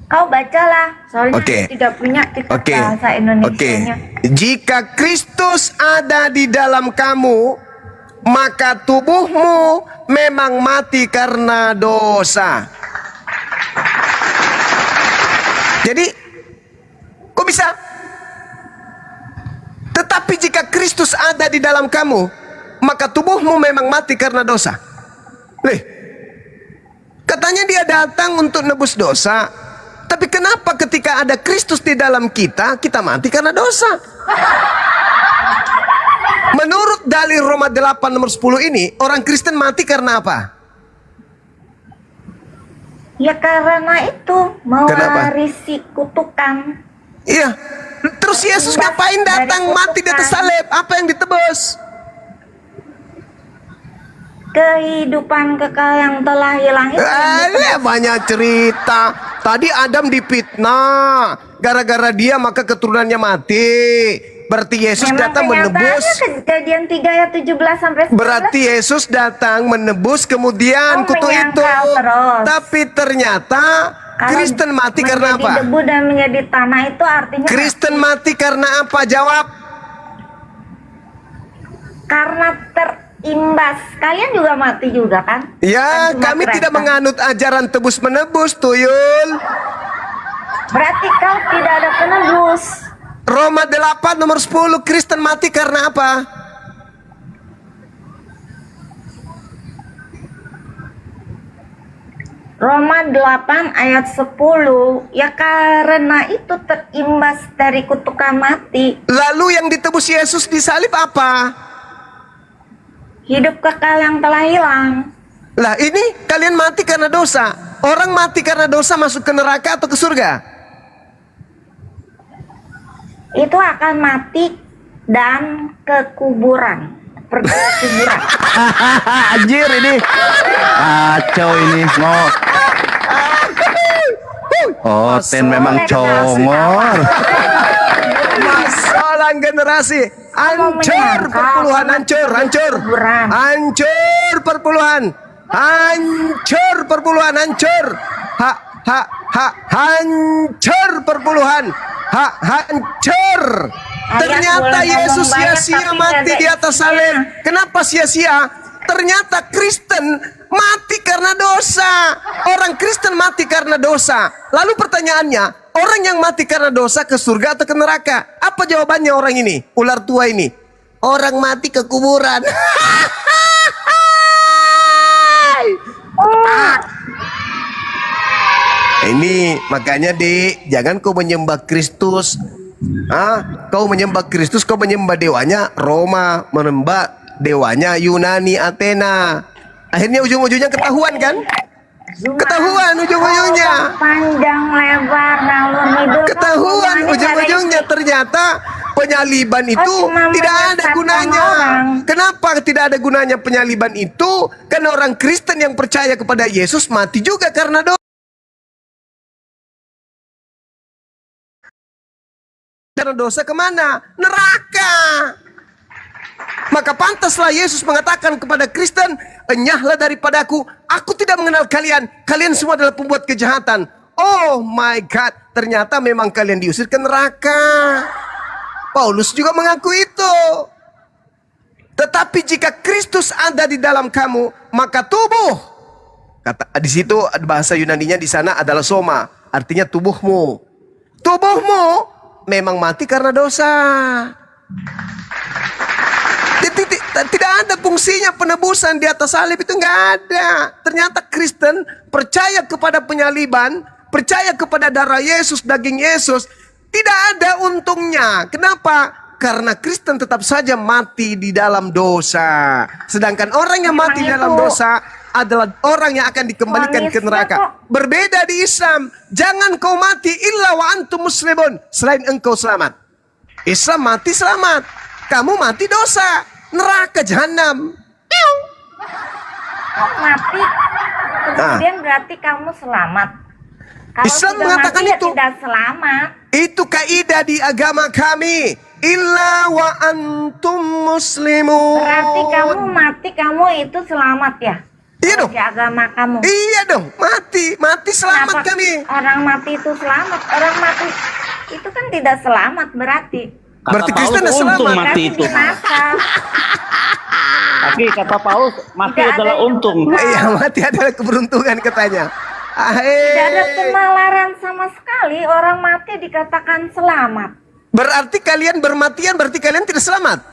[SPEAKER 18] Kau bacalah, soalnya
[SPEAKER 12] Oke.
[SPEAKER 18] tidak punya kitab
[SPEAKER 12] Oke.
[SPEAKER 18] bahasa Indonesianya.
[SPEAKER 12] Jika Kristus ada di dalam kamu, maka tubuhmu memang mati karena dosa. Jadi, kok bisa? Tetapi jika Kristus ada di dalam kamu, maka tubuhmu memang mati karena dosa. Katanya dia datang untuk nebus dosa. Tapi kenapa ketika ada Kristus di dalam kita, kita mati karena dosa? Menurut dalil Roma 8 nomor 10 ini, orang Kristen mati karena apa?
[SPEAKER 18] Ya karena itu
[SPEAKER 12] Kenapa?
[SPEAKER 18] mewarisi kutukan.
[SPEAKER 12] Iya. Terus Yesus ngapain datang mati di atas salib? Apa yang ditebus?
[SPEAKER 18] Kehidupan kekal yang telah hilang itu.
[SPEAKER 12] Banyak cerita. Tadi Adam dipitnah. Gara-gara dia maka keturunannya mati. Berarti Yesus datang menebus.
[SPEAKER 18] Kejadian 3 ayat 17 sampai 19.
[SPEAKER 12] Berarti Yesus datang menebus kemudian kutuk itu.
[SPEAKER 18] terus.
[SPEAKER 12] Tapi ternyata
[SPEAKER 18] Kalau
[SPEAKER 12] Kristen mati karena
[SPEAKER 18] menjadi
[SPEAKER 12] apa?
[SPEAKER 18] debu dan menjadi tanah itu artinya
[SPEAKER 12] Kristen mati karena apa? Jawab.
[SPEAKER 18] karena terimbas. Kalian juga mati juga kan?
[SPEAKER 12] Ya,
[SPEAKER 18] Kan cuma
[SPEAKER 12] kami
[SPEAKER 18] mereka.
[SPEAKER 12] tidak menganut ajaran tebus menebus, Tuyul.
[SPEAKER 18] Berarti kau tidak ada penebus.
[SPEAKER 12] Roma 8 nomor 10, Kristen mati karena apa?
[SPEAKER 18] Roma 8 ayat 10. Ya karena itu terimbas dari kutukan mati.
[SPEAKER 12] Lalu yang ditebus Yesus di salib apa?
[SPEAKER 18] Hidup kekal yang telah hilang.
[SPEAKER 12] Lah ini kalian mati karena dosa. Orang mati karena dosa masuk ke neraka atau ke surga?
[SPEAKER 18] Itu akan mati dan ke kuburan. Pergi ke kuburan.
[SPEAKER 7] Anjir ini. Kacau ini. Oh, Ten memang congor.
[SPEAKER 12] Masalah generasi. Hancur perpuluhan, hancur, hancur. Hancur perpuluhan. Hancur perpuluhan, hancur. hancur perpuluhan. Hancur. Ternyata Yesus sia-sia mati di atas salib. Kenapa sia-sia? Ternyata Kristen mati karena dosa. Orang Kristen mati karena dosa. Lalu pertanyaannya, orang yang mati karena dosa ke surga atau ke neraka? Apa jawabannya orang ini? Ular tua ini. Orang mati ke kuburan. Ini makanya jangan kau menyembah Kristus. Kau menyembah Kristus, kau menyembah dewanya Roma, menyembah dewanya Yunani, Athena. Akhirnya ujung-ujungnya ketahuan kan? Ketahuan ujung-ujungnya.
[SPEAKER 18] Panjang lebar ngalur ngidul.
[SPEAKER 12] Ketahuan ujung-ujungnya ternyata penyaliban itu tidak ada gunanya. Kenapa tidak ada gunanya penyaliban itu? Karena orang Kristen yang percaya kepada Yesus mati juga karena dosa. Karena dosa kemana? Neraka. Maka pantaslah Yesus mengatakan kepada Kristen, enyahlah daripadaku, aku tidak mengenal kalian. Kalian semua adalah pembuat kejahatan. Oh my God, ternyata memang kalian diusir ke neraka. Paulus juga mengaku itu. Tetapi jika Kristus ada di dalam kamu, maka tubuh. Di situ bahasa Yunaninya di sana adalah soma, artinya tubuhmu. Tubuhmu memang mati karena dosa. Tidak ada fungsinya penebusan di atas salib, itu nggak ada. Ternyata Kristen percaya kepada penyaliban, percaya kepada darah Yesus, daging Yesus, tidak ada untungnya. Kenapa? Karena Kristen tetap saja mati di dalam dosa. Sedangkan orang yang mati di dalam dosa adalah orang yang akan dikembalikan ke neraka. Berbeda di Islam. Jangan kau mati illa wa antum muslimun. Selain engkau selamat. Islam mati selamat. Kamu mati dosa. Neraka jahanam.
[SPEAKER 18] Mati. Kemudian berarti kamu selamat. Kalau
[SPEAKER 12] Islam
[SPEAKER 18] sudah
[SPEAKER 12] mengatakan
[SPEAKER 18] mati,
[SPEAKER 12] itu.
[SPEAKER 18] Ya tidak selamat.
[SPEAKER 12] Itu kaidah di agama kami. Illa wa antum muslimun.
[SPEAKER 18] Berarti kamu mati, kamu itu selamat ya?
[SPEAKER 12] Iya dong.
[SPEAKER 18] Di agama kamu.
[SPEAKER 12] Iya dong, mati selamat.
[SPEAKER 18] Kenapa
[SPEAKER 12] kami.
[SPEAKER 18] Orang mati itu selamat. Orang mati itu kan tidak selamat berarti.
[SPEAKER 12] Berarti Kristen adalah selamat.
[SPEAKER 10] Untung mati itu. Tapi kata Paulus, mati adalah untung.
[SPEAKER 12] Iya, mati adalah keberuntungan katanya.
[SPEAKER 18] Tidak ada penalaran sama sekali. Orang mati dikatakan selamat.
[SPEAKER 12] Berarti kalian bermatian, berarti kalian tidak selamat.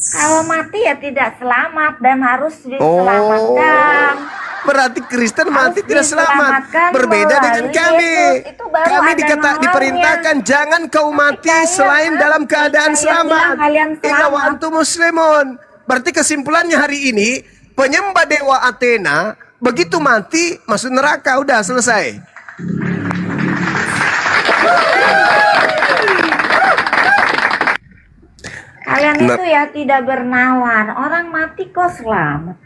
[SPEAKER 18] Kalau mati ya tidak selamat dan harus diselamatkan.
[SPEAKER 12] Berarti Kristen mati tidak selamat. Berbeda dengan kami. Kami diperintahkan jangan kau mati selain dalam keadaan selamat. Illa wa antum muslimun. Berarti kesimpulannya hari ini, penyembah dewa Athena begitu mati masuk neraka, udah selesai.
[SPEAKER 18] Kalian itu ya tidak bernawar. Orang mati kok selamat.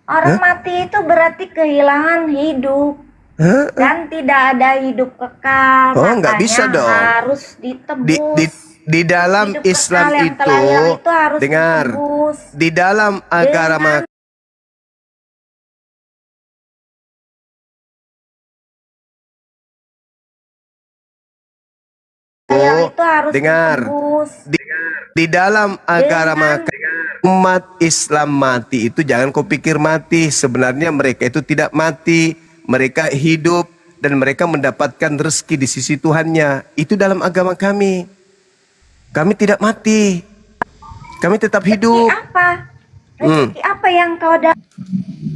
[SPEAKER 18] Orang mati itu berarti kehilangan hidup. Dan tidak ada hidup kekal.
[SPEAKER 12] Oh, nggak bisa dong.
[SPEAKER 18] Harus ditebus.
[SPEAKER 12] Di dalam
[SPEAKER 18] Hidup
[SPEAKER 12] Islam
[SPEAKER 18] kekal yang
[SPEAKER 12] itu,
[SPEAKER 18] telah hilang itu harus
[SPEAKER 12] dengar,
[SPEAKER 18] ditebus.
[SPEAKER 12] di dalam agama
[SPEAKER 18] itu harus
[SPEAKER 12] dengar,
[SPEAKER 18] ditebus.
[SPEAKER 12] di dalam agama umat Islam mati itu jangan kau pikir mati. Sebenarnya mereka itu tidak mati, mereka hidup dan mereka mendapatkan rezeki di sisi Tuhannya. Itu dalam agama kami. Kami tidak mati, kami tetap hidup.
[SPEAKER 18] Apa? Rezeki apa yang kau dapat?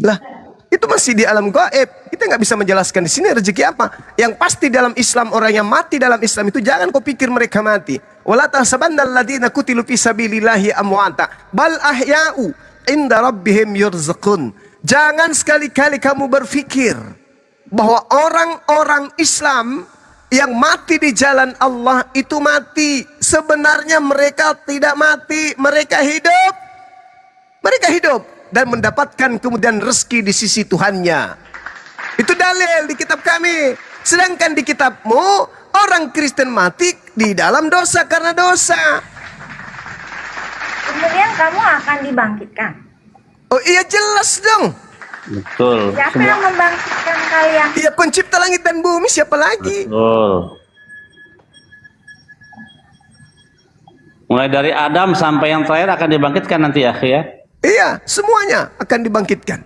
[SPEAKER 12] Lah, itu masih di alam gaib. Kita nggak bisa menjelaskan di sini rezeki apa. Yang pasti dalam Islam, orang yang mati dalam Islam itu jangan kau pikir mereka mati. Wala tahsabanna alladziina qutilu fi sabilillahi amwata bal ahya'u inda rabbihim yurzaqun. Jangan sekali-kali kamu berpikir bahwa orang-orang Islam yang mati di jalan Allah itu mati. Sebenarnya mereka tidak mati, mereka hidup. Mereka hidup dan mendapatkan kemudian rezeki di sisi Tuhannya. Itu dalil di kitab kami. Sedangkan di kitabmu, orang Kristen mati di dalam dosa karena dosa.
[SPEAKER 18] Kemudian kamu akan dibangkitkan.
[SPEAKER 12] Oh iya jelas dong.
[SPEAKER 10] Betul.
[SPEAKER 18] Siapa yang membangkitkan kalian?
[SPEAKER 12] Iya, pencipta langit dan bumi, siapa lagi?
[SPEAKER 10] Betul. Mulai dari Adam sampai yang terakhir akan dibangkitkan nanti ya, ya.
[SPEAKER 12] Iya, semuanya akan dibangkitkan.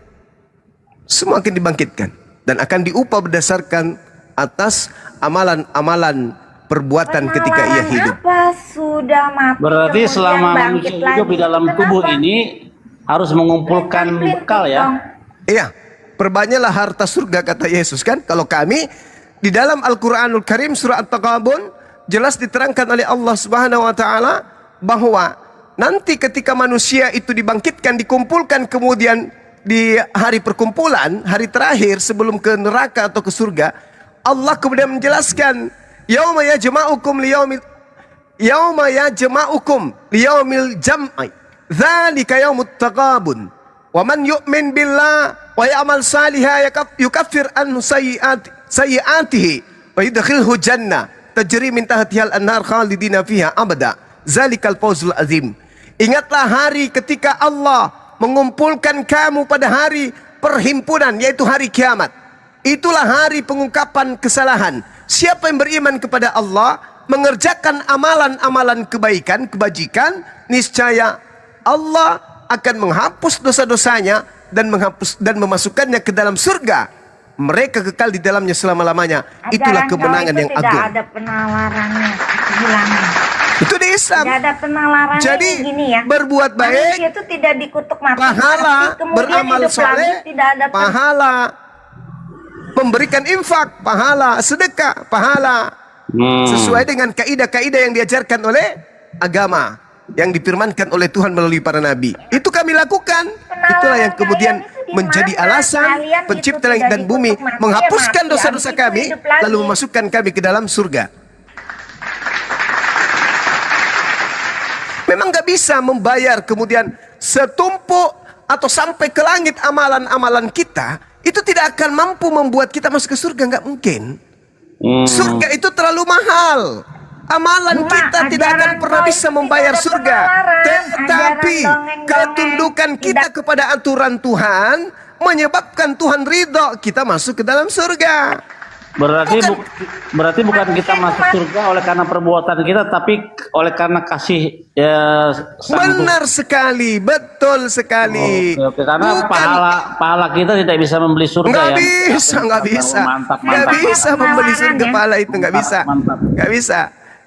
[SPEAKER 12] Semua akan dibangkitkan dan akan diupah berdasarkan atas amalan-amalan perbuatan ketika ia hidup.
[SPEAKER 18] Apa sudah mati?
[SPEAKER 10] Berarti
[SPEAKER 18] kemudian
[SPEAKER 10] selama
[SPEAKER 18] bangkit
[SPEAKER 10] manusia hidup
[SPEAKER 18] lagi?
[SPEAKER 10] di dalam tubuh
[SPEAKER 18] Kenapa?
[SPEAKER 10] ini harus mengumpulkan bekal ya.
[SPEAKER 12] Iya, perbanyaklah harta surga kata Yesus kan. Kalau kami di dalam Al-Qur'anul Karim surah At-Taghabun jelas diterangkan oleh Allah Subhanahu wa taala bahwa nanti ketika manusia itu dibangkitkan, dikumpulkan kemudian di hari perkumpulan, hari terakhir sebelum ke neraka atau ke surga, Allah kemudian menjelaskan, yauma yajma'ukum liyaumil jam'i dzalika yaumut taghabun wa man yu'min billah wa ya'mal salihan yukaffir anhu sayyi'atihi wa yudkhilhu jannah tajri min tahtiha al-anhar khalidina fiha abada zalikal fawzul azim. Ingatlah hari ketika Allah mengumpulkan kamu pada hari perhimpunan, yaitu hari kiamat. Itulah hari pengungkapan kesalahan. Siapa yang beriman kepada Allah, mengerjakan amalan-amalan kebaikan, kebajikan, niscaya Allah akan menghapus dosa-dosanya dan memasukkannya ke dalam surga. Mereka kekal di dalamnya selama-lamanya. Itulah kemenangan yang agung.
[SPEAKER 18] Tidak ada penalarannya, hilangnya.
[SPEAKER 12] Itu di Islam.
[SPEAKER 18] Tidak ada penalarannya.
[SPEAKER 12] Jadi
[SPEAKER 18] gini ya,
[SPEAKER 12] berbuat baik,
[SPEAKER 18] manusia itu tidak dikutuk mati,
[SPEAKER 12] pahala,
[SPEAKER 18] kemudian
[SPEAKER 12] beramal
[SPEAKER 18] hidup
[SPEAKER 12] soleh,
[SPEAKER 18] lagi, tidak ada
[SPEAKER 12] pahala, memberikan infak, pahala, sedekah, pahala, sesuai dengan kaidah-kaidah yang diajarkan oleh agama, yang difirmankan oleh Tuhan melalui para nabi. Itu kami lakukan. Itulah yang kemudian menjadi alasan pencipta langit dan bumi menghapuskan dosa-dosa kami, lalu memasukkan kami ke dalam surga. Memang gak bisa membayar kemudian setumpuk atau sampai ke langit amalan-amalan kita. Itu tidak akan mampu membuat kita masuk ke surga, nggak mungkin. Surga itu terlalu mahal. Amalan kita tidak akan pernah bisa membayar surga. Tetapi ketundukan kita kepada aturan Tuhan menyebabkan Tuhan ridho, kita masuk ke dalam surga.
[SPEAKER 10] Berarti bukan kita masuk surga oleh karena perbuatan kita, tapi oleh karena kasih
[SPEAKER 12] benar sekali, betul sekali.
[SPEAKER 10] Oke. Karena pahala kita tidak bisa membeli surga.
[SPEAKER 12] Nggak bisa. Nggak bisa membeli surga pahala itu,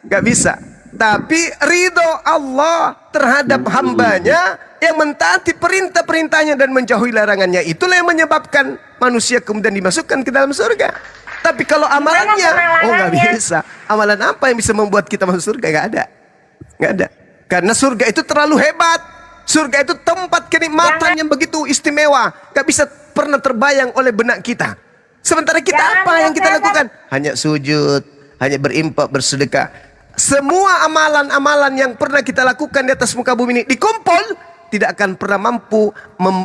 [SPEAKER 12] nggak bisa. Tapi ridho Allah terhadap hambanya yang mentaati perintah-perintahnya dan menjauhi larangannya, itulah yang menyebabkan manusia kemudian dimasukkan ke dalam surga. Tapi kalau amalannya, nggak bisa. Amalan apa yang bisa membuat kita masuk surga? Nggak ada. Karena surga itu terlalu hebat. Surga itu tempat kenikmatan yang begitu istimewa, nggak bisa pernah terbayang oleh benak kita. Sementara kita apa yang kita lakukan? Hanya sujud, hanya berimpak, bersedekah. Semua amalan-amalan yang pernah kita lakukan di atas muka bumi ini dikumpul, tidak akan pernah mampu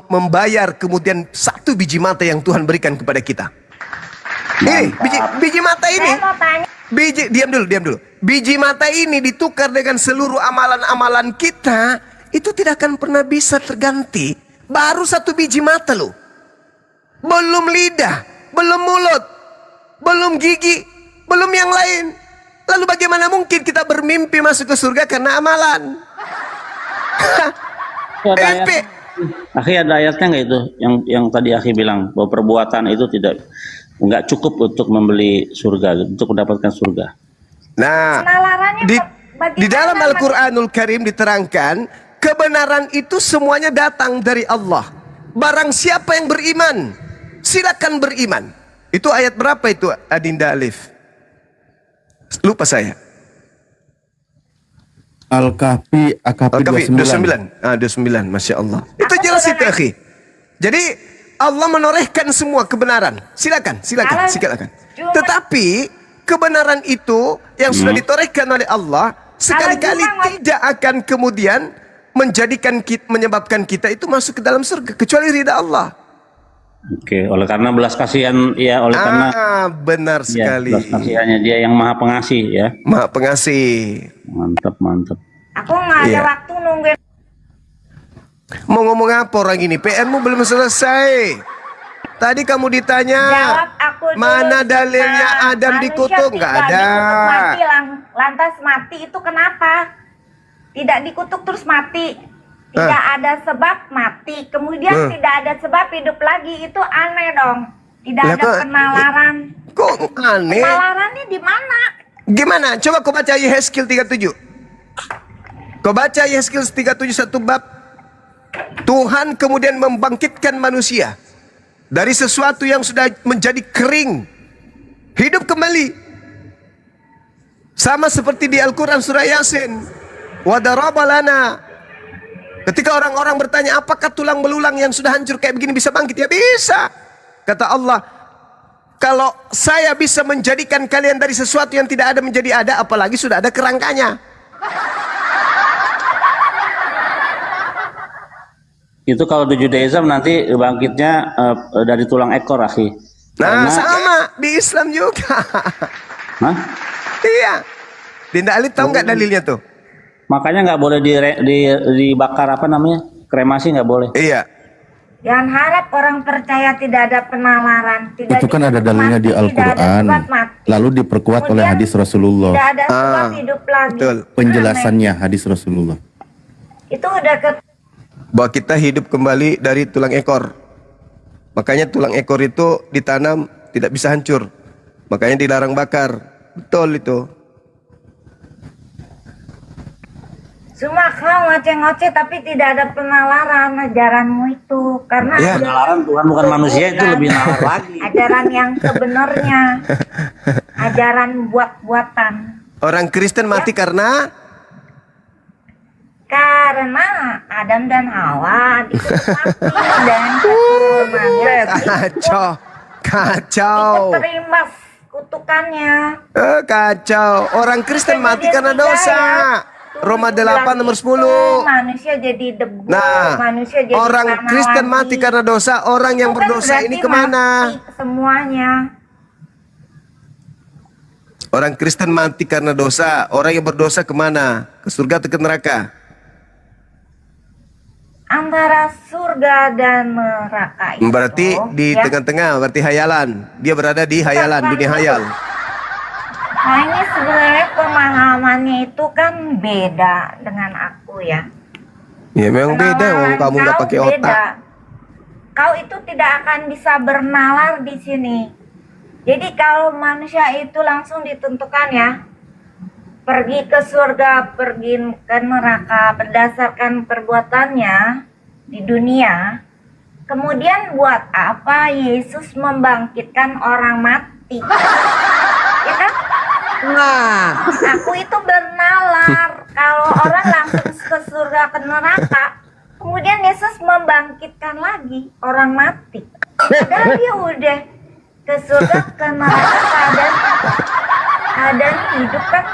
[SPEAKER 12] membayar kemudian satu biji mata yang Tuhan berikan kepada kita. Biji mata ini, diam dulu. Biji mata ini ditukar dengan seluruh amalan-amalan kita, itu tidak akan pernah bisa terganti. Baru satu biji mata loh. Belum lidah, belum mulut, belum gigi, belum yang lain. Lalu bagaimana mungkin kita bermimpi masuk ke surga karena amalan?
[SPEAKER 10] Akhi, ada ayatnya nggak itu yang tadi Akhi bilang bahwa perbuatan itu nggak cukup untuk membeli surga, untuk mendapatkan surga.
[SPEAKER 12] Nah, di dalam Al-Quranul Karim diterangkan kebenaran itu semuanya datang dari Allah. Barang siapa yang beriman, silakan beriman. Itu ayat berapa itu, Adinda Alif? Lupa saya.
[SPEAKER 16] Al-Kahfi
[SPEAKER 12] 29. 29, Masya Allah. Itu jelas itu, akhi. Jadi Allah menorehkan semua kebenaran. Silakan. Tetapi kebenaran itu yang sudah ditorehkan oleh Allah sekali-kali tidak akan kemudian menyebabkan kita itu masuk ke dalam surga kecuali ridha Allah.
[SPEAKER 10] Oke, oleh karena belas kasihan ya, oleh karena
[SPEAKER 12] benar sekali.
[SPEAKER 10] Belas kasihannya dia yang maha pengasih ya.
[SPEAKER 12] Maha pengasih.
[SPEAKER 10] Mantap.
[SPEAKER 18] Aku nggak ada waktu nungguin.
[SPEAKER 12] Mau ngomong apa orang ini? PR-mu belum selesai. tadi kamu ditanya
[SPEAKER 18] Jawab aku dulu.
[SPEAKER 12] mana dalilnya
[SPEAKER 18] Nah,
[SPEAKER 12] Adam
[SPEAKER 18] manusia
[SPEAKER 12] dikutuk? Nggak
[SPEAKER 18] tidak
[SPEAKER 12] ada.
[SPEAKER 18] dikutuk mati, lantas mati itu kenapa? Tidak dikutuk terus mati. Tidak ada sebab mati. Kemudian tidak ada sebab hidup lagi. Itu aneh dong. Tidak
[SPEAKER 12] Lah,
[SPEAKER 18] ada
[SPEAKER 12] kok-
[SPEAKER 18] penalaran.
[SPEAKER 12] Kok aneh?
[SPEAKER 18] Penalarannya di mana?
[SPEAKER 12] Gimana? Coba kau baca Yehezkiel 37. Kau baca Yehezkiel 37 satu bab. Tuhan kemudian membangkitkan manusia dari sesuatu yang sudah menjadi kering, hidup kembali. Sama seperti di Al-Quran surah Yasin. Wadaraba lana. Ketika orang-orang bertanya, apakah tulang belulang yang sudah hancur kayak begini bisa bangkit? Ya bisa. Kata Allah, kalau saya bisa menjadikan kalian dari sesuatu yang tidak ada menjadi ada, apalagi sudah ada kerangkanya.
[SPEAKER 10] Itu kalau di Judaism nanti bangkitnya dari tulang ekor, akhi.
[SPEAKER 12] Nah,
[SPEAKER 10] Karena-
[SPEAKER 12] sama di Islam juga.
[SPEAKER 10] Hah?
[SPEAKER 12] Iya. Dinda Alif tahu nggak dalilnya tuh?
[SPEAKER 10] Makanya nggak boleh dibakar, apa namanya, kremasi nggak boleh.
[SPEAKER 12] Iya.
[SPEAKER 18] Jangan harap orang percaya tidak ada penalaran. Tidak
[SPEAKER 1] Itu kan ada
[SPEAKER 18] dikutuk
[SPEAKER 1] dalilnya
[SPEAKER 18] mati,
[SPEAKER 1] di
[SPEAKER 18] tidak ada
[SPEAKER 1] Al-Quran,
[SPEAKER 18] sebab mati.
[SPEAKER 1] lalu diperkuat oleh hadis Rasulullah.
[SPEAKER 18] Tidak ada sebab hidup lagi.
[SPEAKER 1] Penjelasannya hadis Rasulullah.
[SPEAKER 18] Itu udah ke
[SPEAKER 12] Bahwa kita hidup kembali dari tulang ekor. Makanya tulang ekor itu ditanam tidak bisa hancur. Makanya dilarang bakar. Betul itu.
[SPEAKER 18] Cuma kau ngoceh-ngoceh tapi tidak ada penalaran ajaranmu itu. Karena
[SPEAKER 12] Ya.
[SPEAKER 10] Penalaran Tuhan bukan manusia, itu lebih nalar lagi.
[SPEAKER 18] ajaran yang sebenarnya. Ajaran buat-buatan.
[SPEAKER 12] Orang Kristen mati karena
[SPEAKER 18] Adam dan Hawa mati dan keturunannya
[SPEAKER 12] kacau.
[SPEAKER 18] terima kutukannya.
[SPEAKER 12] Kacau. Orang Kristen mati karena dosa. Roma 8 nomor 10.
[SPEAKER 18] Manusia jadi debu.
[SPEAKER 12] Nah,
[SPEAKER 18] manusia jadi
[SPEAKER 12] orang
[SPEAKER 18] tanah
[SPEAKER 12] Kristen
[SPEAKER 18] lagi.
[SPEAKER 12] mati karena dosa. Orang yang
[SPEAKER 18] Itu kan
[SPEAKER 12] berdosa
[SPEAKER 18] berarti
[SPEAKER 12] ini kemana?
[SPEAKER 18] mati semuanya.
[SPEAKER 12] Orang Kristen mati karena dosa. Orang yang berdosa kemana? Ke surga atau ke neraka?
[SPEAKER 18] Antara surga dan neraka itu.
[SPEAKER 12] Berarti di
[SPEAKER 18] ya.
[SPEAKER 12] tengah-tengah, berarti hayalan. Dia berada di hayalan, dunia hayal.
[SPEAKER 18] Nah ini sebenarnya pemahamannya itu kan beda dengan aku ya.
[SPEAKER 12] Ya memang beda,
[SPEAKER 18] Penalaran
[SPEAKER 12] kamu nggak
[SPEAKER 18] kau
[SPEAKER 12] pakai
[SPEAKER 18] beda.
[SPEAKER 12] otak.
[SPEAKER 18] Kau itu tidak akan bisa bernalar di sini. Jadi kalau manusia itu langsung ditentukan ya, pergi ke surga, pergi ke neraka berdasarkan perbuatannya di dunia. Kemudian buat apa Yesus membangkitkan orang mati? Ya kan? Nah, aku itu bernalar. Kalau orang langsung ke surga ke neraka, kemudian Yesus membangkitkan lagi orang mati. Padahal dia udah ke surga ke neraka keadaan hidup kan.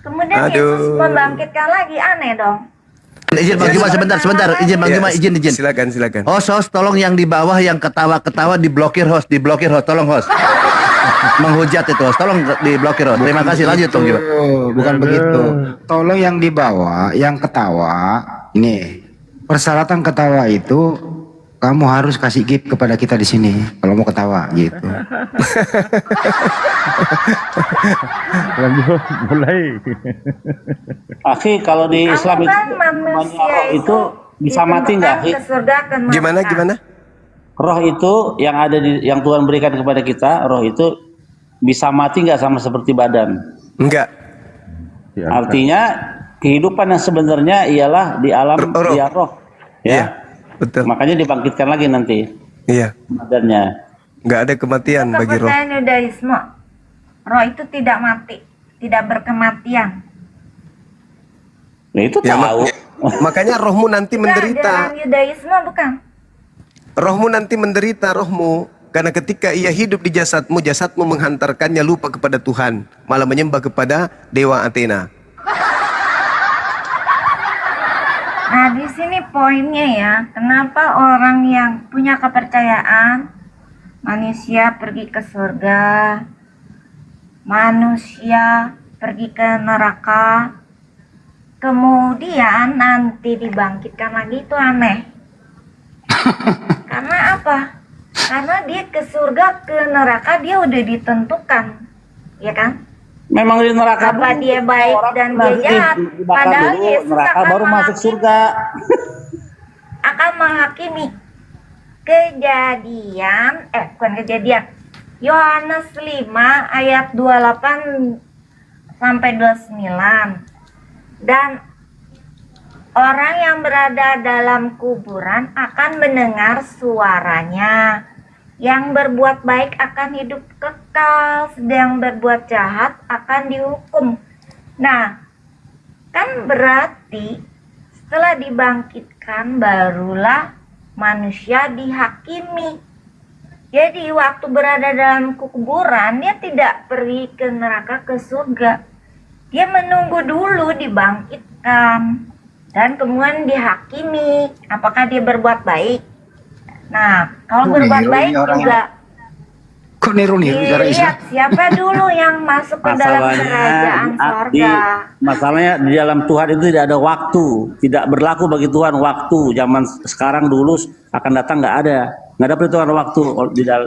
[SPEAKER 18] Kemudian Yesus membangkitkan lagi, aneh dong.
[SPEAKER 7] Izin Bang Juma sebentar. Izin Bang Juma, izin.
[SPEAKER 12] Silakan.
[SPEAKER 7] Host, tolong yang di bawah yang ketawa-ketawa diblokir host, tolong host. Menghujat itu host, tolong diblokir host. Terima kasih, lanjut Bang Juma.
[SPEAKER 2] Bukan begitu. Tolong yang di bawah, yang ketawa, ini persyaratan ketawa itu kamu harus kasih gift kepada kita di sini kalau mau ketawa gitu.
[SPEAKER 17] Mulai.
[SPEAKER 10] Akhi, kalau di Islam itu roh itu bisa mati nggak, Akhi?
[SPEAKER 12] Gimana?
[SPEAKER 10] Roh itu yang ada yang Tuhan berikan kepada kita, roh itu bisa mati nggak sama seperti badan?
[SPEAKER 12] Enggak.
[SPEAKER 10] Artinya kehidupan yang sebenarnya ialah di alam dia roh. Ya.
[SPEAKER 12] Iya, betul.
[SPEAKER 10] Makanya dibangkitkan lagi nanti.
[SPEAKER 12] Iya.
[SPEAKER 10] Badannya.
[SPEAKER 12] Enggak ada kematian bagi roh.
[SPEAKER 18] Kepercayaan Yudaisme, roh itu tidak mati, tidak berkematian.
[SPEAKER 10] Nah, itu tahu.
[SPEAKER 12] Makanya rohmu nanti menderita.
[SPEAKER 18] Ajaran Yudaisme bukan.
[SPEAKER 12] Rohmu nanti menderita, rohmu. Karena ketika ia hidup di jasadmu, jasadmu menghantarkannya lupa kepada Tuhan, malah menyembah kepada dewa Athena.
[SPEAKER 18] Nah di sini poinnya ya, kenapa orang yang punya kepercayaan manusia pergi ke surga, manusia pergi ke neraka, kemudian nanti dibangkitkan lagi, itu aneh. Karena apa? Karena dia ke surga, ke neraka dia udah ditentukan, ya kan?
[SPEAKER 10] Memang di neraka
[SPEAKER 18] Apa
[SPEAKER 10] dulu,
[SPEAKER 18] dia baik
[SPEAKER 10] orang
[SPEAKER 18] dan dia
[SPEAKER 10] nanti
[SPEAKER 18] jahat.
[SPEAKER 10] dibakar
[SPEAKER 18] Padahal
[SPEAKER 10] dulu,
[SPEAKER 18] Yesus
[SPEAKER 10] neraka
[SPEAKER 18] akan
[SPEAKER 10] baru masuk surga.
[SPEAKER 18] akan menghakimi. Kejadian, bukan kejadian. Yohanes 5 ayat 28 sampai 29. Dan orang yang berada dalam kuburan akan mendengar suaranya. Yang berbuat baik akan hidup kekal, sedang berbuat jahat akan dihukum. Nah, kan berarti setelah dibangkitkan barulah manusia dihakimi. Jadi waktu berada dalam kuburan dia tidak pergi ke neraka, ke surga. Dia menunggu dulu dibangkitkan dan kemudian dihakimi apakah dia berbuat baik. Nah, kalau berbuat baik juga
[SPEAKER 2] Kok niru-niru cara Islam?
[SPEAKER 18] dilihat siapa dulu yang masuk ke dalam kerajaan sorga.
[SPEAKER 10] Masalahnya di dalam Tuhan itu tidak ada waktu, tidak berlaku bagi Tuhan waktu. Zaman sekarang dulu akan datang nggak ada perhitungan waktu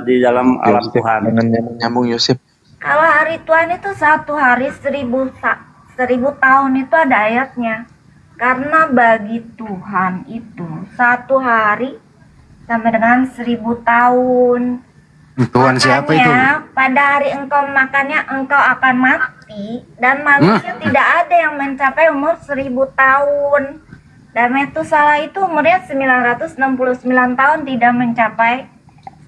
[SPEAKER 10] di dalam alam Tuhan.
[SPEAKER 12] Nyambung Yosef.
[SPEAKER 18] Kalau hari Tuhan itu 1 hari 1000 tahun itu ada ayatnya. Karena bagi Tuhan itu 1 hari sama dengan 1000 tahun.
[SPEAKER 2] Tuhan siapa itu?
[SPEAKER 18] Makanya pada hari engkau makannya engkau akan mati. Dan manusia tidak ada yang mencapai umur 1000 tahun. Dan Metusalah itu umurnya 969 tahun, tidak mencapai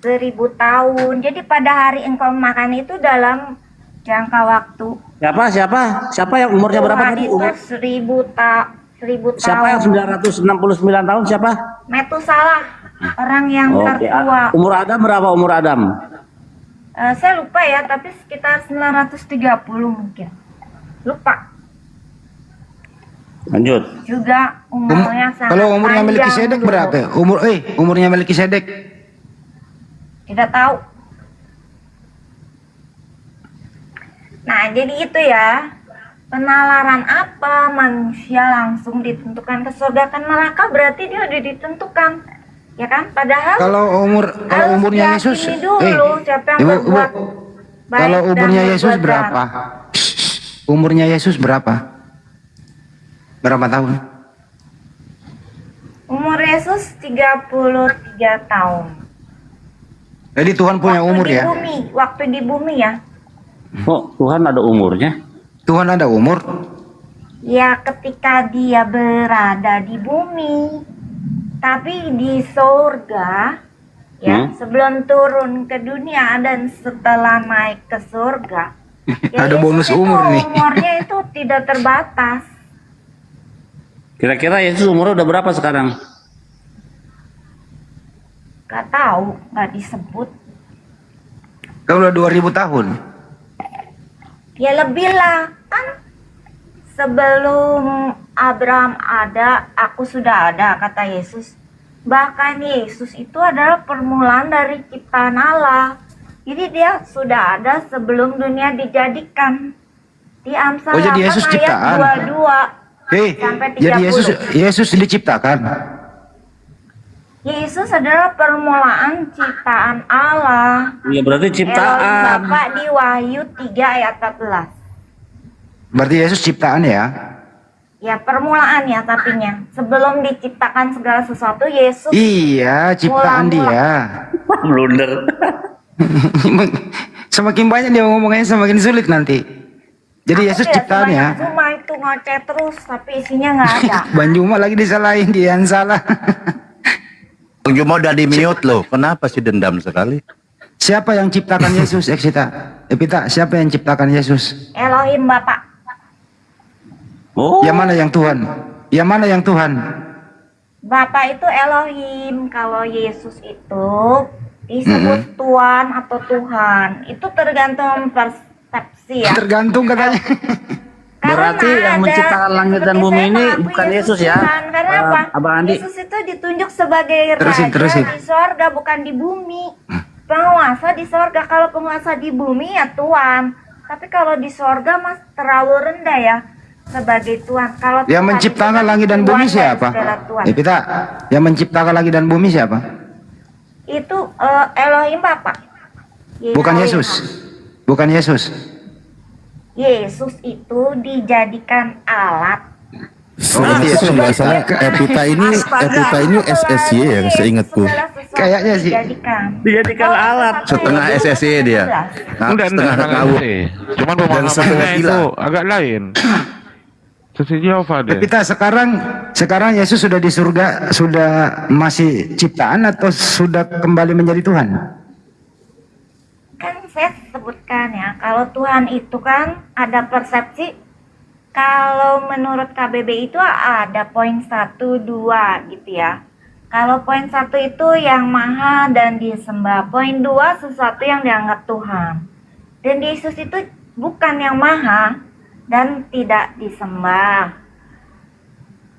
[SPEAKER 18] 1000 tahun. Jadi pada hari engkau makan itu dalam jangka waktu.
[SPEAKER 10] Siapa yang umurnya berapa tadi?
[SPEAKER 18] Tuhan itu 1000 tahun.
[SPEAKER 10] Siapa yang 969 tahun siapa?
[SPEAKER 18] Metusalah, orang yang tertua.
[SPEAKER 10] Umur Adam berapa umur Adam?
[SPEAKER 18] Saya lupa ya, tapi sekitar 930 mungkin. Lupa.
[SPEAKER 2] Lanjut.
[SPEAKER 18] Juga umurnya sangat
[SPEAKER 2] Kalau umurnya
[SPEAKER 18] panjang
[SPEAKER 2] Melkisedek
[SPEAKER 18] dulu.
[SPEAKER 2] berapa? Umurnya Melkisedek
[SPEAKER 18] Tidak tahu. Nah, jadi itu ya. Penalaran apa manusia langsung ditentukan ke surga ke neraka, berarti dia udah ditentukan. Ya kan? Padahal
[SPEAKER 2] kalau umurnya Yesus
[SPEAKER 18] dulu siapa yang berbuat baik
[SPEAKER 2] kalau umurnya
[SPEAKER 18] dan
[SPEAKER 2] Yesus
[SPEAKER 18] berbuat
[SPEAKER 2] berapa?
[SPEAKER 18] jahat.
[SPEAKER 2] Umurnya Yesus berapa? Berapa tahun?
[SPEAKER 18] Umur Yesus 33 tahun.
[SPEAKER 2] Jadi Tuhan punya umur ya?
[SPEAKER 18] Waktu di bumi ya.
[SPEAKER 10] Oh, Tuhan ada umurnya?
[SPEAKER 2] Tuhan ada umur?
[SPEAKER 18] Ya, ketika dia berada di bumi. Tapi di surga, ya, sebelum turun ke dunia dan setelah naik ke surga, ya
[SPEAKER 2] ada bonus umur nih.
[SPEAKER 18] Umurnya itu tidak terbatas.
[SPEAKER 10] Kira-kira Yesus umurnya udah berapa sekarang?
[SPEAKER 18] Gak tahu, gak disebut.
[SPEAKER 2] Kalau udah 2000 tahun.
[SPEAKER 18] Ya lebih lah, kan sebelum Abraham ada, aku sudah ada, kata Yesus. Bahkan Yesus itu adalah permulaan dari ciptaan Allah. Jadi dia sudah ada sebelum dunia dijadikan. Di Amsal 8
[SPEAKER 2] jadi Yesus
[SPEAKER 18] ayat
[SPEAKER 2] ciptaan.
[SPEAKER 18] 22 sampai 30.
[SPEAKER 2] Jadi Yesus diciptakan.
[SPEAKER 18] Yesus adalah permulaan ciptaan Allah.
[SPEAKER 10] Ya berarti
[SPEAKER 18] Elohim
[SPEAKER 10] ciptaan.
[SPEAKER 18] Bapa di Wahyu 3 ayat 14.
[SPEAKER 2] Berarti Yesus ciptaan ya?
[SPEAKER 18] Ya permulaan ya tapinya. Sebelum diciptakan segala sesuatu Yesus.
[SPEAKER 2] Iya, ciptaan dia.
[SPEAKER 10] Blunder.
[SPEAKER 2] Semakin banyak dia ngomongnya semakin sulit nanti. Jadi Yesus ciptaan ya.
[SPEAKER 18] Cuma itu ngoceh terus tapi isinya nggak ada.
[SPEAKER 2] Bang Juma lagi disalahin, dia yang salah.
[SPEAKER 7] Bang Juma udah di mute loh. Kenapa sih dendam sekali?
[SPEAKER 2] Siapa yang ciptakan Yesus, Epita, siapa yang ciptakan Yesus?
[SPEAKER 18] Elohim Bapa.
[SPEAKER 10] Oh.
[SPEAKER 2] Yang mana yang Tuhan? Yang mana yang Tuhan?
[SPEAKER 18] Bapa itu Elohim. Kalau Yesus itu disebut Tuhan atau Tuhan. Itu tergantung persepsi ya.
[SPEAKER 2] Tergantung katanya.
[SPEAKER 10] Berarti yang menciptakan langit dan bumi ini bukan Yesus ya?
[SPEAKER 18] Karena apa?
[SPEAKER 10] Abang Andi.
[SPEAKER 18] Yesus itu ditunjuk sebagai
[SPEAKER 2] Terusin.
[SPEAKER 18] raja di sorga, bukan di bumi. Penguasa di sorga. Kalau penguasa di bumi ya Tuhan. Tapi kalau di sorga mas terlalu rendah ya sebagai Tuhan. Kalau
[SPEAKER 2] Yang
[SPEAKER 18] Tuhan
[SPEAKER 2] menciptakan
[SPEAKER 18] itu
[SPEAKER 2] langit dan
[SPEAKER 18] Tuhan
[SPEAKER 2] bumi
[SPEAKER 18] dari
[SPEAKER 2] siapa?
[SPEAKER 18] segala Tuhan.
[SPEAKER 2] Epita, yang menciptakan langit dan bumi siapa?
[SPEAKER 18] itu Elohim Bapa.
[SPEAKER 2] Bukan Yesus. Bukan Yesus.
[SPEAKER 18] Yesus itu dijadikan alat.
[SPEAKER 1] Seingatku nggak salah, Evita ini SSY ya, seingatku.
[SPEAKER 2] Kayaknya sih.
[SPEAKER 19] Dijadikan alat.
[SPEAKER 7] Setengah SSY dia.
[SPEAKER 4] Enggak,
[SPEAKER 7] ngawur.
[SPEAKER 4] Cuman pemahamannya itu agak lain. Sesi Yehova dia.
[SPEAKER 2] Evita, sekarang Yesus sudah di surga, sudah masih ciptaan atau sudah kembali menjadi Tuhan?
[SPEAKER 18] Kan saya sebutkan ya, kalau Tuhan itu kan ada persepsi. Kalau menurut KBB itu ada poin 1, 2 gitu ya. Kalau poin 1 itu yang maha dan disembah. Poin 2 sesuatu yang dianggap Tuhan. Dan Yesus itu bukan yang maha dan tidak disembah.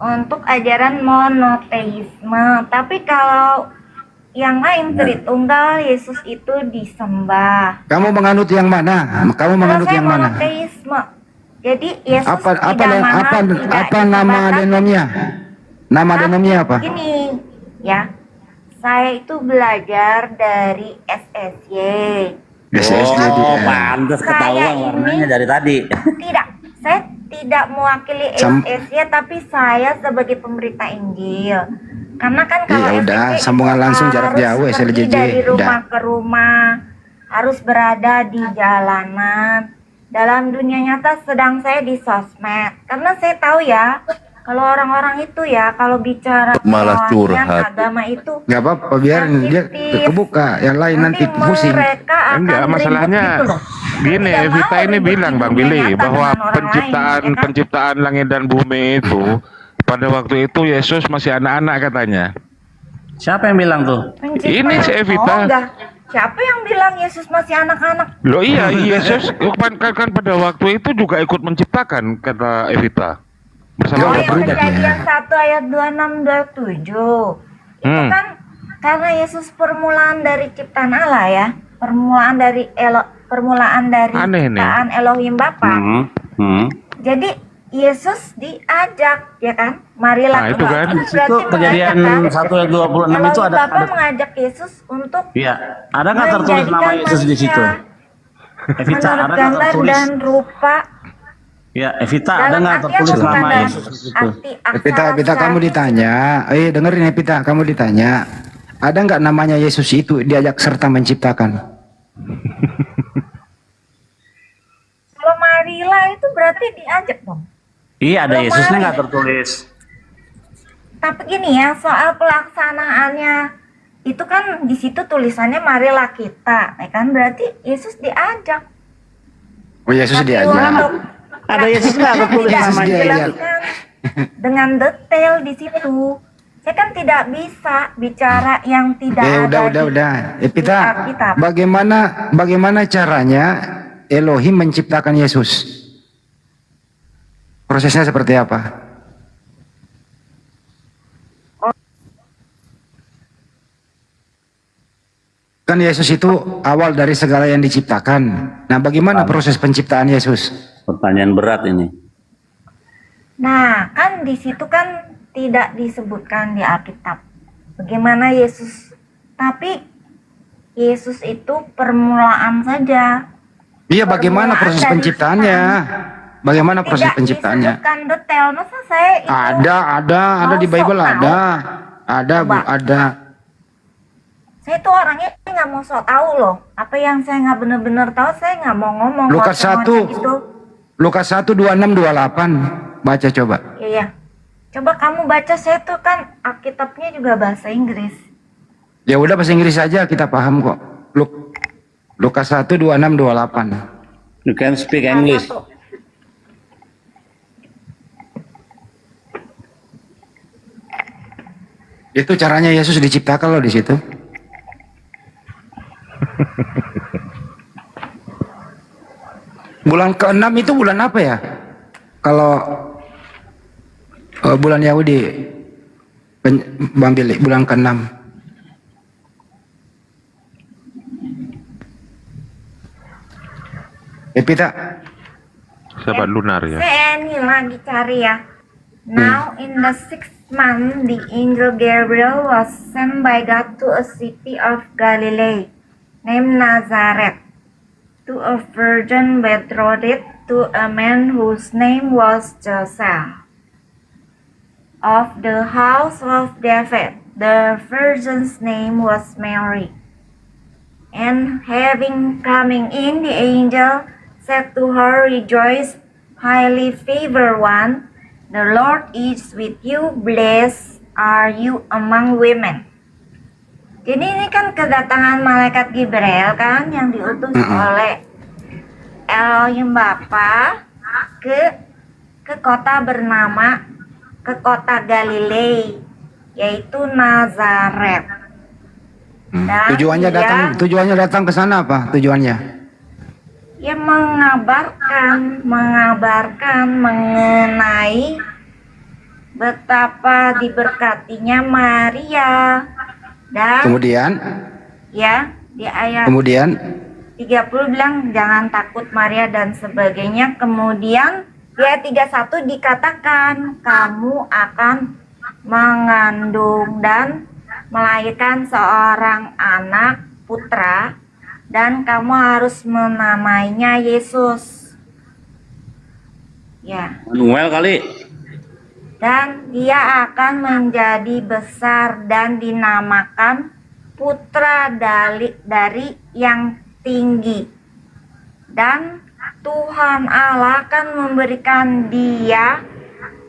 [SPEAKER 18] Untuk ajaran monoteisme. Tapi kalau yang lain Tritunggal, Yesus itu disembah.
[SPEAKER 2] Kamu menganut yang mana? Kamu menganut yang mana?
[SPEAKER 18] Monoteisme. Jadi Yesus
[SPEAKER 2] apa nama denomnya? Nama denomnya apa?
[SPEAKER 18] Gini ya, saya itu belajar dari SSY.
[SPEAKER 10] Pantas ketahuan warnanya dari tadi.
[SPEAKER 18] Tidak, saya tidak mewakili SSY, tapi saya sebagai pemberita Injil. Karena kan kalau
[SPEAKER 2] ya udah, sambungan langsung jarak jauh SLJJ.
[SPEAKER 18] Dari rumah ke rumah, harus berada di jalanan. Dalam dunia nyata sedang saya di sosmed. Karena saya tahu ya, kalau orang-orang itu ya, kalau bicara
[SPEAKER 7] malah curhat.
[SPEAKER 18] agama itu
[SPEAKER 2] Gak apa-apa, biar dia kebuka. Yang lain nanti pusing.
[SPEAKER 4] Enggak, masalahnya gini, Evita ini bilang Bang Billy bahwa penciptaan langit dan bumi itu pada waktu itu Yesus masih anak-anak katanya.
[SPEAKER 10] Siapa yang bilang tuh?
[SPEAKER 4] Ini si Evita.
[SPEAKER 18] Siapa yang bilang Yesus masih anak-anak?
[SPEAKER 4] Loh iya, Yesus kan pada waktu itu juga ikut menciptakan, kata Evita. Bersama
[SPEAKER 18] Kejadian 1 ayat 26, 27. Itu kan karena Yesus permulaan dari ciptaan Allah ya. Permulaan dari ciptaan Elohim Bapa. Jadi Yesus diajak, ya kan? Marilah
[SPEAKER 4] itu kan.
[SPEAKER 10] Itu kejadian 1 ayat 26 itu ada
[SPEAKER 18] mengajak Yesus untuk
[SPEAKER 10] ada nggak tertulis nama Yesus di situ? Evita, ada nggak tertulis?
[SPEAKER 18] Dan rupa.
[SPEAKER 10] Ya, Evita, ada nggak tertulis nama Yesus di situ?
[SPEAKER 2] Evita, kamu ditanya. Dengerin Evita, kamu ditanya. Ada nggak namanya Yesus itu diajak serta menciptakan?
[SPEAKER 18] Kalau marilah itu berarti diajak dong.
[SPEAKER 10] Iya, ada Yesusnya nggak tertulis.
[SPEAKER 18] Tapi gini ya, soal pelaksanaannya itu kan di situ tulisannya marilah kita, ya kan? Berarti Yesus diajak.
[SPEAKER 2] Oh, Yesus diajak.
[SPEAKER 10] Ada Yesus nggak tertulis namanya?
[SPEAKER 18] Dengan detail di situ. Saya kan tidak bisa bicara yang tidak ada.
[SPEAKER 2] Udah. Evita, bagaimana caranya Elohim menciptakan Yesus? Prosesnya seperti apa? Kan Yesus itu awal dari segala yang diciptakan. Nah, bagaimana proses penciptaan Yesus?
[SPEAKER 10] Pertanyaan berat ini.
[SPEAKER 18] Nah, kan di situ kan tidak disebutkan di Alkitab bagaimana Yesus. Tapi Yesus itu permulaan saja.
[SPEAKER 2] Iya, bagaimana proses penciptaannya? Bagaimana proses penciptaannya?
[SPEAKER 18] Disebutkan detail. Masa saya itu
[SPEAKER 2] ada di Bible ada. Bu, ada.
[SPEAKER 18] Saya tuh orangnya nggak mau sok tahu loh. Apa yang saya nggak benar-benar tahu, saya nggak mau ngomong.
[SPEAKER 2] Lukas 1 26 28. Baca coba.
[SPEAKER 18] Iya. Coba kamu baca, saya tuh kan Alkitabnya juga bahasa Inggris.
[SPEAKER 2] Ya udah, bahasa Inggris aja kita paham kok. Lukas 1 26 28.
[SPEAKER 10] You can speak English.
[SPEAKER 2] Itu caranya Yesus diciptakan loh di situ. Bulan ke-6 itu bulan apa ya? Kalau bulan Yahudi, Bang Billy, bulan ke-6. Evita.
[SPEAKER 4] Sahabat lunar ya.
[SPEAKER 18] Saya ini lagi cari ya. Now in the 6th month, the angel Gabriel was sent by God to a city of Galilee named Nazareth to a virgin betrothed to a man whose name was Joseph of the house of David. The virgin's name was Mary. And having coming in, the angel said to her, "Rejoice, highly favored one, the Lord is with you, blessed are you among women." Jadi ini kan kedatangan malaikat Gabriel kan yang diutus oleh Elohim Bapa ke kota Galilei, yaitu Nazaret. Dan
[SPEAKER 2] Tujuannya datang ke sana apa? Tujuannya?
[SPEAKER 18] Ya mengabarkan mengenai betapa diberkatinya Maria. Dan
[SPEAKER 2] Kemudian
[SPEAKER 18] ya di ayat
[SPEAKER 2] kemudian
[SPEAKER 18] 30 bilang jangan takut Maria dan sebagainya. Kemudian di ayat 31 dikatakan kamu akan mengandung dan melahirkan seorang anak putra dan kamu harus menamainya Yesus. Ya.
[SPEAKER 10] Manuel kali.
[SPEAKER 18] Dan dia akan menjadi besar dan dinamakan putra dari yang tinggi. Dan Tuhan Allah akan memberikan dia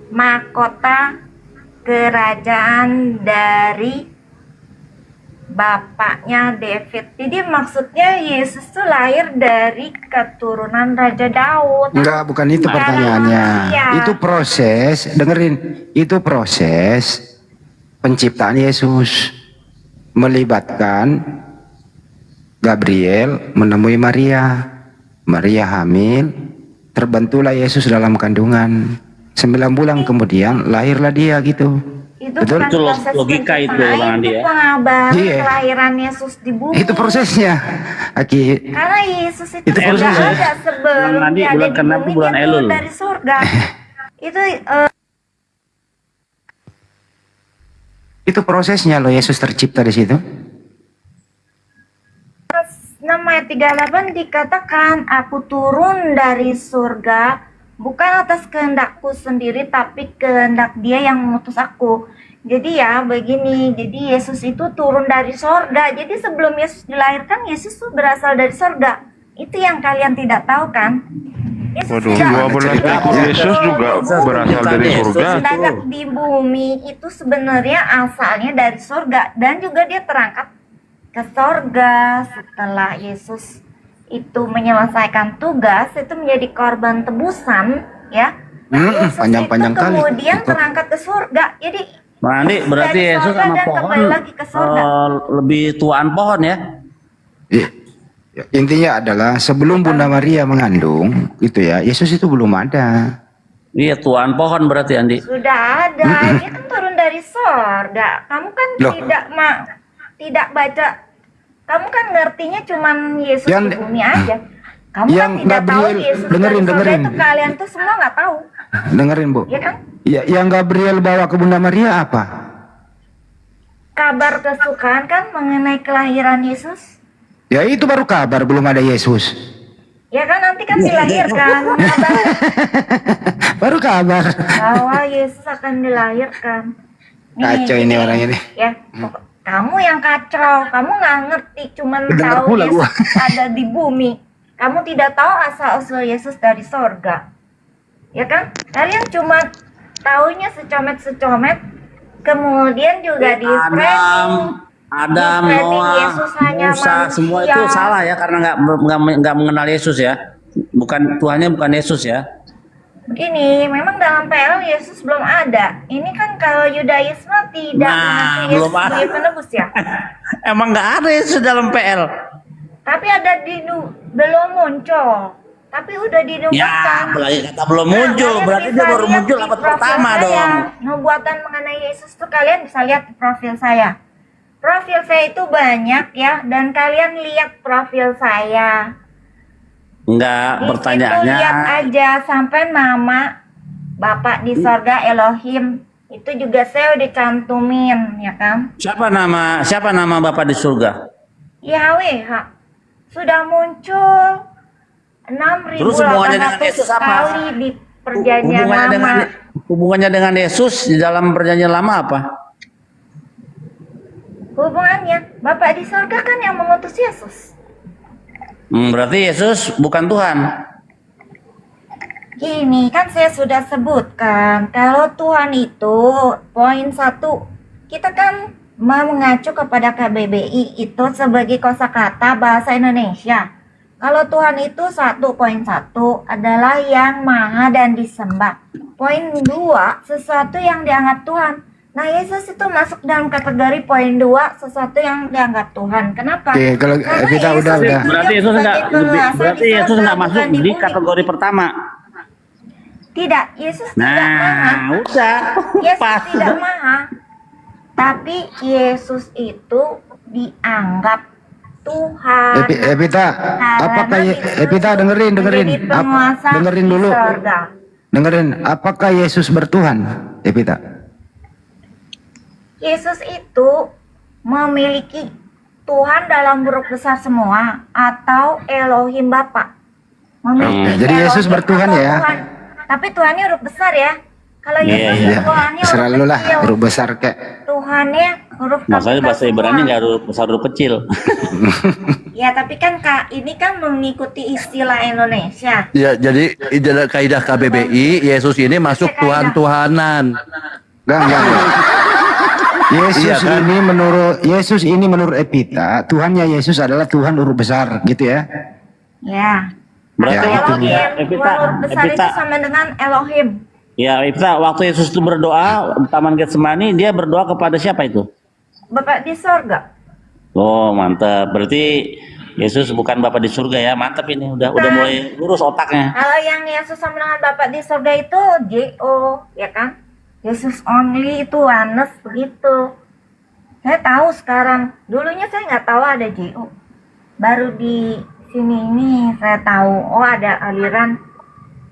[SPEAKER 18] mahkota kerajaan dari bapaknya David. Jadi maksudnya Yesus itu lahir dari keturunan Raja Daud.
[SPEAKER 2] Enggak, bukan itu pertanyaannya. Itu proses, dengerin. Itu proses penciptaan Yesus melibatkan Gabriel menemui Maria. Maria hamil, terbentuklah Yesus dalam kandungan. 9 bulan kemudian lahirlah dia gitu.
[SPEAKER 18] Itu
[SPEAKER 2] betul?
[SPEAKER 18] bukan proses
[SPEAKER 10] logika itu, Bang Andi ya.
[SPEAKER 18] Pengabaran
[SPEAKER 2] Iya.
[SPEAKER 18] kelahiran Yesus di bumi.
[SPEAKER 2] Itu prosesnya. Aki.
[SPEAKER 18] Karena Yesus itu
[SPEAKER 2] Itu
[SPEAKER 18] sudah
[SPEAKER 2] prosesnya.
[SPEAKER 18] ada sebelum
[SPEAKER 10] Bulan Andi,
[SPEAKER 18] dia ada
[SPEAKER 10] bulan
[SPEAKER 18] di
[SPEAKER 10] ke-6
[SPEAKER 18] bumi,
[SPEAKER 10] bulan
[SPEAKER 18] dia
[SPEAKER 10] Elul.
[SPEAKER 18] turun dari surga.
[SPEAKER 2] Itu prosesnya loh Yesus tercipta di situ.
[SPEAKER 18] 6 ayat 38 dikatakan, aku turun dari surga bukan atas kehendakku sendiri tapi kehendak dia yang mengutus aku. Jadi ya begini, jadi Yesus itu turun dari surga. Jadi sebelum Yesus dilahirkan, Yesus tuh berasal dari surga. Itu yang kalian tidak tahu kan?
[SPEAKER 4] Waduh, 12 ekor Yesus juga berasal dari surga.
[SPEAKER 18] Sedangkan di bumi itu sebenarnya asalnya dari surga. Dan juga dia terangkat ke surga setelah Yesus itu menyelesaikan tugas, itu menjadi korban tebusan, ya. Yesus
[SPEAKER 2] panjang-panjang
[SPEAKER 18] itu
[SPEAKER 2] kali.
[SPEAKER 18] kemudian terangkat ke surga. Jadi
[SPEAKER 10] Bang Andi, berarti
[SPEAKER 18] dari
[SPEAKER 10] Yesus
[SPEAKER 18] surga
[SPEAKER 10] sama
[SPEAKER 18] dan
[SPEAKER 10] pohon
[SPEAKER 18] kembali lagi ke surga.
[SPEAKER 10] lebih tuaan pohon ya.
[SPEAKER 2] Iya. Intinya adalah sebelum Bunda Maria mengandung, itu ya, Yesus itu belum ada.
[SPEAKER 10] Iya, tuaan pohon berarti Andi.
[SPEAKER 18] Sudah ada, dia kan turun dari surga. Kamu kan
[SPEAKER 2] Loh.
[SPEAKER 18] tidak baca. Kamu kan ngertinya cuman Yesus di bumi aja. Kamu kan
[SPEAKER 2] yang
[SPEAKER 18] tidak tahu
[SPEAKER 2] Gabriel,
[SPEAKER 18] Yesus
[SPEAKER 2] dengerin,
[SPEAKER 18] dari surga
[SPEAKER 2] dengerin.
[SPEAKER 18] itu kalian tuh semua nggak tahu.
[SPEAKER 2] Dengerin Bu.
[SPEAKER 18] Ya kan?
[SPEAKER 2] Ya, yang Gabriel bawa ke Bunda Maria apa?
[SPEAKER 18] Kabar kesukaan kan mengenai kelahiran Yesus.
[SPEAKER 2] Ya itu baru kabar, belum ada Yesus.
[SPEAKER 18] Ya kan nanti kan dilahirkan
[SPEAKER 2] Baru kabar.
[SPEAKER 18] bahwa Yesus akan dilahirkan.
[SPEAKER 2] Kacau ini orang ini.
[SPEAKER 18] Ya, kamu yang kacau, kamu nggak ngerti, cuman
[SPEAKER 2] Dengar
[SPEAKER 18] tahu
[SPEAKER 2] pula
[SPEAKER 18] Yesus
[SPEAKER 2] gua.
[SPEAKER 18] ada di bumi. Kamu tidak tahu asal-usul Yesus dari sorga. Ya kan? Kalian cuma taunya secomet-secomet, kemudian juga di
[SPEAKER 10] Adam,
[SPEAKER 18] Di-framing
[SPEAKER 10] Noah,
[SPEAKER 18] Yesus hanya
[SPEAKER 10] Musa, semua
[SPEAKER 18] manusia.
[SPEAKER 10] itu salah ya karena nggak mengenal Yesus ya. Bukan Tuhannya bukan Yesus ya.
[SPEAKER 18] Begini, memang dalam PL Yesus belum ada. Ini kan kalau Yudaisme tidak mengakui Yesus
[SPEAKER 10] belum ada.
[SPEAKER 18] sebagai penebus ya.
[SPEAKER 10] Emang nggak ada Yesus dalam PL.
[SPEAKER 18] Tapi ada belum muncul. Tapi udah dinubuatkan.
[SPEAKER 10] Ya, berarti kata belum muncul,
[SPEAKER 18] kalian
[SPEAKER 10] berarti
[SPEAKER 18] bisa
[SPEAKER 10] dia baru
[SPEAKER 18] lihat
[SPEAKER 10] muncul
[SPEAKER 18] di
[SPEAKER 10] abad
[SPEAKER 18] profil
[SPEAKER 10] pertama
[SPEAKER 18] saya.
[SPEAKER 10] dong.
[SPEAKER 18] Nubuatan mengenai Yesus tuh kalian bisa lihat di profil saya. Profil saya itu banyak ya, dan kalian lihat profil saya.
[SPEAKER 10] Enggak,
[SPEAKER 18] Di
[SPEAKER 10] pertanyaannya
[SPEAKER 18] situ lihat aja sampai nama Bapak di sorga Elohim Itu juga saya udah cantumin, ya kan?
[SPEAKER 10] Siapa nama Bapak di surga?
[SPEAKER 18] YHWH sudah muncul 6.800
[SPEAKER 10] Terus hubungannya dengan Yesus apa?
[SPEAKER 18] kali di perjanjian lama.
[SPEAKER 10] Hubungannya dengan Yesus di dalam perjanjian lama apa?
[SPEAKER 18] Hubungannya, Bapak di surga kan yang mengutus Yesus.
[SPEAKER 10] Berarti Yesus bukan Tuhan.
[SPEAKER 18] Gini, kan saya sudah sebutkan, kalau Tuhan itu, poin 1, kita kan mengacu kepada KBBI itu sebagai kosakata bahasa Indonesia. Kalau Tuhan itu 1.1 adalah yang maha dan disembah. Poin 2, sesuatu yang dianggap Tuhan. Nah, Yesus itu masuk dalam kategori poin 2, sesuatu yang dianggap Tuhan. Kenapa?
[SPEAKER 2] Oke, kalau kita udah.
[SPEAKER 10] Berarti Yesus nggak masuk di kategori pertama.
[SPEAKER 18] Tidak, Yesus tidak maha.
[SPEAKER 10] Udah.
[SPEAKER 18] Yesus tidak maha. Tapi Yesus itu dianggap Tuhan.
[SPEAKER 2] Epita, apakah Epita dengerin. Dengerin dulu. Dengerin, apakah Yesus bertuhan? Epita.
[SPEAKER 18] Yesus itu memiliki Tuhan dalam huruf besar semua atau Elohim Bapa.
[SPEAKER 2] Jadi Yesus bertuhan ya.
[SPEAKER 18] Tuhan. Tapi Tuhannya huruf besar ya. Kalau Yesus Tuhannya
[SPEAKER 2] selalu lah huruf besar
[SPEAKER 18] kayak. Tuhannya huruf kapital.
[SPEAKER 10] Maksudnya bahasa Ibrani nggak huruf besar huruf kecil.
[SPEAKER 18] Ya tapi kan Kak, ini kan mengikuti istilah Indonesia.
[SPEAKER 7] Ya, jadi kaidah KBBI Yesus ini masuk Tuhan-Tuhanan.
[SPEAKER 2] Enggak. Yesus ini menurut Epita, Tuhannya Yesus adalah Tuhan huruf besar, gitu ya?
[SPEAKER 18] Ya.
[SPEAKER 10] Berarti
[SPEAKER 18] Elohim, Tuhan huruf besar itu sama dengan Elohim.
[SPEAKER 10] Ya, Epita, waktu Yesus itu berdoa di Taman Getsemani, dia berdoa kepada siapa itu?
[SPEAKER 18] Bapak di surga.
[SPEAKER 10] Oh, mantap. Berarti Yesus bukan Bapak di surga ya. Mantap ini, udah mulai lurus otaknya.
[SPEAKER 18] Kalau yang Yesus sama dengan Bapak di surga itu JO, ya kan? Yesus only itu oneness begitu. Saya tahu sekarang. Dulunya saya nggak tahu ada JO. Baru di sini ini saya tahu. Oh, ada aliran.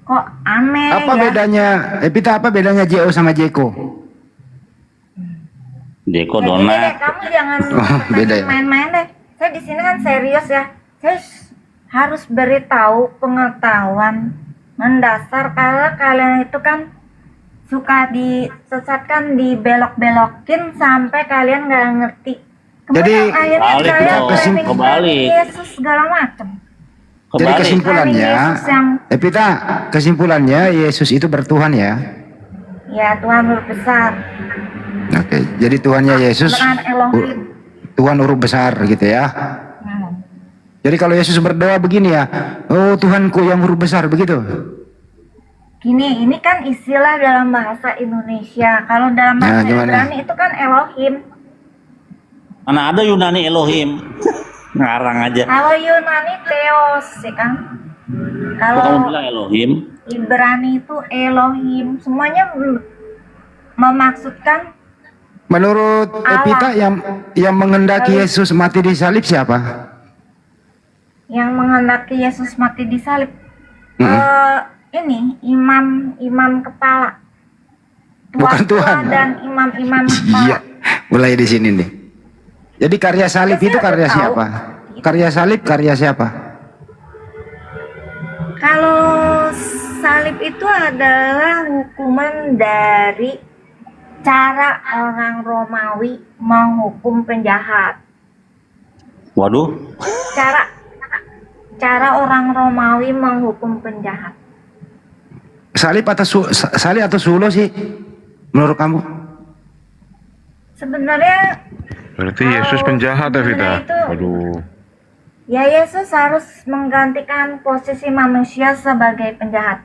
[SPEAKER 18] Kok aneh
[SPEAKER 2] apa
[SPEAKER 18] ya?
[SPEAKER 2] Bedanya, Epita, apa bedanya JO sama Jeko?
[SPEAKER 10] Jeko donat.
[SPEAKER 18] Kamu jangan
[SPEAKER 2] beda ya?
[SPEAKER 18] main-main deh. Saya di sini kan serius ya. Saya harus beritahu pengetahuan mendasar karena kalian itu kan suka disesatkan, dibelok-belokin sampai kalian nggak ngerti. Kemudian akhirnya kalian
[SPEAKER 10] kebalik.
[SPEAKER 18] Yesus segala macam.
[SPEAKER 2] Jadi kesimpulannya, Epita, kesimpulannya Yesus itu bertuhan ya?
[SPEAKER 18] Ya, Tuhan huruf besar.
[SPEAKER 2] Oke, jadi Tuhannya Yesus Tuhan huruf besar gitu ya. Jadi kalau Yesus berdoa begini ya, oh Tuhanku yang huruf besar, begitu.
[SPEAKER 18] Gini, ini kan istilah dalam bahasa Indonesia. Kalau dalam bahasa Ibrani itu kan Elohim.
[SPEAKER 10] Mana ada Yunani Elohim? Ngarang aja.
[SPEAKER 18] Kalau Yunani Theos, ya kan? Kalau
[SPEAKER 10] kamu bilang Elohim,
[SPEAKER 18] Ibrani itu Elohim. Semuanya memaksudkan.
[SPEAKER 2] Menurut Epita yang menghendaki Yesus mati di salib siapa?
[SPEAKER 18] Yang menghendaki Yesus mati di salib. Ini imam kepala.
[SPEAKER 2] Bukan Tuhan.
[SPEAKER 18] Dan imam-imam kepala.
[SPEAKER 2] Iya, mulai di sini nih. Jadi karya salib itu karya siapa? Karya salib karya siapa?
[SPEAKER 18] Kalau salib itu adalah hukuman dari cara orang Romawi menghukum penjahat.
[SPEAKER 10] Waduh.
[SPEAKER 18] Cara orang Romawi menghukum penjahat.
[SPEAKER 2] Salib atau sulo sih menurut kamu?
[SPEAKER 18] Sebenarnya
[SPEAKER 4] berarti Yesus penjahat ya, Vita?
[SPEAKER 18] Aduh. Ya, Yesus harus menggantikan posisi manusia sebagai penjahat.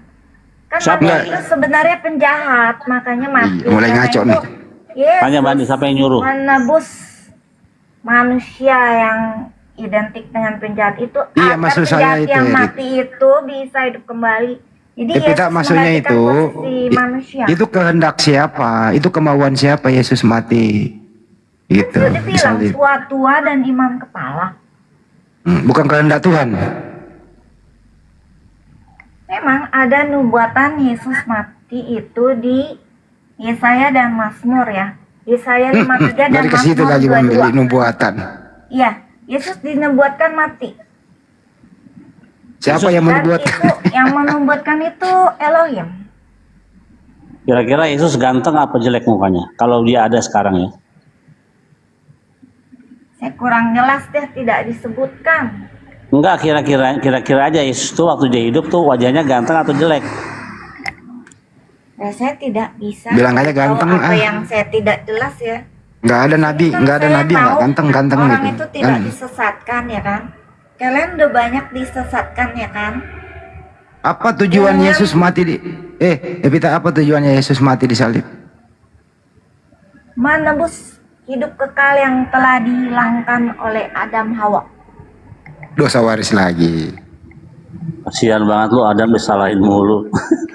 [SPEAKER 18] Kan manusia itu sebenarnya penjahat, makanya mati.
[SPEAKER 2] Mulai ngaco nih.
[SPEAKER 10] Tanya Bandi, siapa yang nyuruh?
[SPEAKER 18] Menebus manusia yang identik dengan penjahat itu.
[SPEAKER 2] Iya, maksud saya itu.
[SPEAKER 18] Yang mati itu bisa hidup kembali. Jadi
[SPEAKER 2] Yesus maksudnya itu kehendak siapa? Itu kemauan siapa Yesus mati? Gitu.
[SPEAKER 18] Itu dibilang tua dan imam kepala.
[SPEAKER 2] Bukan kehendak Tuhan.
[SPEAKER 18] Memang ada nubuatan Yesus mati itu di Yesaya dan Mazmur ya. Yesaya 53 dan
[SPEAKER 2] Dari ke situ
[SPEAKER 18] Mazmur
[SPEAKER 2] lagi bang
[SPEAKER 18] 22.
[SPEAKER 2] beli nubuatan.
[SPEAKER 18] Iya, Yesus dinubuatkan mati.
[SPEAKER 2] Siapa yang
[SPEAKER 18] Dan
[SPEAKER 2] membuat?
[SPEAKER 18] itu yang menubuatkan itu Elohim.
[SPEAKER 10] Kira-kira Yesus ganteng apa jelek mukanya? Kalau dia ada sekarang ya.
[SPEAKER 18] Saya kurang jelas deh, tidak disebutkan.
[SPEAKER 10] Enggak, kira-kira aja Yesus tuh waktu dia hidup tuh wajahnya ganteng atau jelek?
[SPEAKER 18] Nah, saya tidak bisa.
[SPEAKER 2] Bilang aja ganteng,
[SPEAKER 18] apa
[SPEAKER 2] ah.
[SPEAKER 18] yang saya tidak jelas ya.
[SPEAKER 2] Nggak ada nabi, nggak ada
[SPEAKER 18] Saya
[SPEAKER 2] nabi nggak
[SPEAKER 18] tahu
[SPEAKER 2] ganteng
[SPEAKER 18] orang
[SPEAKER 2] gitu.
[SPEAKER 18] itu tidak
[SPEAKER 2] Kan?
[SPEAKER 18] disesatkan ya kan. Kalian udah banyak disesatkan ya kan.
[SPEAKER 2] Apa tujuan
[SPEAKER 18] Jangan-
[SPEAKER 2] Yesus mati di? Evita, apa tujuannya Yesus mati di salib?
[SPEAKER 18] Menebus hidup kekal yang telah dihilangkan oleh Adam Hawa.
[SPEAKER 2] Dosa waris lagi.
[SPEAKER 10] Kasihan banget lu, Adam disalahin mulu.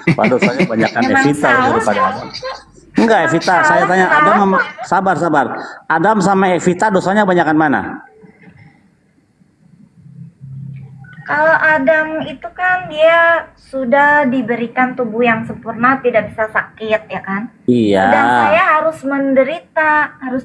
[SPEAKER 10] Padahal dosanya banyakan
[SPEAKER 18] Emang
[SPEAKER 10] Evita
[SPEAKER 18] salah
[SPEAKER 10] daripada
[SPEAKER 18] sih.
[SPEAKER 10] Adam. Enggak, Evita, saya tanya Adam sabar. Adam sama Evita dosanya banyakan mana?
[SPEAKER 18] Kalau Adam itu kan dia sudah diberikan tubuh yang sempurna, tidak bisa sakit ya kan.
[SPEAKER 10] Iya.
[SPEAKER 18] Dan saya harus menderita,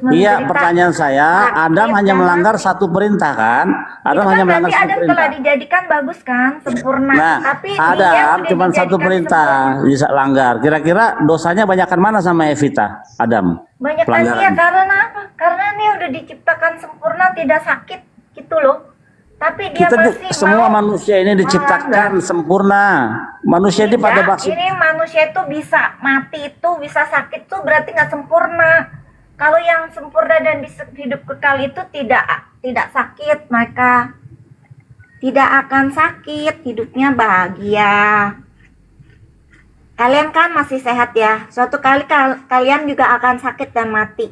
[SPEAKER 10] Iya, pertanyaan saya,
[SPEAKER 18] sakit
[SPEAKER 10] Adam hanya
[SPEAKER 18] dan
[SPEAKER 10] melanggar
[SPEAKER 18] mati.
[SPEAKER 10] satu perintah kan? Adam
[SPEAKER 18] Itu kan
[SPEAKER 10] hanya melanggar
[SPEAKER 18] berarti
[SPEAKER 10] satu
[SPEAKER 18] Adam
[SPEAKER 10] perintah.
[SPEAKER 18] telah dijadikan bagus kan, sempurna.
[SPEAKER 10] Nah,
[SPEAKER 18] Tapi dia
[SPEAKER 10] Adam
[SPEAKER 18] sudah
[SPEAKER 10] cuma satu
[SPEAKER 18] dijadikan
[SPEAKER 10] perintah bisa langgar. Kira-kira dosanya banyakan mana sama Evita? Adam.
[SPEAKER 18] banyak
[SPEAKER 10] pelanggaran.
[SPEAKER 18] ya, karena apa? Karena dia udah diciptakan sempurna, tidak sakit gitu loh. Tapi dia masih
[SPEAKER 10] semua
[SPEAKER 18] mau
[SPEAKER 10] manusia ini diciptakan sempurna. Manusia ini pada maksud
[SPEAKER 18] ini manusia itu bisa mati itu, bisa sakit tuh berarti nggak sempurna. Kalau yang sempurna dan bisa hidup kekal itu tidak sakit, maka tidak akan sakit, hidupnya bahagia. Kalian kan masih sehat ya. Suatu kali kalian juga akan sakit dan mati.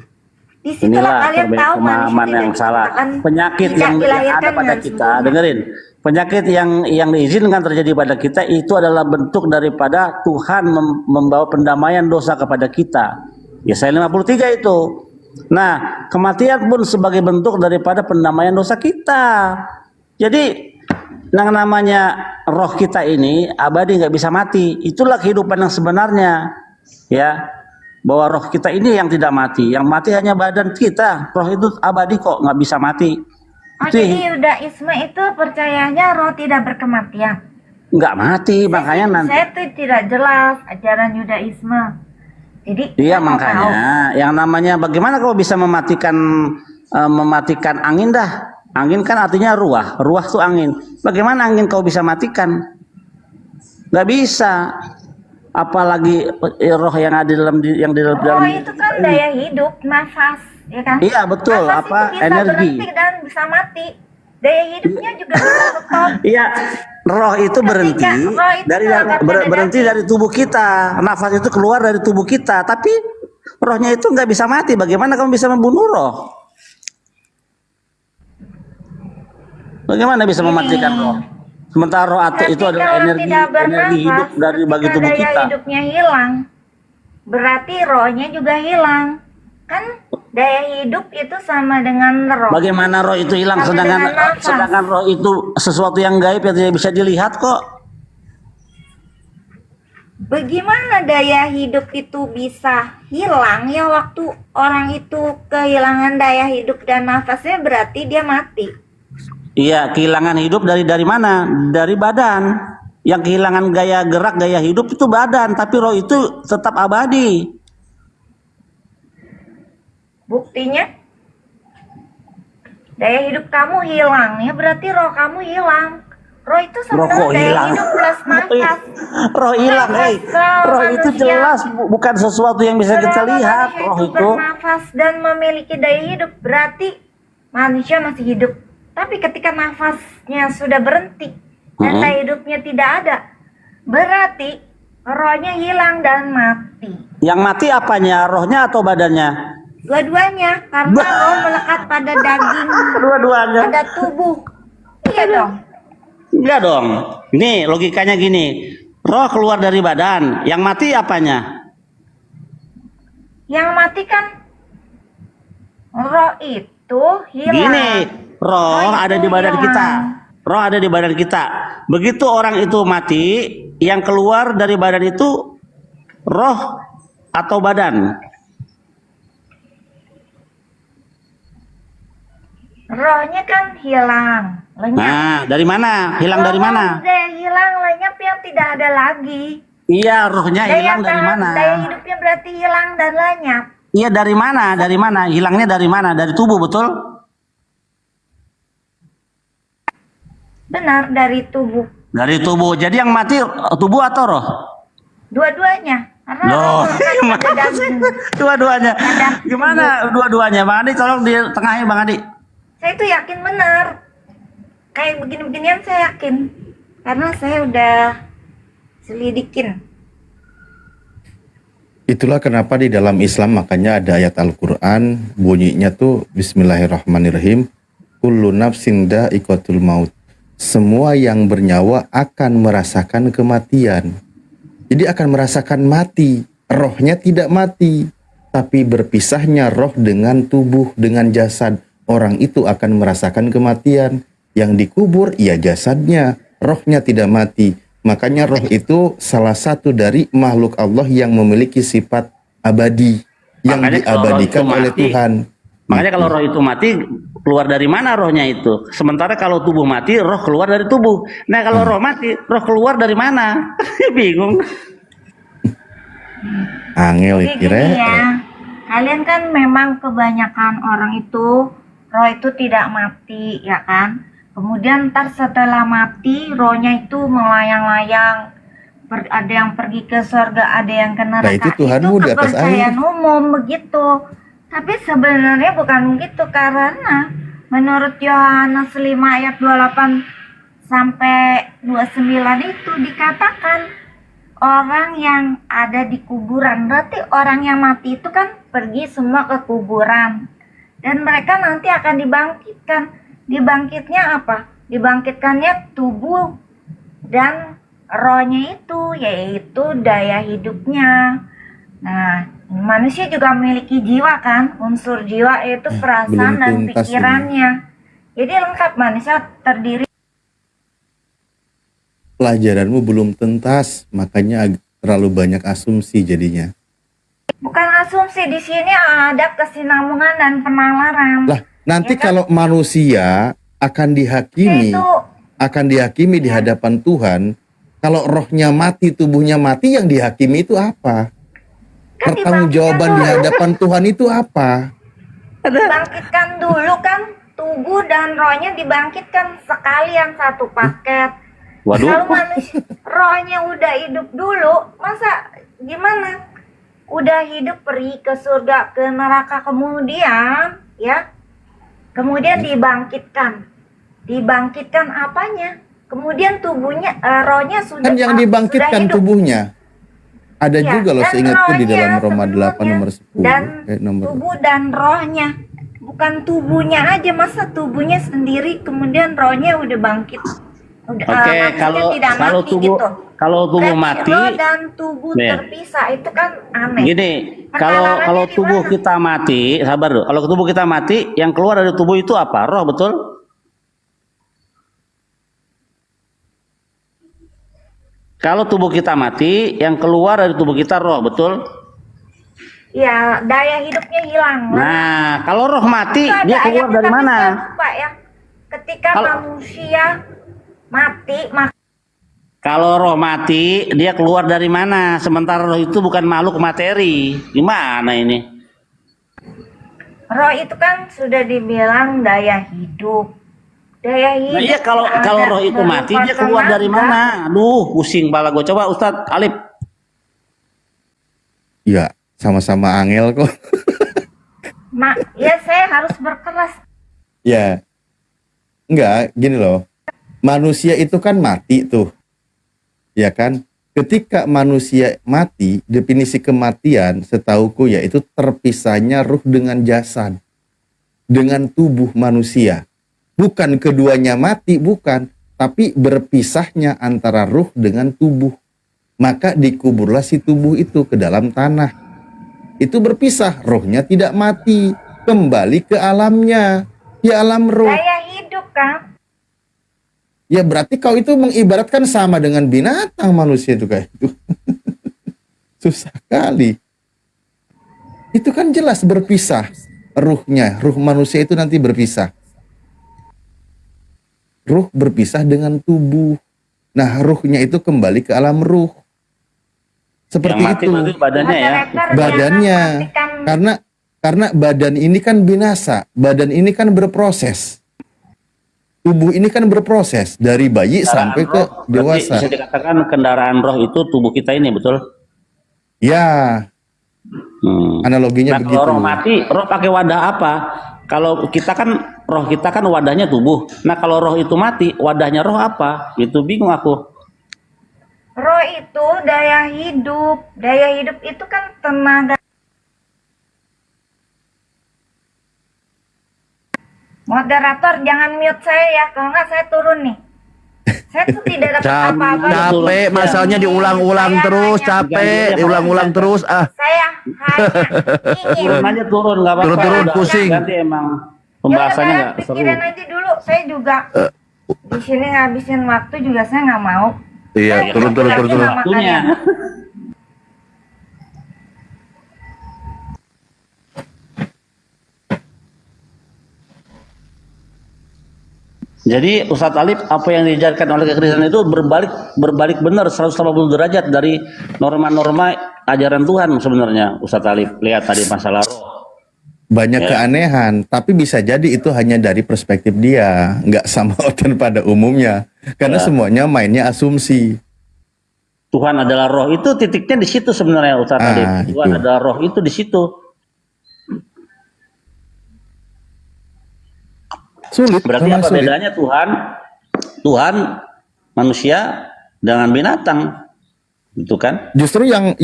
[SPEAKER 18] Disitulah
[SPEAKER 10] inilah
[SPEAKER 18] kalian tahu manusia
[SPEAKER 10] pemahaman
[SPEAKER 18] tidak
[SPEAKER 10] yang salah.
[SPEAKER 18] diciptakan,
[SPEAKER 10] Penyakit
[SPEAKER 18] tidak
[SPEAKER 10] yang ada
[SPEAKER 18] dilahirkan
[SPEAKER 10] pada
[SPEAKER 18] dengan
[SPEAKER 10] kita,
[SPEAKER 18] sempurna.
[SPEAKER 10] dengerin. Penyakit yang diizinkan terjadi pada kita itu adalah bentuk daripada Tuhan membawa pendamaian dosa kepada kita. Yesaya 53 itu. Nah, kematian pun sebagai bentuk daripada pendamaian dosa kita. Jadi yang namanya roh kita ini abadi, nggak bisa mati. Itulah kehidupan yang sebenarnya, ya. Bahwa roh kita ini yang tidak mati, yang mati hanya badan kita. Roh itu abadi kok, nggak bisa mati.
[SPEAKER 18] Oh, jadi Yudaisme itu percayanya roh tidak berkematian.
[SPEAKER 10] Nggak mati, makanya nanti.
[SPEAKER 18] Saya tuh tidak jelas ajaran Yudaisme. Jadi
[SPEAKER 10] Iya,
[SPEAKER 18] saya mau
[SPEAKER 10] makanya
[SPEAKER 18] tahu.
[SPEAKER 10] yang namanya bagaimana kalau bisa mematikan angin dah. Angin kan artinya ruah, ruah tuh angin. Bagaimana angin kau bisa matikan? Nggak bisa. Apalagi roh yang ada yang di dalam.
[SPEAKER 18] Roh itu kan daya hidup, nafas, ya kan?
[SPEAKER 10] Iya, betul.
[SPEAKER 18] Nafas
[SPEAKER 10] Apa,
[SPEAKER 18] itu bisa
[SPEAKER 10] energi.
[SPEAKER 18] berhenti dan bisa mati. Daya hidupnya juga bisa stop.
[SPEAKER 10] Iya, roh itu berhenti
[SPEAKER 18] roh itu
[SPEAKER 10] dari
[SPEAKER 18] melekat pada
[SPEAKER 10] berhenti dari tubuh kita. Nafas itu keluar dari tubuh kita, tapi rohnya itu nggak bisa mati. Bagaimana kamu bisa membunuh roh? Bagaimana bisa mematikan roh? Sementara roh itu
[SPEAKER 18] Tapi
[SPEAKER 10] adalah
[SPEAKER 18] kalau
[SPEAKER 10] energi
[SPEAKER 18] tidak
[SPEAKER 10] hidup dari bagi tubuh
[SPEAKER 18] daya
[SPEAKER 10] kita.
[SPEAKER 18] hidupnya hilang, berarti rohnya juga hilang. Kan daya hidup itu sama dengan roh.
[SPEAKER 10] Bagaimana roh itu hilang
[SPEAKER 18] Sama dengan nafas.
[SPEAKER 10] sedangkan roh itu sesuatu yang gaib yang tidak bisa dilihat kok.
[SPEAKER 18] Bagaimana daya hidup itu bisa hilang ya waktu orang itu kehilangan daya hidup dan nafasnya berarti dia mati.
[SPEAKER 10] Iya, kehilangan hidup dari mana? Dari badan. Yang kehilangan gaya gerak, gaya hidup itu badan, tapi roh itu tetap abadi.
[SPEAKER 18] Buktinya daya hidup kamu hilang ya berarti roh kamu hilang. Roh itu
[SPEAKER 10] Roh
[SPEAKER 18] sebenarnya
[SPEAKER 10] kok
[SPEAKER 18] daya
[SPEAKER 10] hilang?
[SPEAKER 18] hidup plus nafas.
[SPEAKER 10] Roh hilang,
[SPEAKER 18] Nafas
[SPEAKER 10] roh itu
[SPEAKER 18] manusia.
[SPEAKER 10] jelas bukan sesuatu yang bisa kita
[SPEAKER 18] Selama
[SPEAKER 10] lihat.
[SPEAKER 18] manusia
[SPEAKER 10] Roh itu
[SPEAKER 18] bernafas dan memiliki daya hidup berarti manusia masih hidup. Tapi ketika nafasnya sudah berhenti dan daya hidupnya tidak ada, berarti rohnya hilang dan mati.
[SPEAKER 10] yang mati apanya? Rohnya atau badannya?
[SPEAKER 18] Dua-duanya, karena roh melekat pada daging,
[SPEAKER 10] Dua-duanya.
[SPEAKER 18] pada tubuh. Iya dong.
[SPEAKER 10] Enggak dong. Ini logikanya gini. Roh keluar dari badan, yang mati apanya?
[SPEAKER 18] Yang mati kan roh itu hilang.
[SPEAKER 10] Gini, roh ada di badan
[SPEAKER 18] hilang.
[SPEAKER 10] kita. Roh ada di badan kita. Begitu orang itu mati, yang keluar dari badan itu roh atau badan?
[SPEAKER 18] Rohnya kan hilang, lenyap.
[SPEAKER 10] Nah, dari mana? Hilang dari mana?
[SPEAKER 18] Udah hilang, lenyap yang tidak ada lagi.
[SPEAKER 10] Iya, rohnya hilang dari mana?
[SPEAKER 18] Daya hidupnya berarti hilang dan lenyap.
[SPEAKER 10] Iya, dari mana? Dari mana? Hilangnya dari mana? Dari tubuh, betul?
[SPEAKER 18] Benar, dari tubuh.
[SPEAKER 10] Dari tubuh. Jadi yang mati tubuh atau roh?
[SPEAKER 18] Dua-duanya. Karena
[SPEAKER 10] Loh,
[SPEAKER 18] roh kan ada daging.
[SPEAKER 10] Dua-duanya. Gimana dua-duanya? Bang Adi, tolong di tengahnya Bang Adi.
[SPEAKER 18] Saya itu yakin benar. Kayak begini-beginian saya yakin. Karena saya udah selidikin.
[SPEAKER 1] Itulah kenapa di dalam Islam makanya ada ayat Al-Quran bunyinya tuh Bismillahirrahmanirrahim. Kullu nafsin dha'iqatul maut. Semua yang bernyawa akan merasakan kematian. Jadi akan merasakan mati. Rohnya tidak mati. Tapi berpisahnya roh dengan tubuh, dengan jasad. Orang itu akan merasakan kematian. Yang dikubur ya jasadnya. Rohnya tidak mati. Makanya roh itu salah satu dari makhluk Allah yang memiliki sifat abadi. Yang
[SPEAKER 10] Makanya
[SPEAKER 1] diabadikan
[SPEAKER 10] kalau roh itu
[SPEAKER 1] oleh
[SPEAKER 10] mati,
[SPEAKER 1] Tuhan.
[SPEAKER 10] Makanya kalau roh itu mati, keluar dari mana rohnya itu? Sementara kalau tubuh mati, roh keluar dari tubuh. Nah kalau roh mati, roh keluar dari mana? Bingung.
[SPEAKER 1] Angel
[SPEAKER 18] Jadi
[SPEAKER 1] kira.
[SPEAKER 18] gini ya, kalian kan memang kebanyakan orang itu roh itu tidak mati, ya kan? Kemudian ntar setelah mati, rohnya itu melayang-layang. Ada yang pergi ke surga, ada yang ke neraka.
[SPEAKER 1] Nah, itu Tuhanmu di atas
[SPEAKER 18] kepercayaan
[SPEAKER 1] air.
[SPEAKER 18] umum begitu. Tapi sebenarnya bukan begitu, karena menurut Yohanes 5 ayat 28 sampai 29 itu dikatakan orang yang ada di kuburan. Berarti orang yang mati itu kan pergi semua ke kuburan. Dan mereka nanti akan dibangkitkan. Dibangkitnya apa? Dibangkitkannya tubuh dan rohnya itu, yaitu daya hidupnya. Nah, manusia juga memiliki jiwa kan? Unsur jiwa yaitu perasaan
[SPEAKER 1] belum
[SPEAKER 18] dan
[SPEAKER 1] tuntas
[SPEAKER 18] pikirannya. Jadi lengkap, manusia terdiri.
[SPEAKER 1] Pelajaranmu belum tuntas, makanya terlalu banyak asumsi jadinya.
[SPEAKER 18] Bukan asumsi, di sini ada kesinambungan dan penalaran.
[SPEAKER 1] Lah, nanti
[SPEAKER 18] Ya kan?
[SPEAKER 1] kalau manusia akan dihakimi, di hadapan Tuhan, kalau rohnya mati, tubuhnya mati, yang dihakimi itu apa? Pertanggungjawaban di hadapan Tuhan itu apa?
[SPEAKER 18] Dibangkitkan dulu kan, tubuh dan rohnya dibangkitkan sekalian satu paket.
[SPEAKER 10] Waduh.
[SPEAKER 18] Kalau manusia rohnya udah hidup dulu, masa gimana? Udah hidup pergi ke surga, ke neraka, kemudian ya, kemudian dibangkitkan. Dibangkitkan apanya? Kemudian tubuhnya, rohnya sudah
[SPEAKER 1] Kan yang dibangkitkan
[SPEAKER 18] sudah hidup.
[SPEAKER 1] tubuhnya. Ada
[SPEAKER 18] Ya,
[SPEAKER 1] juga loh
[SPEAKER 18] dan
[SPEAKER 1] seingatku di dalam
[SPEAKER 18] rohnya
[SPEAKER 1] Roma 8 nomor 10.
[SPEAKER 18] dan
[SPEAKER 1] nomor
[SPEAKER 18] tubuh dan rohnya, bukan tubuhnya aja, masa tubuhnya sendiri kemudian rohnya udah bangkit.
[SPEAKER 10] Oke,
[SPEAKER 18] Maksudnya
[SPEAKER 10] kalau
[SPEAKER 18] tidak
[SPEAKER 10] kalau
[SPEAKER 18] mati
[SPEAKER 10] tubuh
[SPEAKER 18] gitu.
[SPEAKER 10] kalau tubuh
[SPEAKER 18] Berarti
[SPEAKER 10] mati,
[SPEAKER 18] roh dan tubuh
[SPEAKER 10] nih.
[SPEAKER 18] terpisah itu kan aneh.
[SPEAKER 10] Gini, kalau tubuh kita mati, sabar dulu. Kalau tubuh kita mati, yang keluar dari tubuh itu apa? Roh, betul? Kalau tubuh kita mati, yang keluar dari tubuh kita roh, betul?
[SPEAKER 18] Ya, daya hidupnya hilang.
[SPEAKER 10] Nah, kalau roh mati,
[SPEAKER 18] Itu ada
[SPEAKER 10] dia keluar
[SPEAKER 18] ayatnya,
[SPEAKER 10] dari
[SPEAKER 18] tapi
[SPEAKER 10] mana?
[SPEAKER 18] saya lupa ya. Ketika
[SPEAKER 10] Kalau-
[SPEAKER 18] manusia mati,
[SPEAKER 10] Kalau roh mati, dia keluar dari mana? Sementara roh itu bukan makhluk materi. Gimana ini?
[SPEAKER 18] roh itu kan sudah dibilang daya hidup. Daya hidup.
[SPEAKER 10] Nah, iya kalau
[SPEAKER 18] ada
[SPEAKER 10] roh itu mati, dia
[SPEAKER 18] berupa
[SPEAKER 10] keluar dari
[SPEAKER 18] tenaga.
[SPEAKER 10] mana? Aduh, pusing bala gue. Coba Ustadz Alif.
[SPEAKER 1] Ya, sama-sama angel kok.
[SPEAKER 18] Ya saya harus berkeras.
[SPEAKER 1] Ya. Enggak, gini loh. Manusia itu kan mati tuh. Ya kan? Ketika manusia mati, definisi kematian setauku yaitu terpisahnya ruh dengan jasad. Dengan tubuh manusia. Bukan keduanya mati, bukan. Tapi berpisahnya antara ruh dengan tubuh. Maka dikuburlah si tubuh itu ke dalam tanah. Itu berpisah, rohnya tidak mati. Kembali ke alamnya. Ya alam roh.
[SPEAKER 18] Daya hidup kan.
[SPEAKER 1] Ya berarti kau itu mengibaratkan sama dengan binatang manusia itu kayak itu. Susah kali. Itu kan jelas berpisah ruhnya. Ruh manusia itu nanti berpisah. Ruh berpisah dengan tubuh. Nah, ruhnya itu kembali ke alam ruh. Seperti
[SPEAKER 10] Yang mati
[SPEAKER 1] itu.
[SPEAKER 10] berarti badannya ya.
[SPEAKER 1] Badannya. Karena badan ini kan binasa. Badan ini kan berproses. Tubuh ini kan berproses dari bayi sampai ke
[SPEAKER 10] Roh, berarti
[SPEAKER 1] dewasa.
[SPEAKER 10] bisa dikatakan kendaraan roh itu tubuh kita ini, betul?
[SPEAKER 1] Ya. Analoginya
[SPEAKER 10] Nah,
[SPEAKER 1] begitu.
[SPEAKER 10] kalau roh mati, roh pakai wadah apa? Kalau kita kan, roh kita kan wadahnya tubuh. Nah, kalau roh itu mati, wadahnya roh apa? Itu bingung aku.
[SPEAKER 18] Roh itu daya hidup. Daya hidup itu kan tenaga. Moderator jangan mute saya ya, kalau nggak saya turun nih. Saya tuh tidak dapat apa-apa.
[SPEAKER 7] Capek, masalahnya diulang-ulang terus, capek, diulang-ulang terus.
[SPEAKER 18] Saya
[SPEAKER 10] Turun aja turun, nggak apa-apa.
[SPEAKER 7] Turun,
[SPEAKER 10] Udah,
[SPEAKER 7] pusing.
[SPEAKER 10] Nanti emang pembahasannya nggak seru.
[SPEAKER 18] Pikirin aja dulu. Saya juga di sini ngabisin waktu juga saya nggak mau.
[SPEAKER 7] Iya, turun.
[SPEAKER 10] Waktunya. Jadi Ustadz Alif, apa yang diajarkan oleh kekristenan itu berbalik benar 180 derajat dari norma-norma ajaran Tuhan sebenarnya, Ustadz Alif. Lihat tadi masalah roh.
[SPEAKER 1] Banyak
[SPEAKER 10] Ya.
[SPEAKER 1] keanehan, tapi bisa jadi itu hanya dari perspektif dia, nggak sama orang pada umumnya. Karena
[SPEAKER 10] Ya.
[SPEAKER 1] semuanya mainnya asumsi.
[SPEAKER 10] Tuhan adalah roh, itu titiknya di situ sebenarnya Ustadz Alif. Tuhan adalah roh itu di situ.
[SPEAKER 1] Sulit.
[SPEAKER 10] Berarti
[SPEAKER 1] memang
[SPEAKER 10] apa
[SPEAKER 1] sulit.
[SPEAKER 10] bedanya Tuhan manusia dengan binatang, itu kan?
[SPEAKER 1] Justru yang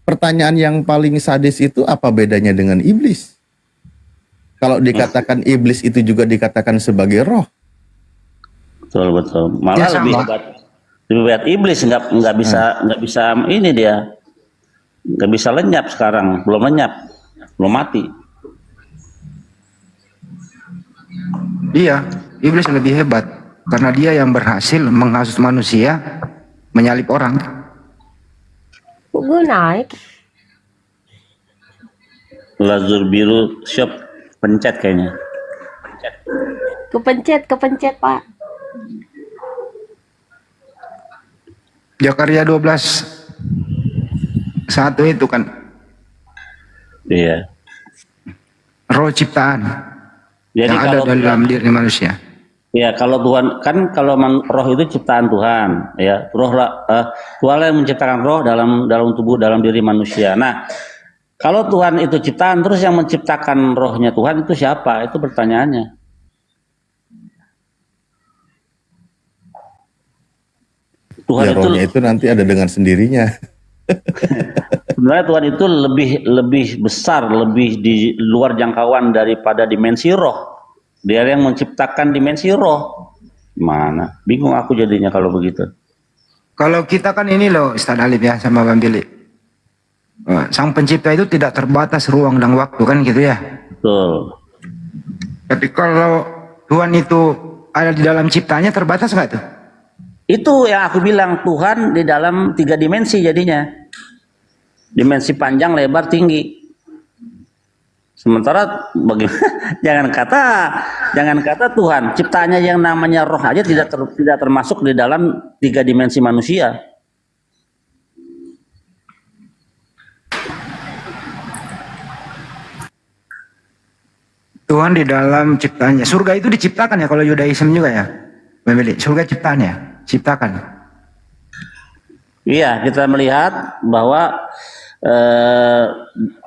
[SPEAKER 1] pertanyaan yang paling sadis itu apa bedanya dengan iblis? Kalau dikatakan iblis itu juga dikatakan sebagai roh.
[SPEAKER 10] Betul. Malah
[SPEAKER 1] Ya,
[SPEAKER 10] lebih
[SPEAKER 1] sama.
[SPEAKER 10] hebat iblis, nggak bisa ini dia nggak bisa lenyap sekarang, belum mati.
[SPEAKER 2] Iya, iblis lebih hebat karena dia yang berhasil menghasut manusia, menyalib orang.
[SPEAKER 15] Kok gue naik?
[SPEAKER 10] Lazur biru shop pencet kayaknya.
[SPEAKER 15] Kepencet Pak.
[SPEAKER 2] Jakarta 12 satu itu kan
[SPEAKER 10] Iya.
[SPEAKER 2] roh ciptaan
[SPEAKER 10] Jadi
[SPEAKER 2] yang ada
[SPEAKER 10] kalau
[SPEAKER 2] dalam diri manusia.
[SPEAKER 10] ya kalau Tuhan kan roh itu ciptaan Tuhan, ya Tuhan yang menciptakan roh dalam tubuh dalam diri manusia. Nah, kalau Tuhan itu ciptaan, terus yang menciptakan rohnya Tuhan itu siapa? Itu pertanyaannya. Tuhan
[SPEAKER 1] Ya, rohnya itu nanti ada dengan sendirinya.
[SPEAKER 10] sebenarnya Tuhan itu lebih besar, lebih di luar jangkauan daripada dimensi roh. Dia yang menciptakan dimensi roh. Mana? Bingung aku jadinya kalau begitu.
[SPEAKER 2] Kalau kita kan ini loh Ustaz Alif ya sama Bang Billy. Sang pencipta itu tidak terbatas ruang dan waktu kan gitu ya.
[SPEAKER 10] Betul.
[SPEAKER 2] Tapi kalau Tuhan itu ada di dalam ciptanya terbatas nggak tuh?
[SPEAKER 10] Itu yang aku bilang, Tuhan di dalam 3 dimensi jadinya. Dimensi panjang, lebar, tinggi. Sementara jangan kata Tuhan, ciptanya yang namanya roh aja tidak termasuk di dalam 3 dimensi manusia.
[SPEAKER 2] Tuhan di dalam ciptanya. Surga itu diciptakan ya kalau Yudaism juga ya. Bang Billy, surga ciptaannya, ciptakan.
[SPEAKER 10] Iya, kita melihat bahwa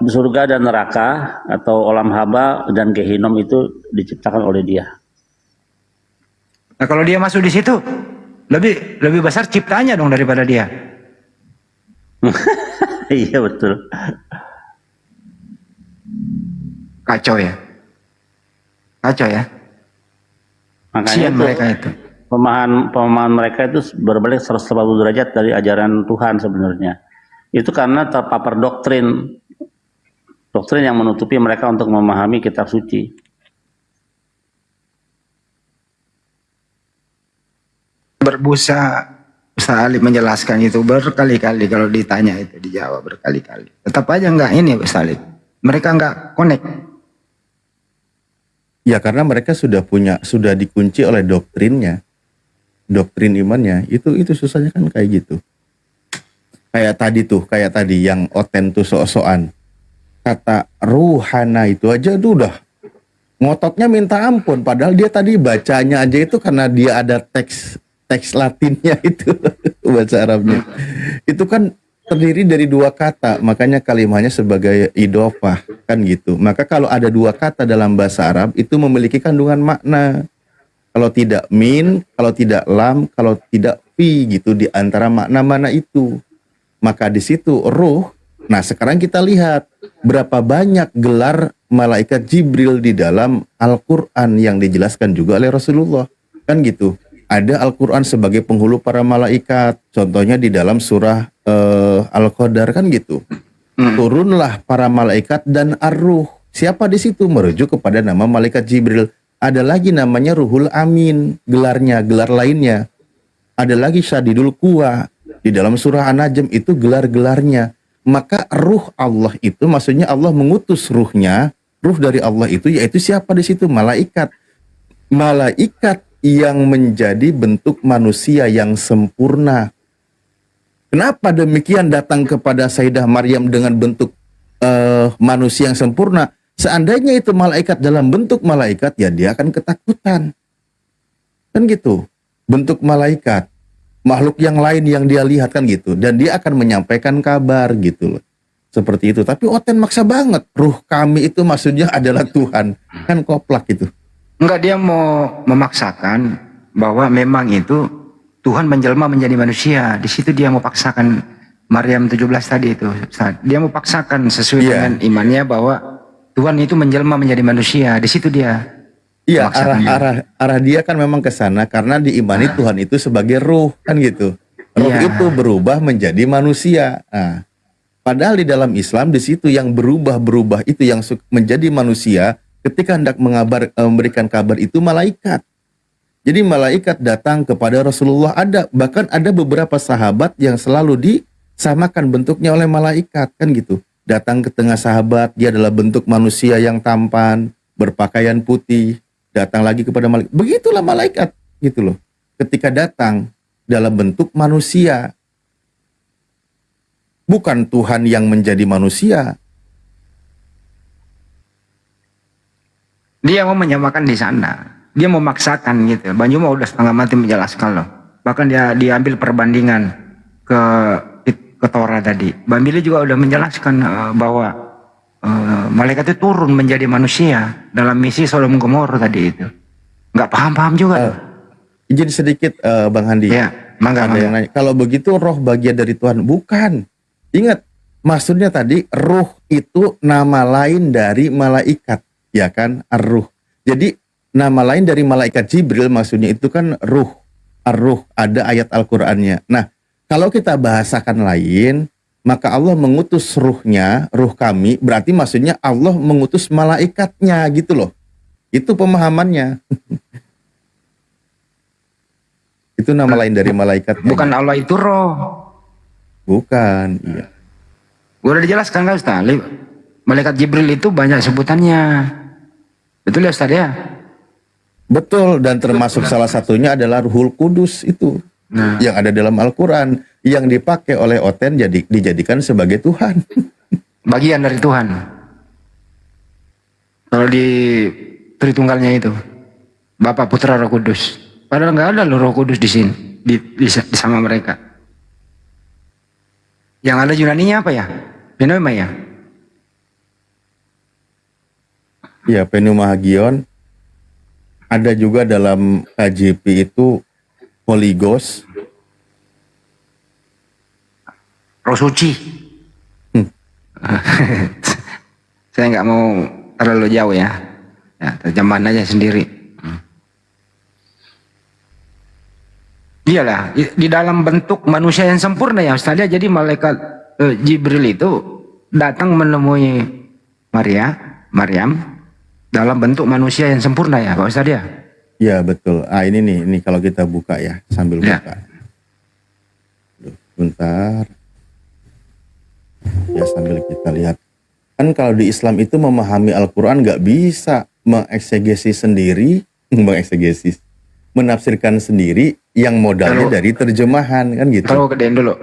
[SPEAKER 10] surga dan neraka atau olam haba dan gehinom itu diciptakan oleh Dia.
[SPEAKER 2] Nah kalau dia masuk di situ, lebih besar ciptanya dong daripada dia.
[SPEAKER 10] Iya betul.
[SPEAKER 2] Kacau ya.
[SPEAKER 10] Makanya
[SPEAKER 2] Sian
[SPEAKER 10] itu,
[SPEAKER 2] mereka itu.
[SPEAKER 10] pemahaman mereka itu berbalik 180 derajat dari ajaran Tuhan sebenarnya. Itu karena terpapar doktrin yang menutupi mereka untuk memahami kitab suci.
[SPEAKER 2] Berbusa Ustaz Alif menjelaskan itu berkali-kali, kalau ditanya itu dijawab berkali-kali. Tetap aja enggak ini Ustaz Alif. mereka nggak connect.
[SPEAKER 1] Ya karena mereka sudah dikunci oleh doktrinnya, doktrin imannya. Itu susahnya kan kayak gitu. Kayak tadi yang oten tuh sok-sokan. Kata ruhana itu aja tuh udah ngototnya minta ampun. Padahal dia tadi bacanya aja itu karena dia ada teks Latinnya itu bahasa Arabnya. Itu kan terdiri dari 2 kata, makanya kalimahnya sebagai idofah kan gitu. Maka kalau ada 2 kata dalam bahasa Arab itu memiliki kandungan makna. Kalau tidak min, kalau tidak lam, kalau tidak fi gitu di antara makna-makna itu. Maka di situ ruh. Nah, sekarang kita lihat berapa banyak gelar malaikat Jibril di dalam Al-Qur'an yang dijelaskan juga oleh Rasulullah. Kan gitu. Ada Al-Qur'an sebagai penghulu para malaikat. Contohnya di dalam surah Al-Qadar kan gitu. Turunlah para malaikat dan ar-ruh. Siapa di situ? Merujuk kepada nama malaikat Jibril. Ada lagi namanya Ruhul Amin, gelar lainnya. Ada lagi Syadidul Quwa. Di dalam surah An-Najm itu gelar-gelarnya. Maka ruh Allah itu maksudnya Allah mengutus ruhnya. Ruh dari Allah itu yaitu siapa di situ? Malaikat. Malaikat yang menjadi bentuk manusia yang sempurna. Kenapa demikian datang kepada Sayyidah Maryam dengan bentuk manusia yang sempurna? Seandainya itu malaikat dalam bentuk malaikat, ya dia akan ketakutan. Kan gitu. Bentuk malaikat. Makhluk yang lain yang dia lihat kan gitu. Dan dia akan menyampaikan kabar gitu loh. Seperti itu. Tapi oten maksa banget. Ruh kami itu maksudnya adalah Tuhan. Kan koplak itu.
[SPEAKER 2] Enggak, dia mau memaksakan bahwa memang itu Tuhan menjelma menjadi manusia. Di situ dia mau paksakan Maryam 17 tadi itu. Dia mau paksakan sesuai dengan imannya bahwa Tuhan itu menjelma menjadi manusia. Di situ dia.
[SPEAKER 1] Iya, arah dia kan memang ke sana karena diimani Tuhan itu sebagai ruh kan gitu. Ruh itu berubah menjadi manusia. Nah, padahal di dalam Islam di situ yang berubah itu yang menjadi manusia ketika hendak memberikan kabar itu malaikat. Jadi malaikat datang kepada Rasulullah, bahkan ada beberapa sahabat yang selalu disamakan bentuknya oleh malaikat kan gitu. Datang ke tengah sahabat, dia adalah bentuk manusia yang tampan, berpakaian putih. Datang lagi kepada malaikat. Begitulah malaikat gitu loh. Ketika datang dalam bentuk manusia. Bukan Tuhan yang menjadi manusia.
[SPEAKER 2] Dia mau menyamakan di sana. Dia mau memaksakan gitu. Bang Juma udah setengah mati menjelaskan loh. Bahkan dia diambil perbandingan ke Torah tadi. Bang Billy juga udah menjelaskan bahwa malaikat itu turun menjadi manusia dalam misi Sodom Gomora tadi itu. Nggak paham-paham juga.
[SPEAKER 1] Izin sedikit Bang Handi.
[SPEAKER 2] Ya, mangga.
[SPEAKER 1] Yang nanya, kalau begitu roh bagian dari Tuhan? Bukan. Ingat, maksudnya tadi ruh itu nama lain dari malaikat. Ya kan, ar-ruh. Jadi nama lain dari malaikat Jibril maksudnya itu kan ruh. Ar-ruh, ada ayat Al-Qur'annya. Nah, kalau kita bahasakan lain, maka Allah mengutus ruhnya, ruh kami, berarti maksudnya Allah mengutus malaikatnya gitu loh. Itu pemahamannya. Itu nama lain dari malaikat.
[SPEAKER 2] Bukan Allah itu roh.
[SPEAKER 1] Bukan, iya.
[SPEAKER 2] Udah dijelaskan kan Ustaz? Malaikat Jibril itu banyak sebutannya. Betul ya Ustaz ya?
[SPEAKER 1] Betul, dan termasuk salah satunya adalah Ruhul Kudus itu. Yang ada dalam Al-Quran. Yang dipakai oleh Oten dijadikan sebagai Tuhan.
[SPEAKER 2] Bagian dari Tuhan. Kalau di Tritunggalnya itu. Bapa, Putra, Roh Kudus. Padahal nggak ada loh Roh Kudus di sini. Di sama mereka. Yang ada Yunaninya apa ya? Pneuma ya?
[SPEAKER 1] Ya, Pneumahagion. Ada juga dalam KJP itu Holigos.
[SPEAKER 2] Roh suci. Saya nggak mau terlalu jauh ya. Ya, terjemahan aja sendiri. Iyalah, di dalam bentuk manusia yang sempurna ya Ustaz. Jadi malaikat Jibril itu datang menemui Maryam dalam bentuk manusia yang sempurna ya Pak Ustaz ya.
[SPEAKER 1] Ya betul. Ini nih kalau kita buka ya sambil buka. Bentar. Ya sambil kita lihat Kan kalau di Islam itu memahami Al-Quran nggak bisa mengeksegesi sendiri, menafsirkan sendiri yang modalnya dari terjemahan kan gitu.
[SPEAKER 2] Tahu gedein dulu.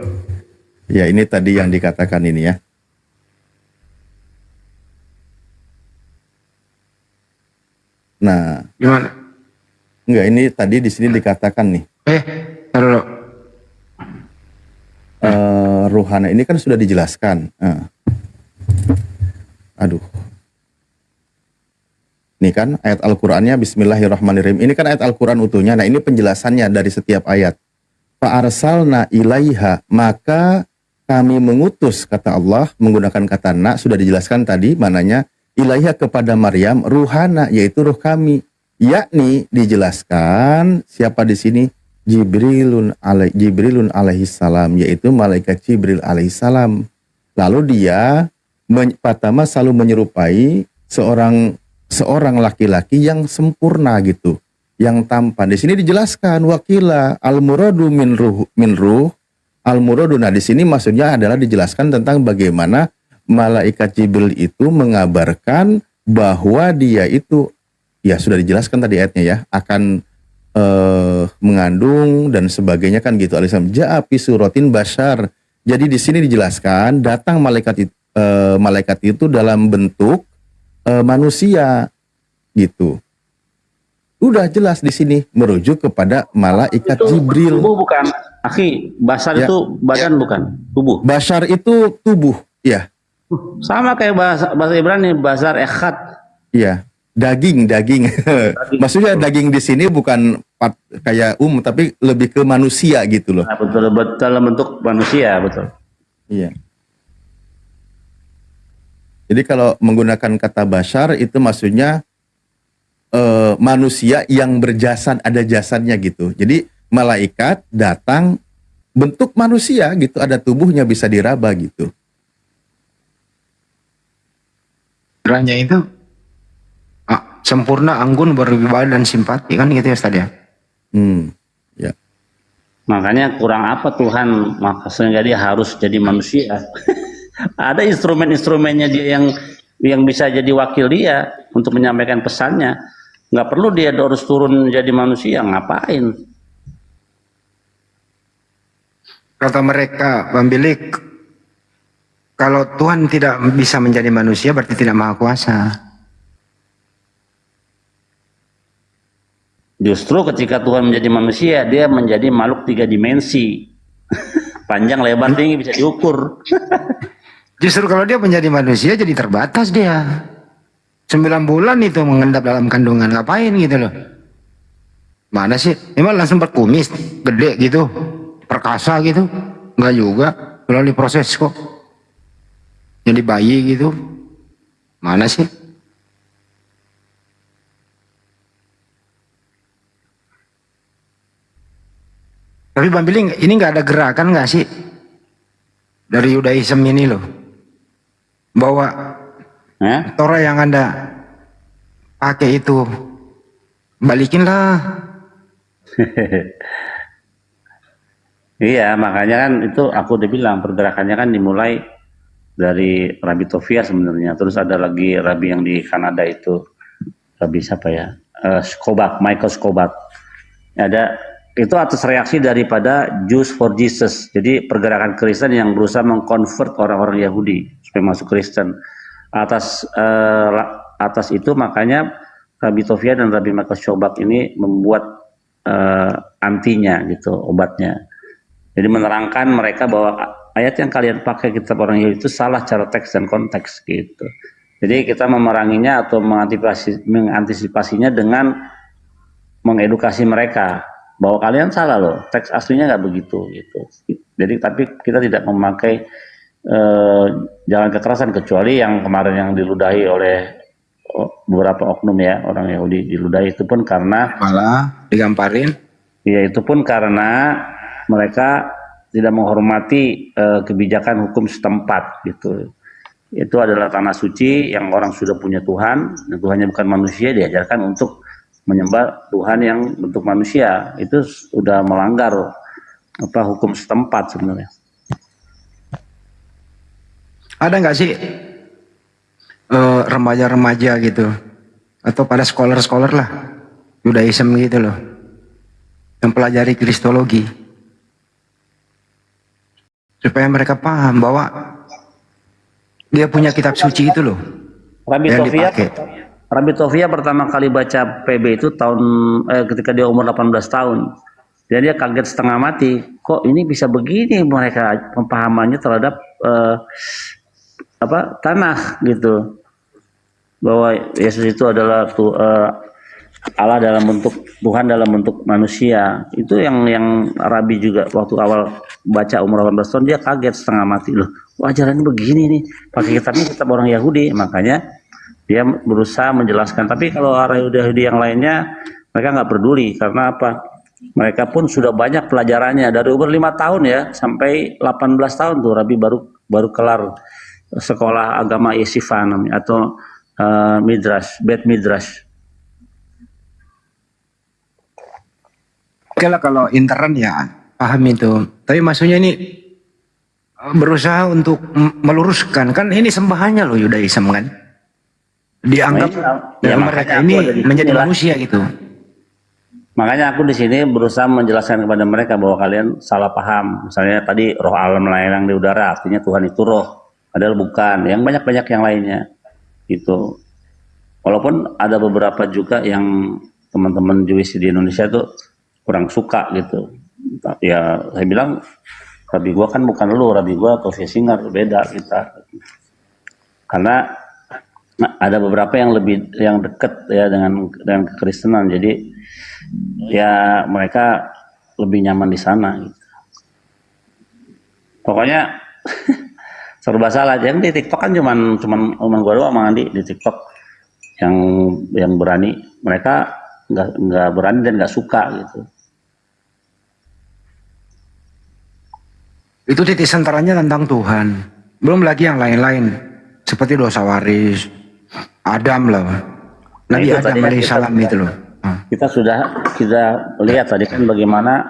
[SPEAKER 1] Ya ini tadi yang dikatakan ini ya. Nah,
[SPEAKER 2] Gimana?
[SPEAKER 1] enggak ini tadi di sini dikatakan nih.
[SPEAKER 2] Taruh dulu.
[SPEAKER 1] Ruhana ini kan sudah dijelaskan. Aduh. Ini kan ayat Al-Qur'annya Bismillahirrahmanirrahim. Ini kan ayat Al-Qur'an utuhnya. Nah, ini penjelasannya dari setiap ayat. Fa arsalna ilaiha, maka kami mengutus, kata Allah menggunakan kata na, sudah dijelaskan tadi mananya, ilaiha kepada Maryam ruhana, yaitu ruh kami. Yakni dijelaskan siapa di sini? Jibrilun alaihi salam, yaitu malaikat Jibril alaihi salam. Lalu dia pertama selalu menyerupai seorang laki-laki yang sempurna gitu, yang tampan. Di sini dijelaskan wakila al-muradu min ruh al-muradu. Nah, di sini maksudnya adalah dijelaskan tentang bagaimana malaikat Jibril itu mengabarkan bahwa dia itu, ya sudah dijelaskan tadi ayatnya ya, akan mengandung dan sebagainya kan gitu. Alisam ja'a fi suratin bashar. Jadi di sini dijelaskan datang malaikat itu dalam bentuk manusia gitu. Udah jelas di sini merujuk kepada malaikat Jibril.
[SPEAKER 10] Tubuh bukan, akhi. Basar itu badan bukan, tubuh.
[SPEAKER 1] Bashar itu tubuh, ya.
[SPEAKER 10] Sama kayak bahasa Ibrani, basar ekhad.
[SPEAKER 1] Iya, daging. Maksudnya daging di sini bukan kayak tapi lebih ke manusia gitu loh.
[SPEAKER 10] Nah, betul dalam bentuk manusia, betul.
[SPEAKER 1] Iya. Jadi kalau menggunakan kata bashar itu maksudnya manusia yang berjasad, ada jasadnya gitu. Jadi malaikat datang bentuk manusia gitu, ada tubuhnya, bisa diraba gitu.
[SPEAKER 2] Kiranya itu sempurna, anggun, berwibawa dan simpati kan gitu ya Ustaz ya.
[SPEAKER 1] Ya.
[SPEAKER 10] Makanya kurang apa Tuhan, maka sehingga dia harus jadi manusia. Ada instrumen-instrumennya dia yang bisa jadi wakil dia untuk menyampaikan pesannya. Nggak perlu dia harus turun jadi manusia, ngapain?
[SPEAKER 2] Kata mereka, Bang Bilik, kalau Tuhan tidak bisa menjadi manusia berarti tidak maha kuasa.
[SPEAKER 10] Justru ketika Tuhan menjadi manusia, dia menjadi makhluk 3 dimensi. Panjang, lebar, tinggi bisa diukur.
[SPEAKER 2] Justru kalau dia menjadi manusia jadi terbatas dia. 9 bulan itu mengendap dalam kandungan, ngapain gitu loh. Mana sih? Emang langsung berkumis, gede gitu, perkasa gitu? Enggak juga, melalui proses kok. Jadi bayi gitu. Mana sih? Tapi Bang Biling, ini nggak ada gerakan nggak sih dari Yudaism ini loh, bahwa Torah yang Anda pakai itu balikinlah.
[SPEAKER 10] Iya, makanya kan itu aku udah bilang pergerakannya kan dimulai dari Rabbi Tovia sebenarnya. Terus ada lagi Rabbi yang di Kanada itu, Rabbi siapa ya? Michael Scobart. Ada itu atas reaksi daripada Jews for Jesus. Jadi pergerakan Kristen yang berusaha mengkonvert orang-orang Yahudi supaya masuk Kristen. Atas itu makanya Rabbi Tovia dan Rabbi Michael Scobart ini membuat antinya gitu, obatnya. Jadi menerangkan mereka bahwa ayat yang kalian pakai kitab orang Yahudi itu salah cara teks dan konteks gitu. Jadi kita memeranginya atau mengantisipasinya dengan mengedukasi mereka bahwa kalian salah loh, teks aslinya nggak begitu gitu. Jadi tapi kita tidak memakai jalan kekerasan, kecuali yang kemarin yang diludahi oleh beberapa oknum ya, orang Yahudi diludahi, itu pun karena
[SPEAKER 2] malah digamparin.
[SPEAKER 10] Ya, itu pun karena mereka tidak menghormati kebijakan hukum setempat gitu. Itu adalah tanah suci yang orang sudah punya Tuhan, dan Tuhannya bukan manusia, diajarkan untuk menyembah Tuhan yang bentuk manusia. Itu sudah melanggar hukum setempat sebenarnya.
[SPEAKER 2] Ada nggak sih remaja-remaja gitu, atau pada scholar-scholar lah Judaism gitu loh, yang pelajari kristologi, supaya mereka paham bahwa dia punya kitab suci itu loh yang dipakai.
[SPEAKER 10] Rabi Tovia pertama kali baca PB itu tahun ketika dia umur 18 tahun. Dan dia kaget setengah mati. Kok ini bisa begini mereka pemahamannya terhadap tanah gitu. Bahwa Yesus itu adalah Allah dalam bentuk Tuhan dalam bentuk manusia. Itu yang Rabi juga waktu awal baca umur 18 tahun dia kaget setengah mati loh. Ajarannya begini nih. Pakai kitabnya kitab orang Yahudi, makanya dia berusaha menjelaskan. Tapi kalau orang Yahudi yang lainnya mereka nggak peduli karena apa? Mereka pun sudah banyak pelajarannya dari umur 5 tahun ya sampai 18 tahun tuh Rabi baru kelar sekolah agama Yeshiva namanya atau Midrash, Bet Midrash.
[SPEAKER 2] Oke lah kalau intern ya paham itu. Tapi maksudnya ini berusaha untuk meluruskan, kan ini sembahannya loh Yudaism kan. Dianggap mereka ini menjadi manusia gitu.
[SPEAKER 10] Makanya aku di sini berusaha menjelaskan kepada mereka bahwa kalian salah paham. Misalnya tadi roh alam melayang di udara, artinya Tuhan itu roh, padahal bukan. Yang banyak-banyak yang lainnya. Gitu. Walaupun ada beberapa juga yang teman-teman Jewish di Indonesia itu kurang suka gitu. Ya saya bilang, Rabi gua kan bukan lu, Rabi gua Tovia Singer, beda kita. Karena ada beberapa yang dekat ya dengan kekristenan. Jadi ya mereka lebih nyaman di sana gitu. Pokoknya serba salah. Yang di TikTok kan cuman gua doang Mang Andi di TikTok yang berani. Mereka nggak berani dan nggak suka gitu.
[SPEAKER 2] Itu titik sentaranya tentang Tuhan. Belum lagi yang lain-lain seperti dosa waris, Adam lah. Nabi Adam alaihissalam itu loh.
[SPEAKER 10] Kita lihat tadi kan bagaimana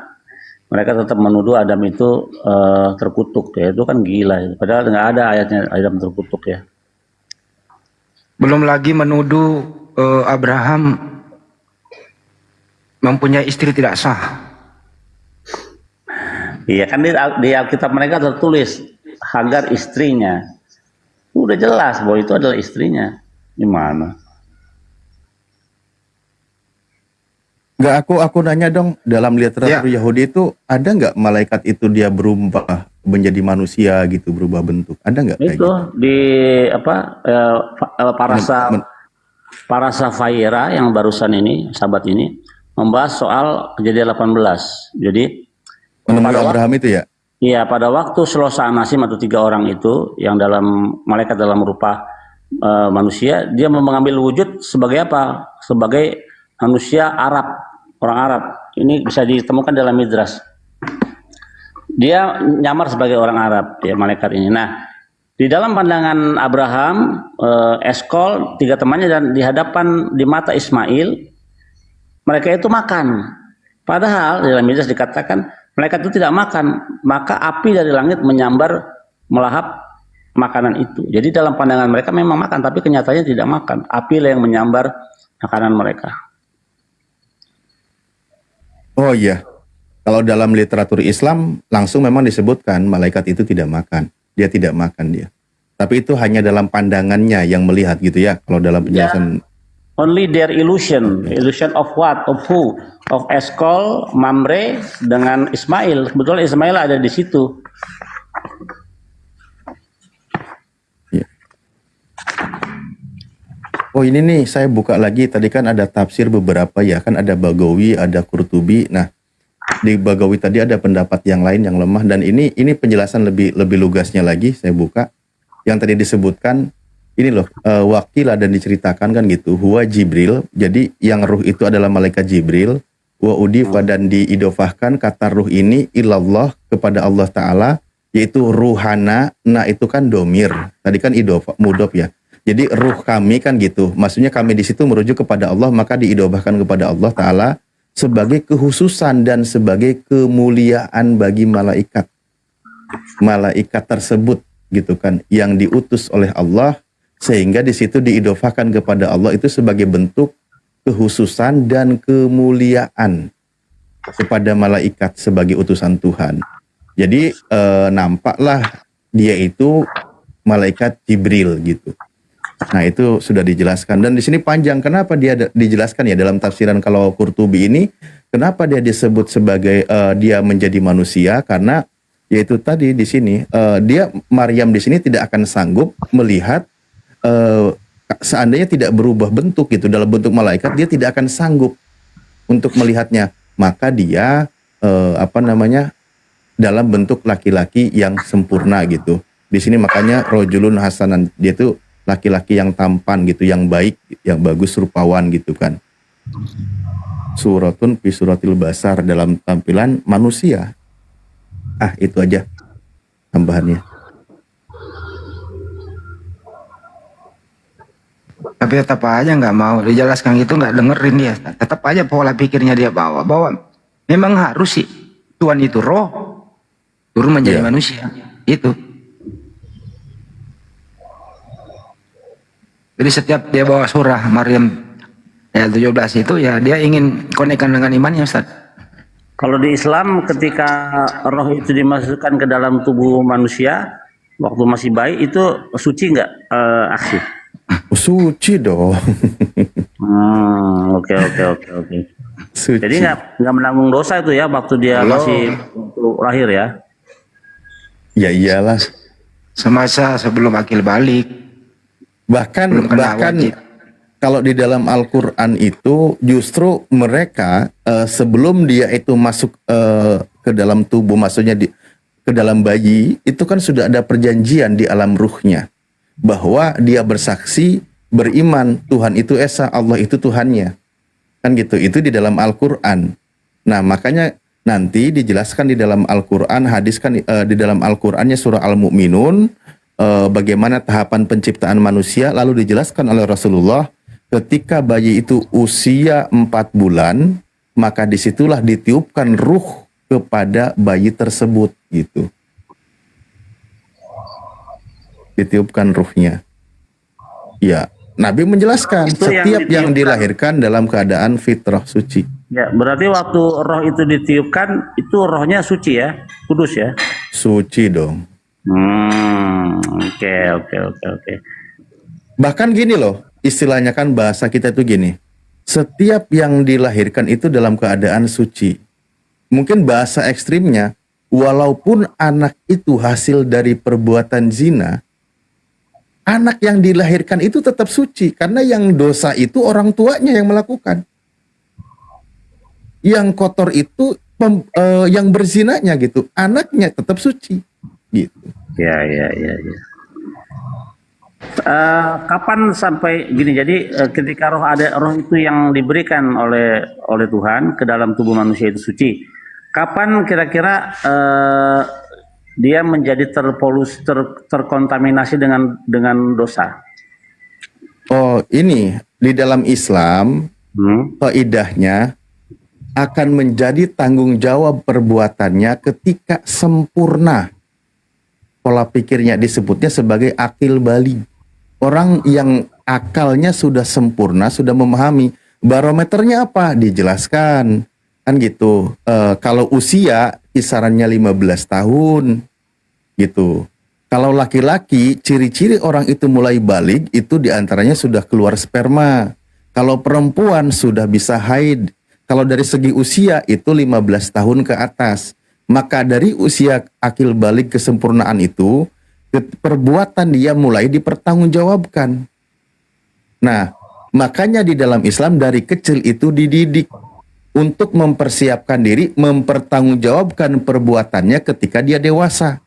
[SPEAKER 10] mereka tetap menuduh Adam itu terkutuk ya, itu kan gila. Padahal nggak ada ayatnya Adam terkutuk ya.
[SPEAKER 2] Belum lagi menuduh Abraham mempunyai istri tidak sah.
[SPEAKER 10] Iya kan di Alkitab mereka tertulis Hagar istrinya. Udah jelas bahwa itu adalah istrinya. Gimana?
[SPEAKER 1] Nggak, aku nanya dong, dalam literatur Yahudi itu ada nggak malaikat itu dia berubah menjadi manusia gitu, berubah bentuk? Ada nggak?
[SPEAKER 10] Itu gitu? Di Parasa Faira yang barusan ini, sahabat ini membahas soal Kejadian 18. Jadi
[SPEAKER 1] menemui Abraham itu ya?
[SPEAKER 10] Iya, pada waktu Selosa Anasim atau 3 orang itu yang dalam malaikat dalam rupa manusia, dia mengambil wujud sebagai apa? Sebagai manusia Arab, orang Arab. Ini bisa ditemukan dalam Midrash. Dia nyamar sebagai orang Arab, ya malaikat ini. Nah, di dalam pandangan Abraham, Eskol, 3 temannya dan di hadapan di mata Ismail, mereka itu makan. Padahal di dalam Midrash dikatakan malaikat itu tidak makan, maka api dari langit menyambar melahap makanan itu. Jadi dalam pandangan mereka memang makan, tapi kenyataannya tidak makan. Api yang menyambar makanan mereka.
[SPEAKER 1] Oh iya, kalau dalam literatur Islam langsung memang disebutkan malaikat itu tidak makan. Dia tidak makan dia. Tapi itu hanya dalam pandangannya yang melihat gitu ya. Kalau dalam penjelasan
[SPEAKER 10] only their illusion of what, of who, of Eskol, Mamre dengan Ismail. Kebetulan Ismail ada di situ.
[SPEAKER 1] Oh ini nih saya buka lagi, tadi kan ada tafsir beberapa ya, kan ada Bagawi, ada Qurtubi. Nah di Bagawi tadi ada pendapat yang lain yang lemah, dan ini penjelasan lebih lugasnya lagi saya buka. Yang tadi disebutkan ini loh, wakilah dan diceritakan kan gitu, huwa Jibril, jadi yang ruh itu adalah malaikat Jibril, wa udifa dan diidofahkan kata ruh ini ilallah kepada Allah Ta'ala, yaitu ruhana, nah itu kan domir, tadi kan idofa, mudof ya. Jadi ruh kami kan gitu, maksudnya kami di situ merujuk kepada Allah, maka diidofahkan kepada Allah Ta'ala sebagai kekhususan dan sebagai kemuliaan bagi malaikat tersebut gitu kan, yang diutus oleh Allah Sehingga di situ diidofakan kepada Allah itu sebagai bentuk kehususan dan kemuliaan kepada malaikat sebagai utusan Tuhan. Jadi nampaklah dia itu malaikat Jibril gitu. Nah itu sudah dijelaskan dan di sini panjang. Kenapa dia dijelaskan ya dalam tafsiran kalau Qurtubi ini? Kenapa dia disebut sebagai dia menjadi manusia? Karena yaitu tadi di sini dia Maryam di sini tidak akan sanggup melihat seandainya tidak berubah bentuk gitu dalam bentuk malaikat, dia tidak akan sanggup untuk melihatnya. Maka dia dalam bentuk laki-laki yang sempurna gitu. Di sini makanya rojulun hasanan, dia itu laki-laki yang tampan gitu, yang baik, yang bagus rupawan gitu kan. Suratun fi suratil basar, dalam tampilan manusia. Itu aja tambahannya.
[SPEAKER 2] Tapi tetap aja nggak mau dijelaskan gitu, nggak dengerin dia. Tetap aja pola pikirnya dia bawa memang harus sih Tuhan itu roh turun menjadi manusia itu. Jadi setiap dia bawa surah Maryam ayat 17 itu ya dia ingin konekkan dengan imannya, Ustaz.
[SPEAKER 10] Kalau di Islam ketika roh itu dimasukkan ke dalam tubuh manusia waktu masih bayi itu suci nggak, Aksi?
[SPEAKER 1] Suci dong.
[SPEAKER 10] Oke. Jadi nggak menanggung dosa itu ya waktu dia masih lahir ya?
[SPEAKER 1] Ya iyalah.
[SPEAKER 2] Semasa sebelum akil balik.
[SPEAKER 1] Bahkan kalau di dalam Al-Quran itu justru mereka sebelum dia itu masuk ke dalam tubuh, maksudnya ke dalam bayi, itu kan sudah ada perjanjian di alam ruhnya. Bahwa dia bersaksi, beriman, Tuhan itu Esa, Allah itu Tuhannya. Kan gitu, itu di dalam Al-Quran. Nah makanya nanti dijelaskan di dalam Al-Quran, hadiskan di dalam Al-Qurannya surah Al-Mu'minun, bagaimana tahapan penciptaan manusia, lalu dijelaskan oleh Rasulullah, ketika bayi itu usia 4 bulan, maka disitulah ditiupkan ruh kepada bayi tersebut gitu. Ditiupkan ruhnya. Ya, Nabi menjelaskan
[SPEAKER 10] Itu
[SPEAKER 1] setiap yang dilahirkan dalam keadaan fitrah suci.
[SPEAKER 10] Ya, berarti waktu roh itu ditiupkan itu rohnya suci ya, kudus ya?
[SPEAKER 1] Suci dong.
[SPEAKER 10] Oke.
[SPEAKER 1] Bahkan gini loh, istilahnya kan bahasa kita itu gini. Setiap yang dilahirkan itu dalam keadaan suci. Mungkin bahasa ekstrimnya, walaupun anak itu hasil dari perbuatan zina, anak yang dilahirkan itu tetap suci. Karena yang dosa itu orang tuanya yang melakukan. Yang kotor itu yang berzinanya gitu. Anaknya tetap suci. Gitu.
[SPEAKER 10] Ya. Kapan sampai gini? Jadi ketika roh itu yang diberikan oleh Tuhan ke dalam tubuh manusia itu suci. Kapan kira-kira dia menjadi terkontaminasi dengan dosa?
[SPEAKER 1] Oh, ini di dalam Islam kaidahnya akan menjadi tanggung jawab perbuatannya ketika sempurna. Pola pikirnya disebutnya sebagai akil balik. Orang yang akalnya sudah sempurna, sudah memahami. Barometernya apa? Dijelaskan. Kan gitu. Kalau usia kisarannya 15 tahun. Gitu. Kalau laki-laki, ciri-ciri orang itu mulai balik, itu diantaranya sudah keluar sperma. Kalau perempuan sudah bisa haid. Kalau dari segi usia itu 15 tahun ke atas. Maka dari usia akil balik kesempurnaan itu, perbuatan dia mulai dipertanggungjawabkan. Nah, makanya di dalam Islam dari kecil itu dididik untuk mempersiapkan diri, mempertanggungjawabkan perbuatannya ketika dia dewasa.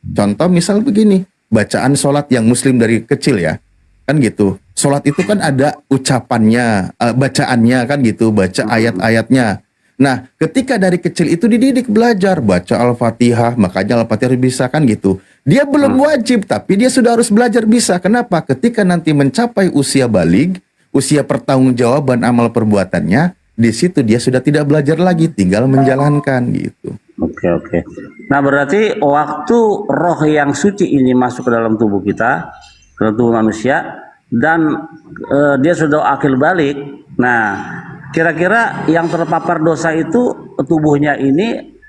[SPEAKER 1] Contoh misal begini, bacaan sholat yang muslim dari kecil ya, kan gitu. Sholat itu kan ada ucapannya, bacaannya kan gitu, baca ayat-ayatnya. Nah, ketika dari kecil itu dididik belajar baca Al-Fatihah, makanya Al-Fatihah bisa kan gitu. Dia belum wajib, tapi dia sudah harus belajar bisa. Kenapa? Ketika nanti mencapai usia balig, usia pertanggungjawaban amal perbuatannya, di situ dia sudah tidak belajar lagi, tinggal menjalankan gitu.
[SPEAKER 10] Oke. Nah, berarti waktu roh yang suci ini masuk ke dalam tubuh kita, dalam tubuh manusia, dan dia sudah akil balik. Nah, kira-kira yang terpapar dosa itu tubuhnya ini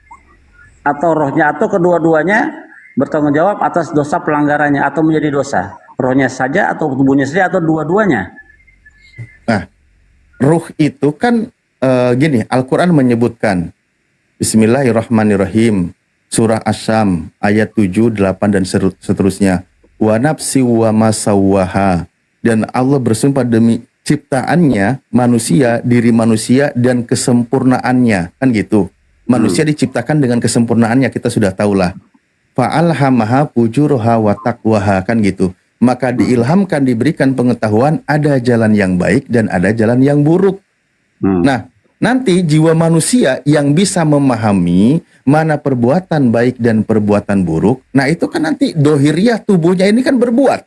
[SPEAKER 10] atau rohnya atau kedua-duanya bertanggung jawab atas dosa pelanggarannya atau menjadi dosa? Rohnya saja atau tubuhnya saja atau dua-duanya?
[SPEAKER 1] Nah, ruh itu kan gini, Al-Quran menyebutkan Bismillahirrahmanirrahim, surah Asy-Syam ayat 7, 8 dan seterusnya. Wa nafsi wa ma sawwaha, dan Allah bersumpah demi ciptaannya manusia, diri manusia dan kesempurnaannya, kan gitu. Manusia diciptakan dengan kesempurnaannya, kita sudah tahulah. Fa'alhamaha fujuraha wa taqwaha, kan gitu. Maka diilhamkan, diberikan pengetahuan ada jalan yang baik dan ada jalan yang buruk. Nah, nanti jiwa manusia yang bisa memahami mana perbuatan baik dan perbuatan buruk, nah itu kan nanti dohiriyah tubuhnya ini kan berbuat,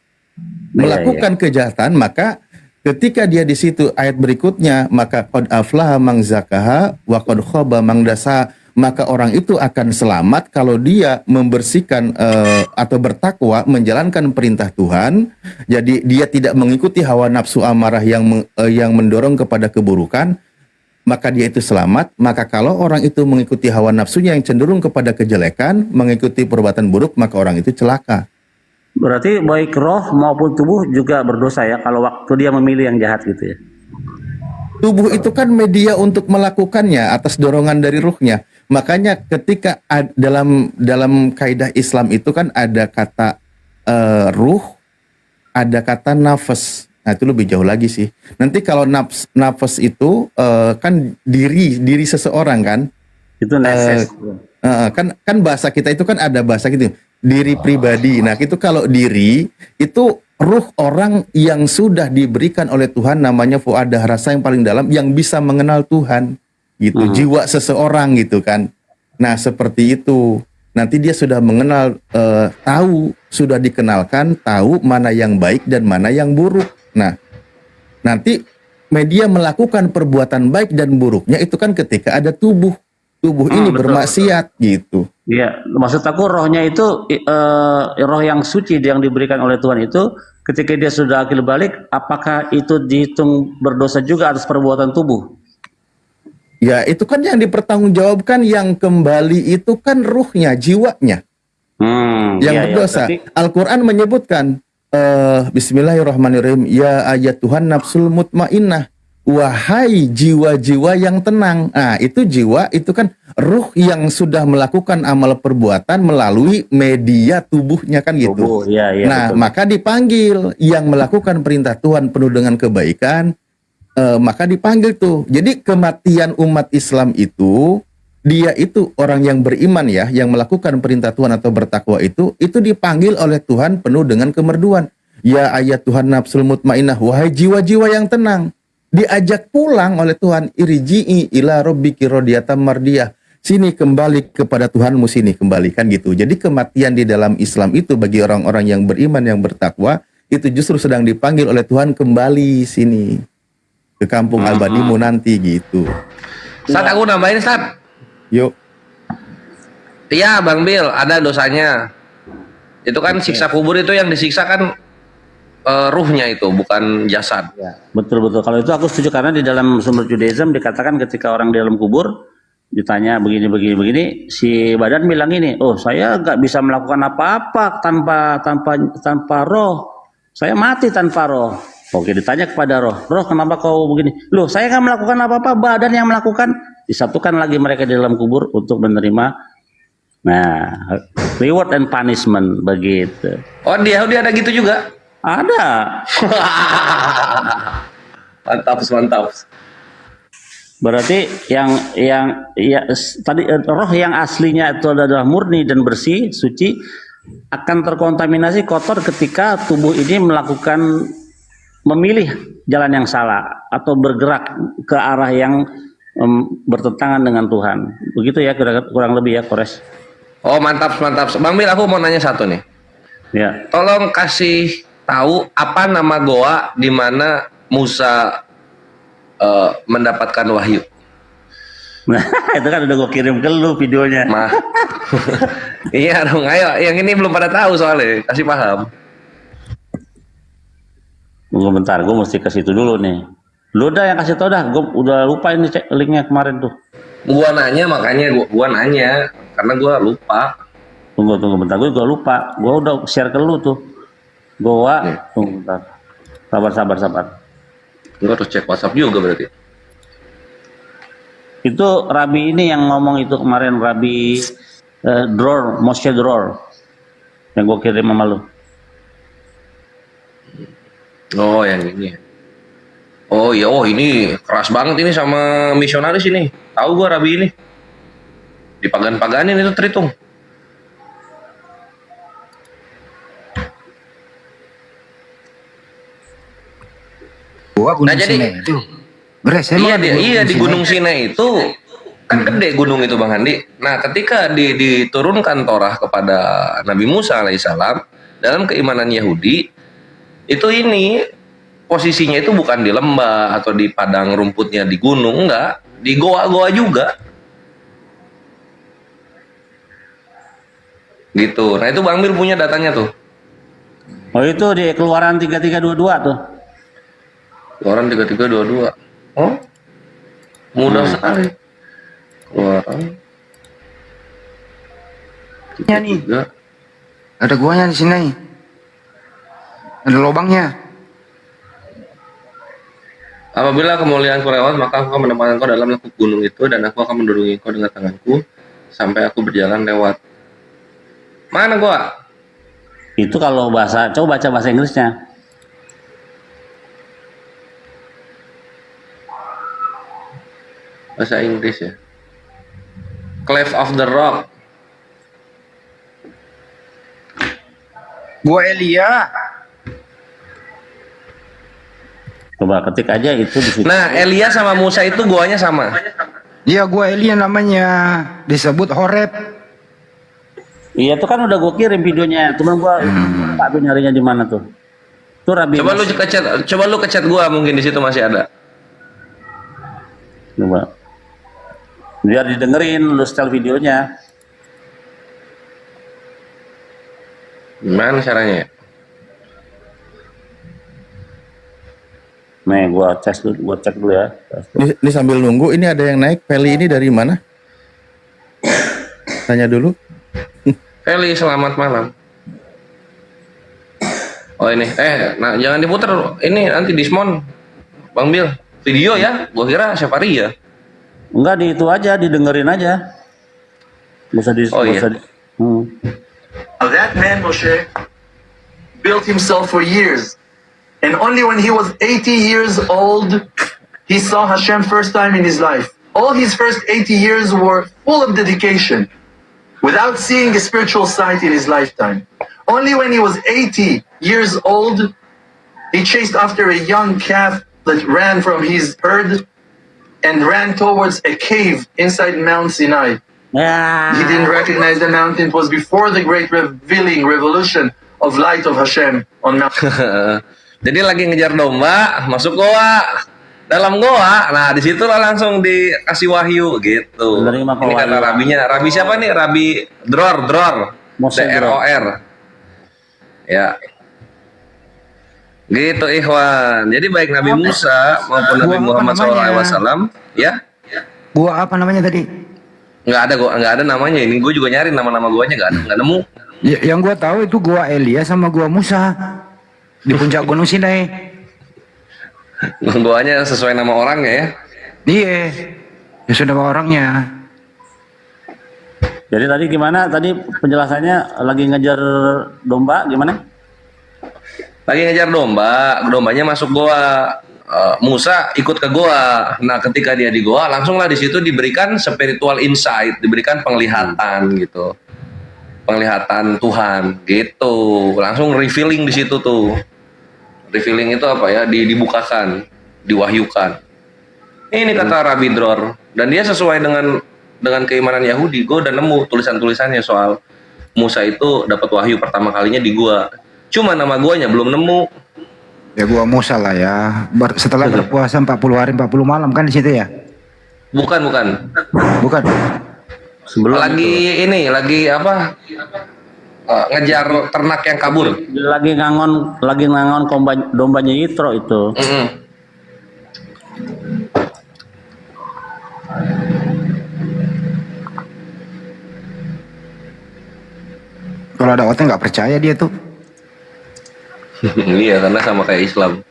[SPEAKER 1] melakukan kejahatan, maka ketika dia di situ ayat berikutnya, maka qad aflaha man zakaha wa qad khaba man dasaha, maka orang itu akan selamat kalau dia membersihkan atau bertakwa, menjalankan perintah Tuhan. Jadi dia tidak mengikuti hawa nafsu amarah yang mendorong kepada keburukan, maka dia itu selamat. Maka kalau orang itu mengikuti hawa nafsunya yang cenderung kepada kejelekan, mengikuti perbuatan buruk, maka orang itu celaka.
[SPEAKER 10] Berarti baik roh maupun tubuh juga berdosa ya kalau waktu dia memilih yang jahat gitu ya.
[SPEAKER 1] Tubuh itu kan media untuk melakukannya atas dorongan dari ruhnya. Makanya ketika dalam kaidah Islam itu kan ada kata ruh, ada kata nafas. Nah itu lebih jauh lagi sih. Nanti kalau nafas itu kan diri seseorang kan.
[SPEAKER 10] Itu nafas.
[SPEAKER 1] Kan bahasa kita itu kan ada bahasa gitu. Diri pribadi. Nah itu kalau diri itu ruh orang yang sudah diberikan oleh Tuhan, namanya fuadah, rasa yang paling dalam yang bisa mengenal Tuhan gitu. Jiwa seseorang gitu kan. Nah seperti itu. Nanti dia sudah mengenal, tahu, sudah dikenalkan, tahu mana yang baik dan mana yang buruk. Nah, nanti media melakukan perbuatan baik dan buruknya itu kan ketika ada tubuh. Tubuh ini bermaksiat gitu.
[SPEAKER 10] Iya, maksud aku rohnya itu roh yang suci yang diberikan oleh Tuhan itu ketika dia sudah akil balik, apakah itu dihitung berdosa juga atas perbuatan tubuh?
[SPEAKER 1] Ya, itu kan yang dipertanggungjawabkan, yang kembali itu kan ruhnya, jiwanya. Yang berdosa.
[SPEAKER 10] Berarti...
[SPEAKER 1] Al-Quran menyebutkan Bismillahirrahmanirrahim, ya ayat Tuhan nafsul mutmainnah, wahai jiwa-jiwa yang tenang. Nah itu jiwa, itu kan ruh yang sudah melakukan amal perbuatan melalui media tubuhnya kan gitu.
[SPEAKER 10] Betul.
[SPEAKER 1] Maka dipanggil yang melakukan perintah Tuhan penuh dengan kebaikan, maka dipanggil tuh. Jadi kematian umat Islam itu, dia itu orang yang beriman ya, yang melakukan perintah Tuhan atau bertakwa itu dipanggil oleh Tuhan penuh dengan kemerduan. Ya ayat Tuhan nafsul mutmainnah, wahai jiwa-jiwa yang tenang. Diajak pulang oleh Tuhan, irji'i ila rabbiki radiyatan mardiyah. Sini kembali kepada Tuhanmu, sini kembalikan gitu. Jadi kematian di dalam Islam itu bagi orang-orang yang beriman, yang bertakwa, itu justru sedang dipanggil oleh Tuhan kembali sini ke kampung abadimu nanti gitu.
[SPEAKER 8] Ustaz, aku nambahin Ustaz.
[SPEAKER 1] Yuk.
[SPEAKER 8] Iya Bang Bil, ada dosanya. Itu kan siksa kubur itu yang disiksa kan ruhnya itu, bukan jasad.
[SPEAKER 10] Betul. Kalau itu aku setuju, karena di dalam sumber Judaism dikatakan ketika orang di dalam kubur ditanya begini, si badan bilang ini, oh saya nggak bisa melakukan apa-apa tanpa roh. Saya mati tanpa roh. Oke, ditanya kepada roh, kenapa kau begini? Loh, saya nggak melakukan apa-apa, badan yang melakukan. Disatukan lagi mereka di dalam kubur untuk menerima, nah, reward and punishment begitu.
[SPEAKER 8] Oh, di Yahudi ada gitu juga?
[SPEAKER 10] Ada.
[SPEAKER 8] Mantap.
[SPEAKER 10] Berarti tadi roh yang aslinya itu adalah murni dan bersih, suci, akan terkontaminasi kotor ketika tubuh ini memilih jalan yang salah atau bergerak ke arah yang bertentangan dengan Tuhan. Begitu ya kurang lebih ya, Kores.
[SPEAKER 8] Oh, mantap. Bang Bil, aku mau nanya satu nih.
[SPEAKER 10] Ya.
[SPEAKER 8] Tolong kasih tahu apa nama goa di mana Musa mendapatkan wahyu.
[SPEAKER 10] Nah, itu kan udah gue kirim ke lu videonya.
[SPEAKER 8] Iya dong, ayo. Yang ini belum pada tahu soalnya, kasih paham.
[SPEAKER 10] Tunggu bentar, gue mesti ke situ dulu nih. Lu dah yang kasih tau dah, gue udah lupa ini cek linknya kemarin tuh.
[SPEAKER 8] Gua nanya makanya gua nanya karena gua lupa.
[SPEAKER 10] Tunggu bentar, gue juga lupa. Gue udah share ke lu tuh. Tunggu bentar. Sabar.
[SPEAKER 8] Gua harus cek WhatsApp juga berarti.
[SPEAKER 10] Itu Rabi ini yang ngomong itu kemarin, Rabi Moshe Dror. Yang gue kirim sama lu.
[SPEAKER 8] Oh, yang ini. Oh iya, ini keras banget ini sama misionaris ini. Tahu gua Rabi ini. Dipagan-paganin itu Tritung.
[SPEAKER 2] Gunung Sinai itu.
[SPEAKER 8] Di Gunung Sinai itu kan gede gunung itu Bang Handi. Nah, ketika diturunkan Torah kepada Nabi Musa alaihissalam dalam keimanan Yahudi, itu ini posisinya itu bukan di lembah atau di padang rumputnya di gunung, enggak, di goa-goa juga. Gitu. Nah, itu Bang Mir punya datanya tuh.
[SPEAKER 10] Oh, itu di Keluaran 3322 tuh.
[SPEAKER 8] Keluaran 3322. Oh. Mudah sekali. Keluaran.
[SPEAKER 2] Ya nih. Ada guanya di sini. Ada lubangnya.
[SPEAKER 8] Apabila kemuliaanku lewat, maka aku akan menempatkan kau dalam lekuk gunung itu, dan aku akan mendorong kau dengan tanganku sampai aku berjalan lewat. Mana gua?
[SPEAKER 10] Itu kalau coba baca bahasa Inggrisnya.
[SPEAKER 8] Bahasa Inggris ya. Cleft of the Rock.
[SPEAKER 2] Gua Elia.
[SPEAKER 10] Coba ketik aja itu di situ.
[SPEAKER 8] Nah, Elia sama Musa itu guanya sama.
[SPEAKER 2] Iya, gua Elia namanya. Disebut Horeb.
[SPEAKER 10] Iya, itu kan udah gua kirim videonya. Cuman gua tak tahu nyarinya di mana tuh. Tuh Rabi.
[SPEAKER 8] Coba lu ke chat gua, mungkin di situ masih ada.
[SPEAKER 10] Coba. Biar didengerin lu setel videonya.
[SPEAKER 8] Gimana caranya?
[SPEAKER 10] Nih, gua cek dulu ya.
[SPEAKER 1] Ini sambil nunggu, ini ada yang naik. Feli ini dari mana? Tanya dulu.
[SPEAKER 8] Feli, selamat malam. Oh ini, nah jangan diputer. Ini nanti diskon, Bang Bil. Video ya? Gua kira Safari ya.
[SPEAKER 10] Enggak, di itu aja, didengerin aja.
[SPEAKER 9] That man Moshe built himself for years. And only when he was 80 years old, he saw Hashem first time in his life. All his first 80 years were full of dedication, without seeing a spiritual sight in his lifetime. Only when he was 80 years old, he chased after a young calf that ran from his herd and ran towards a cave inside Mount Sinai. He didn't recognize the mountain. It was before the great revolution of light of Hashem on Mount.
[SPEAKER 8] Jadi lagi ngejar domba, masuk goa. Dalam goa, nah disitulah langsung dikasih wahyu gitu. Ini kata rabinya. Rabi siapa nih? Rabi Dror. D-R-O-R. Ya. Gitu ikhwan. Jadi baik Nabi Musa maupun Nabi Muhammad SAW, ya.
[SPEAKER 2] Gua apa namanya tadi?
[SPEAKER 8] Nggak ada namanya ini. Gue juga nyari nama-nama guanya nggak nemu.
[SPEAKER 2] Yang gua tahu itu gua Elia sama gua Musa di puncak Gunung Sinai.
[SPEAKER 8] Goanya sesuai nama orangnya ya?
[SPEAKER 2] Iya, sesuai nama orangnya.
[SPEAKER 10] Jadi tadi gimana? Tadi penjelasannya lagi ngejar domba gimana?
[SPEAKER 8] Lagi ngejar domba, dombanya masuk goa. Musa ikut ke goa. Nah, ketika dia di goa, langsunglah di situ diberikan spiritual insight, diberikan penglihatan gitu. Penglihatan Tuhan gitu. Langsung revealing di situ tuh. Revealing itu apa ya? Dibukakan, diwahyukan. Ini kata Rabi Dror, dan dia sesuai dengan keimanan Yahudi. Gue udah nemu tulisan-tulisannya soal Musa itu dapat wahyu pertama kalinya di gua. Cuma nama guanya belum nemu.
[SPEAKER 2] Ya gua Musa lah ya. Setelah berpuasa 40 hari 40 malam kan di situ ya?
[SPEAKER 8] Bukan.
[SPEAKER 2] Bukan.
[SPEAKER 8] Sebelum lagi itu. Lagi apa? ngejar ternak yang kabur.
[SPEAKER 10] Lagi ngangon dombanya Yitro itu.
[SPEAKER 2] Kalau ada orang nggak percaya dia tuh.
[SPEAKER 8] Iya, karena sama kayak Islam.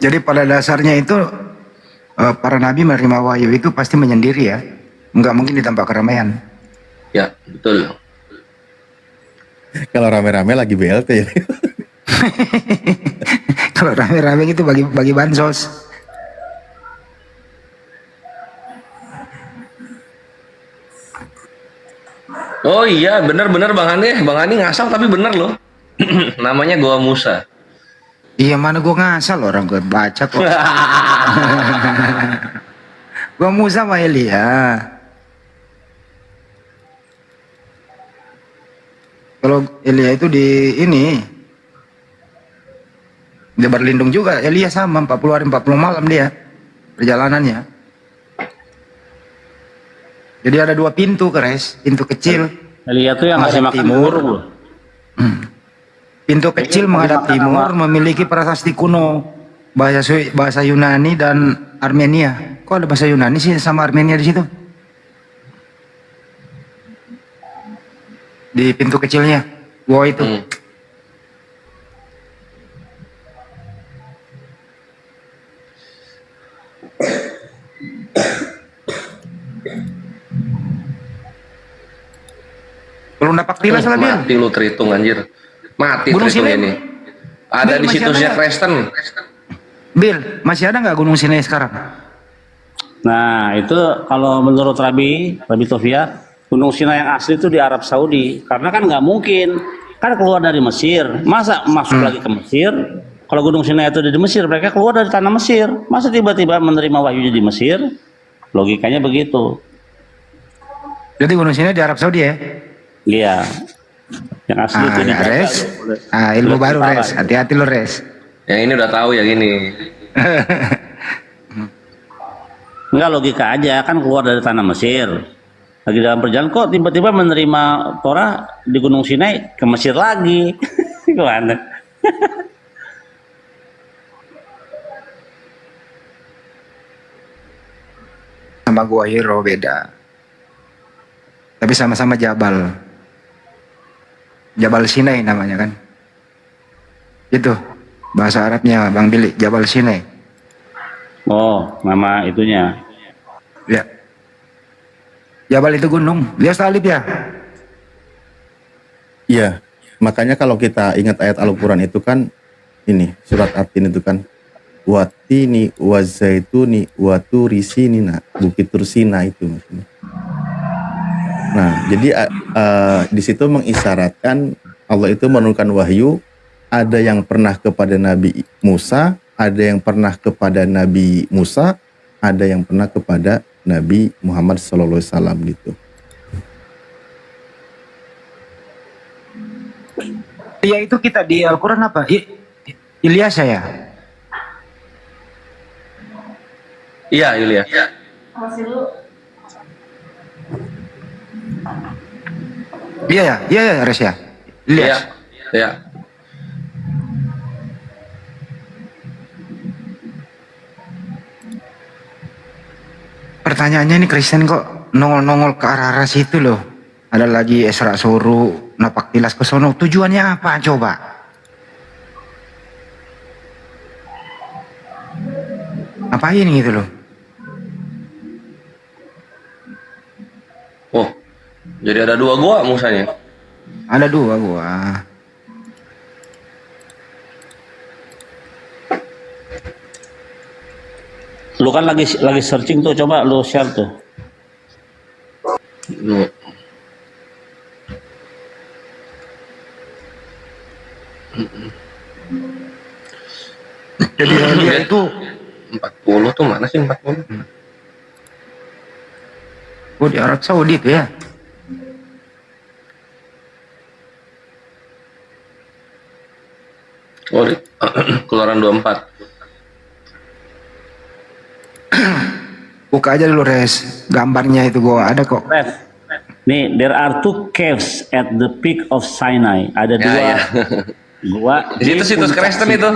[SPEAKER 2] Jadi pada dasarnya itu para nabi menerima wahyu itu pasti menyendiri ya, nggak mungkin di tempat keramaian.
[SPEAKER 8] Ya, betul.
[SPEAKER 1] Kalau rame-rame lagi BLT ya.
[SPEAKER 2] Kalau rame-rame itu bagi bansos.
[SPEAKER 8] Oh iya, benar-benar Bang Hani ngasal tapi benar loh. Namanya Goa Musa.
[SPEAKER 2] Iya, mana gue ngasal, orang gue baca kok. Gue Musa sama Elia. Kalau Elia itu di dia berlindung juga. Elia sama 40 hari 40 malam dia perjalanannya. Jadi ada 2 pintu, Kres. Pintu kecil.
[SPEAKER 10] Elia tuh yang ngasih makan timur.
[SPEAKER 2] Pintu kecil menghadap timur, memiliki prasasti kuno, bahasa Yunani dan Armenia. Kok ada bahasa Yunani sih sama Armenia di situ? Di pintu kecilnya, gua itu. Belum dapat tilas lah, Bil.
[SPEAKER 8] Mati lu terhitung anjir. Mati
[SPEAKER 2] Gunung
[SPEAKER 8] terhitung
[SPEAKER 2] Sinai.
[SPEAKER 8] ini. Ada
[SPEAKER 2] Bil,
[SPEAKER 8] di
[SPEAKER 2] masih
[SPEAKER 8] situsnya
[SPEAKER 2] ada
[SPEAKER 8] Kristen.
[SPEAKER 2] Bil, masih ada nggak Gunung Sinai sekarang?
[SPEAKER 10] Nah, itu kalau menurut Rabi Tofia, Gunung Sinai yang asli itu di Arab Saudi. Karena kan nggak mungkin, kan keluar dari Mesir. Masa masuk lagi ke Mesir? Kalau Gunung Sinai itu di Mesir, mereka keluar dari tanah Mesir. Masa tiba-tiba menerima wahyunya di Mesir? Logikanya begitu.
[SPEAKER 2] Jadi Gunung Sinai di Arab Saudi ya?
[SPEAKER 10] Iya. Yang asli itu di
[SPEAKER 2] Res. Ilmu baru, Res. Hati-hati lo, Res.
[SPEAKER 8] Yang ini udah tahu ya gini.
[SPEAKER 10] Enggak, logika aja, kan keluar dari tanah Mesir. Lagi dalam perjalanan kok tiba-tiba menerima Torah di Gunung Sinai ke Mesir lagi. Gimana?
[SPEAKER 2] Sama Gua Hiro beda. Tapi sama-sama Jabal. Jabal Sinai namanya kan. Itu bahasa Arabnya Bang Billy, Jabal Sinai.
[SPEAKER 10] Oh, nama itunya.
[SPEAKER 2] Ya. Jabal itu gunung. Dia salib ya?
[SPEAKER 1] Iya. Makanya kalau kita ingat ayat Al-Qur'an itu kan ini surat At-Tin itu kan watini wazaituni waturi sinina, bukit Tursina itu maksudnya. Nah, jadi di situ mengisyaratkan Allah itu menurunkan wahyu, ada yang pernah kepada Nabi Musa, ada yang pernah kepada Nabi Musa, ada yang pernah kepada Nabi Muhammad SAW gitu.
[SPEAKER 2] Iya, itu kita di Al-Quran apa? Ilyas ya?
[SPEAKER 8] Iya, Yulia.
[SPEAKER 2] Iya ya, iya ya, Res ya. Ilyas.
[SPEAKER 8] Iya.
[SPEAKER 2] Pertanyaannya ini Kristen kok nongol-nongol ke arah-arah situ loh. Ada lagi Esra Suru, napak tilas ke sono. Tujuannya apa coba? Apain gitu loh?
[SPEAKER 8] Oh, jadi ada 2 gua Musanya.
[SPEAKER 2] Ada 2 gua.
[SPEAKER 10] Lu kan lagi searching tuh, coba lu share tuh.
[SPEAKER 2] Jadi dia itu
[SPEAKER 8] 40 tuh mana sih 40?
[SPEAKER 2] Oh, di Arab Saudi tuh ya.
[SPEAKER 8] Oh, Keluaran 24.
[SPEAKER 2] Buka aja dulu Res, gambarnya itu goa ada kok.
[SPEAKER 10] Res. Nih, there are 2 caves at the peak of Sinai. Ada dua gua.
[SPEAKER 8] Di situ situs Kristen itu.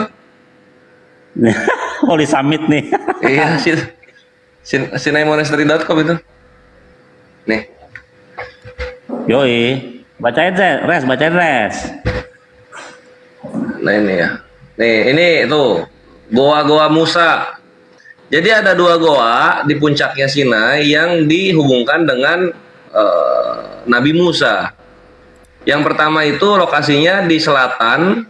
[SPEAKER 10] Holy Summit nih.
[SPEAKER 8] Iya, SinaiMonastery.com itu. Nih.
[SPEAKER 10] Yoi, bacain Res, bacain Res.
[SPEAKER 8] Nah ini ya. Nih, ini tuh goa-goa Musa. Jadi ada 2 goa di puncaknya Sinai yang dihubungkan dengan Nabi Musa. Yang pertama itu lokasinya di selatan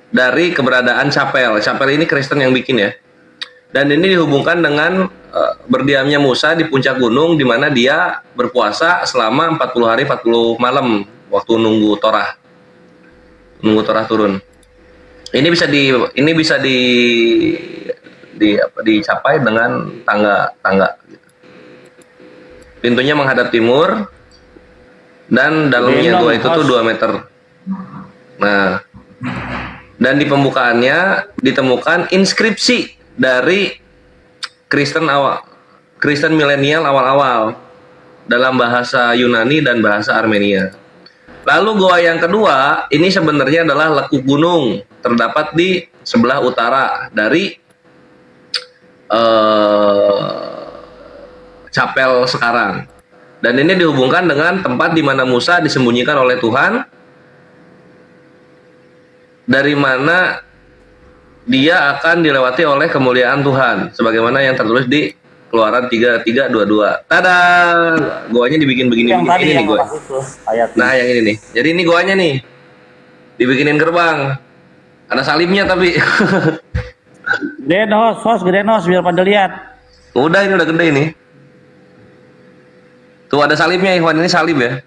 [SPEAKER 8] dari keberadaan chapel. Chapel ini Kristen yang bikin ya. Dan ini dihubungkan dengan berdiamnya Musa di puncak gunung di mana dia berpuasa selama 40 hari 40 malam waktu nunggu Torah. Nunggu Torah turun. Ini bisa dicapai dengan tangga. Pintunya menghadap timur dan dalamnya gua itu tuh 2 meter. Nah, dan di pembukaannya ditemukan inskripsi dari Kristen milenial awal-awal dalam bahasa Yunani dan bahasa Armenia. Lalu goa yang kedua ini sebenarnya adalah lekuk gunung, terdapat di sebelah utara dari chapel sekarang. Dan ini dihubungkan dengan tempat di mana Musa disembunyikan oleh Tuhan, dari mana dia akan dilewati oleh kemuliaan Tuhan, sebagaimana yang tertulis di Keluaran 33:22. Tada, goanya dibikin begini.
[SPEAKER 10] Yang tadi
[SPEAKER 8] ini
[SPEAKER 10] yang
[SPEAKER 8] nih goa. Nah, yang ini nih. Jadi ini goanya nih, dibikinin gerbang. Ada salibnya tapi.
[SPEAKER 10] Gedein host biar pada lihat.
[SPEAKER 8] Udah, ini udah gede ini. Tuh ada salibnya, Ikhwan, ini salib ya.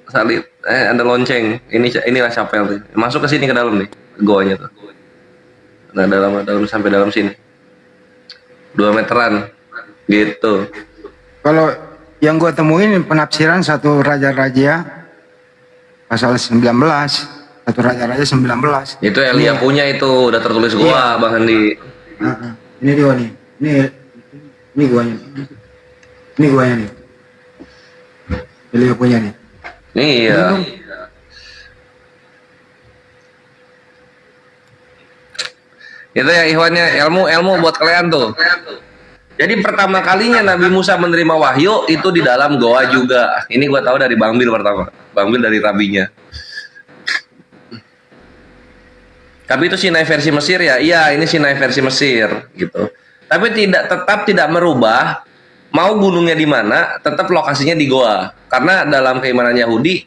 [SPEAKER 8] Salib, ada lonceng. Inilah chapel tuh. Masuk ke sini ke dalam nih, goanya tuh. Nah, dalam sampai dalam sini. 2 meteran gitu.
[SPEAKER 2] Kalau yang gua temuin penafsiran satu Raja-Raja pasal 19, satu Raja-Raja 19.
[SPEAKER 8] Itu Elia punya itu, udah tertulis goa, Bang Handi.
[SPEAKER 2] Ini dia nih. Ini goanya. Ini goanya nih. Elia punya nih.
[SPEAKER 8] Iya. Itu ya Ikhwannya, ilmu buat kalian tuh. Jadi pertama kalinya Nabi Musa menerima wahyu itu di dalam goa juga. Ini gua tahu dari Bang Bil pertama. Bang Bil dari rabinya. Tapi itu Sinai versi Mesir ya. Iya, ini Sinai versi Mesir gitu. Tapi tetap tidak merubah mau gunungnya di mana, tetap lokasinya di goa. Karena dalam keimanan Yahudi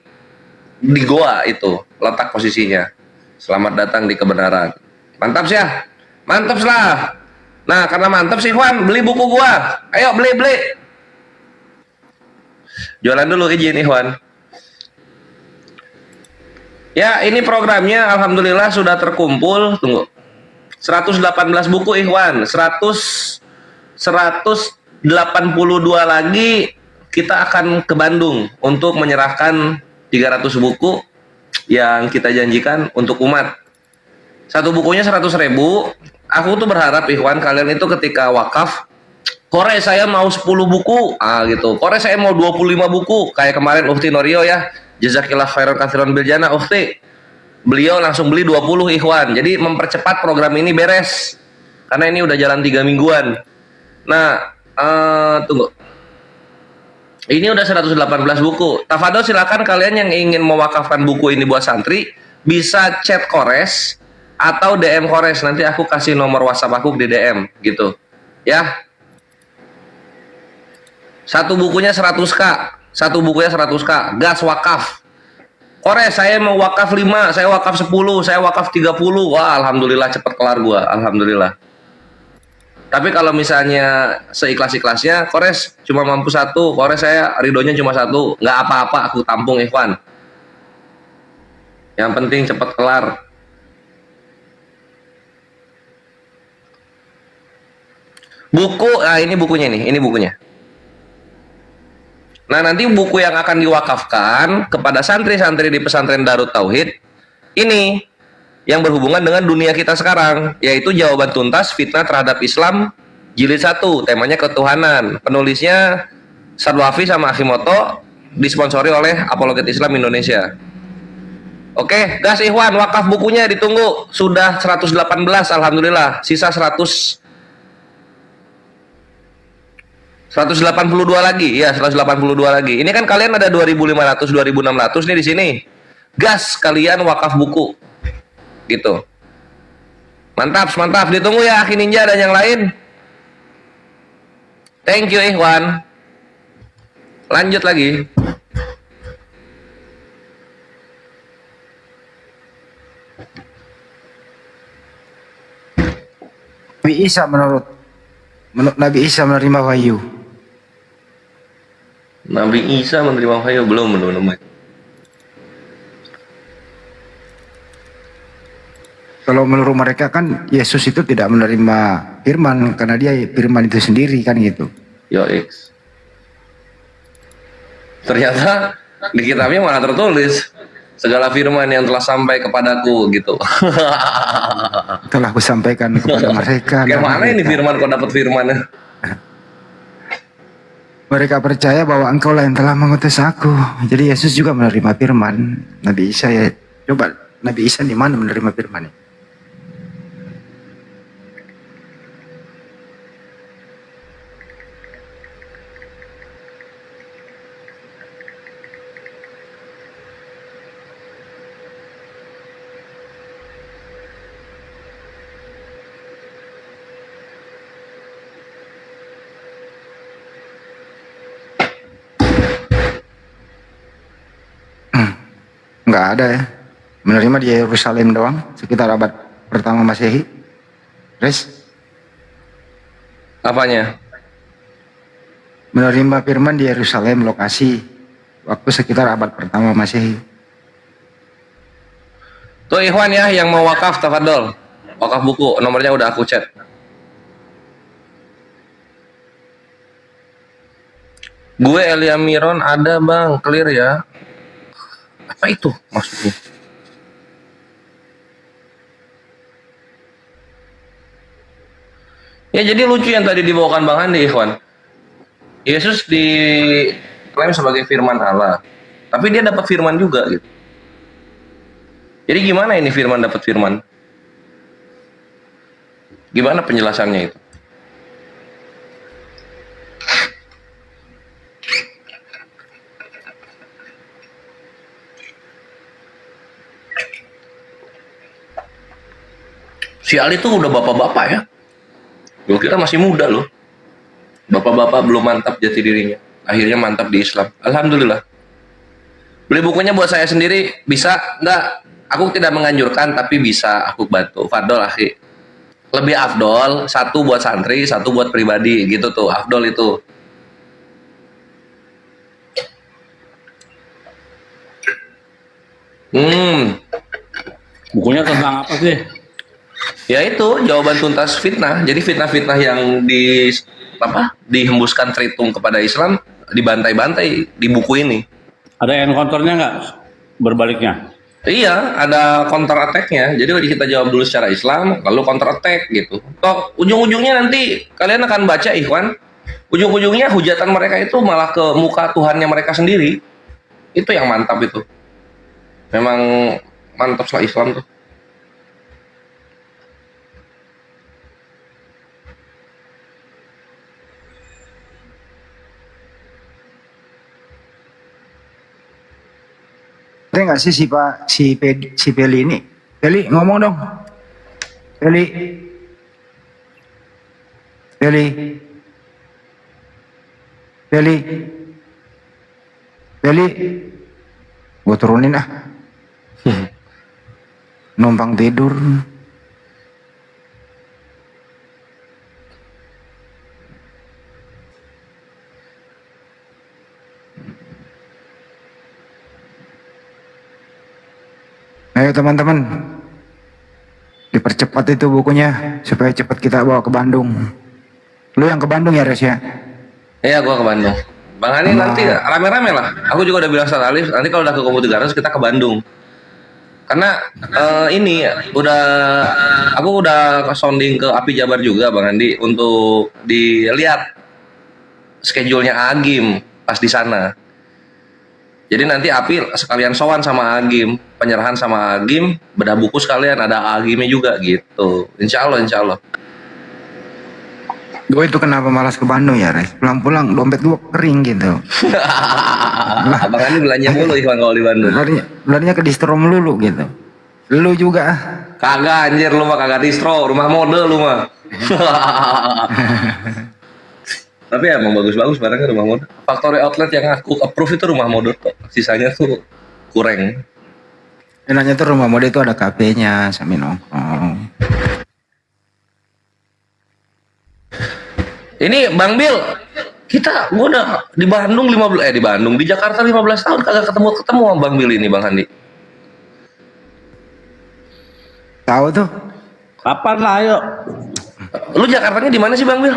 [SPEAKER 8] di goa itu letak posisinya. Selamat datang di kebenaran. Mantap sih ya. Mantap lah. Nah, karena mantap sih Ikhwan, beli buku gua. Ayo beli. Jualan dulu izin Ikhwan. Ya, ini programnya alhamdulillah sudah terkumpul. Tunggu. 118 buku Ikhwan, 182 lagi kita akan ke Bandung untuk menyerahkan 300 buku yang kita janjikan untuk umat. Satu bukunya 100.000. Aku tuh berharap Ikhwan kalian itu ketika wakaf, Kore saya mau 10 buku, gitu. Kore saya mau 25 buku, kayak kemarin Ukhti Norio ya. Jazakillah khairan katsiran bil jannah Ukhti. Beliau langsung beli 20 Ikhwan. Jadi mempercepat program ini beres. Karena ini udah jalan 3 mingguan. Nah, tunggu. Ini udah 118 buku. Tafadol silakan kalian yang ingin mewakafkan buku ini buat santri bisa chat Kores atau DM Kores. Nanti aku kasih nomor WhatsApp aku di DM gitu. Ya. Satu bukunya 100k. Satu bukunya 100k. Gas wakaf. Kores saya mau wakaf 5, saya wakaf 10, saya wakaf 30. Wah, alhamdulillah cepet kelar gua. Alhamdulillah. Tapi kalau misalnya seikhlas-ikhlasnya, Kores cuma mampu 1, Kores saya ridhonya cuma 1, nggak apa-apa, aku tampung Ikhwan. Yang penting cepet kelar. Buku, ini bukunya nih, ini bukunya. Nah, nanti buku yang akan diwakafkan kepada santri-santri di pesantren Darut Tauhid ini yang berhubungan dengan dunia kita sekarang, yaitu jawaban tuntas fitnah terhadap Islam Jilid 1, temanya ketuhanan. Penulisnya Sadwafi sama Akimoto, disponsori oleh Apologet Islam Indonesia. Oke, gas Ikhwan, wakaf bukunya ditunggu. Sudah 118, alhamdulillah. Sisa 182 lagi. Ya, 182 lagi. Ini kan kalian ada 2.500, 2.600 nih di sini. Gas kalian wakaf buku. Gitu. Mantap, mantap. Ditunggu ya Aki Ninja dan yang lain. Thank you Ikhwan. Lanjut lagi.
[SPEAKER 2] Nabi Isa menurut Nabi Isa menerima wahyu.
[SPEAKER 8] Nabi Isa menerima wahyu belum.
[SPEAKER 2] Kalau menurut mereka kan Yesus itu tidak menerima firman karena dia firman itu sendiri kan gitu.
[SPEAKER 8] Yo X. Ternyata di kitabnya malah tertulis segala firman yang telah sampai kepadaku gitu.
[SPEAKER 2] Telah kusampaikan kepada mereka.
[SPEAKER 8] Kayak mana ini firman kok dapat firman?
[SPEAKER 2] Mereka percaya bahwa engkau lah yang telah mengutus aku. Jadi Yesus juga menerima firman. Nabi Isa ya, coba Nabi Isa di mana menerima firman? Nggak ada ya. Menerima di Yerusalem doang sekitar abad pertama Masehi. Res?
[SPEAKER 8] Apanya?
[SPEAKER 2] Menerima firman di Yerusalem lokasi waktu sekitar abad pertama Masehi.
[SPEAKER 8] Tuh Ikhwan ya yang mau wakaf tafadhol. Wakaf buku nomornya udah aku chat. Gue Elia Miron ada bang, clear ya. Apa itu maksudnya? Ya jadi lucu yang tadi dibawakan Bang Andi, Ikhwan. Yesus diklaim sebagai firman Allah, tapi dia dapat firman juga gitu. Jadi gimana ini firman dapat firman? Gimana penjelasannya itu? Si Ali tuh udah bapak-bapak ya. Gue kira masih muda loh. Bapak-bapak belum mantap jati dirinya. Akhirnya mantap di Islam. Alhamdulillah. Beli bukunya buat saya sendiri bisa? Enggak. Aku tidak menganjurkan tapi bisa aku bantu. Fadol akhi. Lebih afdol, satu buat santri, satu buat pribadi gitu tuh. Afdol itu.
[SPEAKER 10] Bukunya tentang apa sih?
[SPEAKER 8] Ya itu jawaban tuntas fitnah. Jadi fitnah-fitnah yang dihembuskan Tritung kepada Islam dibantai-bantai di buku ini.
[SPEAKER 10] Ada encounter-nya nggak berbaliknya?
[SPEAKER 8] Iya, ada counter attack-nya. Jadi kita jawab dulu secara Islam, lalu counter attack gitu. Toh ujung-ujungnya nanti kalian akan baca Ikhwan. Ujung-ujungnya hujatan mereka itu malah ke muka Tuhannya mereka sendiri. Itu yang mantap itu. Memang mantap lah Islam tuh.
[SPEAKER 2] Ada nggak sih si Peli ini? Peli ngomong dong. Peli. Gue turunin ah. Numpang tidur. Ayo teman-teman, dipercepat itu bukunya supaya cepat kita bawa ke Bandung. Lu yang ke Bandung ya Res ya?
[SPEAKER 8] Iya, gua ke Bandung. Bang Hani nanti rame-rame lah. Aku juga udah bilang sama Alif, nanti kalau udah ke Komo 300 kita ke Bandung. Karena ini aku udah sounding ke Api Jabar juga Bang Andi untuk dilihat schedule-nya Agim pas di sana. Jadi nanti Api sekalian sowan sama Agim, penyerahan sama Agim, bedah buku sekalian ada Agimnya juga gitu. Insya Allah.
[SPEAKER 2] Gue itu kenapa malas ke Bandung ya, Res? Pulang-pulang dompet gue kering gitu.
[SPEAKER 8] Abang Andi belanja mulu Iwan kalau di Bandung.
[SPEAKER 2] Larinya ke distro melulu gitu. Lu juga.
[SPEAKER 8] Kagak anjir, lu mah kagak distro, rumah mode lu mah. Tapi emang bagus-bagus barangnya rumah mode. Factory outlet yang aku approve itu rumah mode kok. Sisanya tuh kurang.
[SPEAKER 2] Enaknya tuh rumah mode itu ada kafenya sambil nongkrong.
[SPEAKER 8] Ini Bang Bil, gua udah di Bandung di Jakarta 15 tahun kagak ketemu sama Bang Bil ini Bang Andi.
[SPEAKER 2] Tahu tuh.
[SPEAKER 10] Kapan lah, ayo.
[SPEAKER 8] Lu Jakartanya di mana sih Bang Bil?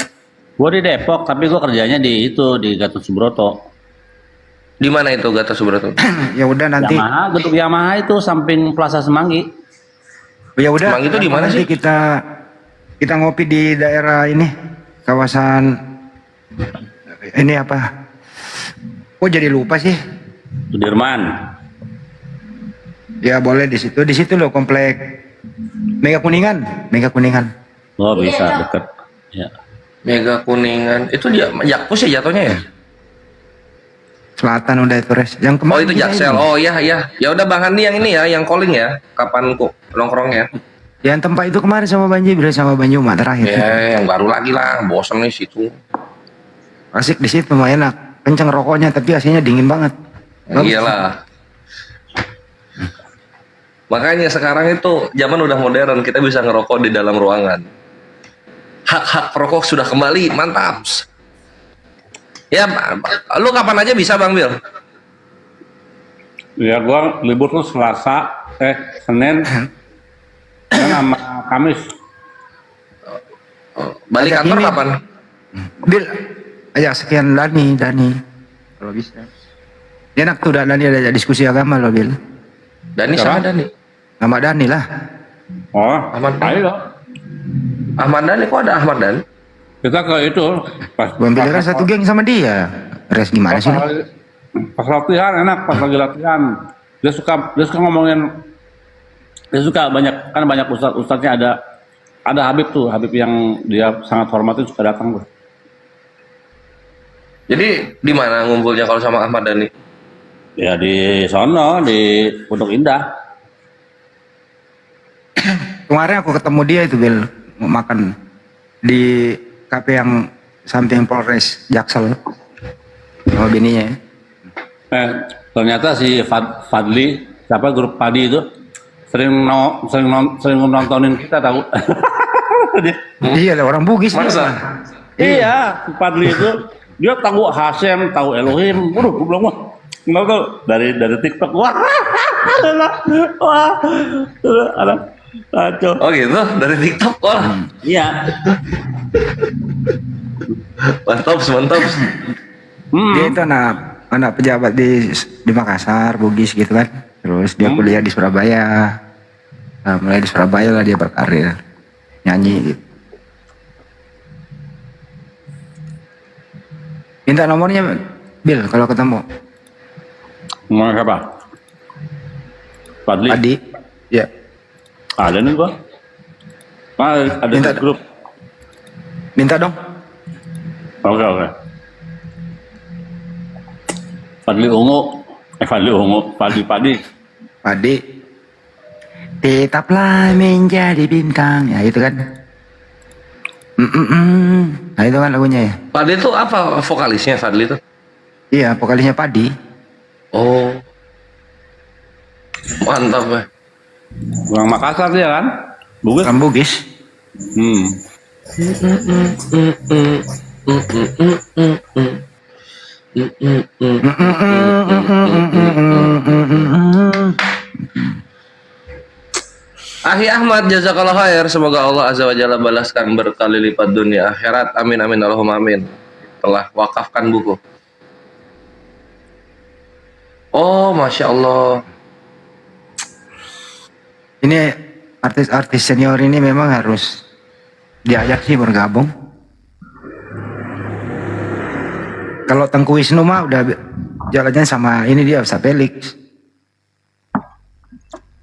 [SPEAKER 10] Gua di Depok, tapi gua kerjanya di Gatot Subroto.
[SPEAKER 8] Di mana itu Gatot Subroto?
[SPEAKER 2] Ya udah nanti.
[SPEAKER 10] Gedung Yamaha itu samping Plaza Semanggi.
[SPEAKER 2] Ya udah.
[SPEAKER 8] Semanggi itu di mana sih?
[SPEAKER 2] Kita ngopi di daerah ini. Kawasan ini apa? Oh jadi lupa sih.
[SPEAKER 10] Sudirman.
[SPEAKER 2] Ya boleh di situ. Di situ loh komplek Mega Kuningan.
[SPEAKER 10] Oh bisa deket. Ya.
[SPEAKER 8] Mega Kuningan itu dia Jakpus ya jatuhnya ya?
[SPEAKER 2] Selatan udah itu Res. Yang
[SPEAKER 8] Oh itu Jaksel. Oh iya. Ya udah Bang Andi yang ini ya, yang calling ya. Kapan kok nongkrongnya?
[SPEAKER 2] Yang tempat itu kemarin sama Banji, sama Banjuma terakhir.
[SPEAKER 8] Ya, yang baru lagi lah, bosan nih situ.
[SPEAKER 2] Asik di situ, enak. Kenceng rokoknya, tapi AC-nya dingin banget.
[SPEAKER 8] Iyalah. Makanya sekarang itu zaman udah modern, kita bisa ngerokok di dalam ruangan. Hak-hak perokok sudah kembali, mantap. Ya, lu kapan aja bisa Bang Bil?
[SPEAKER 10] Ya gua libur tuh Senin. Sama Kamis.
[SPEAKER 8] Balik kantor kapan?
[SPEAKER 2] Bil, sekian Dani. Kalau bisa. Enak tuh Dani ada diskusi agama loh Bil.
[SPEAKER 8] Dani sama Dani?
[SPEAKER 2] Sama Dani lah.
[SPEAKER 10] Oh,
[SPEAKER 8] Ahmad Dani kok ada Ahmad Dani?
[SPEAKER 10] Kita ke itu.
[SPEAKER 2] Bang Bil kan satu geng sama dia. Res gimana sih?
[SPEAKER 10] Pas latihan enak, pas lagi latihan. Dia suka ngomongin. Dia suka banyak ustadznya ada Habib yang dia sangat hormati suka datang tuh.
[SPEAKER 8] Jadi di mana ngumpulnya kalau sama Ahmad Dhani?
[SPEAKER 10] Ya di sono di Pondok Indah.
[SPEAKER 2] Kemarin aku ketemu dia itu Bil mau makan di kafe yang samping Polres Jaksel sama bininya.
[SPEAKER 10] Ternyata si Fadli siapa grup Padi itu sering nontonin kita tahu.
[SPEAKER 2] Iya orang Bugis.
[SPEAKER 8] Masa?
[SPEAKER 10] Iya, Fadli itu dia tahu Hasem, tahu Elohim. Waduh, gue bilang wah, nggak tahu dari TikTok. Wah, ada kacau.
[SPEAKER 8] Oh gitu, dari TikTok wah.
[SPEAKER 10] Iya.
[SPEAKER 8] Mantap.
[SPEAKER 2] Dia itu anak pejabat di Makassar, Bugis gitu kan. Terus dia kuliah di Surabaya. Nah, mulai di Surabaya lah dia berkarir nyanyi gitu. Minta nomornya Bil kalau ketemu.
[SPEAKER 10] Nomor siapa? Fadli.
[SPEAKER 2] Adi. Ya.
[SPEAKER 10] Ada nih gua. Ada minta grup.
[SPEAKER 2] Minta dong.
[SPEAKER 10] Oke. Fadli Padi.
[SPEAKER 2] Tetaplah menjadi bintang. Ya itu kan. Nah itu kan lagunya ya.
[SPEAKER 8] Padi itu apa vokalisnya Fadli itu?
[SPEAKER 2] Iya vokalisnya Padi.
[SPEAKER 8] Oh. Mantap ya.
[SPEAKER 10] Orang Makassar dia kan? Bugis.
[SPEAKER 2] Orang Bugis.
[SPEAKER 8] Ahi Ahmad, jazakallah khair. Semoga Allah Azza wa Jalla balaskan berkali lipat dunia akhirat. Amin Allahumma amin. Telah wakafkan buku. Oh, Masya Allah.
[SPEAKER 2] Ini artis-artis senior ini memang harus diajak sih bergabung. Kalau Tengku Wisnu mah udah jalannya sama ini dia Ustaz Felix.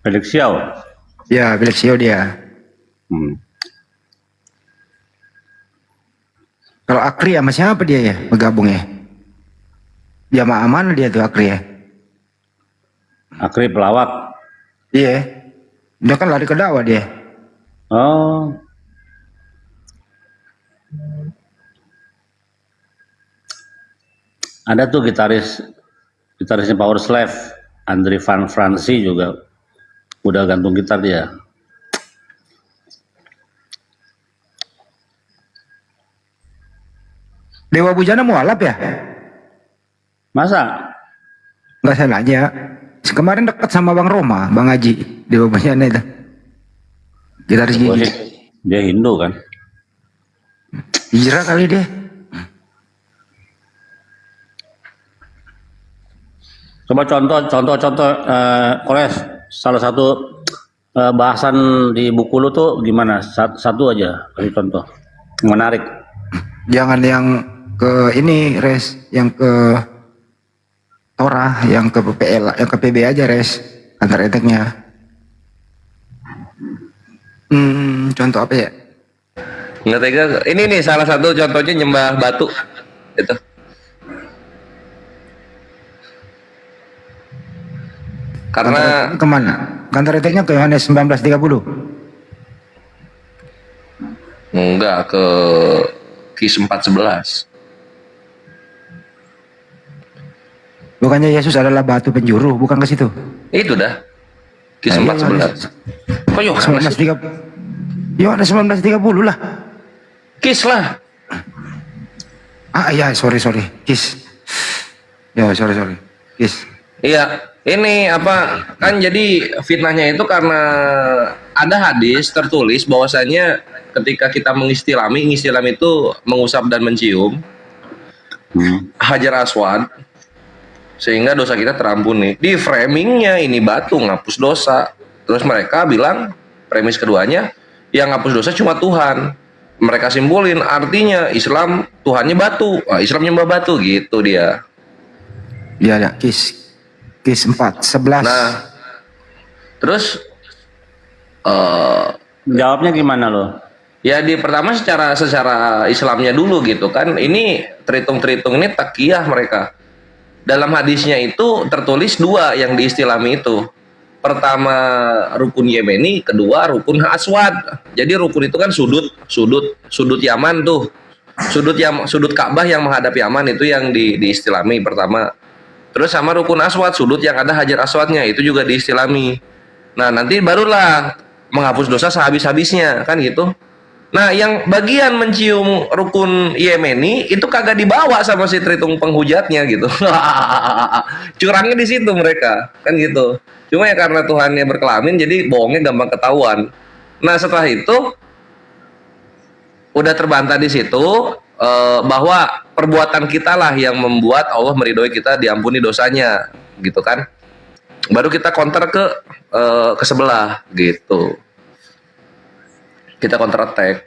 [SPEAKER 10] Felix Xiao.
[SPEAKER 2] Ya, Felix Xiao dia. Kalau Akri sama siapa dia ya bergabung ya? Jamaah mana dia tuh Akri ya?
[SPEAKER 10] Akri pelawak.
[SPEAKER 2] Iya. Dia kan lari ke dakwah dia.
[SPEAKER 10] Oh. Ada tuh gitarisnya Power Slave, Andre Van Fransi juga udah gantung gitar dia.
[SPEAKER 2] Dewa Bujana mualaf ya?
[SPEAKER 10] Masa?
[SPEAKER 2] Enggak saya nanya. Kemarin dekat sama Bang Roma, Bang Haji, Dewa Bujana itu. Gitaris gigi.
[SPEAKER 10] Dia Hindu kan?
[SPEAKER 2] Hijrah kali dia.
[SPEAKER 10] Coba contoh Koles, salah satu bahasan di buku lu tuh gimana? Satu aja, kasih contoh. Menarik.
[SPEAKER 2] Jangan yang ke ini res, yang ke Torah, yang ke PPL, yang ke PB aja res, antar eteknya. Contoh apa ya?
[SPEAKER 8] Nggak tega. Ini nih salah satu contohnya nyembah batu itu. Karena
[SPEAKER 2] kemana? Kantor eteknya ke Yohanes 19:30.
[SPEAKER 8] Enggak, ke Kis 4:11.
[SPEAKER 2] Bukannya Yesus adalah batu penjuru, bukan ke situ?
[SPEAKER 8] Itu dah. Kis 4:11. Kok Yohanes?
[SPEAKER 2] 19:30. Yohanes 19:30 lah.
[SPEAKER 8] Kis lah.
[SPEAKER 2] Ah iya, sorry. Kis. Ya, sorry. Kis.
[SPEAKER 8] Iya, ini apa kan jadi fitnahnya itu karena ada hadis tertulis bahwasanya ketika kita mengistilami itu mengusap dan mencium Hajar Aswad sehingga dosa kita terampuni. Di framingnya ini batu ngapus dosa. Terus mereka bilang premis keduanya yang ngapus dosa cuma Tuhan. Mereka simpulin artinya Islam Tuhannya batu, Islam nyembah batu gitu dia.
[SPEAKER 2] Iya ya, Kis 4:11.
[SPEAKER 8] Nah, terus
[SPEAKER 10] jawabnya gimana lo?
[SPEAKER 8] Ya di pertama secara Islamnya dulu gitu kan. Ini terhitung ini takiyah mereka. Dalam hadisnya itu tertulis dua yang diistilami itu. Pertama rukun Yemeni, kedua rukun Aswad. Jadi rukun itu kan sudut Yaman tuh. Sudut Ka'bah yang menghadap Yaman itu yang diistilami pertama. Terus sama rukun Aswad, sudut yang ada Hajar Aswadnya itu juga diistilami. Nah, nanti barulah menghapus dosa sehabis-habisnya, kan gitu. Nah, yang bagian mencium rukun Yemeni itu kagak dibawa sama si terhitung penghujatnya gitu. Curangnya di situ mereka, kan gitu. Cuma ya karena Tuhannya berkelamin jadi bohongnya gampang ketahuan. Nah, setelah itu udah terbantah di situ bahwa perbuatan kita lah yang membuat Allah meridhoi kita diampuni dosanya, gitu kan. Baru kita counter ke sebelah gitu. Kita counter attack.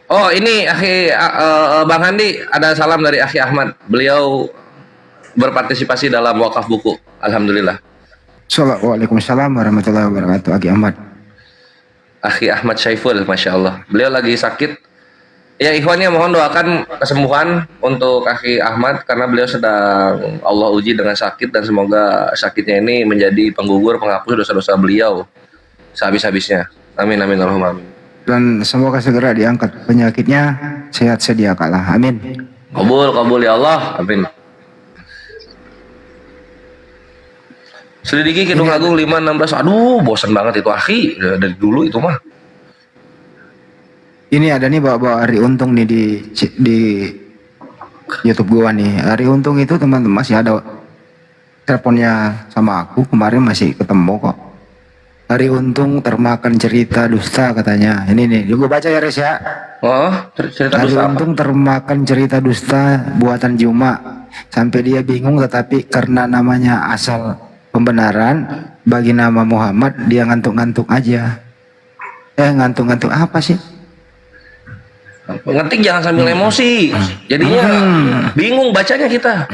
[SPEAKER 8] Oh ini Bang Handi, ada salam dari Akhi Ahmad. Beliau berpartisipasi dalam wakaf buku. Alhamdulillah.
[SPEAKER 2] Waalaikumsalam warahmatullahi wabarakatuh. Akhi Ahmad.
[SPEAKER 8] Akhi Ahmad Syaiful, Masya Allah. Beliau lagi sakit. Ya ikhwannya mohon doakan kesembuhan untuk Akhi Ahmad karena beliau sedang Allah uji dengan sakit dan semoga sakitnya ini menjadi penggugur penghapus dosa-dosa beliau sehabis-habisnya. Amin amin Allahumma amin.
[SPEAKER 2] Dan semoga segera diangkat penyakitnya, sehat sedia kalah. Amin.
[SPEAKER 8] Kabul ya Allah. Amin. Selidiki Kidung Agung 516. Aduh, bosan banget itu akhi. Dari dulu itu mah.
[SPEAKER 2] Ini ada nih bawa Ari Untung nih di YouTube gua nih. Ari Untung itu teman-teman masih ada teleponnya sama aku kemarin masih ketemu kok. Ari Untung termakan cerita dusta katanya. Ini nih, gua baca ya Res ya.
[SPEAKER 8] Oh, cerita
[SPEAKER 2] Ari
[SPEAKER 8] dusta apa?
[SPEAKER 2] Untung termakan cerita dusta buatan Juma sampai dia bingung tetapi karena namanya asal pembenaran bagi nama Muhammad, dia ngantuk-ngantuk aja. Ngantuk-ngantuk apa sih?
[SPEAKER 8] Ngetik jangan sambil emosi. Jadinya bingung bacanya kita.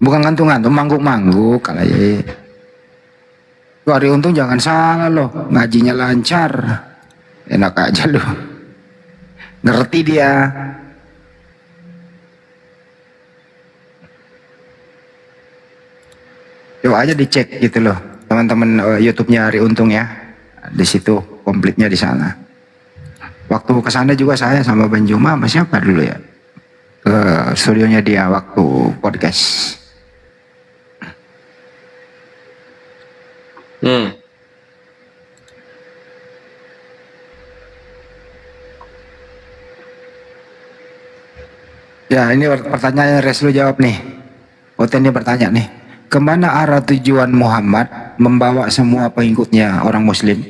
[SPEAKER 2] Bukan ngantuk-ngantuk, mangguk-mangguk kalau ya. Ari Untung jangan salah loh, ngajinya lancar. Enak aja loh. Ngerti dia. Coba aja dicek gitu loh, teman-teman YouTube-nya Ari Untung ya. Di situ komplitnya di sana. Waktu ke sana juga saya sama Bang Juma sama siapa dulu ya? Ke studionya dia waktu podcast. Ya, ini pertanyaan yang Reslu jawab nih. Oten dia bertanya nih, kemana arah tujuan Muhammad membawa semua pengikutnya orang Muslim?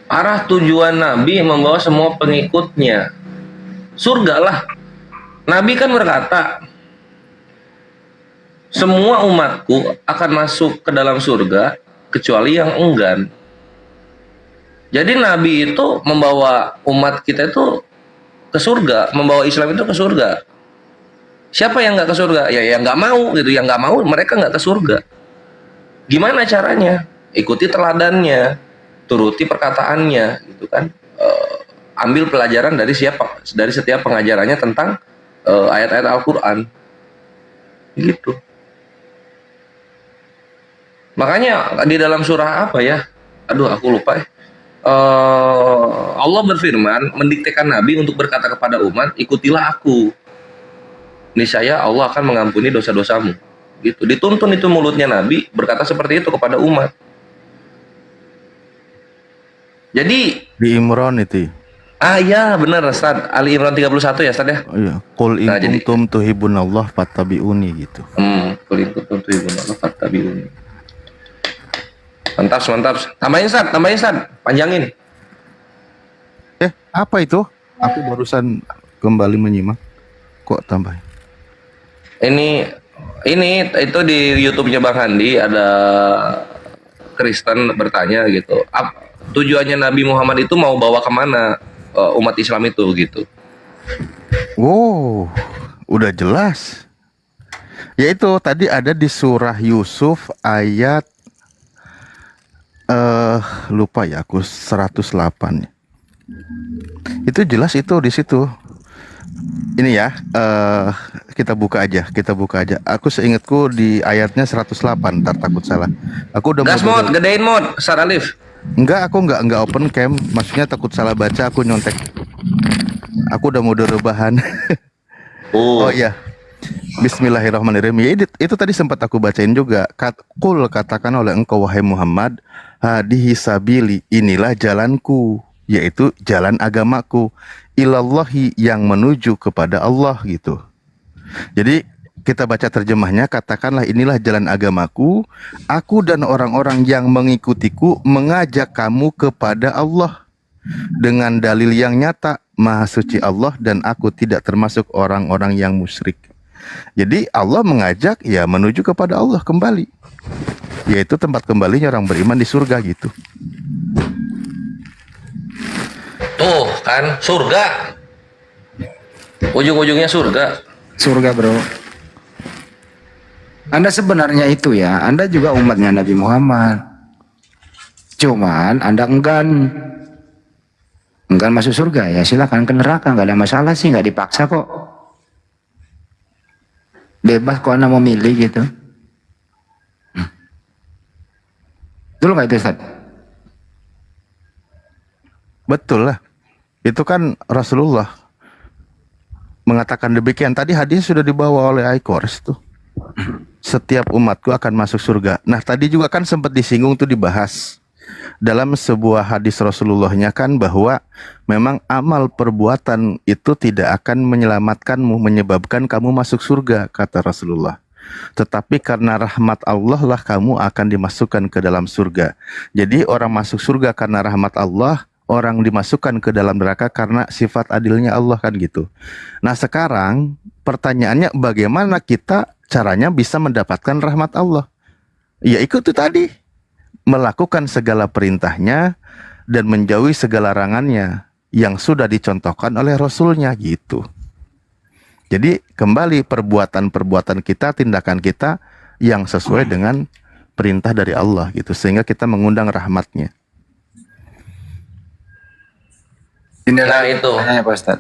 [SPEAKER 8] Arah tujuan Nabi membawa semua pengikutnya surga lah. Nabi kan berkata, semua umatku akan masuk ke dalam surga kecuali yang enggan. Jadi Nabi itu membawa umat kita itu ke surga, membawa Islam itu ke surga. Siapa yang nggak ke surga? Ya yang nggak mau gitu, yang nggak mau mereka nggak ke surga. Gimana caranya? Ikuti teladannya, turuti perkataannya, gitu kan. Ambil pelajaran dari setiap pengajarannya tentang ayat-ayat Al-Quran, gitu. Makanya di dalam surah apa ya? Aduh, aku lupa ya. Allah berfirman mendiktekan Nabi untuk berkata kepada umat, ikutilah aku, niscaya Allah akan mengampuni dosa-dosamu. Gitu. Dituntun itu mulutnya Nabi berkata seperti itu kepada umat. Jadi
[SPEAKER 1] di Imran itu.
[SPEAKER 8] Ya benar Ustaz, Ali Imran 31 ya Ustaz ya.
[SPEAKER 1] Oh iya, qul in kuntum tuhibbunallah fattabi'uni gitu.
[SPEAKER 8] Qul in kuntum tuhibbunallah fattabi'uni. Mantap. Tambahin Ustaz, panjangin.
[SPEAKER 1] Apa itu? Aku barusan kembali menyimak. Kok tambahin?
[SPEAKER 8] Ini itu di YouTube-nya Bang Handi ada Kristen bertanya gitu. Tujuannya Nabi Muhammad itu mau bawa kemana umat Islam itu gitu.
[SPEAKER 1] Wow, udah jelas. Yaitu tadi ada di surah Yusuf ayat lupa ya aku 108. Itu jelas itu di situ. Ini ya, kita buka aja. Aku seingatku di ayatnya 108, ntar takut salah. Aku udah
[SPEAKER 8] gas mod, gedein mod, Ustaz Alif.
[SPEAKER 1] Enggak, aku enggak open cam. Maksudnya takut salah baca, aku nyontek. Aku udah mode rebahan. Oh iya. Bismillahirrahmanirrahim. Ya, itu tadi sempat aku bacain juga. Qul, katakan oleh engkau wahai Muhammad, hadihi sabili, inilah jalanku, yaitu jalan agamaku, ilallahi, yang menuju kepada Allah gitu. Jadi kita baca terjemahnya, katakanlah inilah jalan agamaku, aku dan orang-orang yang mengikutiku mengajak kamu kepada Allah dengan dalil yang nyata, maha suci Allah dan aku tidak termasuk orang-orang yang musyrik. Jadi Allah mengajak ya menuju kepada Allah kembali, yaitu tempat kembalinya orang beriman di surga gitu.
[SPEAKER 8] Tuh kan surga, ujung-ujungnya surga.
[SPEAKER 2] Surga bro. Anda sebenarnya itu ya, Anda juga umatnya Nabi Muhammad. Cuman Anda enggan masuk surga, ya silakan ke neraka, nggak ada masalah sih, nggak dipaksa kok. Bebas kok Anda mau milih gitu. Betul nggak itu Ustaz?
[SPEAKER 1] Betul lah. Itu kan Rasulullah mengatakan demikian. Tadi hadis sudah dibawa oleh Aikors tuh. Setiap umatku akan masuk surga. Nah tadi juga kan sempat disinggung tuh, dibahas dalam sebuah hadis Rasulullahnya kan, bahwa memang amal perbuatan itu tidak akan menyelamatkanmu, menyebabkan kamu masuk surga, kata Rasulullah. Tetapi karena rahmat Allah lah kamu akan dimasukkan ke dalam surga. Jadi orang masuk surga karena rahmat Allah, orang dimasukkan ke dalam neraka karena sifat adilnya Allah kan gitu. Nah sekarang pertanyaannya, bagaimana kita caranya bisa mendapatkan rahmat Allah? Ya ikut itu tadi, melakukan segala perintahnya dan menjauhi segala larangannya yang sudah dicontohkan oleh Rasulnya gitu. Jadi kembali perbuatan-perbuatan kita, tindakan kita yang sesuai dengan perintah dari Allah gitu, sehingga kita mengundang rahmatnya.
[SPEAKER 2] Inilah itu. Pak Ustaz.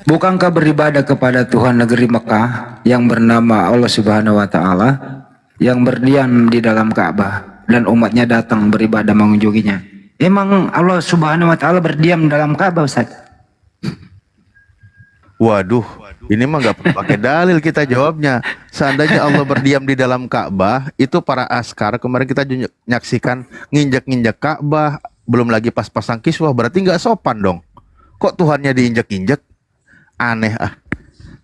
[SPEAKER 2] Bukankah beribadah kepada Tuhan negeri Mekah yang bernama Allah Subhanahu wa taala yang berdiam di dalam Ka'bah dan umatnya datang beribadah mengunjunginya? Emang Allah Subhanahu wa taala berdiam dalam Ka'bah, Ustaz?
[SPEAKER 1] Waduh, ini mah nggak perlu pakai dalil kita jawabnya. Seandainya Allah berdiam di dalam Ka'bah, itu para askar kemarin kita nyaksikan nginjek-nginjek Ka'bah, belum lagi pas pasang kiswah, berarti nggak sopan dong. Kok Tuhannya diinjek-injek? Aneh ah.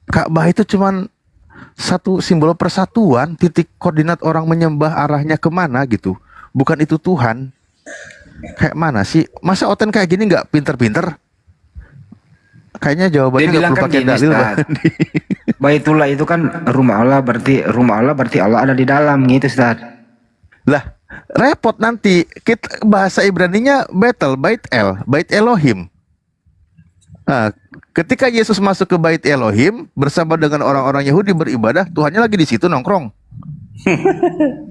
[SPEAKER 1] Ka'bah itu cuman satu simbol persatuan, titik koordinat orang menyembah arahnya kemana gitu. Bukan itu Tuhan. Kayak mana sih? Masa Oten kayak gini nggak pinter-pinter? Kayaknya jawabannya nggak perlu pakai dalil.
[SPEAKER 2] Baitullah itu kan rumah Allah, berarti Allah ada di dalam gitu, Ustaz.
[SPEAKER 1] Lah, repot nanti. Kita bahasa Ibraninya Bait Elohim. Nah, ketika Yesus masuk ke Bait Elohim bersama dengan orang-orang Yahudi beribadah, Tuhannya lagi di situ nongkrong.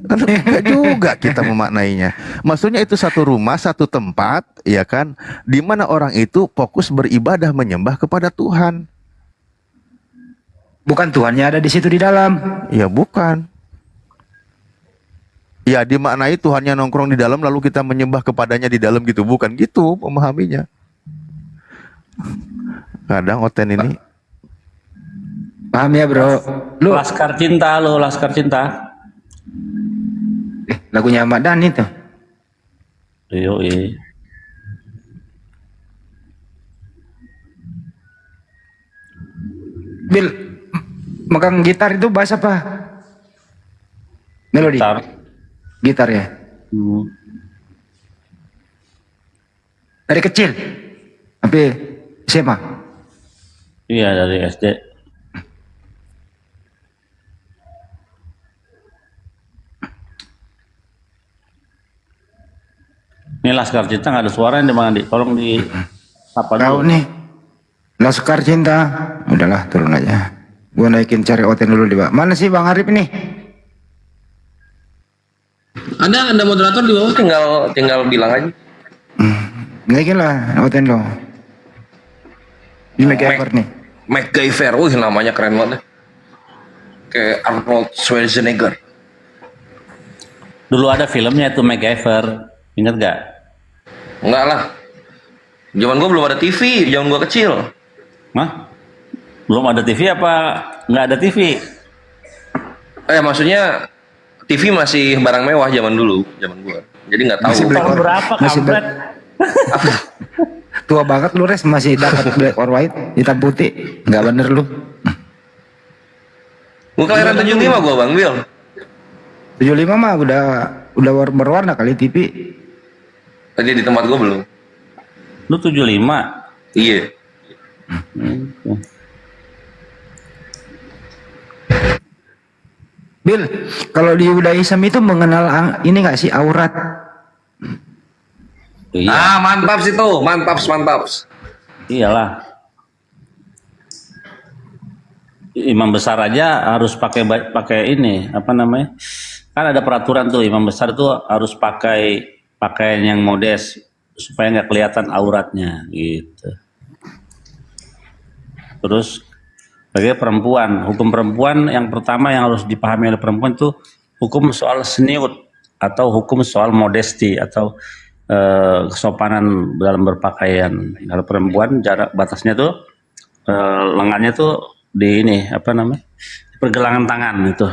[SPEAKER 1] Kan enggak juga kita memaknainya. Maksudnya itu satu rumah, satu tempat, ya kan, di mana orang itu fokus beribadah menyembah kepada Tuhan.
[SPEAKER 2] Bukan Tuhannya ada di situ di dalam.
[SPEAKER 1] Ya bukan. Ya dimaknai Tuhannya nongkrong di dalam lalu kita menyembah kepadanya di dalam gitu, bukan gitu memahaminya. Kadang Oten ini
[SPEAKER 2] paham ya bro.
[SPEAKER 10] Lu Laskar Cinta, Laskar Cinta.
[SPEAKER 2] Lagunya Ahmad Dhani itu.
[SPEAKER 10] Iya.
[SPEAKER 2] Bil, megang gitar itu bahasa apa? Melodi. Gitar ya. Dari kecil. Sampai SMA.
[SPEAKER 10] Iya dari SD. Ini Laskar Cinta nggak ada suara yang dimana tolong di apa
[SPEAKER 2] tahu nih. Laskar Cinta. Udahlah turun aja. Gua naikin cari Oten dulu di bawah. Mana sih Bang Arif ini?
[SPEAKER 8] Ada moderator di bawah, tinggal bilang aja.
[SPEAKER 2] Naikin lah Oten lo. Ini MacGyver nih.
[SPEAKER 8] MacGyver, namanya keren banget. Kayak Arnold Schwarzenegger.
[SPEAKER 10] Dulu ada filmnya itu MacGyver, ingat gak?
[SPEAKER 8] Enggak lah. Zaman gua belum ada TV, zaman gua kecil.
[SPEAKER 10] Hah? Belum ada TV apa nggak ada TV?
[SPEAKER 8] Maksudnya TV masih barang mewah zaman dulu, zaman gua. Jadi nggak tahu.
[SPEAKER 10] Tahun berapa kampret?
[SPEAKER 2] Tua banget lu Res, masih dapat black or white, hitam putih. Nggak bener lu.
[SPEAKER 8] Gua kelahiran 75 gua Bang Bil.
[SPEAKER 2] 75 mah udah berwarna kali TV.
[SPEAKER 8] Tadi di tempat gua belum.
[SPEAKER 10] Lu 75?
[SPEAKER 8] Iya.
[SPEAKER 2] Bil, kalau di Judaism itu mengenal ini nggak sih aurat?
[SPEAKER 8] Iya. Mantap sih tuh, mantap.
[SPEAKER 10] Iyalah. Imam besar aja harus pakai ini, apa namanya? Kan ada peraturan tuh, imam besar tuh harus pakai pakaian yang modest supaya nggak kelihatan auratnya gitu. Terus bagi perempuan, hukum perempuan yang pertama yang harus dipahami oleh perempuan itu hukum soal seniut atau hukum soal modesty atau kesopanan dalam berpakaian. Kalau perempuan jarak batasnya tuh lengannya tuh di ini apa namanya, pergelangan tangan itu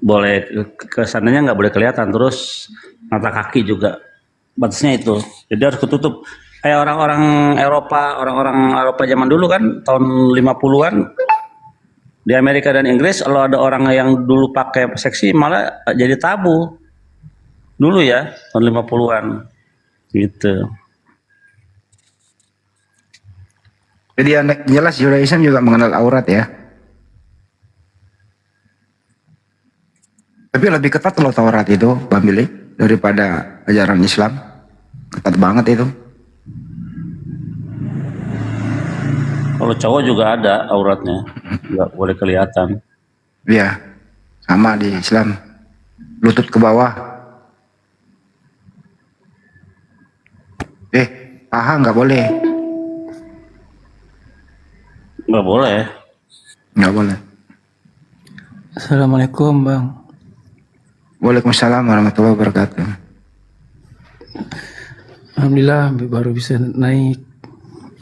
[SPEAKER 10] boleh kesananya nggak boleh kelihatan. Terus mata kaki juga batasnya itu, jadi harus ketutup. Kayak orang-orang Eropa zaman dulu kan tahun 50-an di Amerika dan Inggris, kalau ada orang yang dulu pakai seksi malah jadi tabu dulu ya, tahun 50-an gitu.
[SPEAKER 2] Jadi jelas Judaism juga mengenal aurat ya. Tapi lebih ketat loh Taurat itu, Bang Billy, daripada ajaran Islam. Ketat banget itu.
[SPEAKER 10] Kalau cowok juga ada auratnya, nggak boleh kelihatan.
[SPEAKER 2] Iya, sama di Islam. Lutut ke bawah. Paha nggak boleh.
[SPEAKER 10] Nggak boleh.
[SPEAKER 2] Nggak boleh.
[SPEAKER 6] Assalamualaikum Bang.
[SPEAKER 2] Waalaikumsalam warahmatullahi wabarakatuh.
[SPEAKER 6] Alhamdulillah baru bisa naik.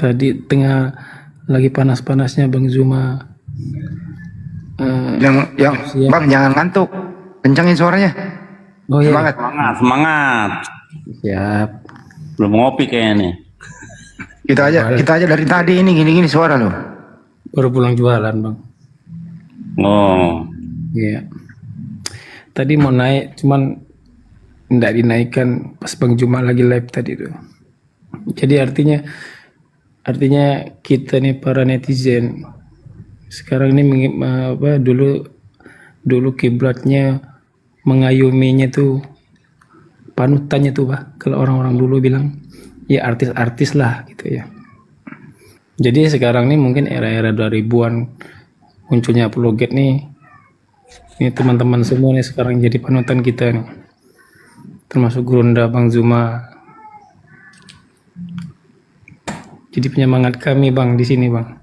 [SPEAKER 6] Tadi tengah lagi panas-panasnya Bang Zuma.
[SPEAKER 2] Yang Bang jangan ngantuk, kencangin suaranya.
[SPEAKER 6] Oh iya.
[SPEAKER 10] Semangat.
[SPEAKER 6] Siap.
[SPEAKER 10] Belum ngopi kayaknya nih.
[SPEAKER 2] Kita aja dari tadi ini gini-gini suara loh.
[SPEAKER 6] Baru pulang jualan Bang.
[SPEAKER 10] Oh.
[SPEAKER 6] Iya. Tadi mau naik, cuman tidak dinaikkan pas Bang Juma lagi live tadi tuh. Jadi artinya kita nih para netizen sekarang ini dulu kiblatnya mengayominya tuh panutannya tuh kalau orang-orang dulu bilang ya artis-artis lah gitu ya. Jadi sekarang nih mungkin era-era 2000-an munculnya apologet nih. Ini teman-teman semua nih sekarang jadi panutan kita nih. Termasuk Gurunda Bang Zuma. Jadi penyemangat kami Bang di sini Bang.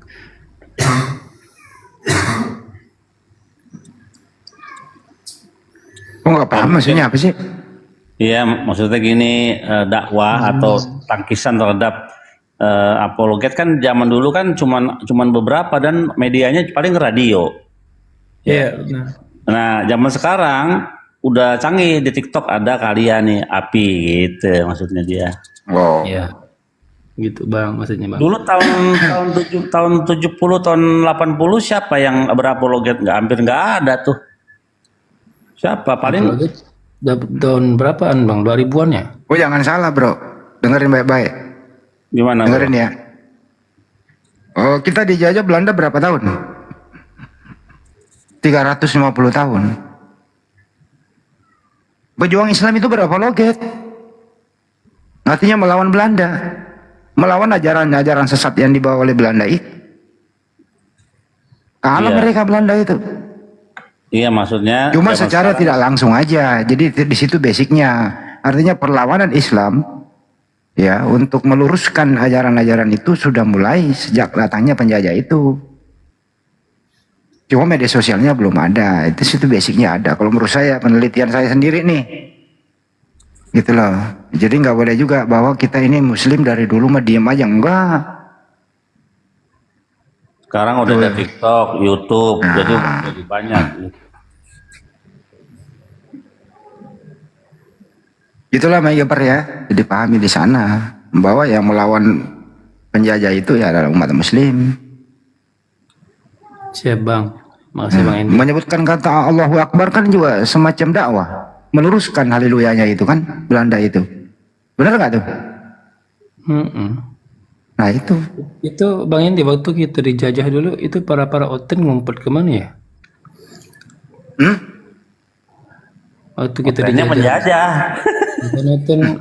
[SPEAKER 2] Oh nggak paham maksudnya apa sih?
[SPEAKER 10] Iya, maksudnya gini, dakwah atau tangkisan terhadap apologet kan zaman dulu kan cuman beberapa dan medianya paling radio.
[SPEAKER 6] Iya.
[SPEAKER 10] Nah, zaman sekarang udah canggih, di TikTok ada kalian nih api gitu maksudnya dia.
[SPEAKER 2] Oh.
[SPEAKER 6] Iya. Gitu Bang maksudnya Bang.
[SPEAKER 10] Dulu tahun 70 tahun 80 siapa yang berapologet? Hampir nggak ada tuh. Siapa paling
[SPEAKER 6] tahun berapaan Bang? 2000-an ya?
[SPEAKER 2] Oh jangan salah bro, dengerin baik-baik.
[SPEAKER 10] Gimana?
[SPEAKER 2] Dengerin ya. Oh kita dijajah Belanda berapa tahun? 350 tahun. Pejuang Islam itu berapologet. Artinya melawan Belanda, melawan ajaran-ajaran sesat yang dibawa oleh Belanda itu. Kalah mereka Belanda itu.
[SPEAKER 10] Iya maksudnya.
[SPEAKER 2] Cuma secara tidak langsung aja. Jadi di situ basicnya. Artinya perlawanan Islam ya untuk meluruskan ajaran-ajaran itu sudah mulai sejak datangnya penjajah itu. Cuma media sosialnya belum ada. Itu situ basicnya ada. Kalau menurut saya penelitian saya sendiri nih, gitu loh. Jadi nggak boleh juga bahwa kita ini Muslim dari dulu mah diem aja enggak.
[SPEAKER 10] Sekarang udah ada TikTok, YouTube, jadi banyak.
[SPEAKER 2] Itulah Mayaper ya. Jadi pahami di sana bahwa yang melawan penjajah itu ya adalah umat Muslim.
[SPEAKER 6] Siap Bang. Makasih Bang Endi.
[SPEAKER 2] Menyebutkan kata Allahu Akbar kan juga semacam dakwah. Meluruskan haleluyanya itu kan Belanda itu. Benar nggak tuh? Nah itu.
[SPEAKER 6] Itu Bang Endi waktu kita dijajah dulu itu para oten ngumpet kemana ya? Waktu kita dijajah.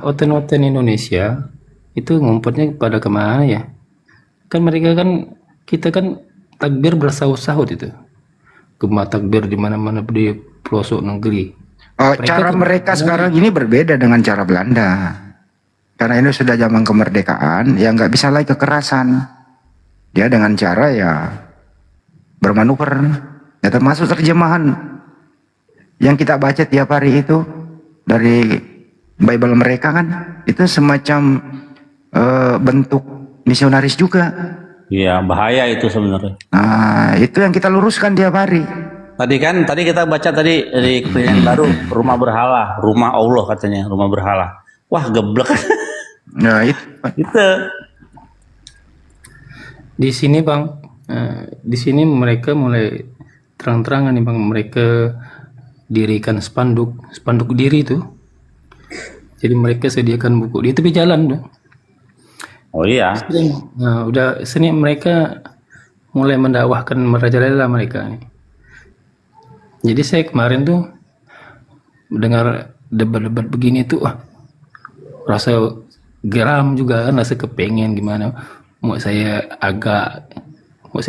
[SPEAKER 6] Oten Indonesia itu ngumpetnya pada kemana ya? Kan mereka kan kita kan takbir bersahut-sahut itu. Gema takbir di mana-mana di pelosok negeri.
[SPEAKER 2] Cara mereka sekarang ini berbeda dengan cara Belanda. Karena ini sudah zaman kemerdekaan, ya nggak bisa lagi kekerasan. Dia dengan cara ya bermanuver. Ya termasuk terjemahan yang kita baca tiap hari itu dari Bible mereka kan itu semacam bentuk misionaris juga.
[SPEAKER 10] Iya, bahaya itu sebenarnya.
[SPEAKER 2] Nah, itu yang kita luruskan tiap hari.
[SPEAKER 10] Tadi kita baca tadi dari kepentingan baru, rumah berhala, rumah Allah katanya, rumah berhala. Wah, geblek.
[SPEAKER 2] Nah, itu.
[SPEAKER 6] Di sini Bang, di sini mereka mulai terang-terangan nih Bang, mereka dirikan spanduk diri itu. Jadi mereka sediakan buku di tepi jalan tuh.
[SPEAKER 10] Oh iya.
[SPEAKER 6] Nah, udah sini mereka mulai mendakwahkan merajalela mereka nih. Jadi saya kemarin tuh dengar debat-debat begini tuh rasa geram juga kan, rasa kepengen gimana mau saya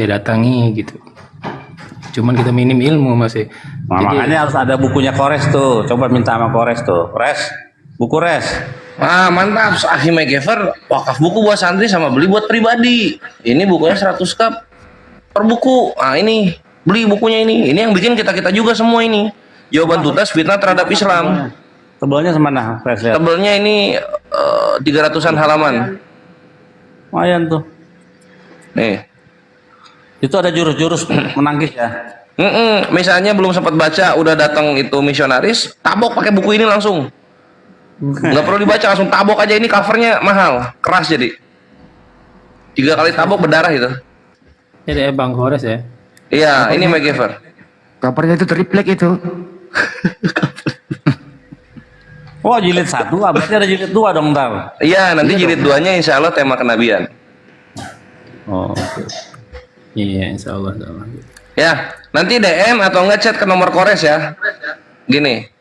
[SPEAKER 6] datangi gitu. Cuman kita minim ilmu masih.
[SPEAKER 10] Nah, makanya harus ada bukunya Kores tuh. Coba minta sama Kores tuh. Buku Res.
[SPEAKER 8] Ah, mantap. Akhi Megever wakaf buku buat santri sama beli buat pribadi. Ini bukunya 100 kap per buku. Ah, ini beli bukunya ini. Ini yang bikin kita juga semua ini. Jawaban tuntas fitnah terhadap Islam.
[SPEAKER 10] Tebalnya semana?
[SPEAKER 8] Tebalnya ini 300-an halaman.
[SPEAKER 10] Lumayan tuh.
[SPEAKER 8] Nih.
[SPEAKER 10] Itu ada jurus-jurus menangkis ya.
[SPEAKER 8] Misalnya belum sempat baca, udah datang itu misionaris, tabok pakai buku ini langsung. Nggak perlu dibaca, langsung tabok aja. Ini covernya mahal, keras jadi. 3 kali tabok berdarah itu.
[SPEAKER 6] Jadi Bang Kores ya?
[SPEAKER 8] Iya, ini Megever.
[SPEAKER 2] Covernya itu triplek itu.
[SPEAKER 10] Oh, jilid 1, berarti ada jilid 2 dong ntar.
[SPEAKER 8] Iya, nanti jilid 2-nya insya Allah tema kenabian.
[SPEAKER 6] Oh, iya, insya Allah.
[SPEAKER 8] Ya, nanti DM atau enggak chat ke nomor Kores ya. Gini,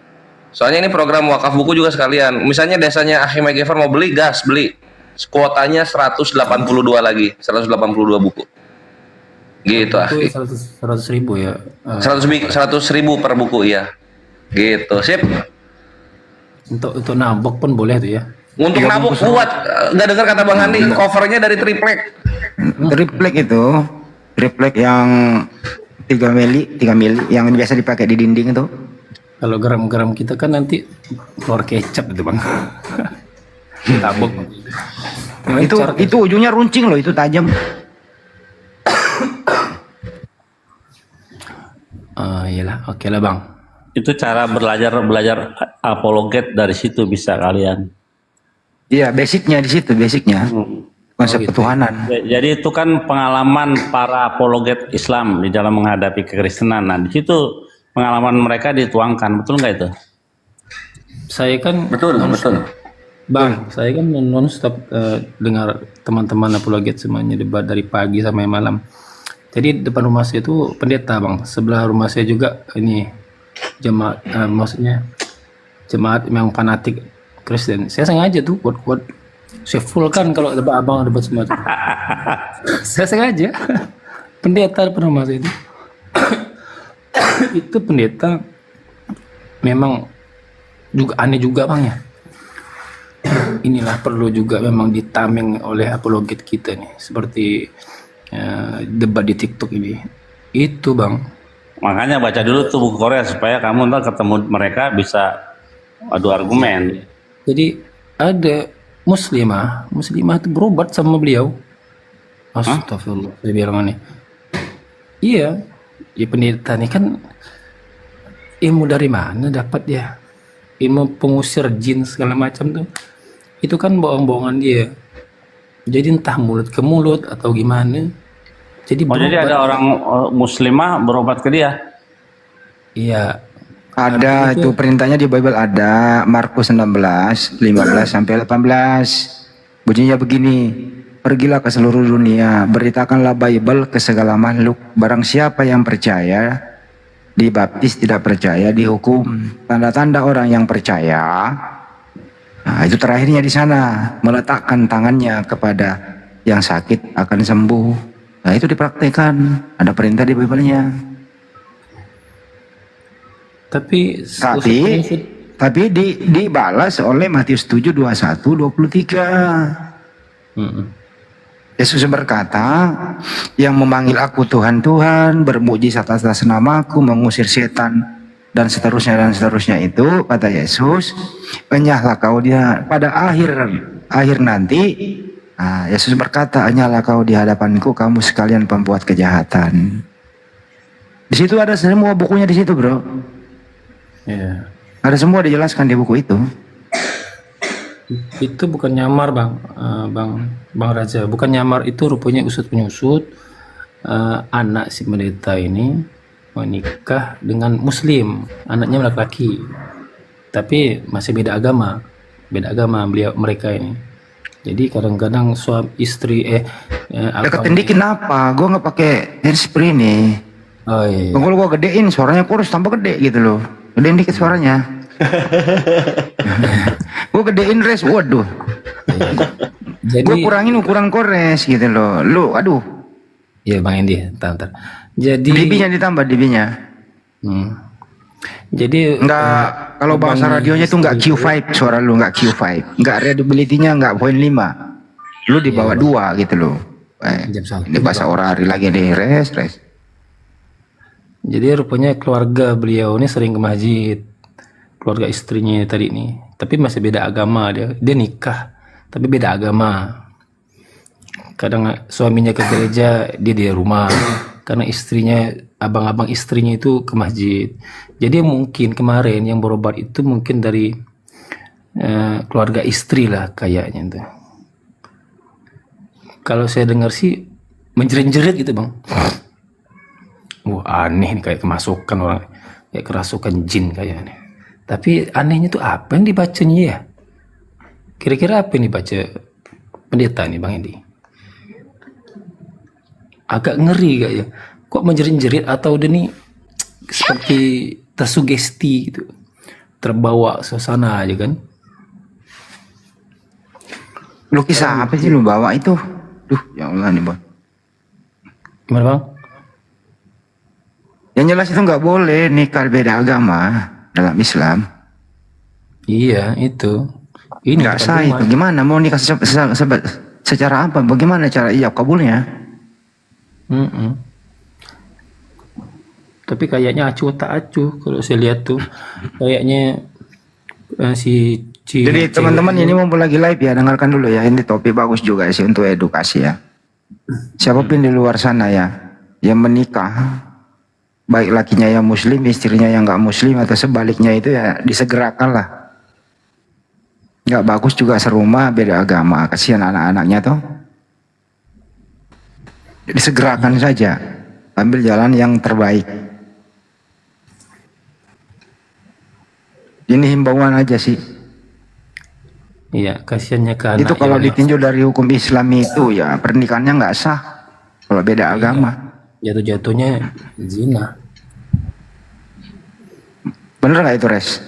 [SPEAKER 8] soalnya ini program wakaf buku juga sekalian. Misalnya desanya Akhi Megever mau beli, gas beli. Kuotanya 182 lagi, 182 buku. Gitu, Akhi.
[SPEAKER 6] 100 ribu ya?
[SPEAKER 8] 100 ribu per buku, ya. Gitu, sip.
[SPEAKER 6] Untuk nabok pun boleh tuh ya?
[SPEAKER 8] Untuk nabok kuat, nggak dengar kata Bang Handi, covernya dari triplek.
[SPEAKER 2] Triplek itu, triplek yang 3 mili yang biasa dipakai di dinding itu.
[SPEAKER 6] Kalau garam-garam kita kan nanti keluar kecap itu Bang. Tabok.
[SPEAKER 2] Itu ujungnya runcing loh, itu tajam.
[SPEAKER 6] Iyalah, oke lah Bang.
[SPEAKER 10] Itu cara belajar apologet dari situ bisa kalian.
[SPEAKER 2] Iya, basicnya di situ, konsep ketuhanan.
[SPEAKER 10] Jadi itu kan pengalaman para apologet Islam di dalam menghadapi kekristenan. Nah, di situ pengalaman mereka dituangkan, betul nggak itu?
[SPEAKER 6] Saya kan
[SPEAKER 8] betul.
[SPEAKER 6] Bang, saya kan non-stop dengar teman-teman apologet semuanya debat dari pagi sampai malam. Jadi depan rumah saya itu pendeta Bang, sebelah rumah saya juga ini jemaat, maksudnya jemaat yang fanatik Kristen. Saya sengaja tuh buat saya full kan kalau abang debat semua itu. Saya sengaja pendeta depan rumah saya itu. Itu pendeta memang juga aneh juga Bang ya. Inilah perlu juga memang ditameng oleh apologet kita nih, seperti debat di TikTok ini. Itu Bang.
[SPEAKER 10] Makanya baca dulu tuh buku Korea supaya kamu ntar ketemu mereka bisa adu argumen.
[SPEAKER 6] Jadi ada muslimah itu berobat sama beliau. Astagfirullah, saya bilang nih. Iya, ya pendeta nih kan ilmu dari mana dapat dia? Ilmu pengusir jin segala macam tuh. Itu kan bohong-bohongan dia. Jadi entah mulut ke mulut atau gimana. Jadi
[SPEAKER 10] jadi ada orang muslimah berobat ke dia?
[SPEAKER 6] Iya.
[SPEAKER 2] Ada itu perintahnya di Bible, ada Markus 16, 15 sampai 18. Bunyinya begini. Pergilah ke seluruh dunia, beritakanlah Bible ke segala makhluk. Barang siapa yang percaya dibaptis, tidak percaya dihukum. Tanda-tanda orang yang percaya, nah itu terakhirnya di sana, meletakkan tangannya kepada yang sakit akan sembuh. Nah itu dipraktekkan, ada perintah di Bible-nya. Tapi dibalas oleh Matius 7, 21, 23. Yesus berkata, yang memanggil aku Tuhan, Tuhan, bermujizat atas namaku, mengusir setan, dan seterusnya itu, kata Yesus, enyahlah kau dia pada akhir nanti. Nah, Yesus berkata, enyahlah kau di hadapanku, kamu sekalian pembuat kejahatan. Di situ ada semua bukunya di situ, bro.
[SPEAKER 6] Yeah.
[SPEAKER 2] Ada semua dijelaskan di buku itu.
[SPEAKER 6] Itu bukan nyamar Bang Raja, bukan nyamar, itu rupanya usut penyusut. Anak si pendeta ini menikah dengan muslim, anaknya laki-laki, tapi masih beda agama mereka ini. Jadi kadang-kadang suami istri
[SPEAKER 2] deketin dikit apa? Gue nggak pakai handsfree nih.
[SPEAKER 6] Oh iya.
[SPEAKER 2] Kalau gue gedein suaranya kurus tambah gede gitu loh. Gedein dikit suaranya. Gue gedein res, waduh.
[SPEAKER 6] Jadi
[SPEAKER 2] Gue kurangin ukuran kores gitu loh. Lu, aduh.
[SPEAKER 6] ya Bang Endi, ntar. Jadi
[SPEAKER 2] dB-nya ditambah dB-nya.
[SPEAKER 6] Jadi
[SPEAKER 2] Enggak, kalau bahasa
[SPEAKER 6] Abang
[SPEAKER 2] radionya tuh enggak Q5, suara lu enggak Q5. Enggak, readability-nya enggak 0.5. Lu di bawah 2 gitu loh. Ini bahasa orari lagi nih, res.
[SPEAKER 6] Jadi rupanya keluarga beliau ini sering ke masjid, keluarga istrinya tadi nih. Tapi masih beda agama dia nikah, tapi beda agama. Kadang suaminya ke gereja, dia di rumah. Karena istrinya, abang-abang istrinya itu ke masjid. Jadi mungkin kemarin yang berobat itu mungkin dari keluarga istri lah kayaknya itu. Kalau saya dengar sih menjerit-jerit gitu Bang. Wah aneh nih, kayak kemasukan orang, kayak kerasukan jin kayaknya. Tapi anehnya tuh apa yang dibacanya ya? Kira-kira apa yang dibaca pendeta nih Bang Endi? Agak ngeri kayaknya. Kok menjerit-jerit atau dia nih seperti tersugesti gitu, terbawa suasana aja kan?
[SPEAKER 2] Lu kisah apa sih lu bawa itu? Duh, ya Allah nih Bang.
[SPEAKER 6] Gimana Bang?
[SPEAKER 2] Yang jelas itu nggak boleh nikah beda agama dalam Islam.
[SPEAKER 6] Iya itu. Ini
[SPEAKER 2] nggak sah itu. Gimana mau nikah secara apa? Bagaimana cara ijab kabulnya?
[SPEAKER 6] Tapi kayaknya acuh tak acuh kalau saya lihat tuh. Kayaknya
[SPEAKER 2] Jadi teman-teman ini mumpul lagi live ya, dengarkan dulu ya. Ini topik bagus juga sih untuk edukasi ya. Siapapun di luar sana ya yang menikah, baik lakinya yang muslim, istrinya yang nggak muslim atau sebaliknya, itu ya disegerakan lah. Nggak bagus juga serumah beda agama, kasihan anak-anaknya tuh. Disegerakan saja, ambil jalan yang terbaik. Ini himbauan aja sih.
[SPEAKER 6] Iya, kasihannya ke anak.
[SPEAKER 2] Itu kalau ditinjau dari hukum Islam itu ya pernikahannya nggak sah kalau beda agama.
[SPEAKER 6] Jatuh-jatuhnya zina.
[SPEAKER 2] Bener nggak itu res?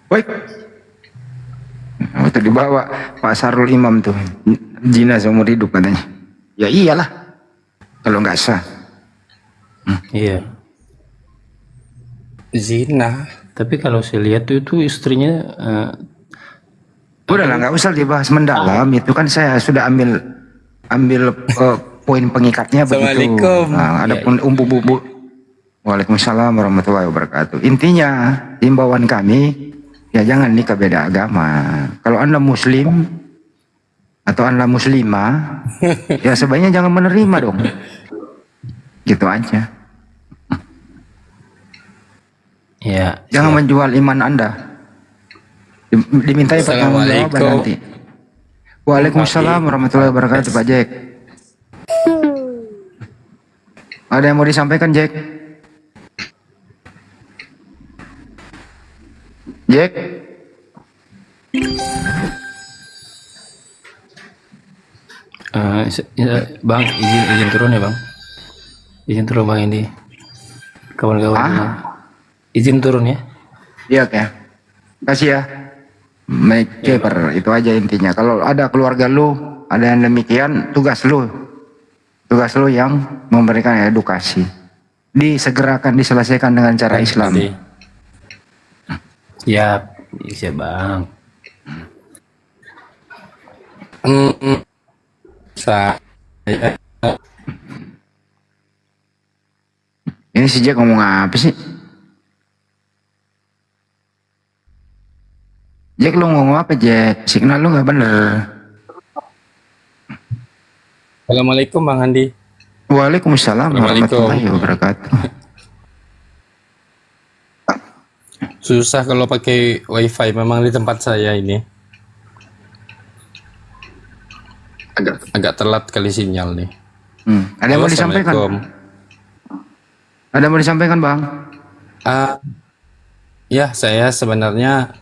[SPEAKER 2] Woi, itu dibawa Pak Sarul Imam tuh, zina seumur hidup katanya. Ya iyalah, kalau nggak sah.
[SPEAKER 6] Iya. Zina. Tapi kalau saya lihat tuh itu istrinya.
[SPEAKER 2] Udah lah, nggak usah dibahas mendalam. Itu kan saya sudah ambil poin pengikatnya begitu. Nah, adapun umbu-umbu. Waalaikumsalam warahmatullahi wabarakatuh. Intinya himbauan kami ya jangan nikah beda agama. Kalau Anda muslim atau Anda muslimah ya sebaiknya jangan menerima dong. Gitu aja.
[SPEAKER 6] Ya,
[SPEAKER 2] jangan menjual iman Anda. Dimintai pertanggungjawaban nanti. Waalaikumsalam warahmatullahi wabarakatuh Pak Jack. Ada yang mau disampaikan Jack? Jack?
[SPEAKER 6] Bang, izin turun ya Bang. Izin turun Bang ini. Kawan-kawan. Izin turun ya.
[SPEAKER 2] Iya oke. Kasih ya. Make paper itu aja intinya. Kalau ada keluarga lu, ada yang demikian, tugas lu yang memberikan edukasi. Disegerakan, diselesaikan dengan cara Islam.
[SPEAKER 6] Siap Bang.
[SPEAKER 2] Ini si Jack ngomong apa sih? Jack lu ngomong apa Jack? Signal lu nggak bener.
[SPEAKER 11] Assalamualaikum Bang Andi.
[SPEAKER 2] Waalaikumsalam warahmatullahi wabarakatuh.
[SPEAKER 11] Susah kalau pakai wifi memang di tempat saya ini. Agak telat kali sinyal nih.
[SPEAKER 2] Ada yang mau disampaikan? Ada yang mau disampaikan Bang?
[SPEAKER 11] Ya saya sebenarnya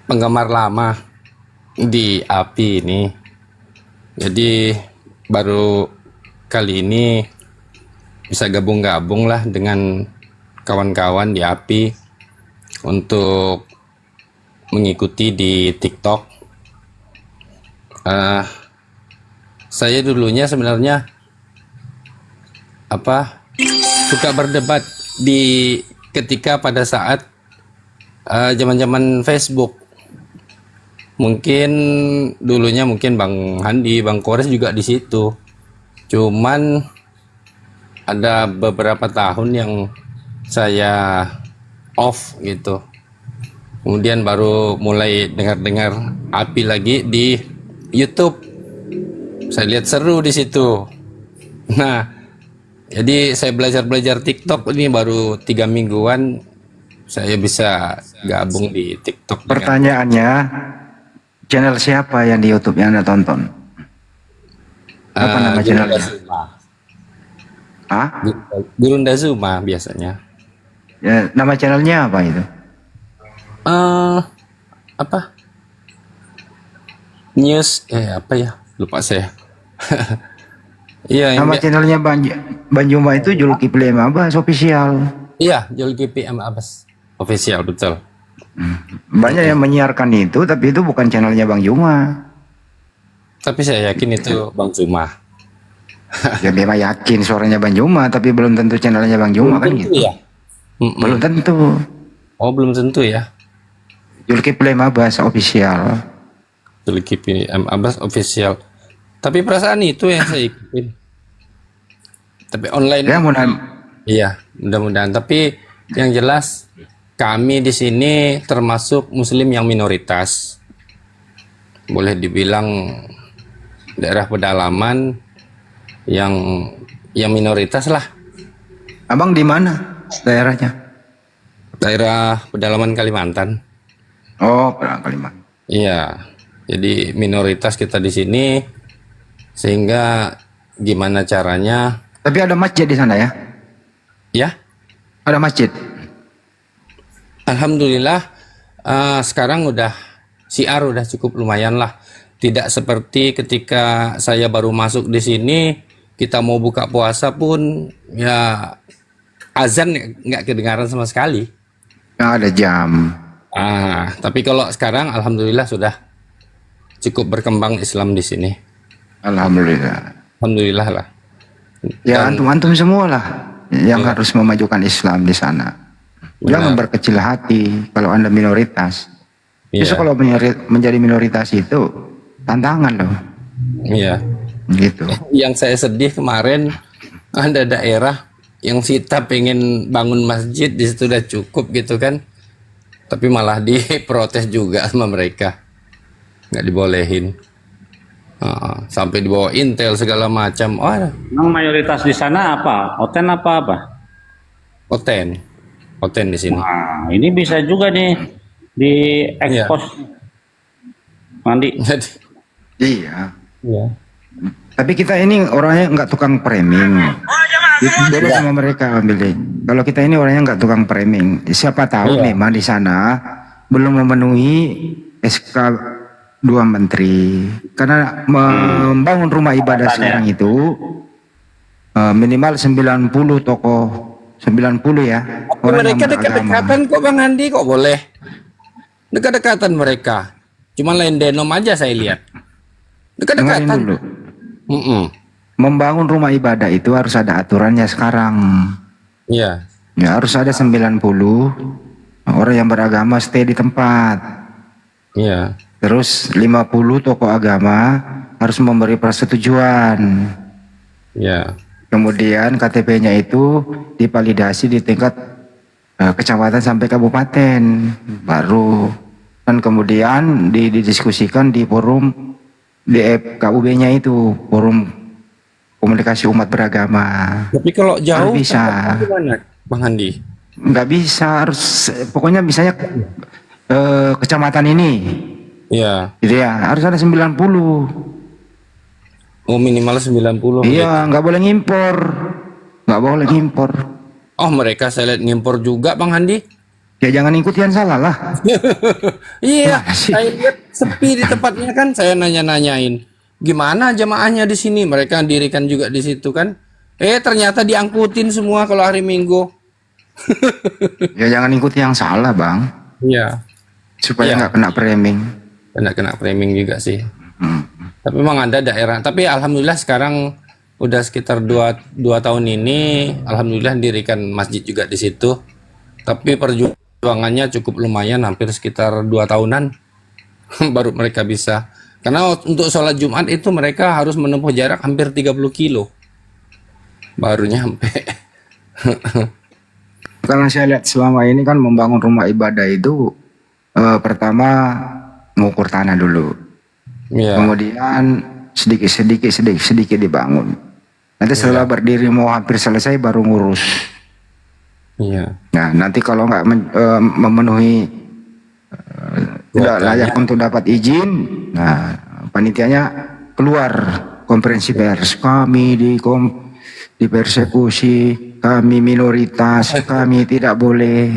[SPEAKER 11] penggemar lama di API ini. Jadi baru kali ini bisa gabung-gabung lah dengan kawan-kawan di API untuk mengikuti di TikTok. Saya dulunya sebenarnya suka berdebat di ketika pada saat zaman-zaman Facebook. Mungkin dulunya Bang Handi, Bang Kores juga di situ. Cuman ada beberapa tahun yang saya off gitu. Kemudian baru mulai dengar-dengar API lagi di YouTube. Saya lihat seru di situ. Nah, jadi saya belajar TikTok ini baru 3 mingguan saya bisa gabung di TikTok.
[SPEAKER 2] Pertanyaannya, channel siapa yang di YouTube yang Anda tonton? Apa nama channelnya?
[SPEAKER 11] Gurunda Zuma biasanya.
[SPEAKER 2] Ya, nama channelnya apa itu?
[SPEAKER 11] News apa ya? Lupa saya. Iya,
[SPEAKER 2] nama channelnya Bang Juma itu Zulkifli M. Abbas official.
[SPEAKER 11] Iya, Zulkifli M. Abbas official, betul.
[SPEAKER 2] Banyak yang menyiarkan itu, tapi itu bukan channelnya Bang Juma.
[SPEAKER 11] Tapi saya yakin itu Bang Juma.
[SPEAKER 2] Ya memang yakin suaranya Bang Juma, tapi belum tentu channelnya Bang Juma kan gitu.
[SPEAKER 11] Ya?
[SPEAKER 2] Belum tentu.
[SPEAKER 11] Oh, belum tentu ya.
[SPEAKER 2] Zulkifli M. Abbas official.
[SPEAKER 11] Zulkifli M. Abbas official. Tapi perasaan itu yang saya ikutin. Tapi online.
[SPEAKER 2] Ya,
[SPEAKER 11] mudah-mudahan. Tapi yang jelas kami di sini termasuk Muslim yang minoritas. Boleh dibilang daerah pedalaman yang minoritas lah.
[SPEAKER 2] Abang di mana daerahnya?
[SPEAKER 11] Daerah pedalaman Kalimantan.
[SPEAKER 2] Oh, Kalimantan.
[SPEAKER 11] Iya. Jadi minoritas kita di sini, sehingga gimana caranya?
[SPEAKER 2] Tapi ada masjid di sana ya?
[SPEAKER 11] Ya,
[SPEAKER 2] ada masjid.
[SPEAKER 11] Alhamdulillah, sekarang udah syiar udah cukup lumayan lah. Tidak seperti ketika saya baru masuk di sini, kita mau buka puasa pun ya azan nggak kedengaran sama sekali.
[SPEAKER 2] Nggak ada jam.
[SPEAKER 11] Tapi kalau sekarang alhamdulillah sudah cukup berkembang Islam di sini. Alhamdulillah lah.
[SPEAKER 2] Ya antum semua lah yang harus memajukan Islam di sana. Jangan berkecil hati kalau Anda minoritas. Justru kalau menjadi minoritas itu tantangan loh.
[SPEAKER 11] Iya.
[SPEAKER 2] Gitu.
[SPEAKER 11] Yang saya sedih kemarin ada daerah yang kita pengen bangun masjid di situ udah cukup gitu kan, tapi malah diprotes juga sama mereka, nggak dibolehin. Sampai dibawa intel segala macam.
[SPEAKER 10] Memang mayoritas di sana apa? Oten apa?
[SPEAKER 11] Oten di sini.
[SPEAKER 10] Nah, ini bisa juga nih di expose mandi.
[SPEAKER 2] Iya. Tapi kita ini orangnya nggak tukang framing. Beda sama mereka ambilnya. Kalau kita ini orangnya nggak tukang framing. Siapa tahu memang di sana belum memenuhi SK 2 menteri. Karena membangun rumah ibadah sekarang itu minimal 90 tokoh, 90 ya.
[SPEAKER 11] Mereka dekat-dekatan kok Bang Andi, kok boleh dekat-dekatan mereka. Cuma lain denom aja saya lihat. Dekat-dekatan.
[SPEAKER 2] Membangun rumah ibadah itu harus ada aturannya sekarang.
[SPEAKER 11] Iya.
[SPEAKER 2] Ya harus ada 90 orang yang beragama stay di tempat.
[SPEAKER 11] Iya.
[SPEAKER 2] Terus 50 tokoh agama harus memberi persetujuan.
[SPEAKER 11] Iya.
[SPEAKER 2] Kemudian KTP-nya itu divalidasi di tingkat kecamatan sampai kabupaten. Baru dan kemudian didiskusikan di forum di FKUB-nya itu, forum komunikasi umat beragama.
[SPEAKER 11] Tapi kalau jauh
[SPEAKER 2] bisa
[SPEAKER 11] gimana Bang Andi?
[SPEAKER 2] Nggak bisa, harus pokoknya misalnya kecamatan ini.
[SPEAKER 11] Iya.
[SPEAKER 2] Gitu ya, harus ada 90.
[SPEAKER 11] Oh, minimal 90.
[SPEAKER 2] Iya, nggak boleh ngimpor. Nggak boleh ngimpor.
[SPEAKER 11] Oh, mereka saya lihat ngimpor juga Bang Andi.
[SPEAKER 2] Ya jangan ikut yang salah lah.
[SPEAKER 11] Iya, saya lihat sepi di tempatnya kan, saya nanya-nanyain. Gimana jamaahnya di sini? Mereka dirikan juga di situ kan. Ternyata diangkutin semua kalau hari Minggu.
[SPEAKER 2] Ya jangan ikuti yang salah bang.
[SPEAKER 11] Iya.
[SPEAKER 2] Supaya
[SPEAKER 11] Iya.
[SPEAKER 2] nggak kena framing.
[SPEAKER 11] Kena framing juga sih. Tapi memang ada daerah. Tapi alhamdulillah sekarang udah sekitar dua tahun ini, alhamdulillah dirikan masjid juga di situ. Tapi perjuangannya cukup lumayan, hampir sekitar 2 tahunan baru mereka bisa. Karena untuk sholat Jumat itu mereka harus menempuh jarak hampir 30 kilo. Baru nyampe.
[SPEAKER 2] Kalau saya lihat selama ini kan membangun rumah ibadah itu pertama mengukur tanah dulu, kemudian sedikit dibangun. Nanti setelah berdiri mau hampir selesai baru ngurus.
[SPEAKER 11] Iya.
[SPEAKER 2] Nah nanti kalau nggak memenuhi tidak layak untuk dapat izin, nah panitianya keluar konferensi pers, kami dipersekusi, kami minoritas, kami tidak boleh.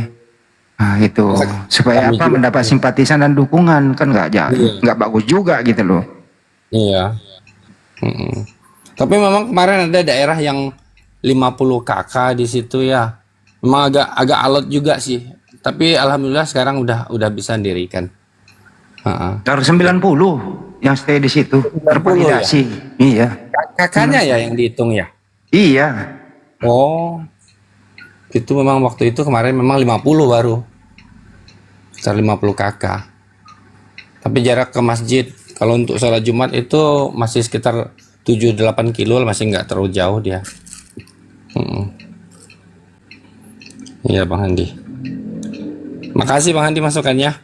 [SPEAKER 2] Nah itu supaya apa, mendapat simpatisan dan dukungan, kan nggak bagus juga gitu loh.
[SPEAKER 11] Iya. Tapi memang kemarin ada daerah yang 50 KK di situ ya. Memang agak alot juga sih. Tapi alhamdulillah sekarang udah bisa dirikan.
[SPEAKER 2] Baru 90 yang stay di situ tervalidasi. Iya.
[SPEAKER 11] Kakaknya ya yang dihitung ya?
[SPEAKER 2] Iya.
[SPEAKER 11] Oh. Itu memang waktu itu kemarin memang 50 baru. Sekitar 50 KK. Tapi jarak ke masjid kalau untuk sholat Jumat itu masih sekitar 7-8 kilo, masih nggak terlalu jauh dia. Iya Bang Handi. Makasih Bang Handi masukannya.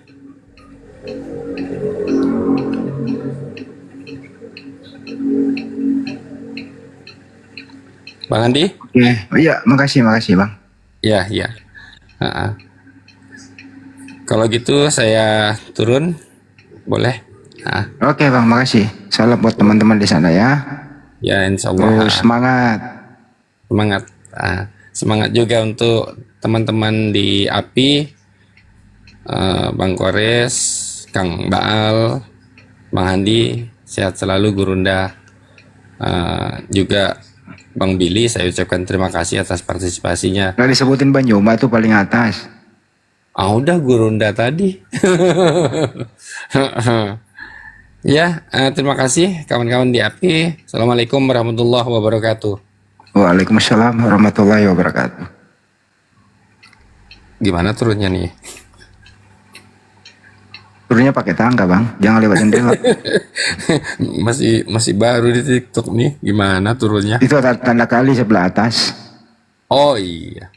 [SPEAKER 11] Bang Handi?
[SPEAKER 2] Iya, makasih Bang.
[SPEAKER 11] Iya. Kalau gitu saya turun, boleh?
[SPEAKER 2] Oke Bang, makasih. Salam buat teman-teman di sana ya.
[SPEAKER 11] Ya insya Allah.
[SPEAKER 2] Terus semangat.
[SPEAKER 11] Semangat juga untuk teman-teman di API, Bang Kores, Kang Baal, Bang Handi, sehat selalu Gurunda. Juga Bang Billy, saya ucapkan terima kasih atas partisipasinya.
[SPEAKER 2] Nah disebutin Banyuma itu paling atas.
[SPEAKER 11] Udah Gurunda tadi. Ya, terima kasih kawan-kawan di API. Assalamualaikum warahmatullahi wabarakatuh.
[SPEAKER 2] Waalaikumsalam warahmatullahi wabarakatuh.
[SPEAKER 11] Gimana turunnya nih?
[SPEAKER 2] Turunnya pakai tangga Bang, jangan lewat jendela.
[SPEAKER 11] masih baru di TikTok nih. Gimana turunnya?
[SPEAKER 2] Itu tanda kali sebelah atas.
[SPEAKER 11] Oh iya.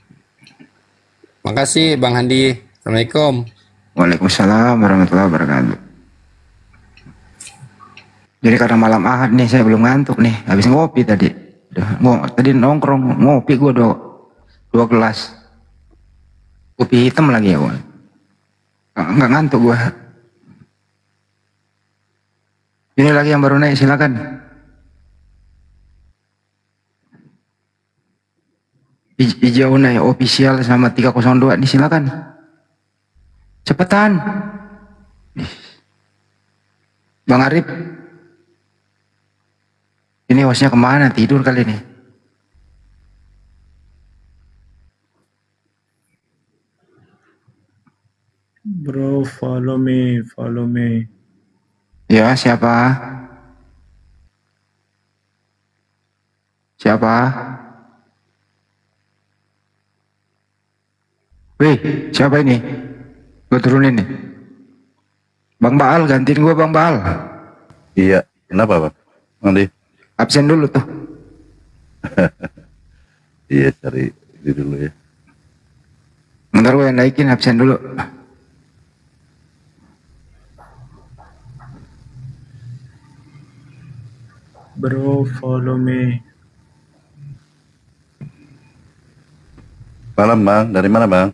[SPEAKER 11] Makasih Bang Handi. Assalamualaikum.
[SPEAKER 2] Waalaikumsalam warahmatullahi wabarakatuh. Jadi karena malam Ahad nih saya belum ngantuk nih, habis ngopi tadi. Tadi nongkrong ngopi gue dua gelas. Kopi hitam lagi ya gue. Nggak ngantuk gue. Ini lagi yang baru naik, silakan. Hijau naik official sama 302 nih, silakan. Cepetan. Bang Arif. Ini hostnya kemana? Tidur kali ini.
[SPEAKER 17] Bro, follow me.
[SPEAKER 2] Ya, siapa? Wih, siapa ini? Gue turunin nih. Bang Baal, gantiin gue Bang Baal.
[SPEAKER 21] Iya, kenapa Bang? Nanti
[SPEAKER 2] absen dulu tuh.
[SPEAKER 21] Iya, cari ini dulu ya.
[SPEAKER 2] Bentar gue yang naikin, absen dulu.
[SPEAKER 17] Bro, follow me.
[SPEAKER 21] Malam Bang, dari mana Bang?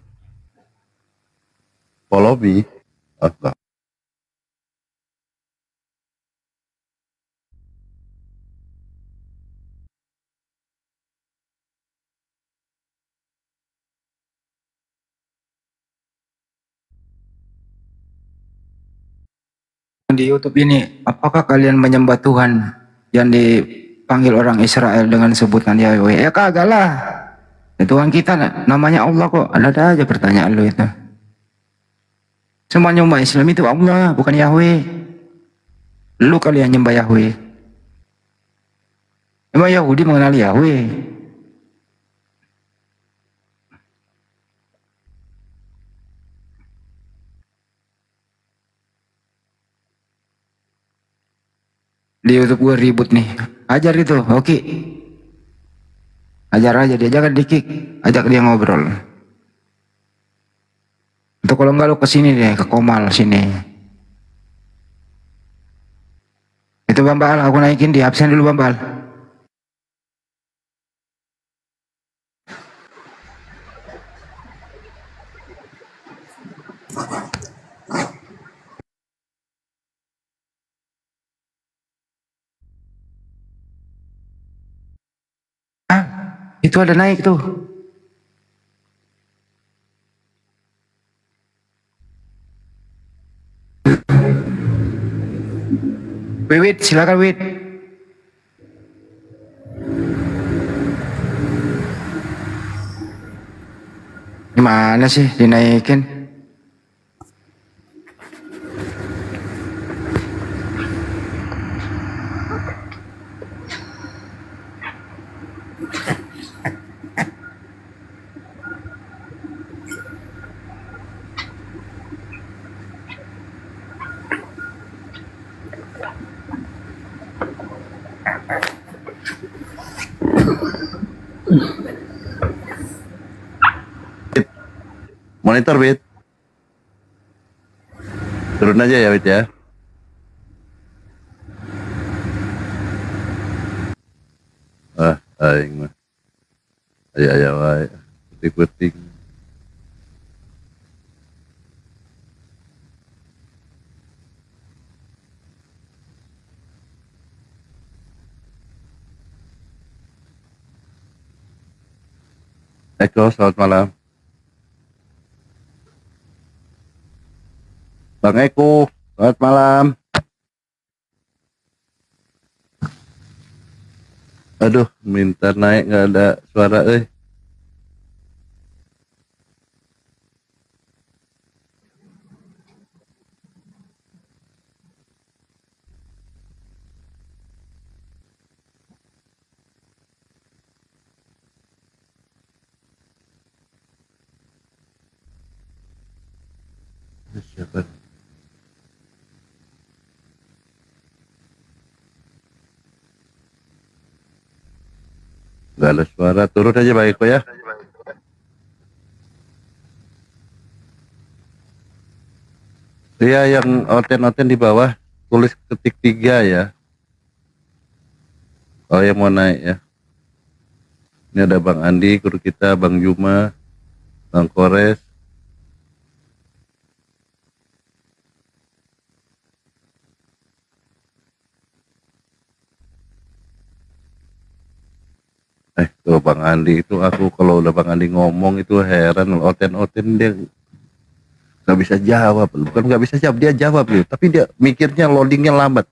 [SPEAKER 21] Follow me. Oh,
[SPEAKER 2] Di YouTube ini, apakah kalian menyembah Tuhan yang dipanggil orang Israel dengan sebutan Yahweh? Ya kagak lah. Tuhan kita namanya Allah kok. Ada aja pertanyaan lu itu. Semuanya umat Islam itu Allah, bukan Yahweh. Lu kali yang nyembah Yahweh. Emang Yahudi mengenal Yahweh? Di YouTube gue ribut nih. Ajar itu, oke. Ajar aja dia, jangan di-kick. Ajak dia ngobrol. Atau kalau enggak lu kesini deh, ke Komal sini. Itu Bambal, aku naikin di absen dulu Bambal. Itu ada naik tuh. Wit, silakan Wit. Gimana sih dinaikin?
[SPEAKER 21] Monitor, Wit. Turun aja ya, Wit ya. Aing mah. Aya wae. Puting-puting. Eko, selamat malam. Bang Eko, selamat malam. Aduh, minta naik nggak ada suara, Siapa? Gak ada suara, turun aja Pak Eko ya. Iya, yang oten-oten di bawah tulis ketik 3 ya. Oh ya, mau naik ya. Ini ada Bang Andi, guru kita, Bang Juma, Bang Kores. Tuh Bang Andi itu, aku kalau udah Bang Andi ngomong itu heran, oten-oten dia nggak bisa jawab, bukan nggak bisa jawab, dia jawab loh, tapi dia mikirnya loadingnya lambat,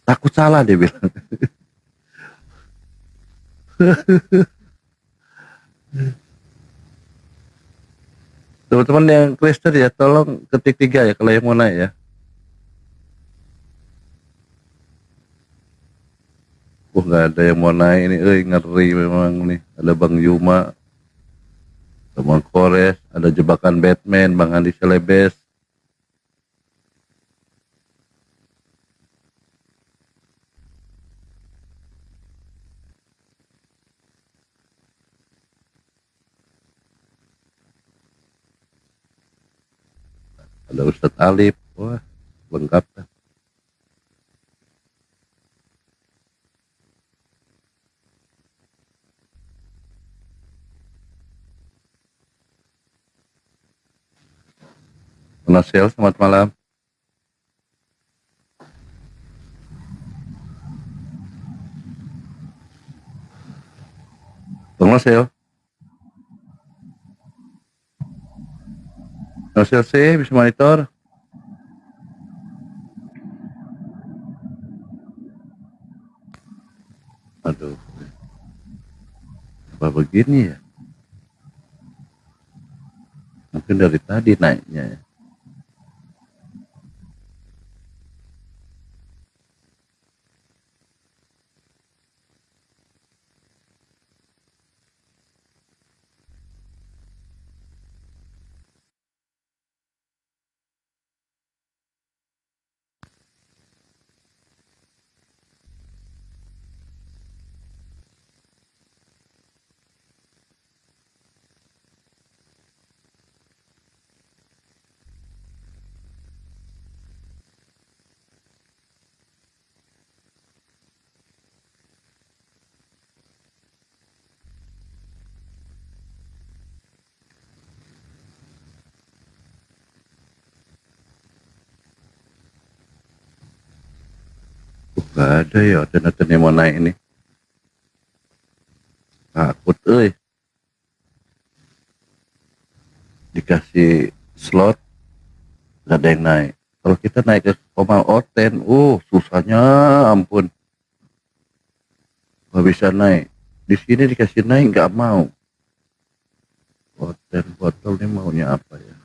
[SPEAKER 21] takut salah dia bilang. Teman-teman yang Kristen ya, tolong ketik 3 ya kalau yang mau naik ya. Nggak ada yang mau naik ini, ngeri memang nih. Ada Bang Yuma, ada Bang Kores, ada jebakan Batman, Bang Andi Selebes. Ada Ustadz Alif, wah lengkap kan. Nasel, selamat malam. Bang Nasel. Nasel C, bisa monitor. Aduh. begini ya? Mungkin dari tadi naiknya ya. Gak ada ya ordenator yang mau naik ini. Takut dikasih slot gak ada yang naik. Kalau kita naik ke koma Oten, susahnya ampun. Gak bisa naik. Di sini dikasih naik gak mau. Oten botol ini maunya apa ya?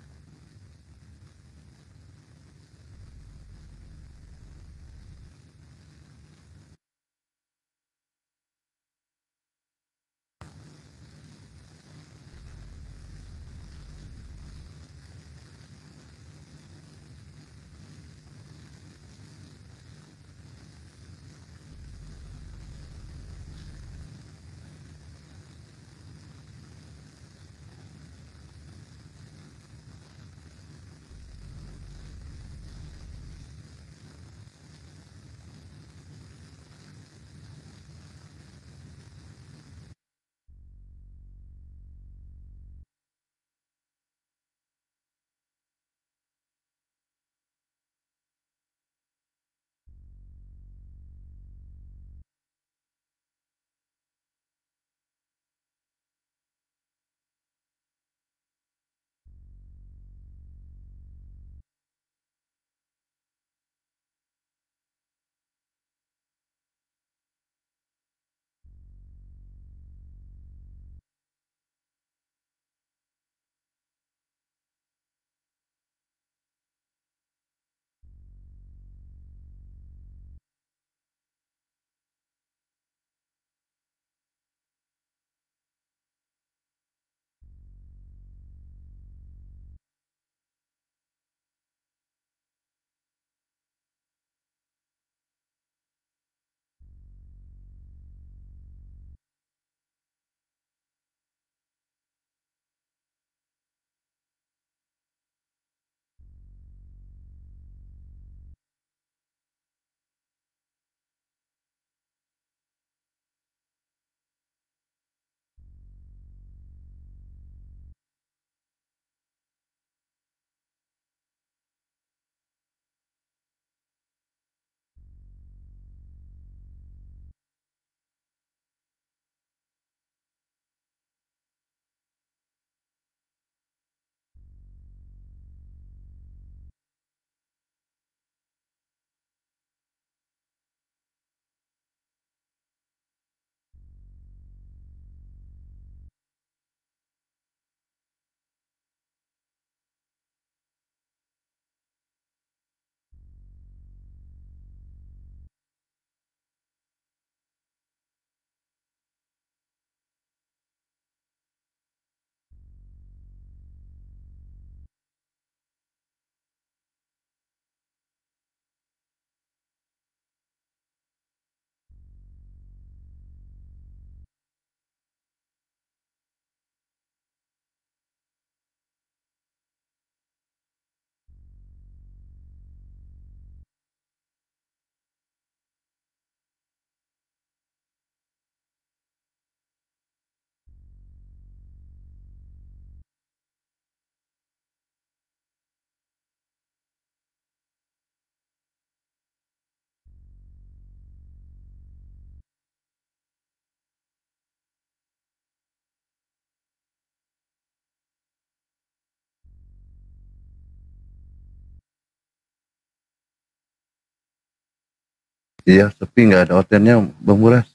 [SPEAKER 21] Iya, sepi nggak ada hotelnya, Bang Buras.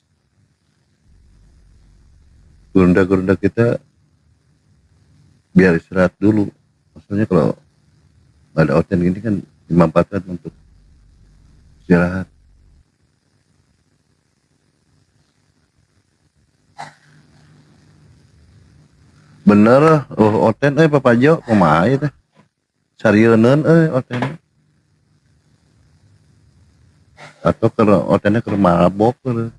[SPEAKER 21] gurunda-gurunda kita biar istirahat dulu. Maksudnya kalau ada oten gini kan dimanfaatkan untuk istirahat. Bener, oten Bapak Jo kumaha teh? Sarieun oten. Atau ke otennya ke mabok ke.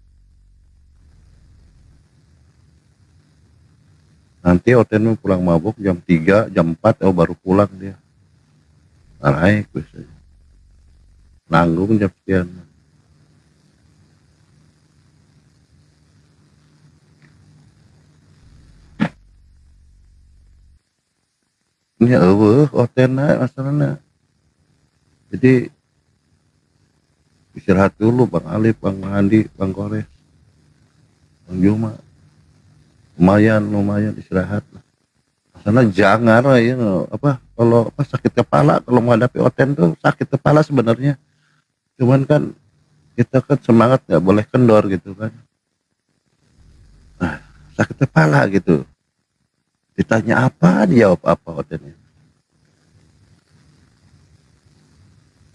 [SPEAKER 21] Nanti oten pulang mabok jam 3, jam 4 baru pulang dia. Araik biasanya. Nanggung jam sekian. Ini otennya masalahnya. Jadi istirahat dulu Bang Alif, Bang Andi, Bang Kores, Bang Juma. Lumayan istirahat. Karena jangan ya kalau sakit kepala kalau menghadapi oten tuh sakit kepala sebenarnya. Cuman kan kita kan semangat nggak boleh kendor gitu kan. Nah, sakit kepala gitu. Ditanya apa dijawab apa otennya.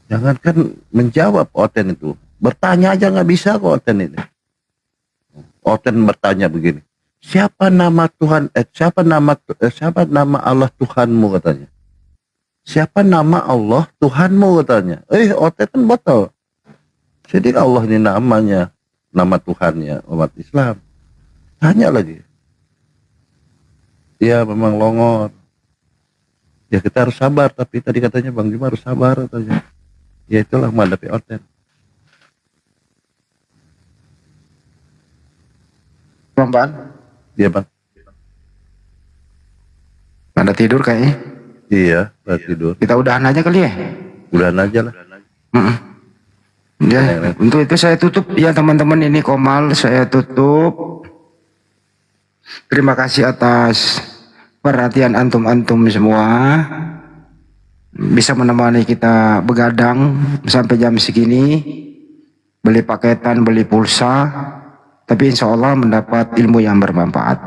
[SPEAKER 21] Jangankan menjawab oten itu, bertanya aja nggak bisa kok oten ini. Oten bertanya begini. Siapa nama Tuhan? Siapa nama Allah Tuhanmu katanya? Siapa nama Allah Tuhanmu katanya? Otet kan botol. Jadi Allah ini namanya, nama Tuhannya umat Islam. Tanya lagi. Ya memang longor. Ya kita harus sabar. Tapi tadi katanya Bang Juma harus sabar katanya. Ya itulah menghadapi otet.
[SPEAKER 2] Bang.
[SPEAKER 21] Iya Bang.
[SPEAKER 2] Pada tidur kayaknya.
[SPEAKER 21] Iya, pada tidur.
[SPEAKER 2] Kita udahan aja kali ya.
[SPEAKER 21] Udahan aja lah.
[SPEAKER 2] Ya, untuk itu saya tutup ya teman-teman, ini Komal saya tutup. Terima kasih atas perhatian antum-antum semua. Bisa menemani kita begadang sampai jam segini. Beli paketan, beli pulsa. Tapi insya Allah mendapat ilmu yang bermanfaat.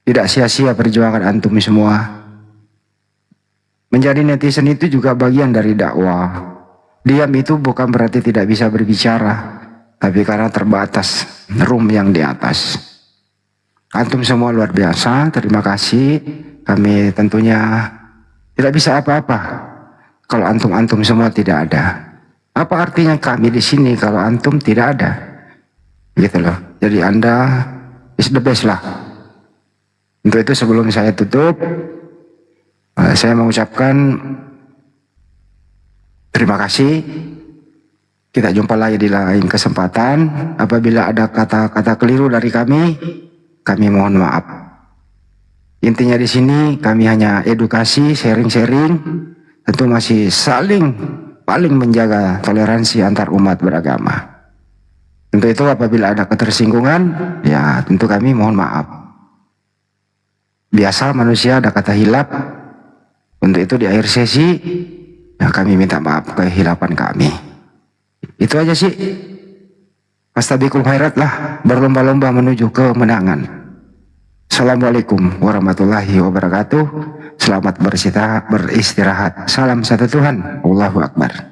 [SPEAKER 2] Tidak sia-sia perjuangan antum semua. Menjadi netizen itu juga bagian dari dakwah. Diam itu bukan berarti tidak bisa berbicara, tapi karena terbatas room yang di atas. Antum semua luar biasa, terima kasih. Kami tentunya tidak bisa apa-apa kalau antum-antum semua tidak ada. Apa artinya kami di sini kalau antum tidak ada? Gitu loh. Jadi Anda is the best lah. Untuk itu sebelum saya tutup, saya mengucapkan terima kasih. Kita jumpa lagi di lain kesempatan. Apabila ada kata-kata keliru dari kami mohon maaf. Intinya di sini kami hanya edukasi, sharing-sharing. Tentu masih paling menjaga toleransi antar umat beragama. Untuk itu apabila ada ketersinggungan, ya tentu kami mohon maaf. Biasa manusia ada kata hilap. Untuk itu di akhir sesi, ya kami minta maaf kehilapan kami. Itu aja sih. Fastabiqul khairat lah, berlomba-lomba menuju kemenangan. Assalamualaikum warahmatullahi wabarakatuh. Selamat beristirahat. Salam satu Tuhan. Allahu Akbar.